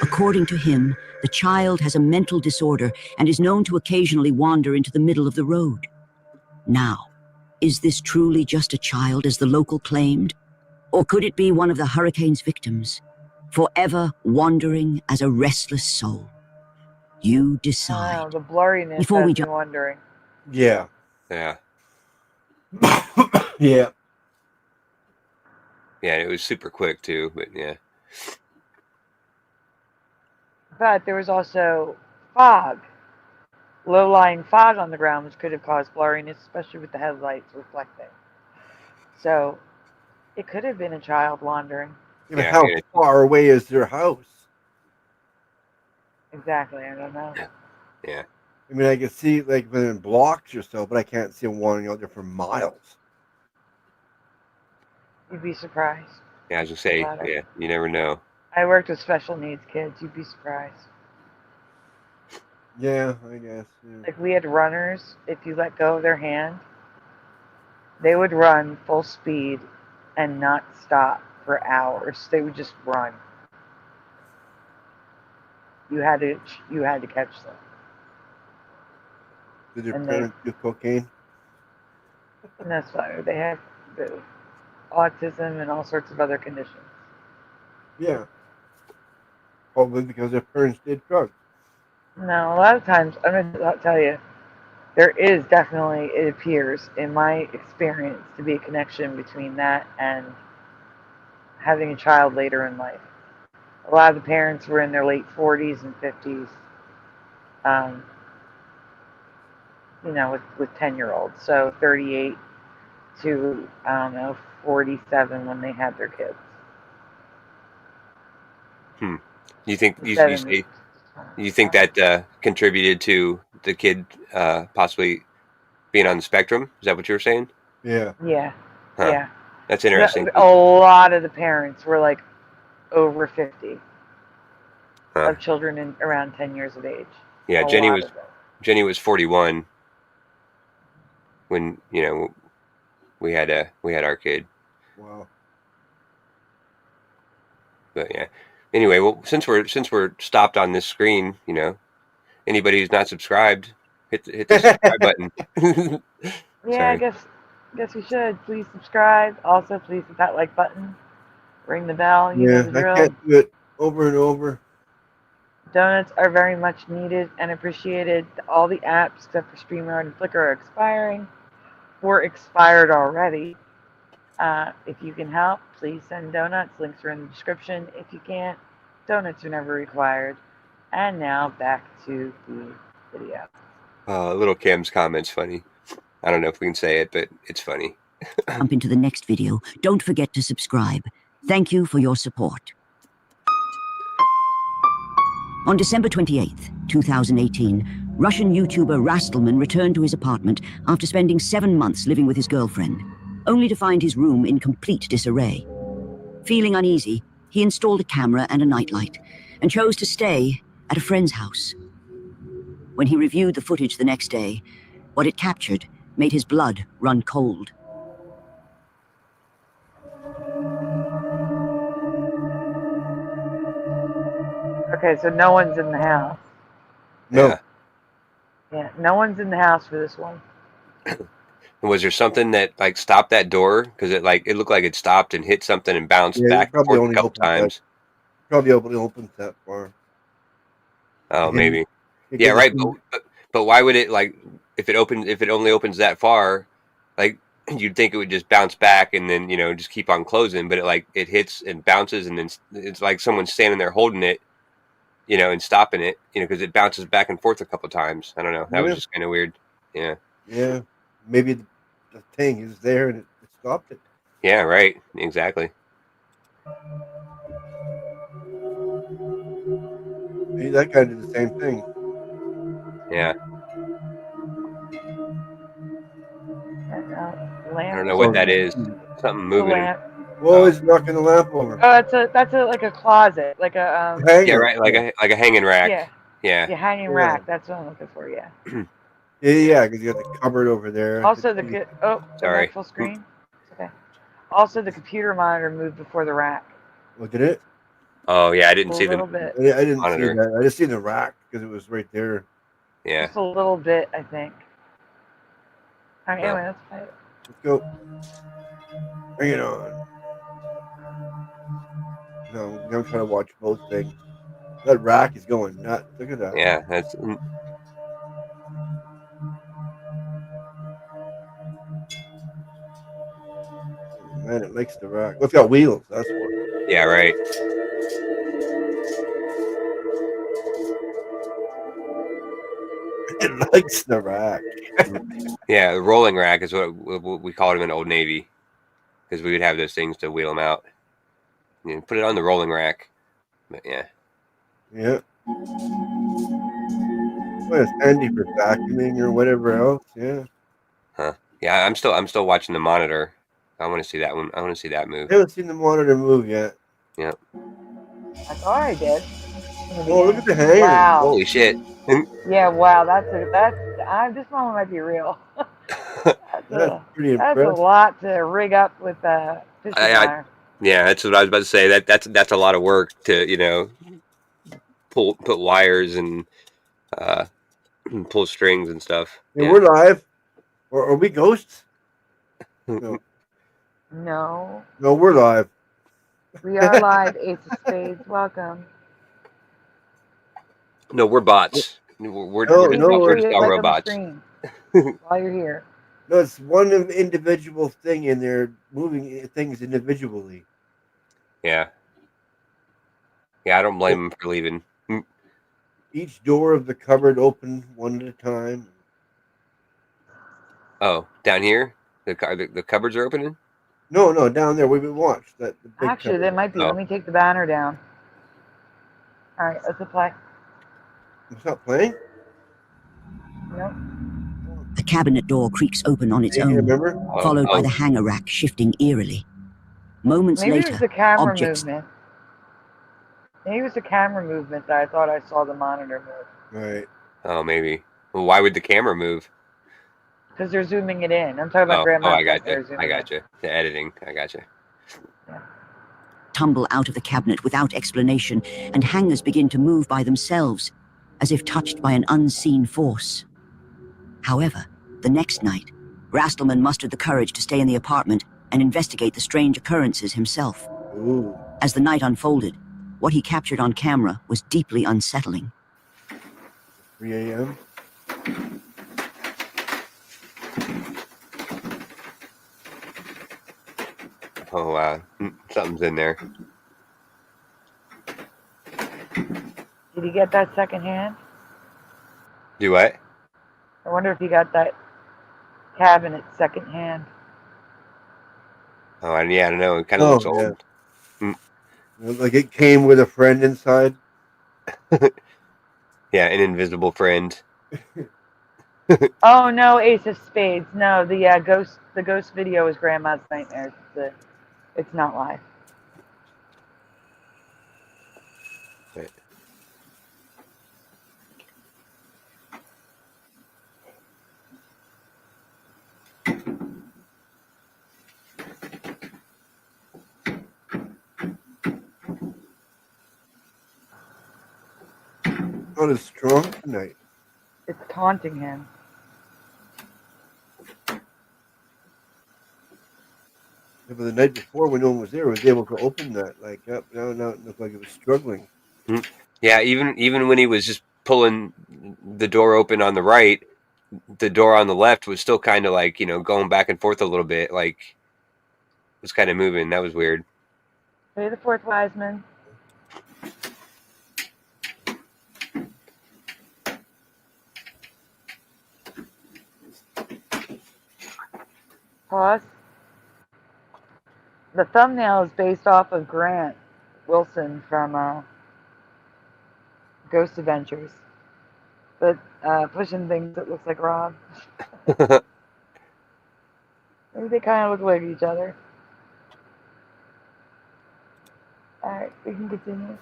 According to him, the child has a mental disorder and is known to occasionally wander into the middle of the road. Now, is this truly just a child as the local claimed? Or could it be one of the hurricane's victims, forever wandering as a restless soul? You decide. The blurriness Before we has me wondering. Yeah. Yeah. Yeah. Yeah, it was super quick too, but yeah. But there was also fog, low-lying fog on the ground, which could have caused blurriness, especially with the headlights reflecting. So it could have been a child wandering. Yeah, how far away is their house? Exactly, I don't know. Yeah. I mean, I can see like within blocks or so, but I can't see them wandering out there for miles. You'd be surprised. Yeah, I was gonna say, About it. yeah, you never know. I worked with special needs kids. You'd be surprised. Yeah, I guess. Yeah. Like we had runners. If you let go of their hand, they would run full speed and not stop for hours. They would just run. You had to catch them. Did their And parents do cocaine? And that's why they have the autism and all sorts of other conditions. Yeah. Probably because their parents did drugs. No, a lot of times, I'm going to tell you, there is definitely, it appears, in my experience, to be a connection between that and having a child later in life. A lot of the parents were in their late 40s and 50s, you know, with 10-year-olds. So 38 to, I don't know, 47 when they had their kids. You think you think that contributed to the kid possibly being on the spectrum? Is that what you were saying? Yeah. Yeah. Huh. Yeah. That's interesting. A lot of the parents were like over 50 of children in around 10 years of age. Yeah, Jenny was 41 when, you know, we had our kid. Wow. But yeah. Anyway, well, since we're stopped on this screen, you know, anybody who's not subscribed, hit the subscribe button. Yeah, Sorry. I guess we should. Please subscribe. Also, please hit that like button. Ring the bell. You know the I drill. can't do it over and over. Donuts are very much needed and appreciated. All the apps except for StreamYard and Flickr are expiring or expired already. If you can help, please send donuts. Links are in the description. If you can't, donuts are never required. And now back to the video. Little Kim's comment's funny. I don't know if we can say it, but it's funny. Jump into the next video. Don't forget to subscribe. Thank you for your support. On December 28th, 2018, Russian YouTuber Rastelman returned to his apartment after spending 7 months living with his girlfriend, only to find his room in complete disarray. Feeling uneasy, he installed a camera and a nightlight, and chose to stay at a friend's house. When he reviewed the footage the next day, what it captured made his blood run cold. Okay, so no one's in the house. No. Yeah, no one's in the house for this one. Was there something that like stopped that door? Because it looked like it stopped and hit something and bounced back and forth a couple times. Probably only opens that far. Oh, maybe. Yeah, right. But why would it, like, if it only opens that far, like, you'd think it would just bounce back and then, you know, just keep on closing. But it hits and bounces, and then it's like someone's standing there holding it, you know, and stopping it, you know, because it bounces back and forth a couple times. I don't know. That was just kind of weird. Yeah. Yeah. Maybe the thing is there and it stopped it. Yeah, right. Exactly. Maybe that guy did the same thing. Yeah. Lamp. I don't know what that is. Something moving. Whoa, he's knocking the lamp over. Oh, that's like a closet, like a Yeah, right. Like a hanging rack. Yeah. Yeah. Yeah, hanging rack. That's what I'm looking for. Yeah. Yeah, because you got the cupboard over there. Also, sorry. Full screen. It's okay. Also, the computer monitor moved before the rack. Oh, did it? Oh yeah, I didn't see the bit. I didn't monitor. see that. I just seen the rack because it was right there. Yeah. Just a little bit, I think. All right, anyway, let's play it. Let's go. Bring it on. No, I'm trying to watch both things. That rack is going nuts. Look at that. Yeah, that's. And it likes to rock. Well, it's got wheels. That's what. Yeah, right. It likes to rock. Yeah, the rolling rack is what we called them in Old Navy, because we would have those things to wheel them out. You know, put it on the rolling rack. But yeah. Yeah. Well, it's handy for vacuuming or whatever else. Yeah. Huh. Yeah, I'm still watching the monitor. I want to see that one. I want to see that move. I haven't seen the monitor move yet. Yeah. I thought I did. Oh, look at the hanger. Wow. Holy shit. Yeah, wow, this moment might be real. That's pretty That's impressive. a lot to rig up with fishing wire. Yeah, that's what I was about to say. That's a lot of work to put wires and pull strings and stuff. Yeah, Yeah. we're live. Or are we ghosts? No. No. No, we're live. We are live, Ace of Spades. Welcome. No, we're bots. We're just all robots. While you're here. No, it's one individual thing in there, moving things individually. Yeah. Yeah, I don't blame him for leaving. Each door of the cupboard open one at a time. Oh, down here? The cupboards are opening? No, down there. We watched that. The big Actually, cupboard. that might be. Let me take the banner down. All right, let's apply. It's not playing? Nope. The cabinet door creaks open on its own, remember? followed by the hanger rack shifting eerily. Moments Maybe it later, was the camera objects movement. Maybe it was the camera movement that I thought I saw the monitor move. Right. Oh, maybe. Well, why would the camera move? Because they're zooming it in. I'm talking about Grandma. I got you. I got you. The editing. I got you. tumble out of the cabinet without explanation, and hangers begin to move by themselves, as if touched by an unseen force. However, the next night, Rastelman mustered the courage to stay in the apartment and investigate the strange occurrences himself. Ooh. As the night unfolded, what he captured on camera was deeply unsettling. 3 a.m. Oh, wow. Something's in there. Did he get that second hand? Do what? I wonder if he got that cabinet second hand. Oh, yeah, I don't know. It kind of looks old. Like it came with a friend inside. Yeah, an invisible friend. Oh no, Ace of Spades. No, the ghost video is Grandma's Nightmares. It's not live. Right. Not as strong tonight. It's taunting him. Yeah, but the night before, when no one was there, I was able to open that. Like, up now, it looked like it was struggling. Yeah, even when he was just pulling the door open on the right, the door on the left was still kind of like, going back and forth a little bit. Like, it was kind of moving. That was weird. Pay the fourth Wiseman. Pause. The thumbnail is based off of Grant Wilson from Ghost Adventures, but pushing things that looks like Rob. Maybe they kind of look like each other. All right, we can continue.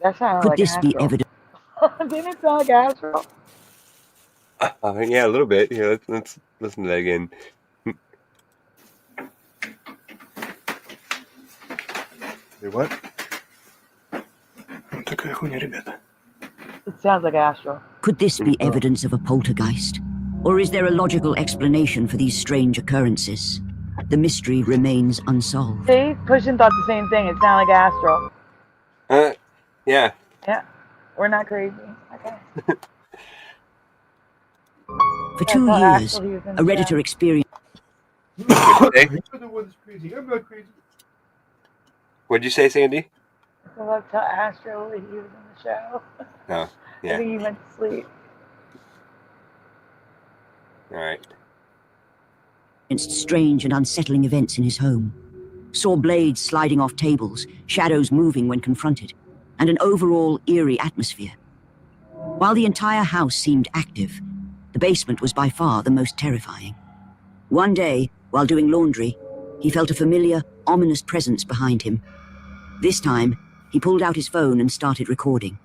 That sounded Could like this be Astral. evidence? Didn't it sound like Astral? Yeah, a little bit. Yeah, let's listen to that again. Say what? It sounds like Astral. Could this be evidence of a poltergeist? Or is there a logical explanation for these strange occurrences? the mystery remains unsolved. See, Pushing thought the same thing. It sounded like astral. Yeah. Yeah, we're not crazy. Okay. For 2 years, a Redditor experienced. You're the one that's crazy. I'm not crazy. What'd you say, Sandy? I love to tell Astro that he was in the show. Oh, yeah. I think he went to sleep. All right. Strange and unsettling events in his home. Saw blades sliding off tables, shadows moving when confronted, and an overall eerie atmosphere. While the entire house seemed active, the basement was by far the most terrifying. One day, while doing laundry, he felt a familiar, ominous presence behind him. This time, he pulled out his phone and started recording.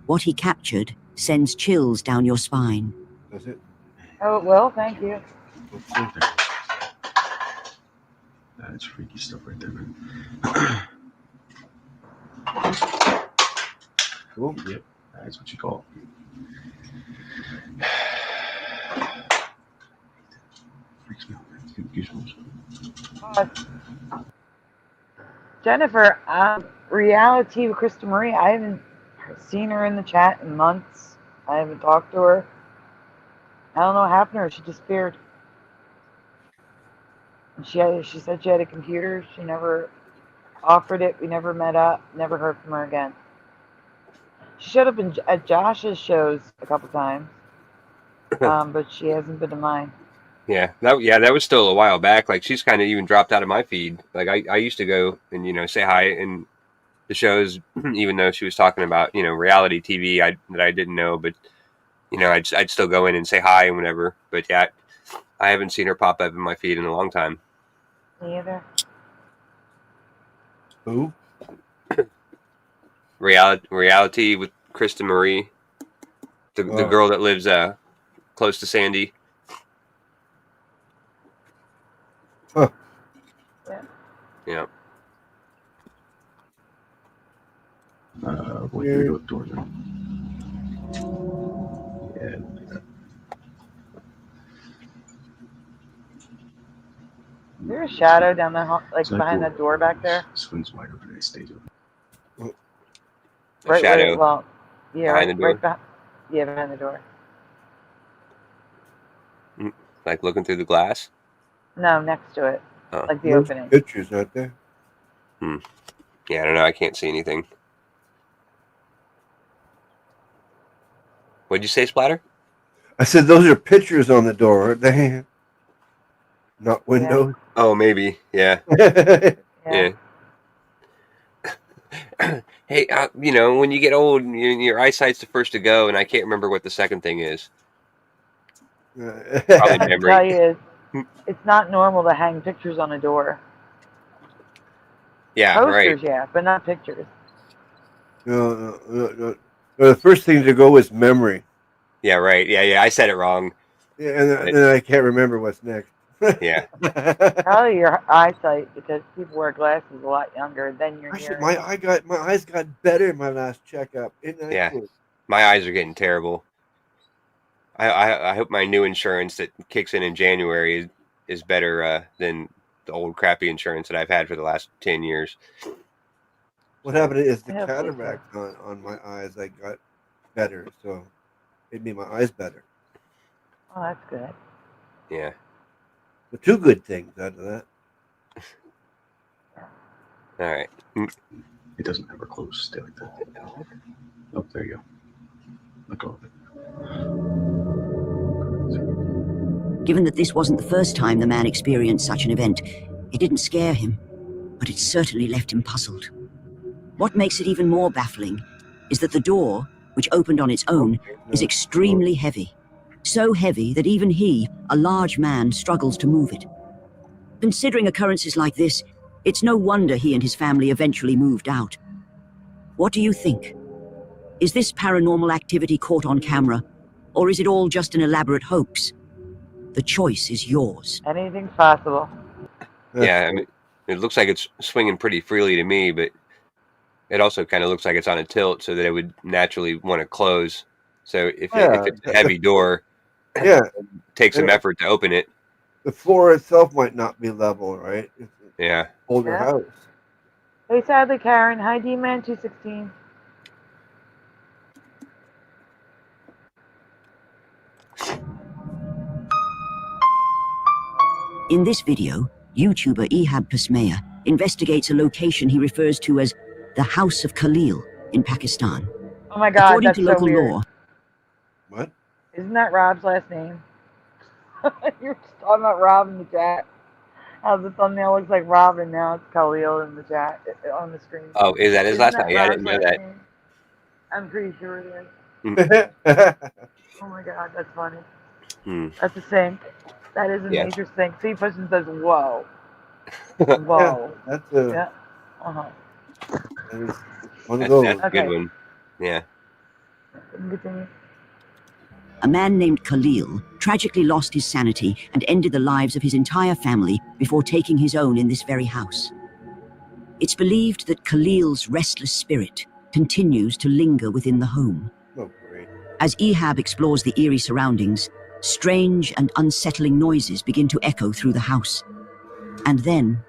What he captured sends chills down your spine. Does it? Oh, well, thank you. That's freaky stuff right there, man. Cool. Yep, that's what you call it. Freaks me out, man. It's getting goosebumps. Jennifer, reality with Krista Marie. I haven't seen her in the chat in months. I haven't talked to her. I don't know what happened to her. She disappeared. She said she had a computer. She never offered it. We never met up. Never heard from her again. She showed up at Josh's shows a couple times, but she hasn't been to mine. Yeah, that was still a while back. Like, she's kind of even dropped out of my feed. Like, I used to go and say hi in the shows, even though she was talking about reality TV that I didn't know, but I'd still go in and say hi and whatever. But yeah, I haven't seen her pop up in my feed in a long time. Me either. Who? Reality with Krista Marie, the girl that lives close to Sandy. Huh. Yeah. What you do with doors? Yeah. Is there a shadow down the hall, like behind that door back there? Swings wide open and stays open. Right, shadow well, yeah, behind the door? Behind the door. Like looking through the glass? No, next to it. Oh. Like the There's opening. pictures out there. Yeah, I don't know. I can't see anything. What'd you say, Splatter? I said those are pictures on the door, aren't they? Not windows. Oh, maybe. Yeah. Yeah. Hey, when you get old, your eyesight's the first to go, and I can't remember what the second thing is. Probably I memory. tell you, it's not normal to hang pictures on a door. Yeah, Posters, right. yeah, but not pictures. No. The first thing to go is memory. Yeah, right. Yeah. I said it wrong. Yeah, and then I can't remember what's next. Yeah. Probably your eyesight, because people wear glasses a lot younger than your Actually, hearing. my eyes got better in my last checkup. Yeah. My eyes are getting terrible. I hope my new insurance that kicks in January is better than the old crappy insurance that I've had for the last 10 years. What happened is the Yeah, cataract on my eyes, I got better, so it made my eyes better. Oh, that's good. Yeah. The two good things out of that. All right. It doesn't ever close. Stay like that. Oh, there you go. Let go of it. Given that this wasn't the first time the man experienced such an event, it didn't scare him, but it certainly left him puzzled. What makes it even more baffling is that the door, which opened on its own, is extremely heavy. So heavy that even he, a large man, struggles to move it. Considering occurrences like this, it's no wonder he and his family eventually moved out. What do you think? Is this paranormal activity caught on camera, or is it all just an elaborate hoax? The choice is yours. Anything's possible. Yeah, I mean, it looks like it's swinging pretty freely to me, but it also kind of looks like it's on a tilt so that it would naturally want to close. So if it's a heavy door, yeah, it takes some effort to open it. The floor itself might not be level, right? It's an Yeah. older Yeah. house. Hey, sadly, Karen. Hi, D-Man 216. In this video, YouTuber Ehab Pasmaya investigates a location he refers to as the House of Khalil in Pakistan. Oh my God, According that's to so local weird. law, What? Isn't that Rob's last name? You're just talking about Rob in the chat. How the thumbnail looks like Rob and now it's Khalil in the chat on the screen. Oh, is that his Isn't last that name? Yeah, I Rob's didn't know last that. name? I'm pretty sure it is. Oh my God, that's funny. That's a sink. That is a Yeah. major sink. See, person says, "Whoa, whoa." Yeah, that's a. Yeah. Uh-huh. That is one of That's those. a good one. Yeah. Continue. a man named Khalil tragically lost his sanity and ended the lives of his entire family before taking his own in this very house. It's believed that Khalil's restless spirit continues to linger within the home. Oh, great. As Ehab explores the eerie surroundings, strange and unsettling noises begin to echo through the house. And then,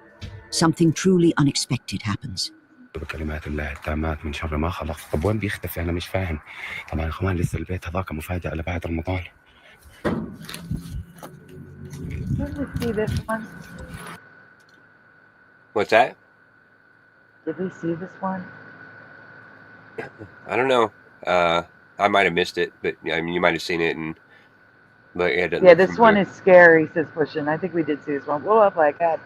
something truly unexpected happens. بكلمات الله التامات من شر ما خلق. طب وين بيختفي؟ أنا مش فاهم. طبعا يا إخوان لسه البيت هذاك مفاجأة لبعد رمضان. Did we see this one? What's that? Did we see this one? I don't know. I might have missed it, but I mean, you might have seen it, but yeah, it doesn't Yeah, look this one familiar. is scary, says Pushin. I think we did see this one. Blow up like that.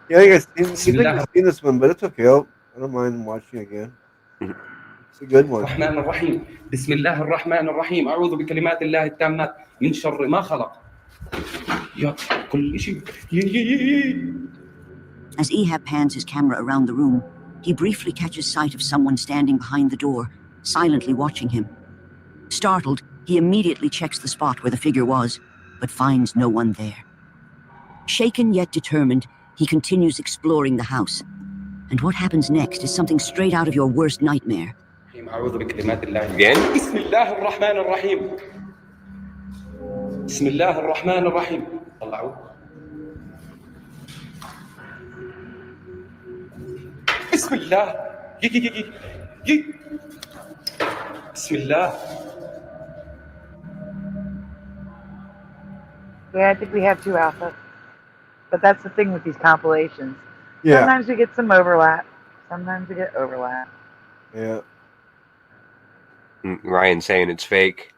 Yeah, I think I've seen this one, but it's okay. I don't mind watching again. It's a good one. الرحمن الرحيم. بسم الله الرحمن الرحيم. أعوذ بكلمات الله التامات من شر ما خلق. يا كل شيء. As Ehab pans his camera around the room, he briefly catches sight of someone standing behind the door, silently watching him. Startled, he immediately checks the spot where the figure was, but finds no one there. Shaken yet determined, he continues exploring the house. And what happens next is something straight out of your worst nightmare. أعوذ بكلمات الله. Again? بسم الله الرحمن الرحيم. بسم الله الرحمن الرحيم. طلعوا. بسم الله. بسم الله. Yeah, I think we have two alphas. But that's the thing with these compilations. Yeah. Sometimes we get some overlap. Sometimes we get overlap. Yeah. Ryan saying it's fake.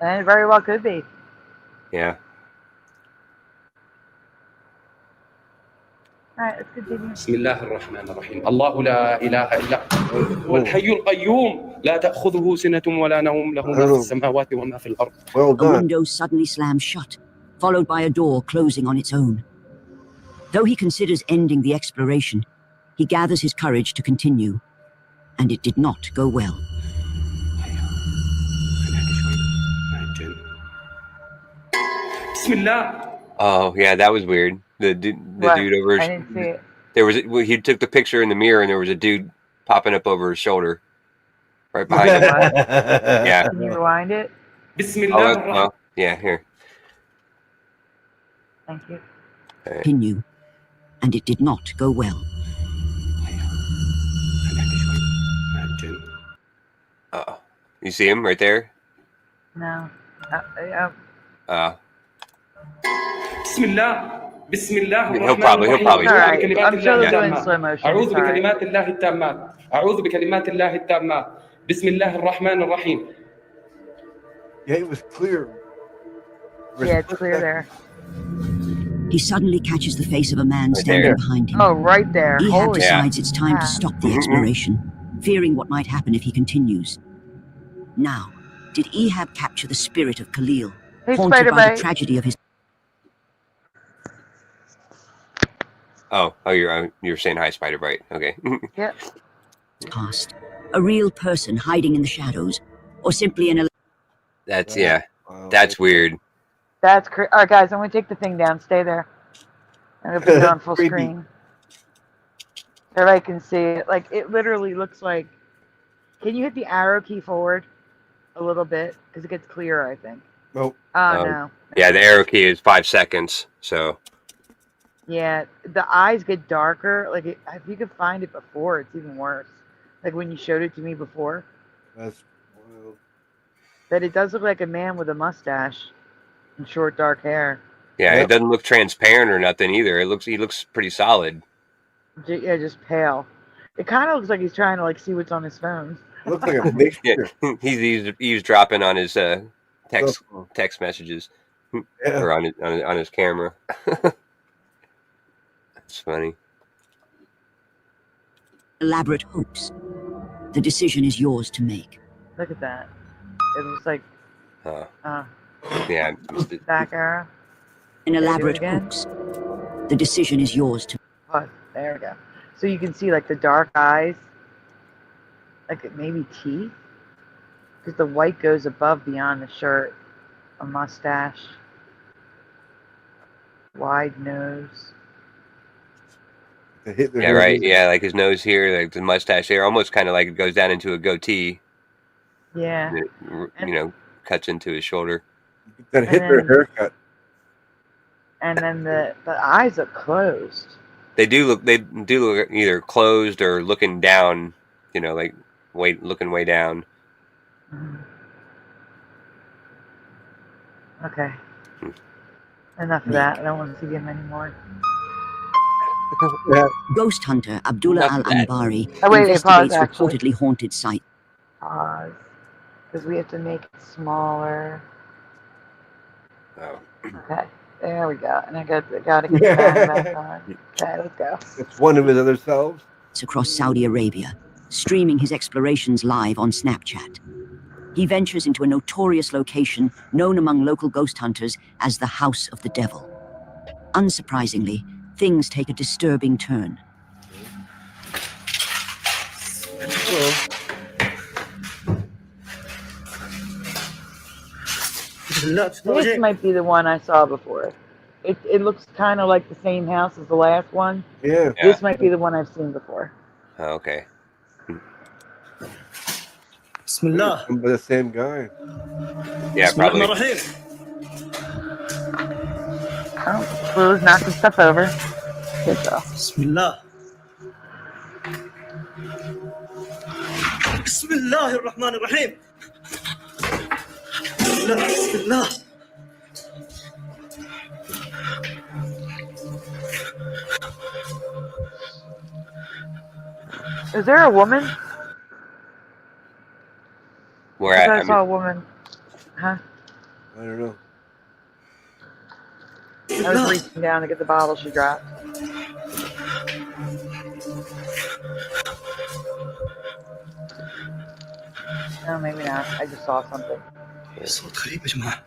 And it very well could be. Yeah. All right, let's continue. بسم الله الرحمن الرحيم. الله لا إله إلا هو الحي القيوم لا تأخذه سنة ولا نوم له ما في السماوات وما في الأرض. A window suddenly slams shut, followed by a door closing on its own. Though he considers ending the exploration, he gathers his courage to continue. And it did not go well. بسم الله. Oh yeah, that was weird. The dude over. I didn't see it. There was he took the picture in the mirror, and there was a dude popping up over his shoulder, right behind him. Yeah. Can you rewind it? بسم Oh, الله. well, yeah. Here. Thank you. Continue. And it did not go well. Oh, you see him right there? No. بسم الله. بسم الله He'll الرحمن probably. الرحيم. All right. بكلمات I'm sure الله they're doing التامات. slow motion. أعوذ It's all right. بكلمات الله التامات. أعوذ بكلمات الله التامات. بسم الله الرحمن الرحيم. Yeah, it was clear. Yeah, it's clear there. He suddenly catches the face of a man Right standing there. behind him. Oh, right there. Ehab Holy decides it's time to crap. stop the exploration, fearing what might happen if he continues. Now, did Ehab capture the spirit of Khalil, Hey, haunted Spider by the Bite. tragedy of his Oh, you're saying hi, Spider Bite. Okay. Yep. past? A real person hiding in the shadows, or simply an That's That's weird. That's crazy. All right, guys, I'm going to take the thing down. Stay there. I'm going to put it on full Creepy. screen. So I can see it. Like, it literally looks like... Can you hit the arrow key forward a little bit? Because it gets clearer, I think. Nope. Oh no. Yeah, the arrow key is 5 seconds. So Yeah, the eyes get darker. Like if you could find it before, it's even worse. Like when you showed it to me before. That's wild. That it does look like a man with a mustache and short dark hair. yeah, it doesn't look transparent or nothing either. He looks pretty solid. Yeah, just pale. It kind of looks like he's trying to like see what's on his phone. Looks like a mixture. Yeah, he's eavesdropping on his text messages or on his camera. That's funny. Elaborate hopes. The decision is yours to make. Look at that. It looks like Yeah. back arrow. In Can I do it elaborate again? hopes. The decision is yours to. Oh, there we go. So you can see like the dark eyes, like it maybe teeth, because the white goes above beyond the shirt. A mustache, wide nose. Yeah, right. Yeah, like his nose here, like the mustache there, almost kind of like it goes down into a goatee. Yeah. It, cuts into his shoulder. That Hitler haircut. And then the eyes are closed. They do look either closed or looking down. Like looking way down. Okay. Enough of that. I don't want to see him anymore. Ghost hunter Abdullah Al-Anbari wait, investigates pause, actually. reportedly haunted sites. Pause. Because we have to make it smaller. Oh. Okay. There we go. And I got to get the sound back on. Okay, let's go. It's one of his other selves. Across Saudi Arabia, streaming his explorations live on Snapchat. He ventures into a notorious location known among local ghost hunters as the House of the Devil. Unsurprisingly, things take a disturbing turn. This might be the one I saw before. It looks kind of like the same house as the last one. Yeah. This might be the one I've seen before. Oh, okay. Bismillah. The same guy. Yeah, probably. Oh, Blue's knocking stuff over. Good though. Bismillah. Bismillah ar-Rahman ar-Rahim. Bismillah. Is there a woman? Where I saw a woman. Huh? I don't know. I was reaching down to get the bottle she dropped. No, maybe not. I just saw something. صوت غريب يا جماعة.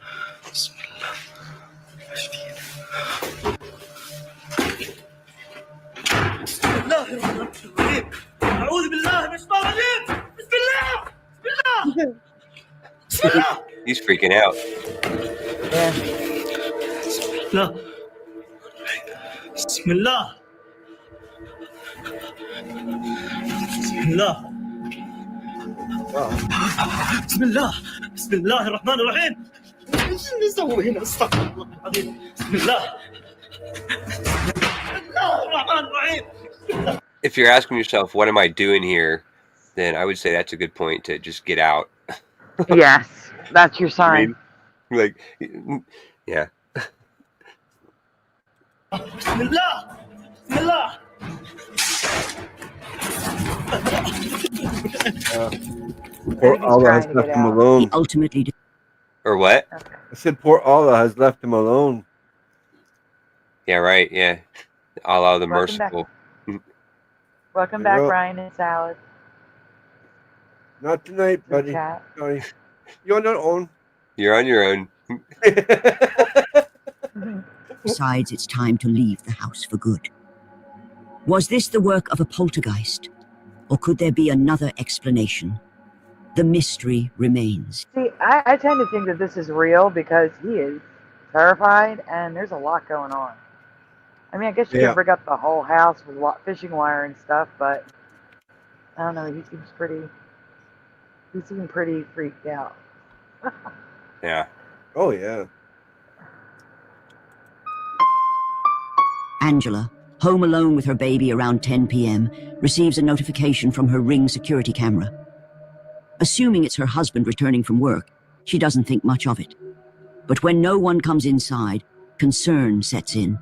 بسم الله. بسم الله الرحمن الرحيم. أعوذ بالله من الشيطان الرجيم. بسم الله. بسم الله. بسم الله. He's freaking out. Yeah. بسم الله. بسم الله. بسم الله. بسم الله. بسم الله الرحمن الرحيم. ايش نسوي هنا؟ استغفر الله العظيم. بسم الله. بسم الله الرحمن الرحيم. If you're asking yourself, what am I doing here? Then I would say that's a good point to just get out. Yes, that's your sign. Yeah. بسم الله. بسم الله. Poor Allah has left him alone. He ultimately. Or what? I said poor Allah has left him alone. Yeah, right. Yeah. Allah the Welcome merciful. Welcome back, Well- Ryan and Salad. Not tonight, buddy. chat. Sorry. You're on your own. You're on your own. Decides it's time to leave the house for good. Was this the work of a poltergeist? Or could there be another explanation? The mystery remains. See, I tend to think that this is real because he is terrified and there's a lot going on. I mean, I guess you Yeah. could rig up the whole house with fishing wire and stuff, but I don't know. He seems pretty freaked out. Yeah. Oh, yeah. Angela, home alone with her baby around 10 p.m., receives a notification from her Ring security camera. Assuming it's her husband returning from work, she doesn't think much of it. But when no one comes inside, concern sets in.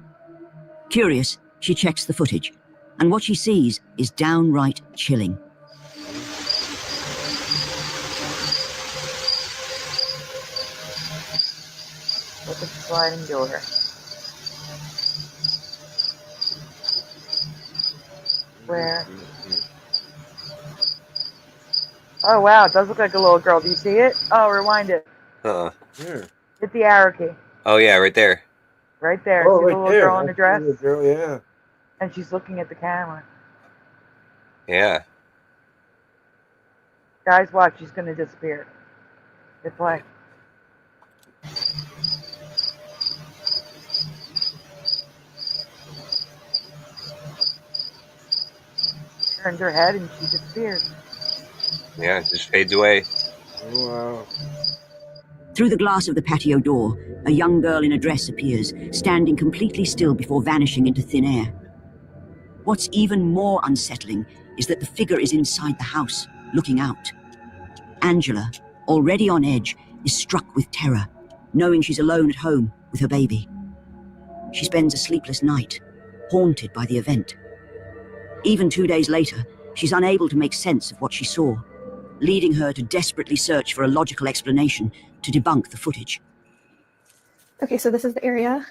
Curious, she checks the footage, and what she sees is downright chilling. Look at the sliding door. Where? Oh wow, it does look like a little girl. Do you see it? Oh, rewind it. Here. Hit the arrow key. Oh yeah, right there. Right there. Oh, See right the little there. girl in the dress? The girl, yeah. And she's looking at the camera. Yeah. Guys, watch. She's going to disappear. Hit play. Turns her head and she disappears. Yeah, it just fades away. Oh, wow. Through the glass of the patio door, a young girl in a dress appears, standing completely still before vanishing into thin air. What's even more unsettling is that the figure is inside the house, looking out. Angela, already on edge, is struck with terror, knowing she's alone at home with her baby. She spends a sleepless night, haunted by the event. Even 2 days later, she's unable to make sense of what she saw, leading her to desperately search for a logical explanation to debunk the footage. Okay, so this is the area,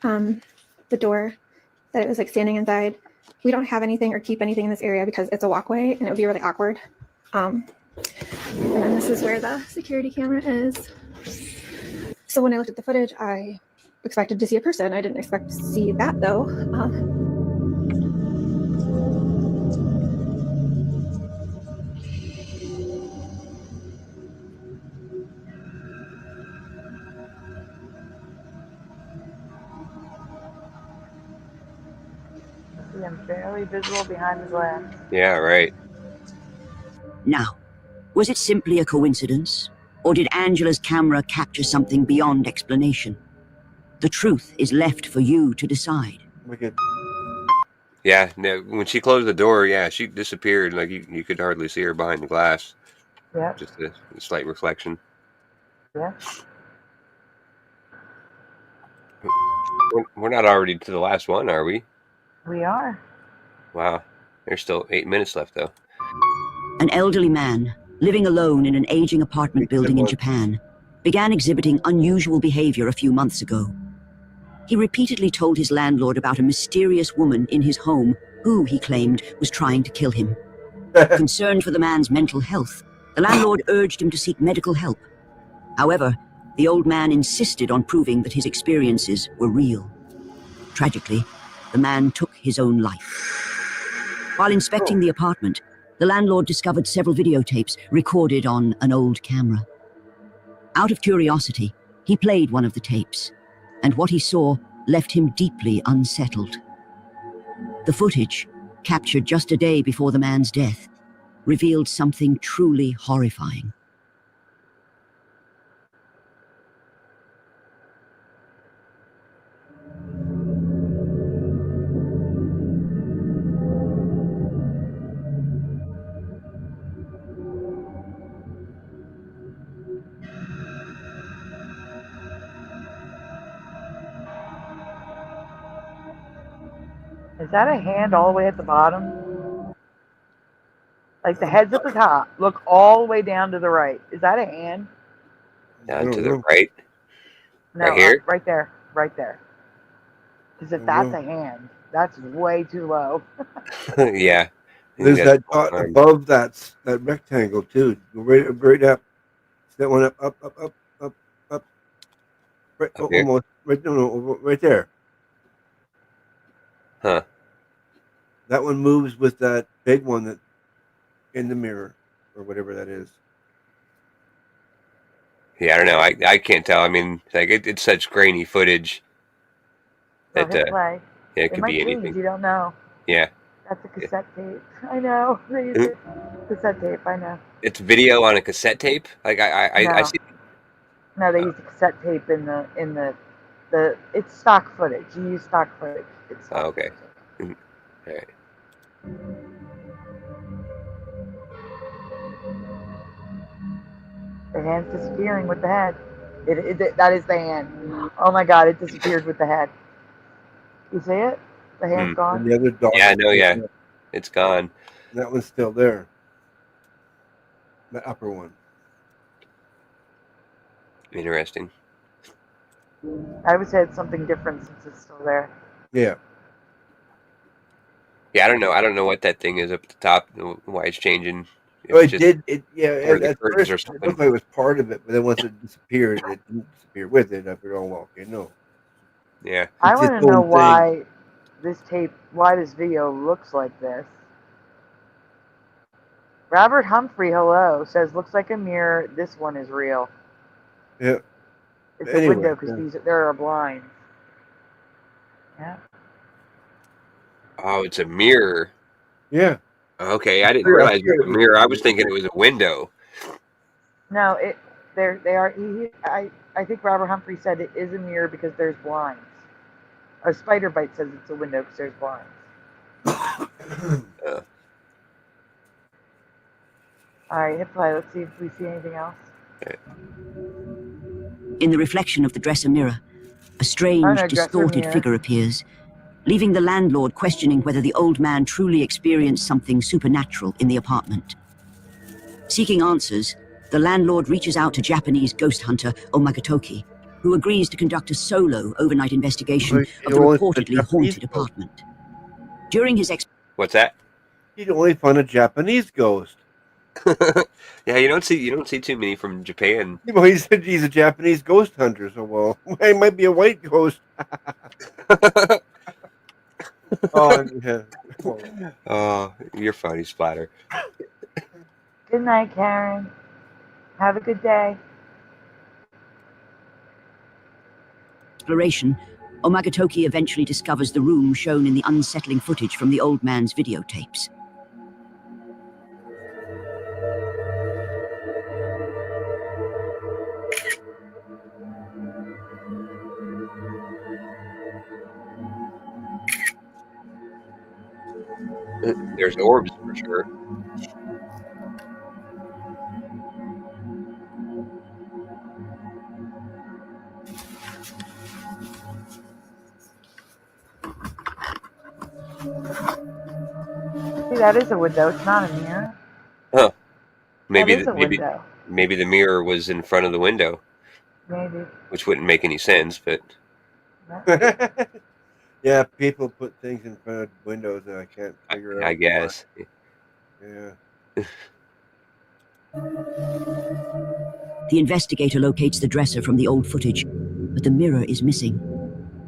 the door that it was like standing inside. We don't have anything or keep anything in this area because it's a walkway and it would be really awkward. And then this is where the security camera is. So when I looked at the footage, I expected to see a person. I didn't expect to see that though. See, I'm barely visible behind the glass. Yeah, right. Now, was it simply a coincidence? Or did Angela's camera capture something beyond explanation? The truth is left for you to decide. Yeah, no, when she closed the door, yeah, she disappeared. Like you could hardly see her behind the glass. Yeah. Just a slight reflection. Yeah. We're not already to the last one, are we? We are. Wow. There's still 8 minutes left, though. An elderly man, living alone in an aging apartment building in Japan, began exhibiting unusual behavior a few months ago. He repeatedly told his landlord about a mysterious woman in his home who, he claimed, was trying to kill him. Concerned for the man's mental health, the landlord urged him to seek medical help. However, the old man insisted on proving that his experiences were real. Tragically, the man took his own life. While inspecting the apartment, the landlord discovered several videotapes recorded on an old camera. Out of curiosity, he played one of the tapes, and what he saw left him deeply unsettled. The footage, captured just a day before the man's death, revealed something truly horrifying. Is that a hand all the way at the bottom? Like the head's at the top. Look all the way down to the right. Is that a hand? Down to the right? No, right here? Right there. Right there. Because if that's a hand, that's way too low. Yeah. There's that dot above that rectangle too. Right up. That one up. Right, almost. Right, no, right there. Huh. That one moves with that big one that in the mirror or whatever that is. Yeah, I don't know. I can't tell. I mean, like it's such grainy footage So that hit play. yeah, it could might be freeze, anything. You don't know. Yeah. That's a cassette tape. I know. They use cassette tape. I know. It's video on a cassette tape. Like I No. see. No, they used cassette tape in the it's stock footage. You use stock footage. It's stock okay. All right. The hand's disappearing with the head. That is the hand. Oh my god, it disappeared with the head. You see it? The hand's gone. And the other dog. Yeah, I know. Yeah, it's gone. That one's still there. The upper one. Interesting. I would say it's something different since it's still there. Yeah. Yeah, I don't know. I don't know what that thing is up at the top. Why it's changing. Oh, it did. At first, or it something. looked like it was part of it, but then once it disappeared, it didn't disappear with it. I figured, oh, well, okay, no. Yeah. I It's want its to know own why this video looks like this. Robert Humphrey, hello, says looks like a mirror. This one is real. Yeah. It's Anyway, a window because there are blinds. Yeah. Oh, it's a mirror. Yeah. Okay, I didn't realize it was a mirror. I was thinking it was a window. No, they are. I think Robert Humphrey said it is a mirror because there's blinds. Or Spider Bite says it's a window because there's blinds. All right, hit play. Let's see if we see anything else. In the reflection of the dresser mirror, a strange, dresser distorted mirror. figure appears, leaving the landlord questioning whether the old man truly experienced something supernatural in the apartment. Seeking answers, the landlord reaches out to Japanese ghost hunter Omagatoki, who agrees to conduct a solo overnight investigation of the reportedly haunted apartment. During his What's that? You'd only find a Japanese ghost. Yeah, you don't see too many from Japan. You know, he said he's a Japanese ghost hunter, so well, he might be a white ghost. Oh, yeah. Oh, you're funny, Splatter. Good night, Karen. Have a good day. exploration, Omagatoki eventually discovers the room shown in the unsettling footage from the old man's videotapes. There's orbs for sure. See, that is a window. It's not a mirror. Huh. Maybe That is a window. maybe the mirror was in front of the window. Maybe. Which wouldn't make any sense, but Yeah, people put things in front of windows that I can't figure out. I guess. Yeah. The investigator locates the dresser from the old footage, but the mirror is missing.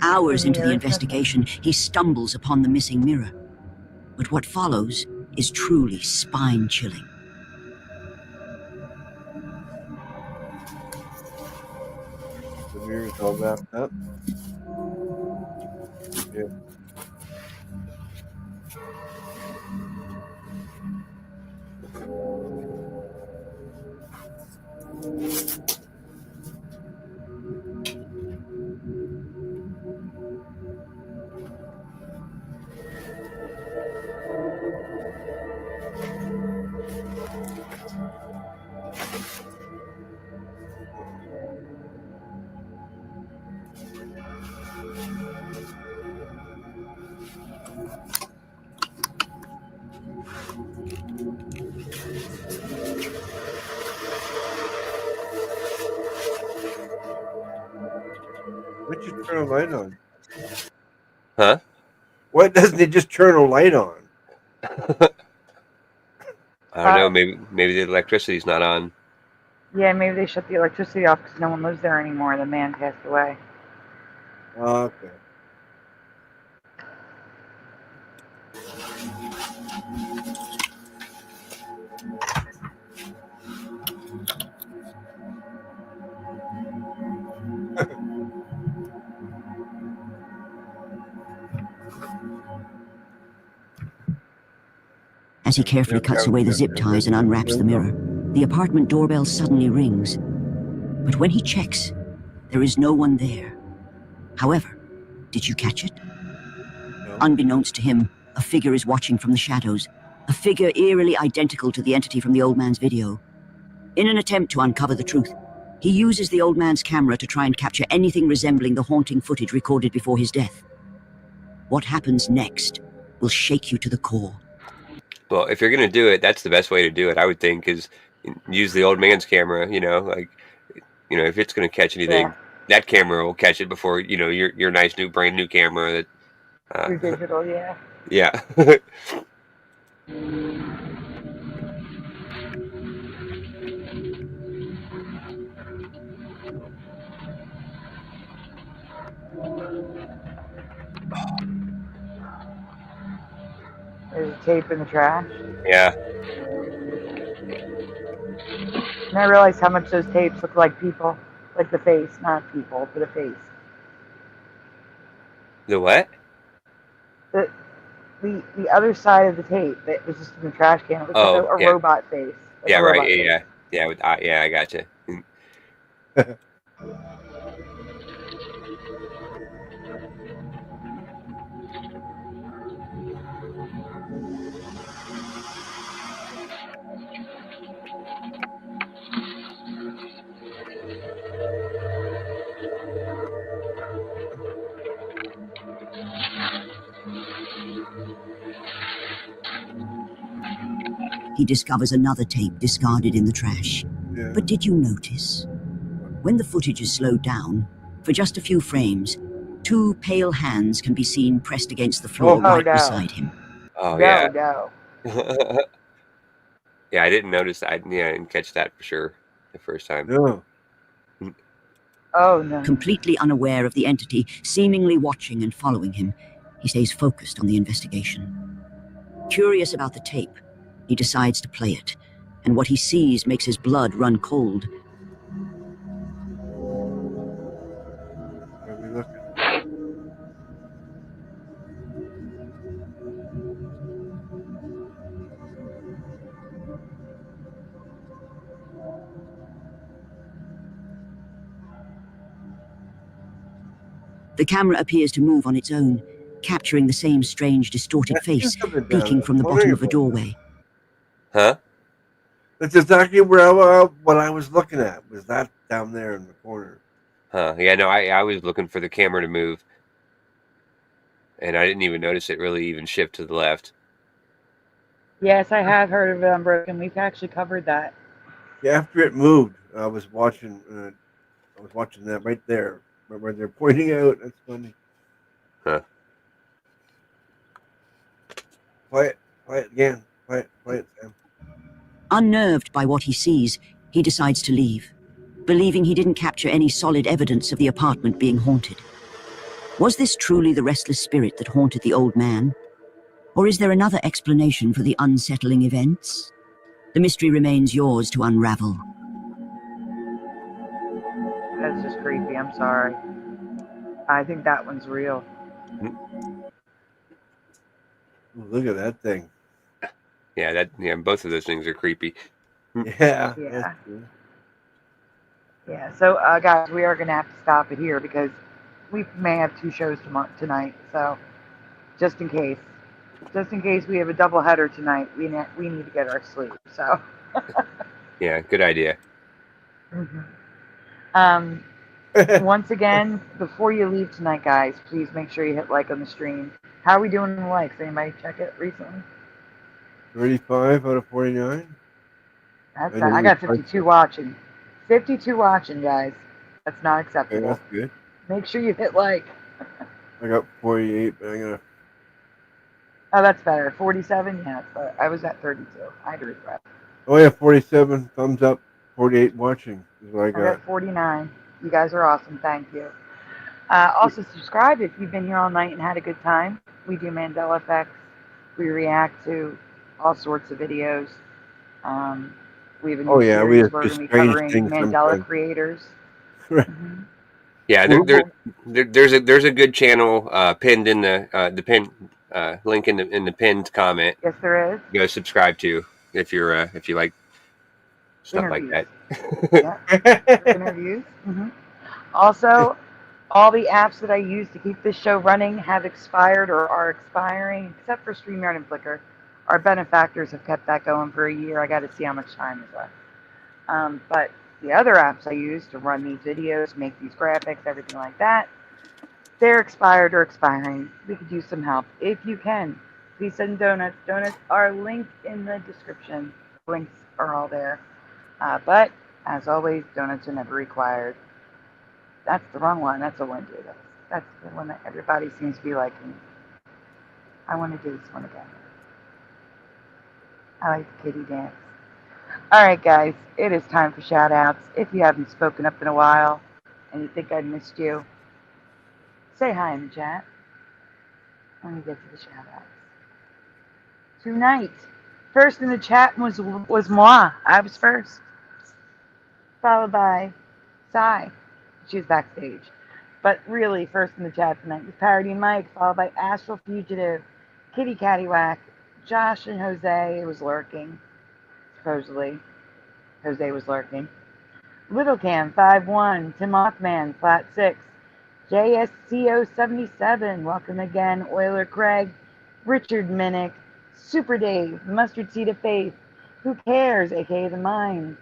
Hours into the investigation, he stumbles upon the missing mirror. But what follows is truly spine-chilling. The mirror's all wrapped up. Yeah. Why'd you turn a light on? Huh? Why doesn't it just turn a light on? I don't know. Maybe the electricity's not on. Yeah, maybe they shut the electricity off because no one lives there anymore. The man passed away. Okay. As he carefully cuts away the zip ties and unwraps the mirror, the apartment doorbell suddenly rings. But when he checks, there is no one there. However, did you catch it? No. Unbeknownst to him, a figure is watching from the shadows, a figure eerily identical to the entity from the old man's video. In an attempt to uncover the truth, he uses the old man's camera to try and capture anything resembling the haunting footage recorded before his death. What happens next will shake you to the core. Well, if you're going to do it, that's the best way to do it, I would think, is use the old man's camera, like, if it's going to catch anything, that camera will catch it before, your nice new, brand new camera that, Your digital, yeah. Yeah. There's a tape in the trash. Yeah. And I realized how much those tapes look like people. Like the face, not people, but a face. The what? The other side of the tape that was just in the trash can. It was like a robot face. Like Yeah, right. Face. I gotcha. He discovers another tape discarded in the trash. Yeah. But did you notice? When the footage is slowed down, for just a few frames, two pale hands can be seen pressed against the floor beside him. Oh, No, yeah. no. Yeah, I didn't notice that. I didn't catch that for sure the first time. No. Oh, no. Completely unaware of the entity seemingly watching and following him, he stays focused on the investigation. Curious about the tape, he decides to play it, and what he sees makes his blood run cold. Where are we looking? The camera appears to move on its own, capturing the same strange, distorted face peeking from the bottom of a doorway. Huh? That's exactly where what I was looking at. Was that down there in the corner? Huh? Yeah, no, I was looking for the camera to move, and I didn't even notice it really even shift to the left. Yes, I have heard of Unbroken. We've actually covered that. Yeah, after it moved, I was watching. I was watching that right there, where they're pointing out. That's funny. Huh? Play it again. Play it, Sam. Unnerved by what he sees, he decides to leave, believing he didn't capture any solid evidence of the apartment being haunted. Was this truly the restless spirit that haunted the old man? Or is there another explanation for the unsettling events? The mystery remains yours to unravel. That's just creepy. I'm sorry. I think that one's real. Ooh, look at that thing. Yeah, both of those things are creepy. Yeah. Yeah. Yeah. So, guys, we are going to have to stop it here because we may have 2 shows tonight. So, just in case we have a double header tonight, we need to get our sleep. So. Yeah, good idea. Mm-hmm. Once again, before you leave tonight, guys, please make sure you hit like on the stream. How are we doing in the likes? Anybody check it recently? 35 out of 49. I got 52 watching. 52 watching, guys. That's not acceptable. Okay, that's good. Make sure you hit like. I got 48, but I got. Oh, that's better. 47? Yeah, but I was at 32. I had to regret. Oh, yeah, 47 thumbs up, 48 watching is what I I got. got 49. You guys are awesome. Thank you. Also, subscribe if you've been here all night and had a good time. We do Mandela effects. We react to all sorts of videos. We have a new series we have where we're going to be strange covering things Mandela sometimes. creators. Yeah, there's a good channel pinned in the pin link in the pinned comment. Yes, there is. Go subscribe to if you like stuff like that. Interviews. Also, all the apps that I use to keep this show running have expired or are expiring, except for StreamYard and Flickr. Our benefactors have kept that going for a year. I got to see how much time is left. But the other apps I use to run these videos, make these graphics, everything like that, they're expired or expiring. We could use some help. If you can, please send donuts. Donuts are linked in the description. Links are all there. But, as always, donuts are never required. That's the wrong one. That's a Wendy. That's the one that everybody seems to be liking. I want to do this one again. I like the kitty dance. Alright guys, it is time for shout outs. If you haven't spoken up in a while and you think I missed you, say hi in the chat. Let me get to the shout outs. Tonight, first in the chat was moi. I was first. Followed by Sai. She was backstage. But really, first in the chat tonight was Parody Mike, followed by Astral Fugitive, Kitty Cattywhack, Josh and Jose was lurking. Supposedly. Jose was lurking. Little Cam 5-1, Tim Mothman, Flat 6, JSCO77, welcome again, Euler Craig, Richard Minnick, Super Dave, Mustard Seed of Faith, Who Cares, aka The Mind,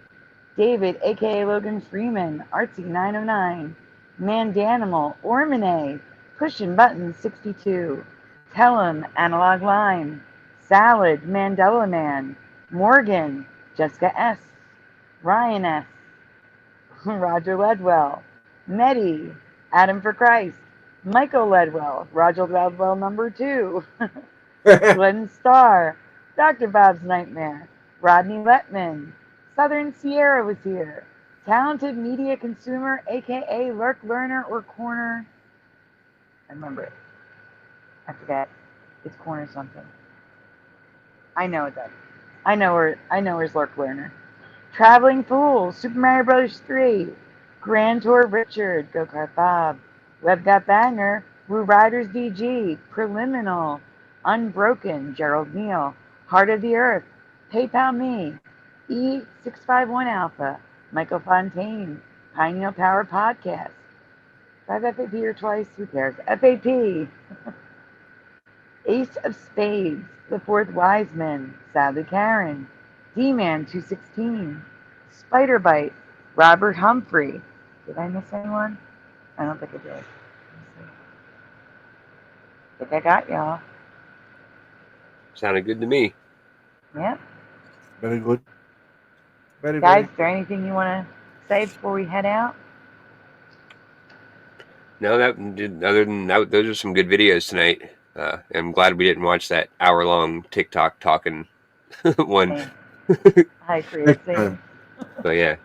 David, aka Logan Freeman, Artsy909, Mandanimal, Ormine, Pushing Buttons 62, Tell 'em, Analog Line, Salad, Mandela Man, Morgan, Jessica S., Ryan S., Roger Ledwell, Medi, Adam for Christ, Michael Ledwell, Roger Ledwell number 2, Glenn Starr, Dr. Bob's Nightmare, Rodney Letman, Southern Sierra was here, Talented Media Consumer, aka Lurk Learner or Corner. I remember it. I forget. It's Corner something. I know it though. I know where's Lurk Learner. Traveling Fools, Super Mario Bros. 3, Grand Tour Richard, Go Kart Bob, Web Got Banger, Woo Riders DG, Preliminal, Unbroken, Gerald Neal, Heart of the Earth, PayPal Me, E651 Alpha, Michael Fontaine, Pineal Power Podcast. Do I have FAP or twice? Who cares? FAP. Ace of Spades, The Fourth Wise Man, Sadly Karen, D-Man 216, Spider Bite, Robert Humphrey. Did I miss anyone? I don't think I did. I think I got y'all. Sounded good to me. Yep. Very good. Guys, is there anything you want to say before we head out? No, other than that, those are some good videos tonight. I'm glad we didn't watch that hour-long TikTok talking one. I agree. But yeah.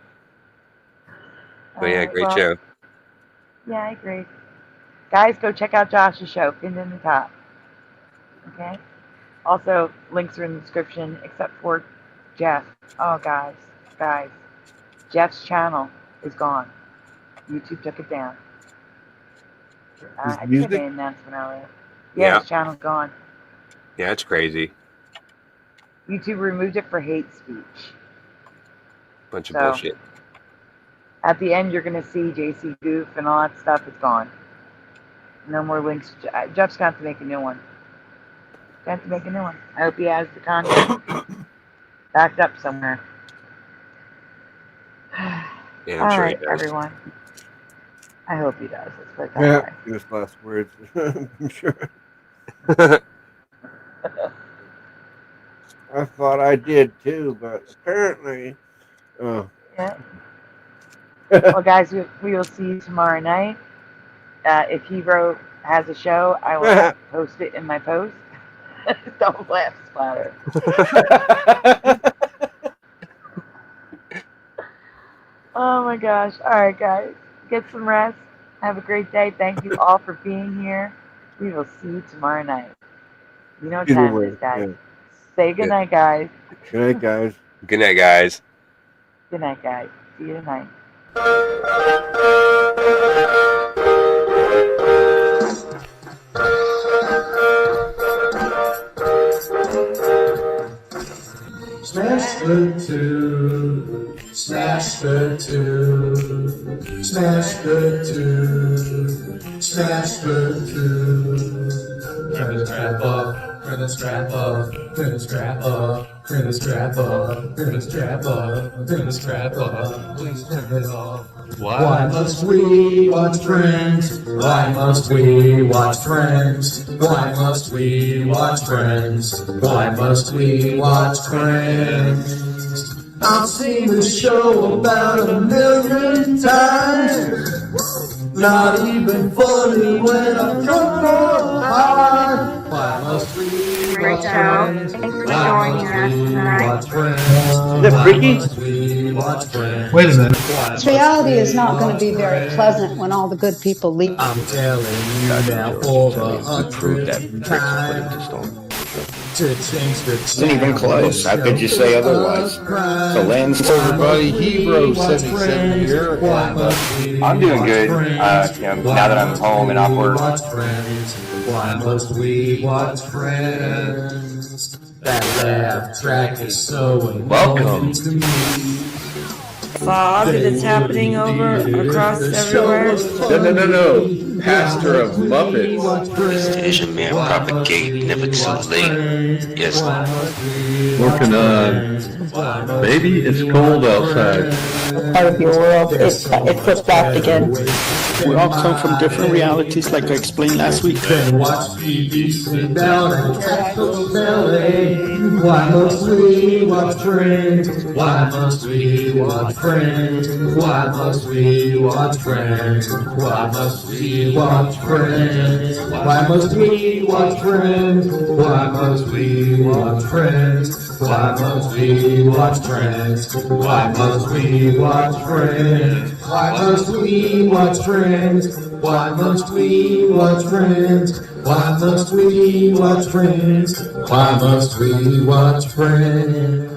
Great show. Yeah, I agree. Guys, go check out Josh's show, pinned in the top. Okay? Also, links are in the description, except for Jeff. Oh, guys. Jeff's channel is gone. YouTube took it down. I did an announcement earlier. Yeah, his channel's gone. Yeah, it's crazy. YouTube removed it for hate speech. Bunch of bullshit. At the end, you're going to see JC Goof and all that stuff is gone. No more links. Jeff's going to have to make a new one. I hope he has the content backed up somewhere. Yeah, I'm sure he right, does. Everyone. I hope he does. Let's put it that way. His last words. I'm sure. I thought I did too, but apparently. Yeah. Well, guys, we will see you tomorrow night. If Hero has a show, I will post it in my post. Don't laugh, Splatter. Oh my gosh. All right, guys. Get some rest. Have a great day. Thank you all for being here. We will see you tomorrow night. You know what time it is, guys. Say good night, guys. Good night, guys. Good night, guys. Good night, guys. See you tonight. Smash the tube, Smash the tube, smash the tube, smash the tube. Turn the strap up, turn the strap up, turn the strap up, turn the strap up, turn the strap up, turn the strap up. Please turn it off. Why must we watch Friends? Why must we watch Friends? Why must we watch Friends? Why must we watch Friends? I've seen this show about 1,000,000 times. Not even funny when I'm drunk or high. Why must we watch Friends? Why must we watch Friends? Is that freaky? Wait a minute. This reality is not going to be very pleasant when all the good people leave. I'm telling you now for the 100th time. Isn't even close. How could you say otherwise? The land's everybody. Hebrew 77 year. I'm doing good. Now that I'm home and off work. Why must we watch Friends? That laugh track is so important to me. Fog that's happening across everywhere. No. Pastor of Muppets. This Asian man propagate never too late. Yes. Working on Baby It's Cold Outside. Part of your world, it flips back again. We all come from different realities, like I explained last week. Then watch TV, sit down and catch those LA. Why must we watch Friends? Why must we watch Friends? Why must we watch Friends? Why must we watch Friends? Why must we watch Friends? Why must we watch Friends? Why must we watch Friends? Why must we watch Friends? Why must we watch Friends? Why must we watch Friends? Why must we watch Friends? Why must we watch Friends?